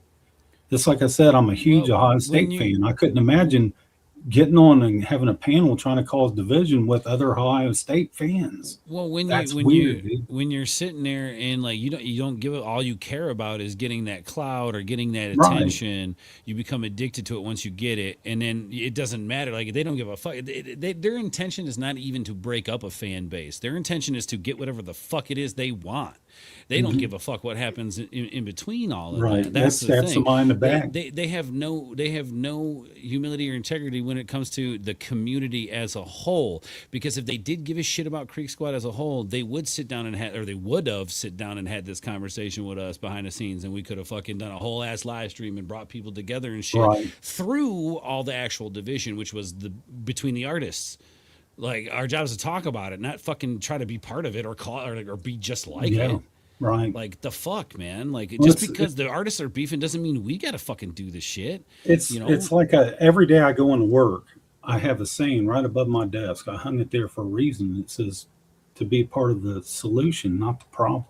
Just like I said, I'm a huge Ohio State fan. I couldn't imagine getting on and having a panel trying to cause division with other Ohio State fans. Well, when you're sitting there and like you don't give it, all you care about is getting that clout or getting that attention. You become addicted to it once you get it, and then it doesn't matter. Like, they don't give a fuck. Their intention is not even to break up a fan base. Their intention is to get whatever the fuck it is they want. They don't give a fuck what happens in between all of that. That's the thing. Somebody in the back. They have no humility or integrity when it comes to the community as a whole. Because if they did give a shit about Creek Squad as a whole, they would sit down and had this conversation with us behind the scenes, and we could have fucking done a whole ass live stream and brought people together and shit through all the actual division, which was between the artists. Like, our job is to talk about it, not fucking try to be part of it or be just like it. Right. Like, the fuck, man. Like, just because the artists are beefing doesn't mean we got to fucking do this shit. It's like every day I go into work, I have a saying right above my desk. I hung it there for a reason. It says to be part of the solution, not the problem.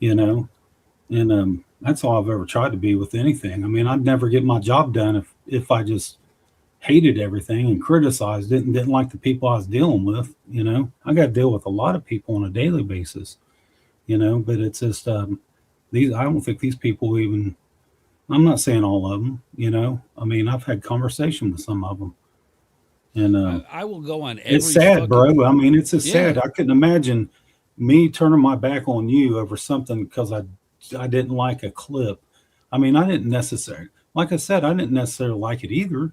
And that's all I've ever tried to be with anything. I mean, I'd never get my job done if I just hated everything and criticized it and didn't like the people I was dealing with. I got to deal with a lot of people on a daily basis, but it's just I don't think these people even, I'm not saying all of them, I mean, I've had conversation with some of them, and I will go on every, it's sad, bro. I mean, it's just sad. I couldn't imagine me turning my back on you over something because I didn't like a clip. I mean, I didn't necessarily, like I said, I didn't necessarily like it either.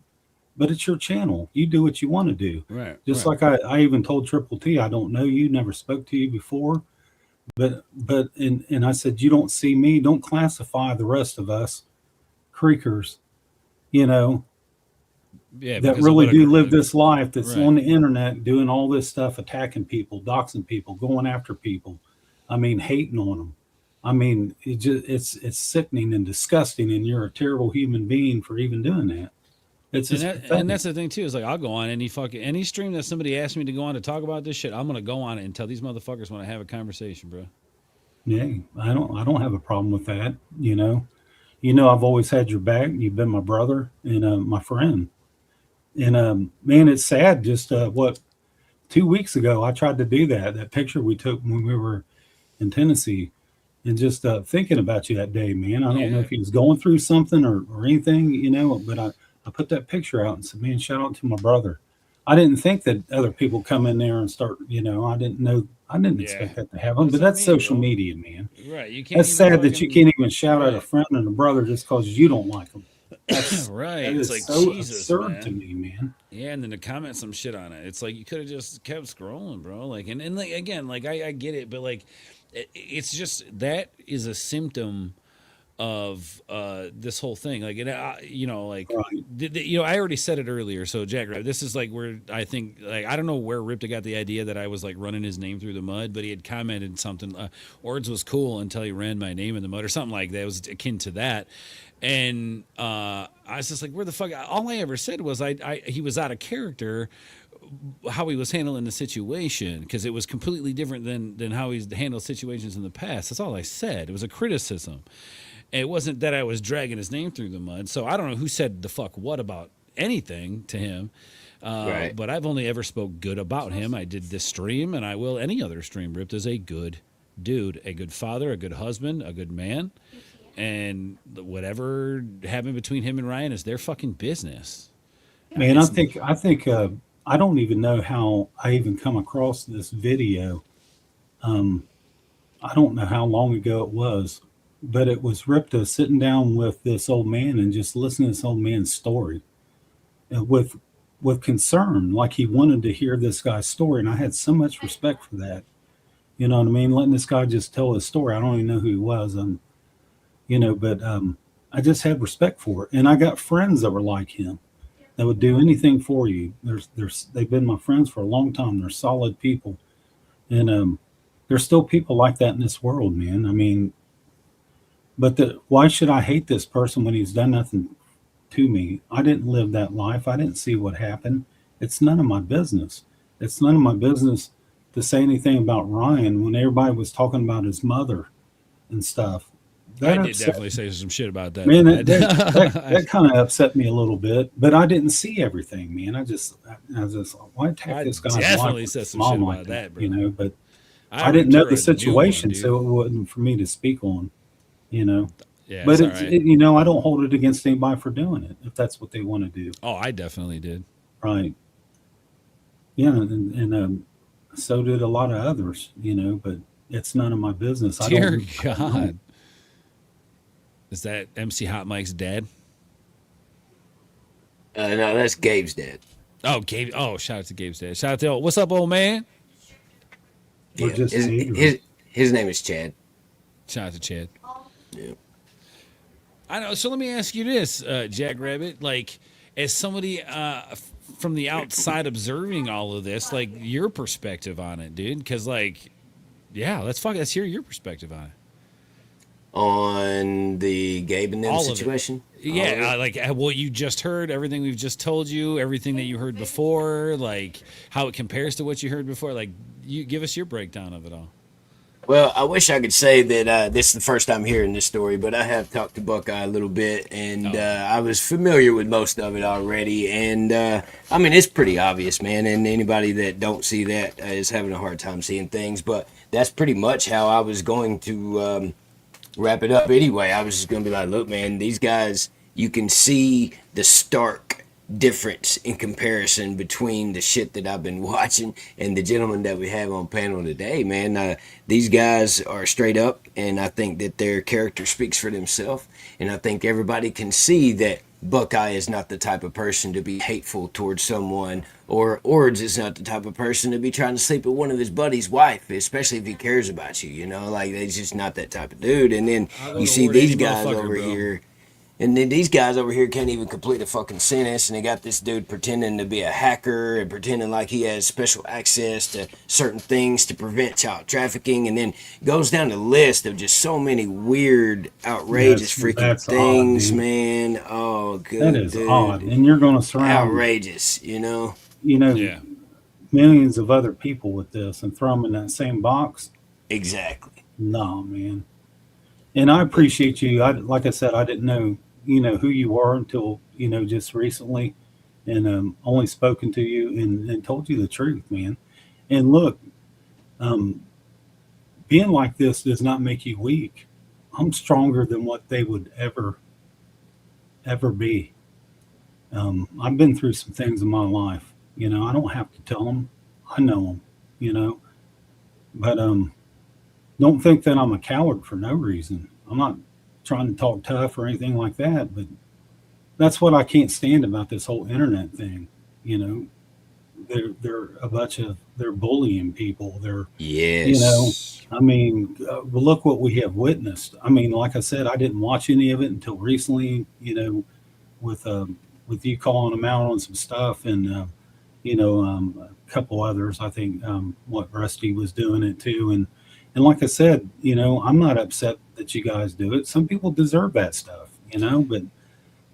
But it's your channel. You do what you want to do. Right. Just like I even told Triple T, I don't know you, never spoke to you before. But I said, you don't see me, don't classify the rest of us Creekers, that really do live this life that's on the internet, doing all this stuff, attacking people, doxing people, going after people. I mean, hating on them. I mean, it's sickening and disgusting, and you're a terrible human being for even doing that. And that's the thing too, is like, I'll go on any stream that somebody asks me to go on to talk about this shit. I'm gonna go on it and tell these motherfuckers when I have a conversation, bro. Yeah, I don't have a problem with that. I've always had your back. You've been my brother and my friend. And man, it's sad. Just 2 weeks ago, I tried to do that picture we took when we were in Tennessee, and just thinking about you that day, man. I don't know if he was going through something or anything, but I put that picture out and said, man, shout out to my brother. I didn't think that other people come in there and start, I didn't expect that to happen, but that's social media, man. Right. You can't. That's sad that you can't even shout out a friend and a brother just because you don't like them. Right. That It's is like, so Jesus, absurd man. to me, man. Yeah, and then to comment some shit on it. It's like, you could have just kept scrolling, bro. Like, and like, again, like, I get it, but like, it's just, that is a symptom of this whole thing. Like, I already said it earlier. So Jack, this is like where I think, like, I don't know where Ripta got the idea that I was like running his name through the mud, but he had commented something. Ords was cool until he ran my name in the mud or something like that. It was akin to that. And I was just like, where the fuck? All I ever said was he was out of character, how he was handling the situation, because it was completely different than how he's handled situations in the past. That's all I said. It was a criticism. It wasn't that I was dragging his name through the mud. So I don't know who said the fuck what about anything to him. But I've only ever spoke good about him. I did this stream, and I will any other stream. Ripped as a good dude, a good father, a good husband, a good man. and whatever happened between him and Ryan is their fucking business. Man, I think I don't even know how I even come across this video. I don't know how long ago it was, but it was Ripta sitting down with this old man and just listening to this old man's story, with concern, like he wanted to hear this guy's story, and I had so much respect for that. You know what I mean? Letting this guy just tell his story. I don't even know who he was, but I just had respect for it, and I got friends that were like him, that would do anything for you. They've been my friends for a long time. They're solid people, and there's still people like that in this world, man. I mean, but why should I hate this person when he's done nothing to me? I didn't live that life. I didn't see what happened. It's none of my business. It's none of my business to say anything about Ryan when everybody was talking about his mother and stuff. I did definitely say some shit about that. Man, that kind of upset me a little bit, but I didn't see everything, man. I was just why attack this guy's definitely life said some shit about that, bro. But I didn't know the situation, so it wasn't for me to speak on, Yeah, but I don't hold it against anybody for doing it if that's what they want to do. Oh, I definitely did. Right. Yeah, and so did a lot of others, but it's none of my business. Dear God. Is that MC Hot Mike's dad? No, that's Gabe's dad. Oh, Gabe. Oh, shout out to Gabe's dad. Shout out to what's up, old man? Yeah, his name is Chad. Shout out to Chad. Yeah. I know. So let me ask you this, Jackrabbit. Like, as somebody from the outside observing all of this, like your perspective on it, dude. Because, let's hear your perspective on it. On the Gabe and them all situation? Yeah, like what you just heard, everything we've just told you, everything that you heard before, like how it compares to what you heard before. Like, you give us your breakdown of it all. Well, I wish I could say that this is the first time hearing this story, but I have talked to Buckeye a little bit, and I was familiar with most of it already. And I mean, it's pretty obvious, man. And anybody that don't see that is having a hard time seeing things. But that's pretty much how I was going to wrap it up anyway. I was just going to be like, look, man, these guys, you can see the stark difference in comparison between the shit that I've been watching and the gentleman that we have on panel today, man. These guys are straight up, and I think that their character speaks for themselves, and I think everybody can see that Buckeye is not the type of person to be hateful towards someone, or Ords is not the type of person to be trying to sleep with one of his buddy's wife, especially if he cares about you, like he's just not that type of dude. And then you see these guys over here, and then these guys over here can't even complete a fucking sentence, and they got this dude pretending to be a hacker and pretending like he has special access to certain things to prevent child trafficking, and then goes down the list of just so many weird, outrageous freaking things, odd, man. Oh, good. That is odd, and you're going to surround outrageous, millions of other people with this and throw them in that same box. Exactly. No, man. And I appreciate you. Like I said, I didn't know who you are until just recently, and only spoken to you and told you the truth, man. And look, being like this does not make you weak. I'm stronger than what they would ever be. I've been through some things in my life. I don't have to tell them. I know them. But don't think that I'm a coward for no reason. I'm not trying to talk tough or anything like that, but that's what I can't stand about this whole internet thing. They're bullying people. I mean, look what we have witnessed. I mean, like I said, I didn't watch any of it until recently, with you calling them out on some stuff, and a couple others. I think what Rusty was doing it too, and like I said, I'm not upset that you guys do it. Some people deserve that stuff,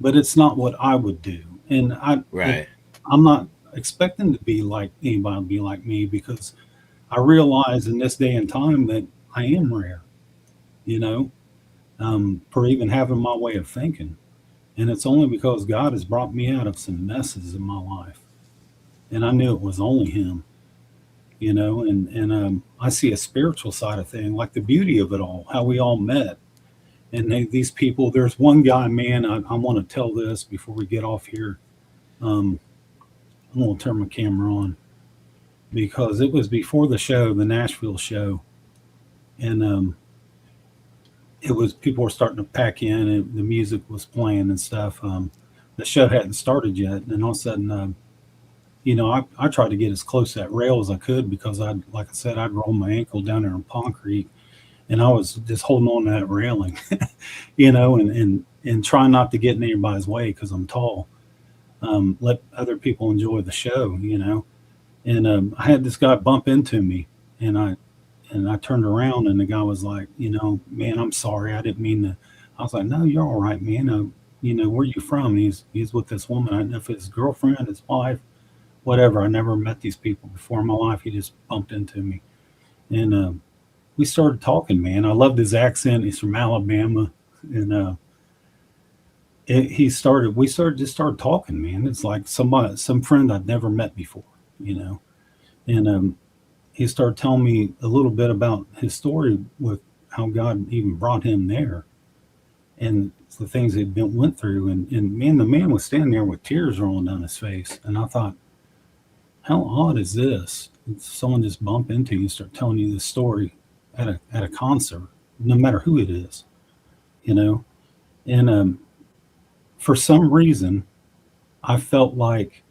but it's not what I would do. And I'm not expecting to be like anybody to be like me, because I realize in this day and time that I am rare, for even having my way of thinking. And it's only because God has brought me out of some messes in my life. And I knew it was only him. And I see a spiritual side of things, like the beauty of it all, how we all met, And these people, there's one guy, man, I want to tell this before we get off here. I'm going to turn my camera on because it was before the show, the Nashville show. And it was, people were starting to pack in and the music was playing and stuff. The show hadn't started yet. And all of a sudden, I tried to get as close to that rail as I could because like I said, I'd roll my ankle down there in Pond Creek. And I was just holding on to that railing, and trying not to get in anybody's way because I'm tall. Let other people enjoy the show, And I had this guy bump into me, and I turned around, and the guy was like, man, I'm sorry, I didn't mean to. I was like, no, you're all right, man. Where you from? And he's with this woman. I don't know if it's his girlfriend, his wife, whatever. I never met these people before in my life. He just bumped into me, and we started talking, man. I loved his accent. He's from Alabama. And we started talking, man. It's like some friend I'd never met before, And he started telling me a little bit about his story with how God even brought him there and the things he'd went through. And man, the man was standing there with tears rolling down his face. And I thought, how odd is this? Someone just bump into you and start telling you this story at a concert, no matter who it is, and for some reason I felt like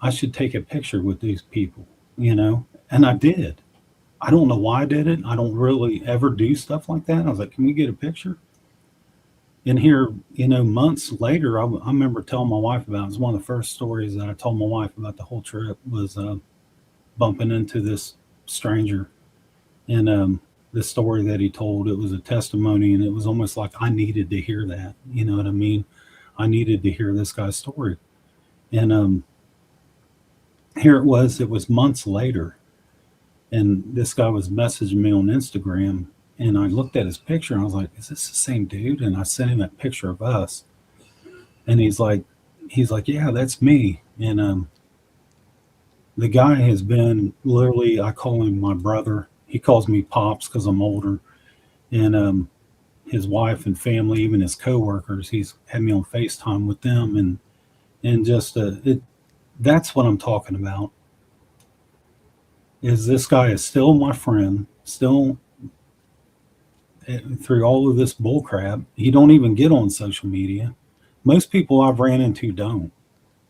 I should take a picture with these people, and I did. I don't know why I did it. I don't really ever do stuff like that. I was like, can we get a picture? And here, months later, I remember telling my wife about it. It was one of the first stories that I told my wife about the whole trip was bumping into this stranger. And the story that he told, it was a testimony, and it was almost like I needed to hear that. You know what I mean? I needed to hear this guy's story. And here it was months later, and this guy was messaging me on Instagram, and I looked at his picture, and I was like, is this the same dude? And I sent him that picture of us, and he's like, yeah, that's me. And the guy has been literally, I call him my brother. He calls me Pops because I'm older. And his wife and family, even his coworkers, he's had me on FaceTime with them. And just that's what I'm talking about. Is this guy is still my friend, still through all of this bull crap. He don't even get on social media. Most people I've ran into don't.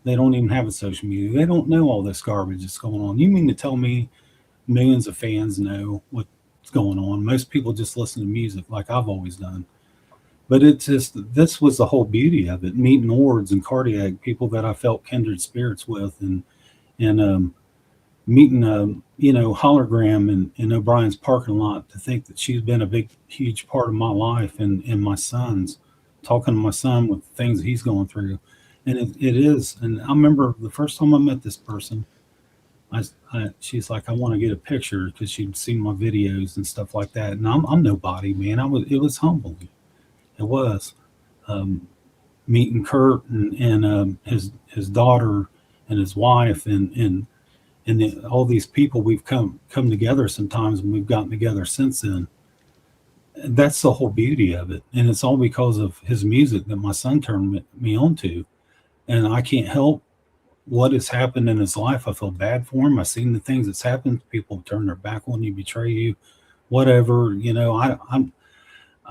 They don't even have a social media. They don't know all this garbage that's going on. You mean to tell me millions of fans know what's going on? Most people just listen to music like I've always done. But it's just, this was the whole beauty of it, meeting Ords and Cardiac, people that I felt kindred spirits with, and meeting, Hologram in O'Brien's parking lot, to think that she's been a big, huge part of my life and my son's, talking to my son with the things that he's going through. And it is. And I remember the first time I met this person, she's like, I want to get a picture because she'd seen my videos and stuff like that. And I'm nobody, man. It was humbling. It was meeting Kurt and his daughter and his wife and all these people. We've come together sometimes, and we've gotten together since then. That's the whole beauty of it, and it's all because of his music that my son turned me on to. And I can't help what has happened in his life. I feel bad for him. I've seen the things that's happened. People turn their back on you, betray you, whatever.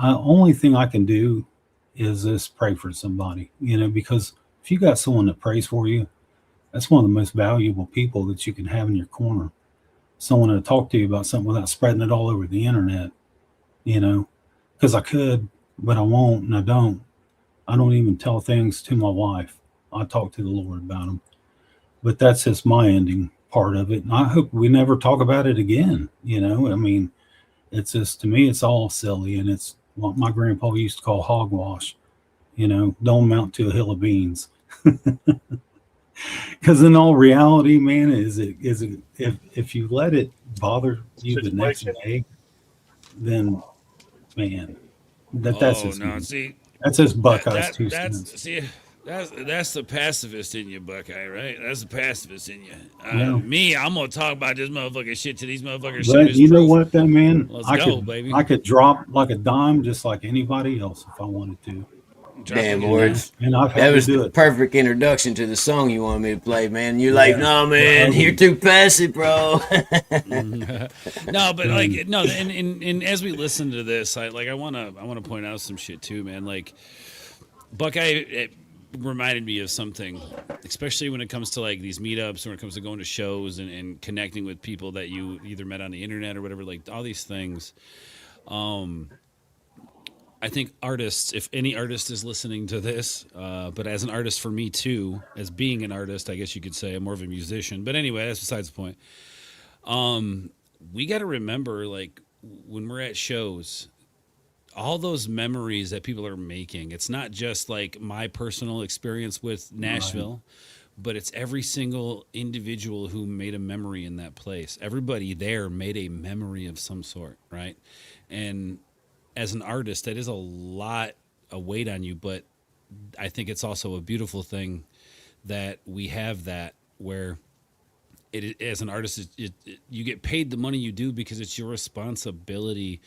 Only thing I can do is just pray for somebody, because if you got someone that prays for you, that's one of the most valuable people that you can have in your corner. Someone to talk to you about something without spreading it all over the internet, because I could, but I won't, and I don't. I don't even tell things to my wife. I talk to the Lord about them. But that's just my ending part of it. And I hope we never talk about it again. It's just, to me, it's all silly. And it's what my grandpa used to call hogwash. Don't amount to a hill of beans. Because in all reality, man, if you let it bother you the next day, then, man, that's just Buckeye's 2 cents. See, That's the pacifist in you, Buckeye, right? That's the pacifist in you. Yeah. Me, I'm gonna talk about this motherfucking shit to these motherfuckers. But you know what, though, man? Let's I go, could, baby. I could drop like a dime just like anybody else if I wanted to. Damn, Ords. And I've had That to was do the it. perfect introduction to the song you wanted me to play, man. You're like, no, man, you're too passive, bro. No, but like, no, and as we listen to this, I want to point out some shit too, man. Like, Buckeye, it reminded me of something, especially when it comes to like these meetups, or when it comes to going to shows and connecting with people that you either met on the internet or whatever, like all these things. I think artists, if any artist is listening to this, but as an artist for me too, as being an artist, I guess you could say I'm more of a musician. But anyway, that's besides the point. We got to remember, like, when we're at shows, all those memories that people are making, it's not just like my personal experience with Nashville, but it's every single individual who made a memory in that place. Everybody there made a memory of some sort, right? And as an artist, that is a lot of weight on you, but I think it's also a beautiful thing that we have that where it as an artist, you get paid the money you do because it's your responsibility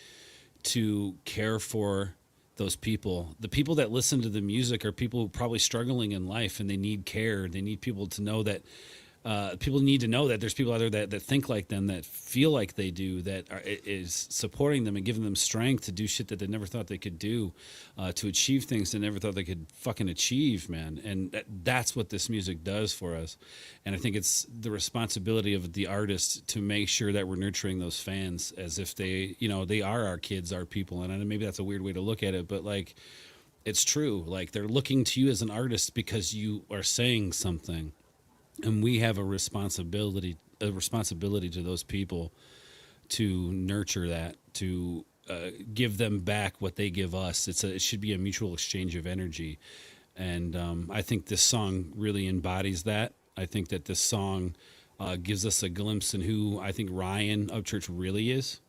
to care for those people. The people that listen to the music are people probably struggling in life, and they need care. They need people to know that people need to know that there's people out there that think like them, that feel like they do, that is supporting them and giving them strength to do shit that they never thought they could do, to achieve things they never thought they could fucking achieve, man. And that's what this music does for us. And I think it's the responsibility of the artist to make sure that we're nurturing those fans as if they, they are our kids, our people. And I know maybe that's a weird way to look at it, but like, it's true. Like, they're looking to you as an artist because you are saying something. And we have a responsibility to those people to nurture that, to give them back what they give us. It should be a mutual exchange of energy. And I think this song really embodies that. I think that this song gives us a glimpse in who I think Ryan Upchurch really is.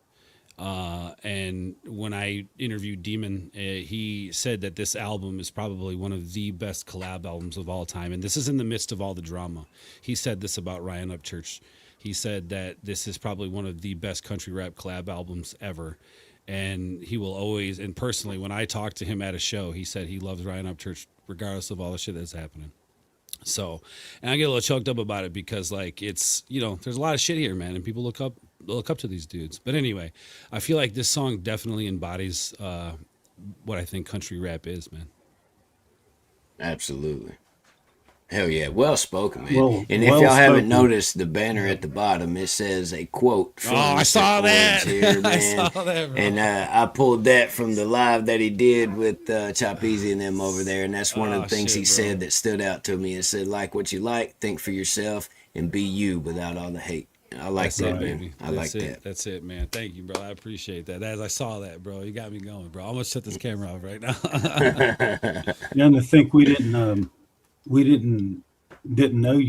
And when I interviewed Demon, he said that this album is probably one of the best collab albums of all time. And this is in the midst of all the drama. He said this about Ryan Upchurch. He said that this is probably one of the best country rap collab albums ever. And he will always, and personally, when I talked to him at a show, he said he loves Ryan Upchurch regardless of all the shit that's happening. So, and I get a little choked up about it because, like, it's, there's a lot of shit here, man, and people look up to these dudes. But anyway, I feel like this song definitely embodies what I think country rap is, man. Absolutely. Hell yeah. Well spoken, man. Well, and if well y'all haven't spoken. noticed the banner at the bottom, it says a quote from I Mr. saw that. Ords here, man. I saw that, bro. And I pulled that from the live that he did with Chop Easy and them over there. And that's one of the things he said that stood out to me. It said, like what you like, think for yourself, and be you without all the hate. I like that, baby. I like that. That's it, man. Thank you, bro. I appreciate that. As I saw that, bro, you got me going, bro. I'm gonna shut this camera off right now. Yeah, and to think we didn't know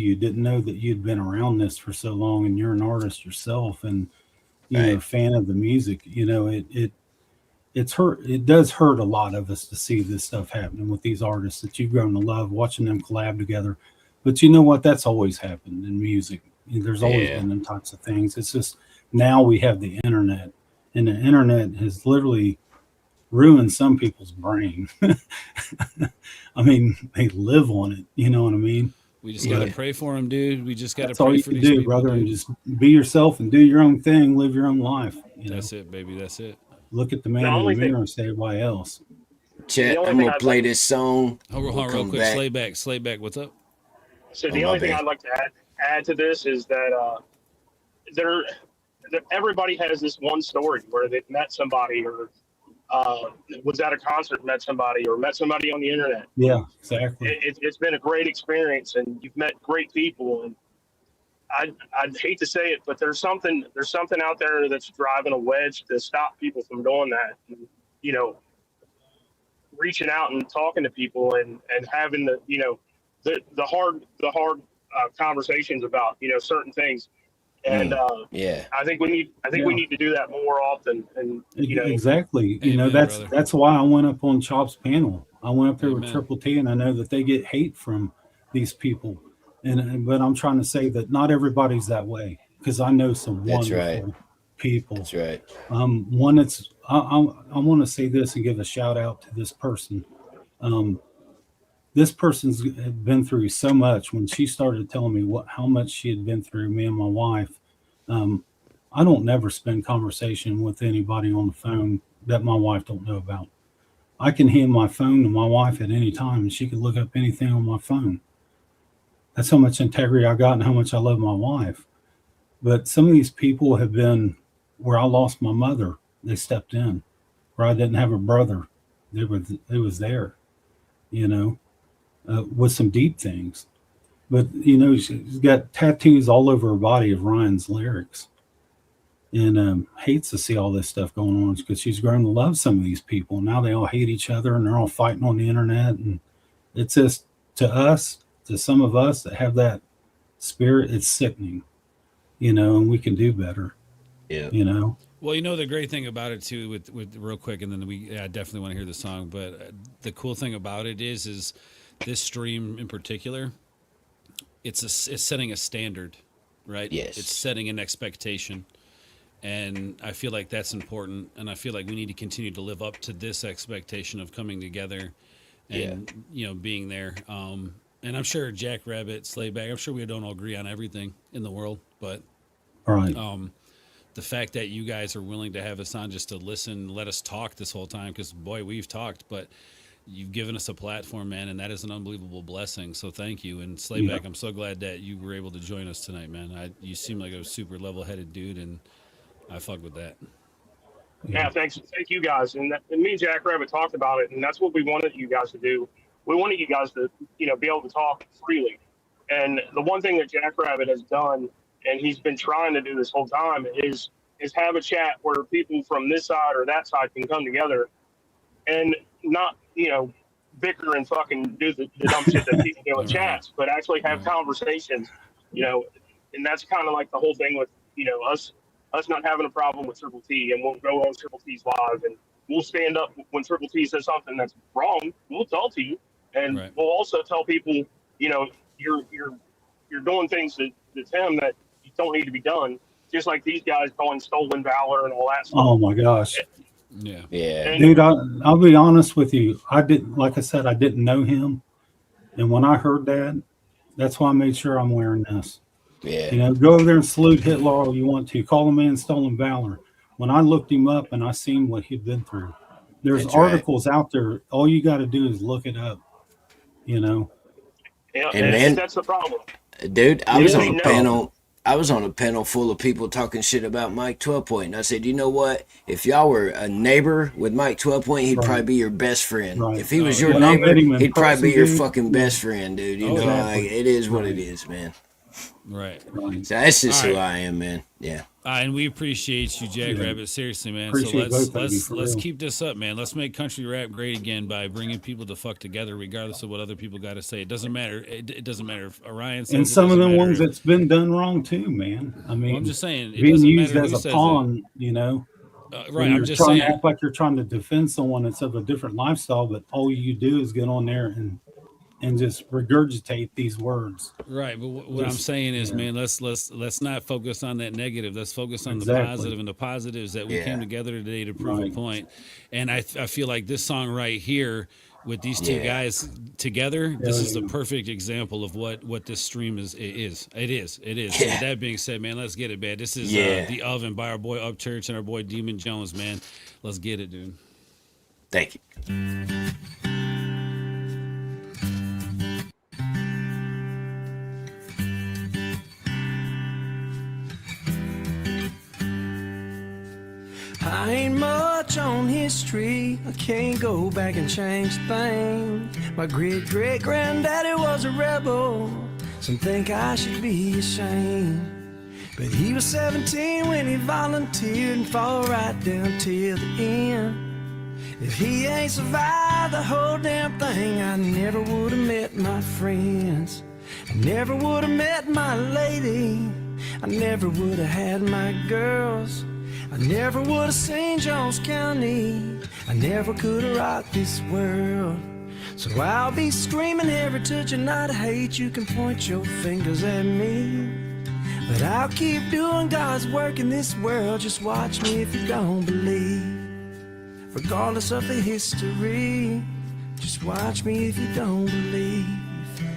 that you'd been around this for so long, and you're an artist yourself, and you're a fan of the music. It's hurt. It does hurt a lot of us to see this stuff happening with these artists that you've grown to love, watching them collab together. But you know what? That's always happened in music. There's always been them types of things. It's just now we have the internet, and the internet has literally ruined some people's brain. I mean, they live on it. You know what I mean? We just gotta pray for them, dude. We just gotta That's pray all you for can these do, people, brother, dude. and just be yourself and do your own thing, live your own life. That's it, baby. That's it. Look at the man in the mirror and say everybody else. Chet, I'm gonna play this song. Hold on, real quick. Slay back. What's up? So the only thing I'd like to add to this is that everybody has this one story where they've met somebody, or was at a concert and met somebody, or met somebody on the internet. Yeah, exactly. It's been a great experience, and you've met great people. And I'd hate to say it, but there's something out there that's driving a wedge to stop people from doing that. And, reaching out and talking to people and having the hard conversations about certain things. And yeah, I think we need to do that more often. And exactly, Amen, that's brother. that's why I went up on Chop's panel. I went up there with Amen. Triple T, and I know that they get hate from these people, but I'm trying to say that not everybody's that way, because I know some That's wonderful right. people. That's right. One that's I want to say this and give a shout out to this person. This person's been through so much. When she started telling me how much she had been through, me and my wife, I don't never spend conversation with anybody on the phone that my wife don't know about. I can hand my phone to my wife at any time, and she can look up anything on my phone. That's how much integrity I got and how much I love my wife. But some of these people have been where I lost my mother. They stepped in. Where I didn't have a brother, it was there, with some deep things. But she's got tattoos all over her body of Ryan's lyrics, and hates to see all this stuff going on because she's grown to love some of these people. Now they all hate each other and they're all fighting on the internet, and it's just to some of us that have that spirit, it's sickening, and we can do better. Yeah. Well, the great thing about it too, with real quick, and then I definitely want to hear the song. But the cool thing about it is this stream in particular, it's setting a standard, right? Yes. It's setting an expectation, and I feel like that's important. And I feel like we need to continue to live up to this expectation of coming together, and being there. And I'm sure Jackrabbit, Slayback, I'm sure we don't all agree on everything in the world, but Right. The fact that you guys are willing to have us on just to listen, let us talk this whole time, because boy, we've talked, but you've given us a platform, man, and that is an unbelievable blessing. So thank you. And Slayback, I'm so glad that you were able to join us tonight, man. You seem like a super level-headed dude, and I fuck with that. Yeah, thank you guys. And me and Jackrabbit talked about it, and that's what we wanted you guys to do. We wanted you guys to, be able to talk freely. And the one thing that Jackrabbit has done, and he's been trying to do this whole time, is have a chat where people from this side or that side can come together and not, bicker and fucking do the dumb shit that people do in chats, but actually have conversations, and that's kind of like the whole thing with, us not having a problem with Triple T, and we'll go on Triple T's live, and we'll stand up when Triple T says something that's wrong. We'll tell to you, and we'll also tell people, you're doing things to Tim that you don't need to be done. Just like these guys calling stolen valor and all that stuff. Oh my gosh. Yeah. Dude, I'll be honest with you. I didn't know him. And when I heard that, that's why I made sure I'm wearing this. Yeah. Go over there and salute Hitler all you want to. Call him man stolen valor. When I looked him up and I seen what he'd been through, there's articles out there. All you got to do is look it up. Yeah, and man, that's the problem. Dude, I was on a panel. I was on a panel full of people talking shit about Mike 12 Point. And I said, you know what? If y'all were a neighbor with Mike 12 Point, he'd probably be your best friend. Right. If he was your neighbor, he'd probably be your fucking best friend, dude. Like, it is what it is, man. Right. So that's just who I am, man. Yeah. And we appreciate you, Jackrabbit. Seriously, man. Appreciate So let's keep this up, man. Let's make country rap great again by bringing people to fuck together, regardless of what other people got to say. It doesn't matter. It doesn't matter if Orion says. And some of them ones that's been done wrong too, man. I mean, I'm just saying, it being doesn't used matter as a pawn, right. I'm just saying. To act like you're trying to defend someone that's of a different lifestyle, but all you do is get on there and just regurgitate these words. Right, but what I'm saying is, man, let's not focus on that negative. Let's focus on the positive, and the positives that we came together today to prove a point. And I feel like this song right here with these two guys together, this is the perfect example of what this stream is. It is. Yeah. So with that being said, man, let's get it, man. This is The Oven by our boy Upchurch and our boy Demon Jones, man. Let's get it, dude. Thank you. I ain't much on history. I can't go back and change a thing. My great-great-granddaddy was a rebel. Some think I should be ashamed. But he was 17 when he volunteered and fought right down till the end. If he ain't survived the whole damn thing, I never would have met my friends. I never would have met my lady. I never would have had my girls. I never would have seen Jones County. I never could have rocked this world. So I'll be screaming every touch of night of hate. You can point your fingers at me, but I'll keep doing God's work in this world. Just watch me if you don't believe, regardless of the history. Just watch me if you don't believe.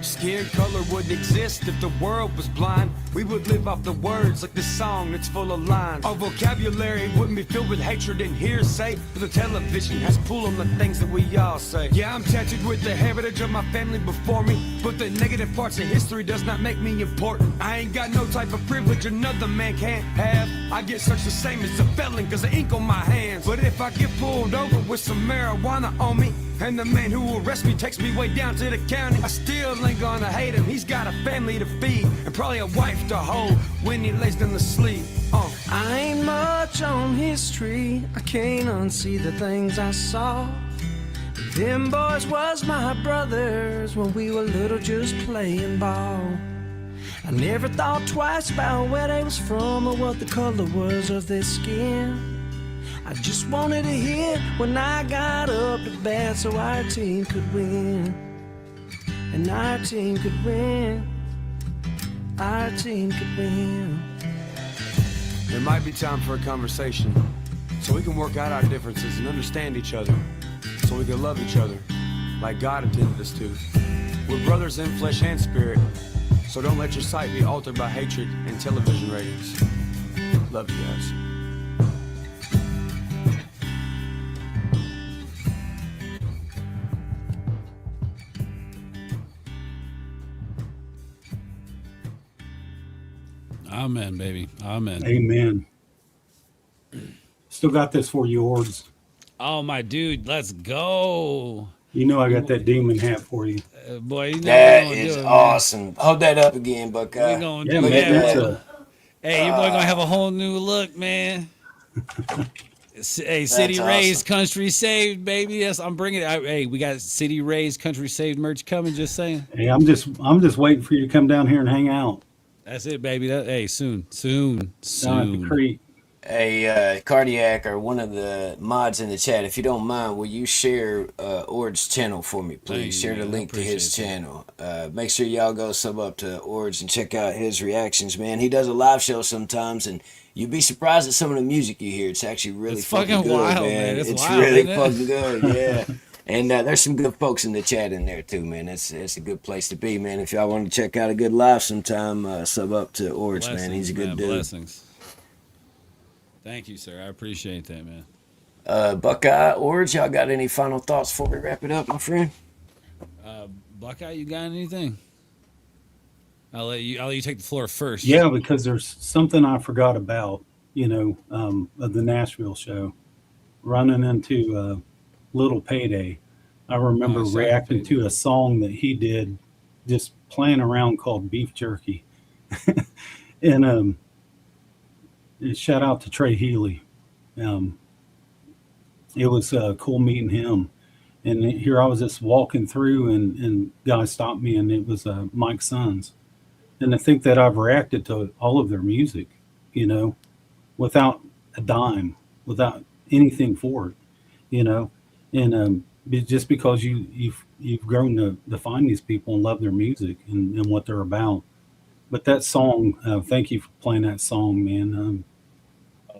Scared color wouldn't exist if the world was blind. We would live off the words like this song that's full of lines. Our vocabulary wouldn't be filled with hatred and hearsay, but the television has pull on the things that we all say. Yeah, I'm tattooed with the heritage of my family before me, but the negative parts of history does not make me important. I ain't got no type of privilege another man can't have. I get searched the same as a felon cause of ink on my hands. But if I get pulled over with some marijuana on me, and the man who arrests me takes me way down to the county, I still ain't gonna hate him. He's got a family to feed and probably a wife to hold when he lays down to sleep. I ain't much on history. I can't unsee the things I saw. Them boys was my brothers when we were little just playing ball. I never thought twice about where they was from or what the color was of their skin. I just wanted to hit when I got up to bat so our team could win. And our team could win. Our team could win. There might be time for a conversation so we can work out our differences and understand each other, so we can love each other like God intended us to. We're brothers in flesh and spirit, so don't let your sight be altered by hatred and television ratings. Love you guys. Amen, baby. Amen. Amen. Still got this for you, Ords. Oh, my dude, let's go. You know I got that demon hat for you. Boy, you know that is awesome. Hold that up again, Buckeye. We're gonna Yeah, do man, that. that's Hey, your boy gonna have a whole new look, man. Hey, City Raised, Country Saved, baby. Yes, I'm bringing it. Hey, we got City Raised, Country Saved merch coming. Just saying. Hey, I'm just waiting for you to come down here and hang out. That's it, baby. Hey, soon. Down at the creek. Hey, Cardiac, or one of the mods in the chat, if you don't mind, will you share Ords' channel for me, please? Share the link to his channel. Make sure y'all go sub up to Ords and check out his reactions, man. He does a live show sometimes, and you'd be surprised at some of the music you hear. It's actually really fucking good, wild, man. It's wild, really isn't it? fucking good, yeah. And there's some good folks in the chat in there too, man. It's a good place to be, man. If y'all want to check out a good live sometime, sub up to Ords, man. He's a good dude. Blessings. Thank you, sir. I appreciate that, man. Buckeye, Ords, y'all got any final thoughts before we wrap it up, my friend? Buckeye, you got anything? I'll let you take the floor first. Yeah, because there's something I forgot about, of the Nashville show. Running into Little Payday. I remember reacting to a song that he did just playing around called Beef Jerky. And shout out to Trey Healy. It was cool meeting him. And here I was just walking through and guys stopped me, and it was Mike Sons. And to think that I've reacted to all of their music, without a dime, without anything for it, and just because you've grown to find these people and love their music and what they're about. But that song, thank you for playing that song, man.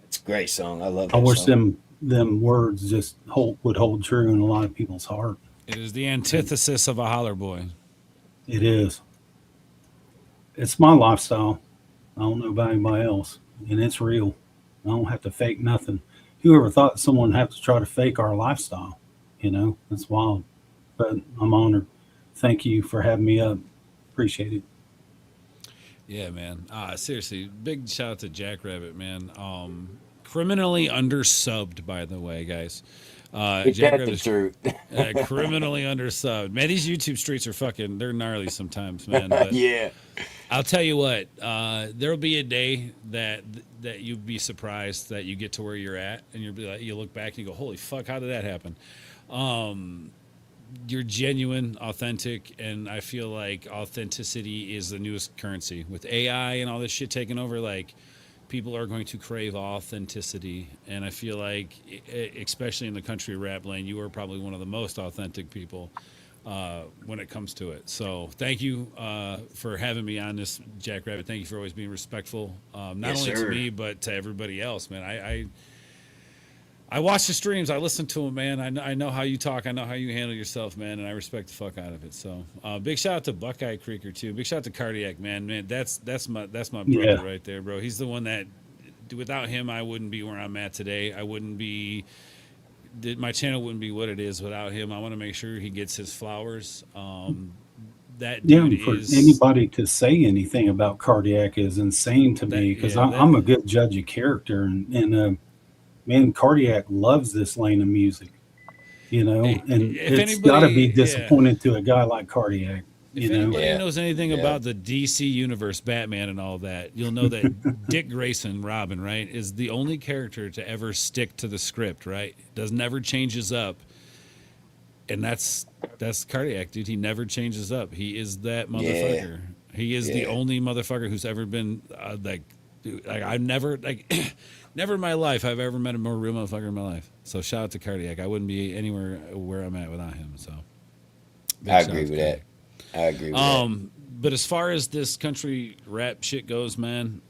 It's a great song. I love it. I wish them words just would hold true in a lot of people's heart. It is the antithesis of a holler boy. It is. It's my lifestyle. I don't know about anybody else, and it's real. I don't have to fake nothing. Whoever thought someone had to try to fake our lifestyle? That's wild. But I'm honored. Thank you for having me up. Appreciate it. Yeah, man. Seriously, big shout out to Jackrabbit, man. Criminally undersubbed, by the way, guys. Jackrabbit's criminally undersubbed. Man, these YouTube streets are they're gnarly sometimes, man. But yeah. I'll tell you what, there'll be a day that you'll be surprised that you get to where you're at, and you'll be like, you look back and you go, holy fuck, how did that happen? you're genuine, authentic, and I feel like authenticity is the newest currency. With AI and all this shit taking over, like, people are going to crave authenticity, and I feel like, especially in the country rap lane, you are probably one of the most authentic people when it comes to it. So thank you for having me on this, Jack Rabbit. Thank you for always being respectful, not only to me but to everybody else, man. I watch the streams. I listen to them, man. I know how you talk. I know how you handle yourself, man, and I respect the fuck out of it. So, big shout out to Buckeye Creeker too. Big shout out to Cardiac, man. Man, that's my brother right there, bro. He's the one that, without him, I wouldn't be where I'm at today. I wouldn't be. My channel wouldn't be what it is without him. I want to make sure he gets his flowers. That dude for is, anybody to say anything about Cardiac is insane to me, because I'm a good judge of character, and man, Cardiac loves this lane of music, you know, and it's got to be disappointing to a guy like Cardiac. If anybody knows anything about the DC universe, Batman and all that, you'll know that Dick Grayson, Robin, right, is the only character to ever stick to the script, right? Never changes up. And that's Cardiac, dude. He never changes up. He is that motherfucker. He is the only motherfucker who's ever been I've never never in my life I've ever met a more real motherfucker in my life. So shout out to Cardiac. I wouldn't be anywhere where I'm at without him. So I agree with that. I agree with that. But as far as this country rap shit goes, man,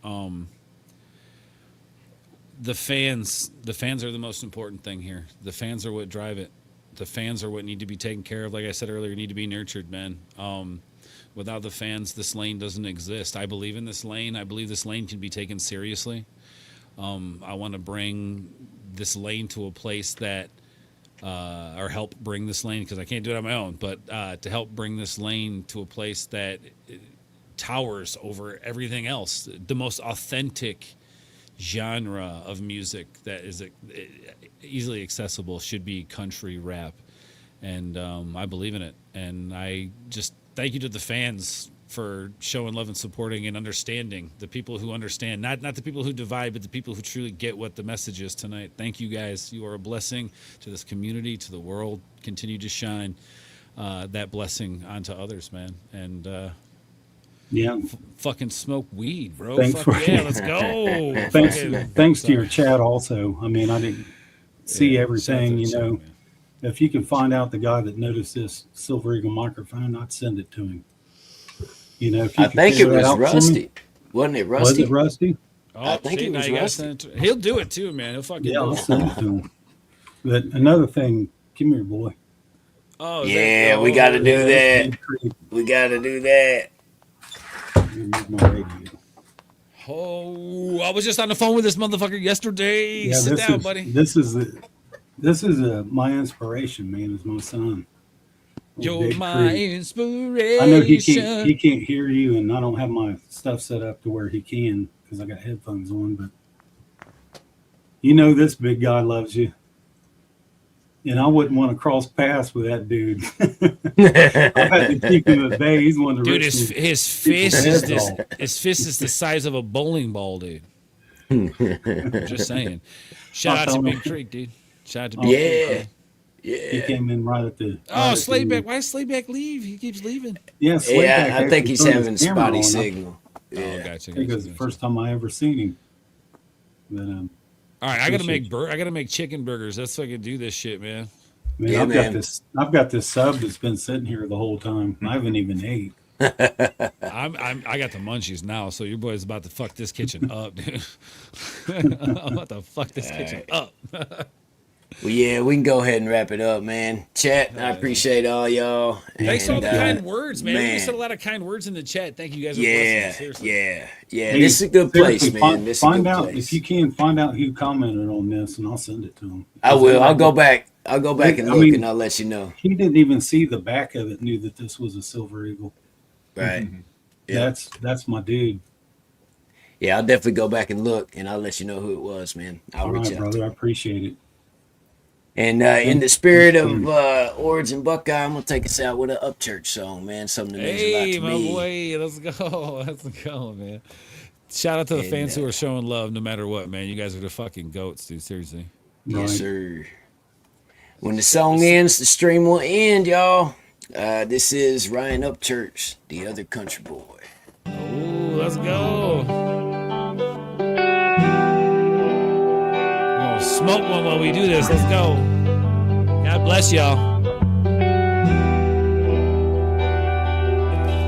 the fans are the most important thing here. The fans are what drive it. The fans are what need to be taken care of. Like I said earlier, need to be nurtured, man. Without the fans, this lane doesn't exist. I believe in this lane. I believe this lane can be taken seriously. I want to bring this lane to a place that, or help bring this lane, because I can't do it on my own, but to help bring this lane to a place that towers over everything else. The most authentic genre of music that is easily accessible should be country rap. And I believe in it. And I just thank you to the fans for showing love and supporting and understanding. The people who understand, not the people who divide, but the people who truly get what the message is tonight. Thank you guys. You are a blessing to this community, to the world. Continue to shine that blessing onto others, man. And fucking smoke weed, bro. Thanks let's go. Thanks to your chat also. I mean, I didn't see everything, you know. Man. If you can find out the guy that noticed this Silver Eagle microphone, I'd send it to him. You know, if you I think it was Rusty. Wasn't it Rusty? Was it Rusty? Oh, I think it was Rusty. He'll do it too, man. He'll fucking do I'll it. send it to him. But another thing, come here, boy. Oh, yeah, we got to do that. We got to do that. Oh, I was just on the phone with this motherfucker yesterday. Yeah, Sit down, buddy. This is my inspiration, man. Is my son. You're my inspiration. I know he can't hear you, and I don't have my stuff set up to where he can because I got headphones on. But you know, this big guy loves you, and I wouldn't want to cross paths with that dude. I had to keep him at bay. He's one of the dude. His fist is the size of a bowling ball, dude. Just saying. Shout out to Big Creek, dude. Shout out to Big Creek. Yeah. He came in right at the. Slayback. Why does Slayback leave? He keeps leaving. Yeah, I think he's having spotty signal. Yeah, gotcha. I think it was the first time I ever seen him. But, all right, I gotta make chicken burgers. That's so I can do this shit, man. Man, I've got this sub that's been sitting here the whole time. I haven't even ate. I got the munchies now, so your boy's about to fuck this kitchen up, dude. I'm about to fuck this kitchen up. Well, yeah, we can go ahead and wrap it up, man. Chat, I appreciate all y'all. Thanks for all the kind words, man. We said a lot of kind words in the chat. Thank you guys. Yeah. This is a good place, man. Find out if you can. Find out who commented on this, and I'll send it to him. I will. I'll go back and look, and I'll let you know. He didn't even see the back of it. Knew that this was a Silver Eagle. Right. Mm-hmm. Yeah. That's my dude. Yeah, I'll definitely go back and look, and I'll let you know who it was, man. I'll reach out, brother. I appreciate it. And in the spirit of Ords and Buckeye, I'm gonna take us out with an Upchurch song, man. Something that means a lot to me. Hey, my boy, let's go, man. Shout out to the fans who are showing love no matter what, man. You guys are the fucking goats, dude. Seriously. Yes, sir. When the song ends, the stream will end, y'all. This is Ryan Upchurch, the other country boy. Ooh, let's go. Oh, smoke one while we do this. Let's go. God bless y'all.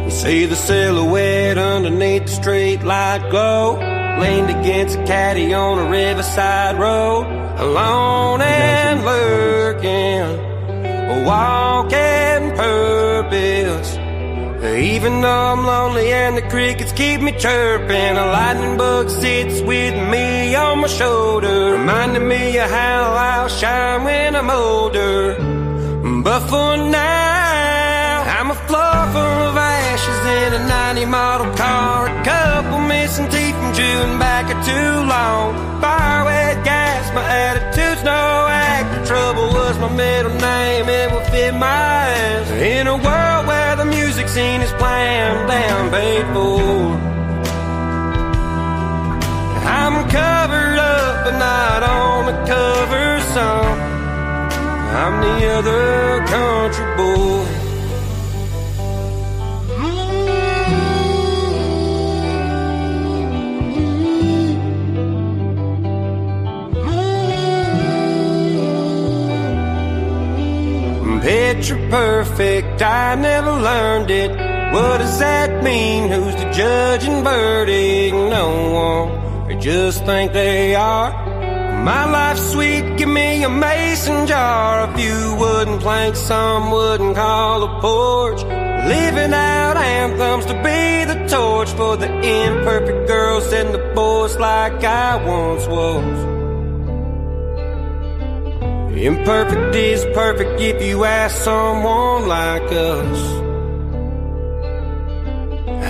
See the silhouette underneath the street light glow, leaned against a caddy on a riverside road, alone and lurking, walking purpose. Even though I'm lonely and the crickets keep me chirping, a lightning bug sits with me on my shoulder, reminding me of how I'll shine when I'm older. But for now, I'm a floor full of ashes in a 90 model car, a couple missing teeth from chewing back too long, fire wet gas, my attitude's no act, trouble was my middle name, it will fit my ass. In a world where the music scene is planned down paid for, I'm covered up but not on the cover song, I'm the other country boy. Picture perfect, I never learned it. What does that mean? Who's the judge and verdict? No one, they just think they are. My life's sweet, give me a mason jar, a few wooden planks, some wouldn't call a porch, living out anthems to be the torch for the imperfect girls and the boys like I once was. Imperfect is perfect if you ask someone like us.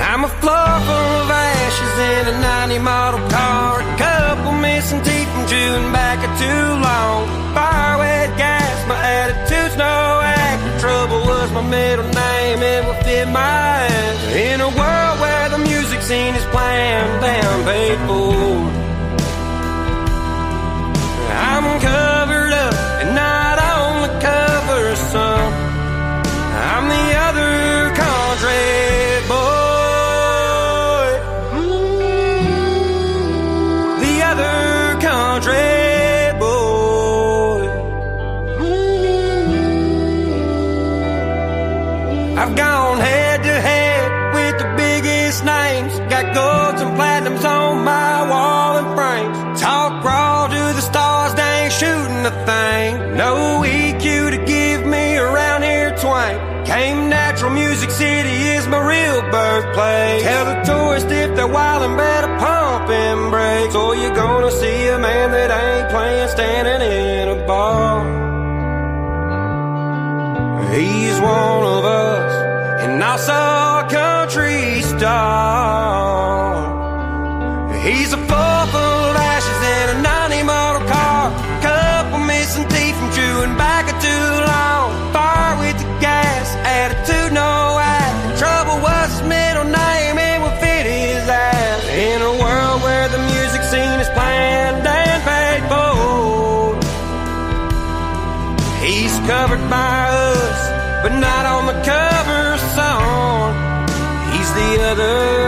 I'm a floor full of ashes in a 90 model car, a couple missing teeth from chewing back too long, fire wet gas, my attitude's no act, trouble was my middle name, it will fit my ass. In a world where the music scene is planned down paid for, I'm covered up and not on the cover, son. I'm the other country boy, the other country boy. I've gone head to head with the biggest names, got golds and platinums on my wall and frames, talk raw to the stars, they ain't shooting a thing, no EQ to give me around here twang, came natural, Music City is my real birthplace, tell the tourists if they're wildin' better pump and brake, so you're gonna see a man that ain't playing standing in a bar. He's one of us, and also a country star. He's a full of ashes in a 90 model car, couple missing teeth from chewing back too long, fire with the gas, attitude no act, trouble was his middle name, it would fit his ass. In a world where the music scene is planned and paid for, he's covered by us, but not on the cover song. He's the other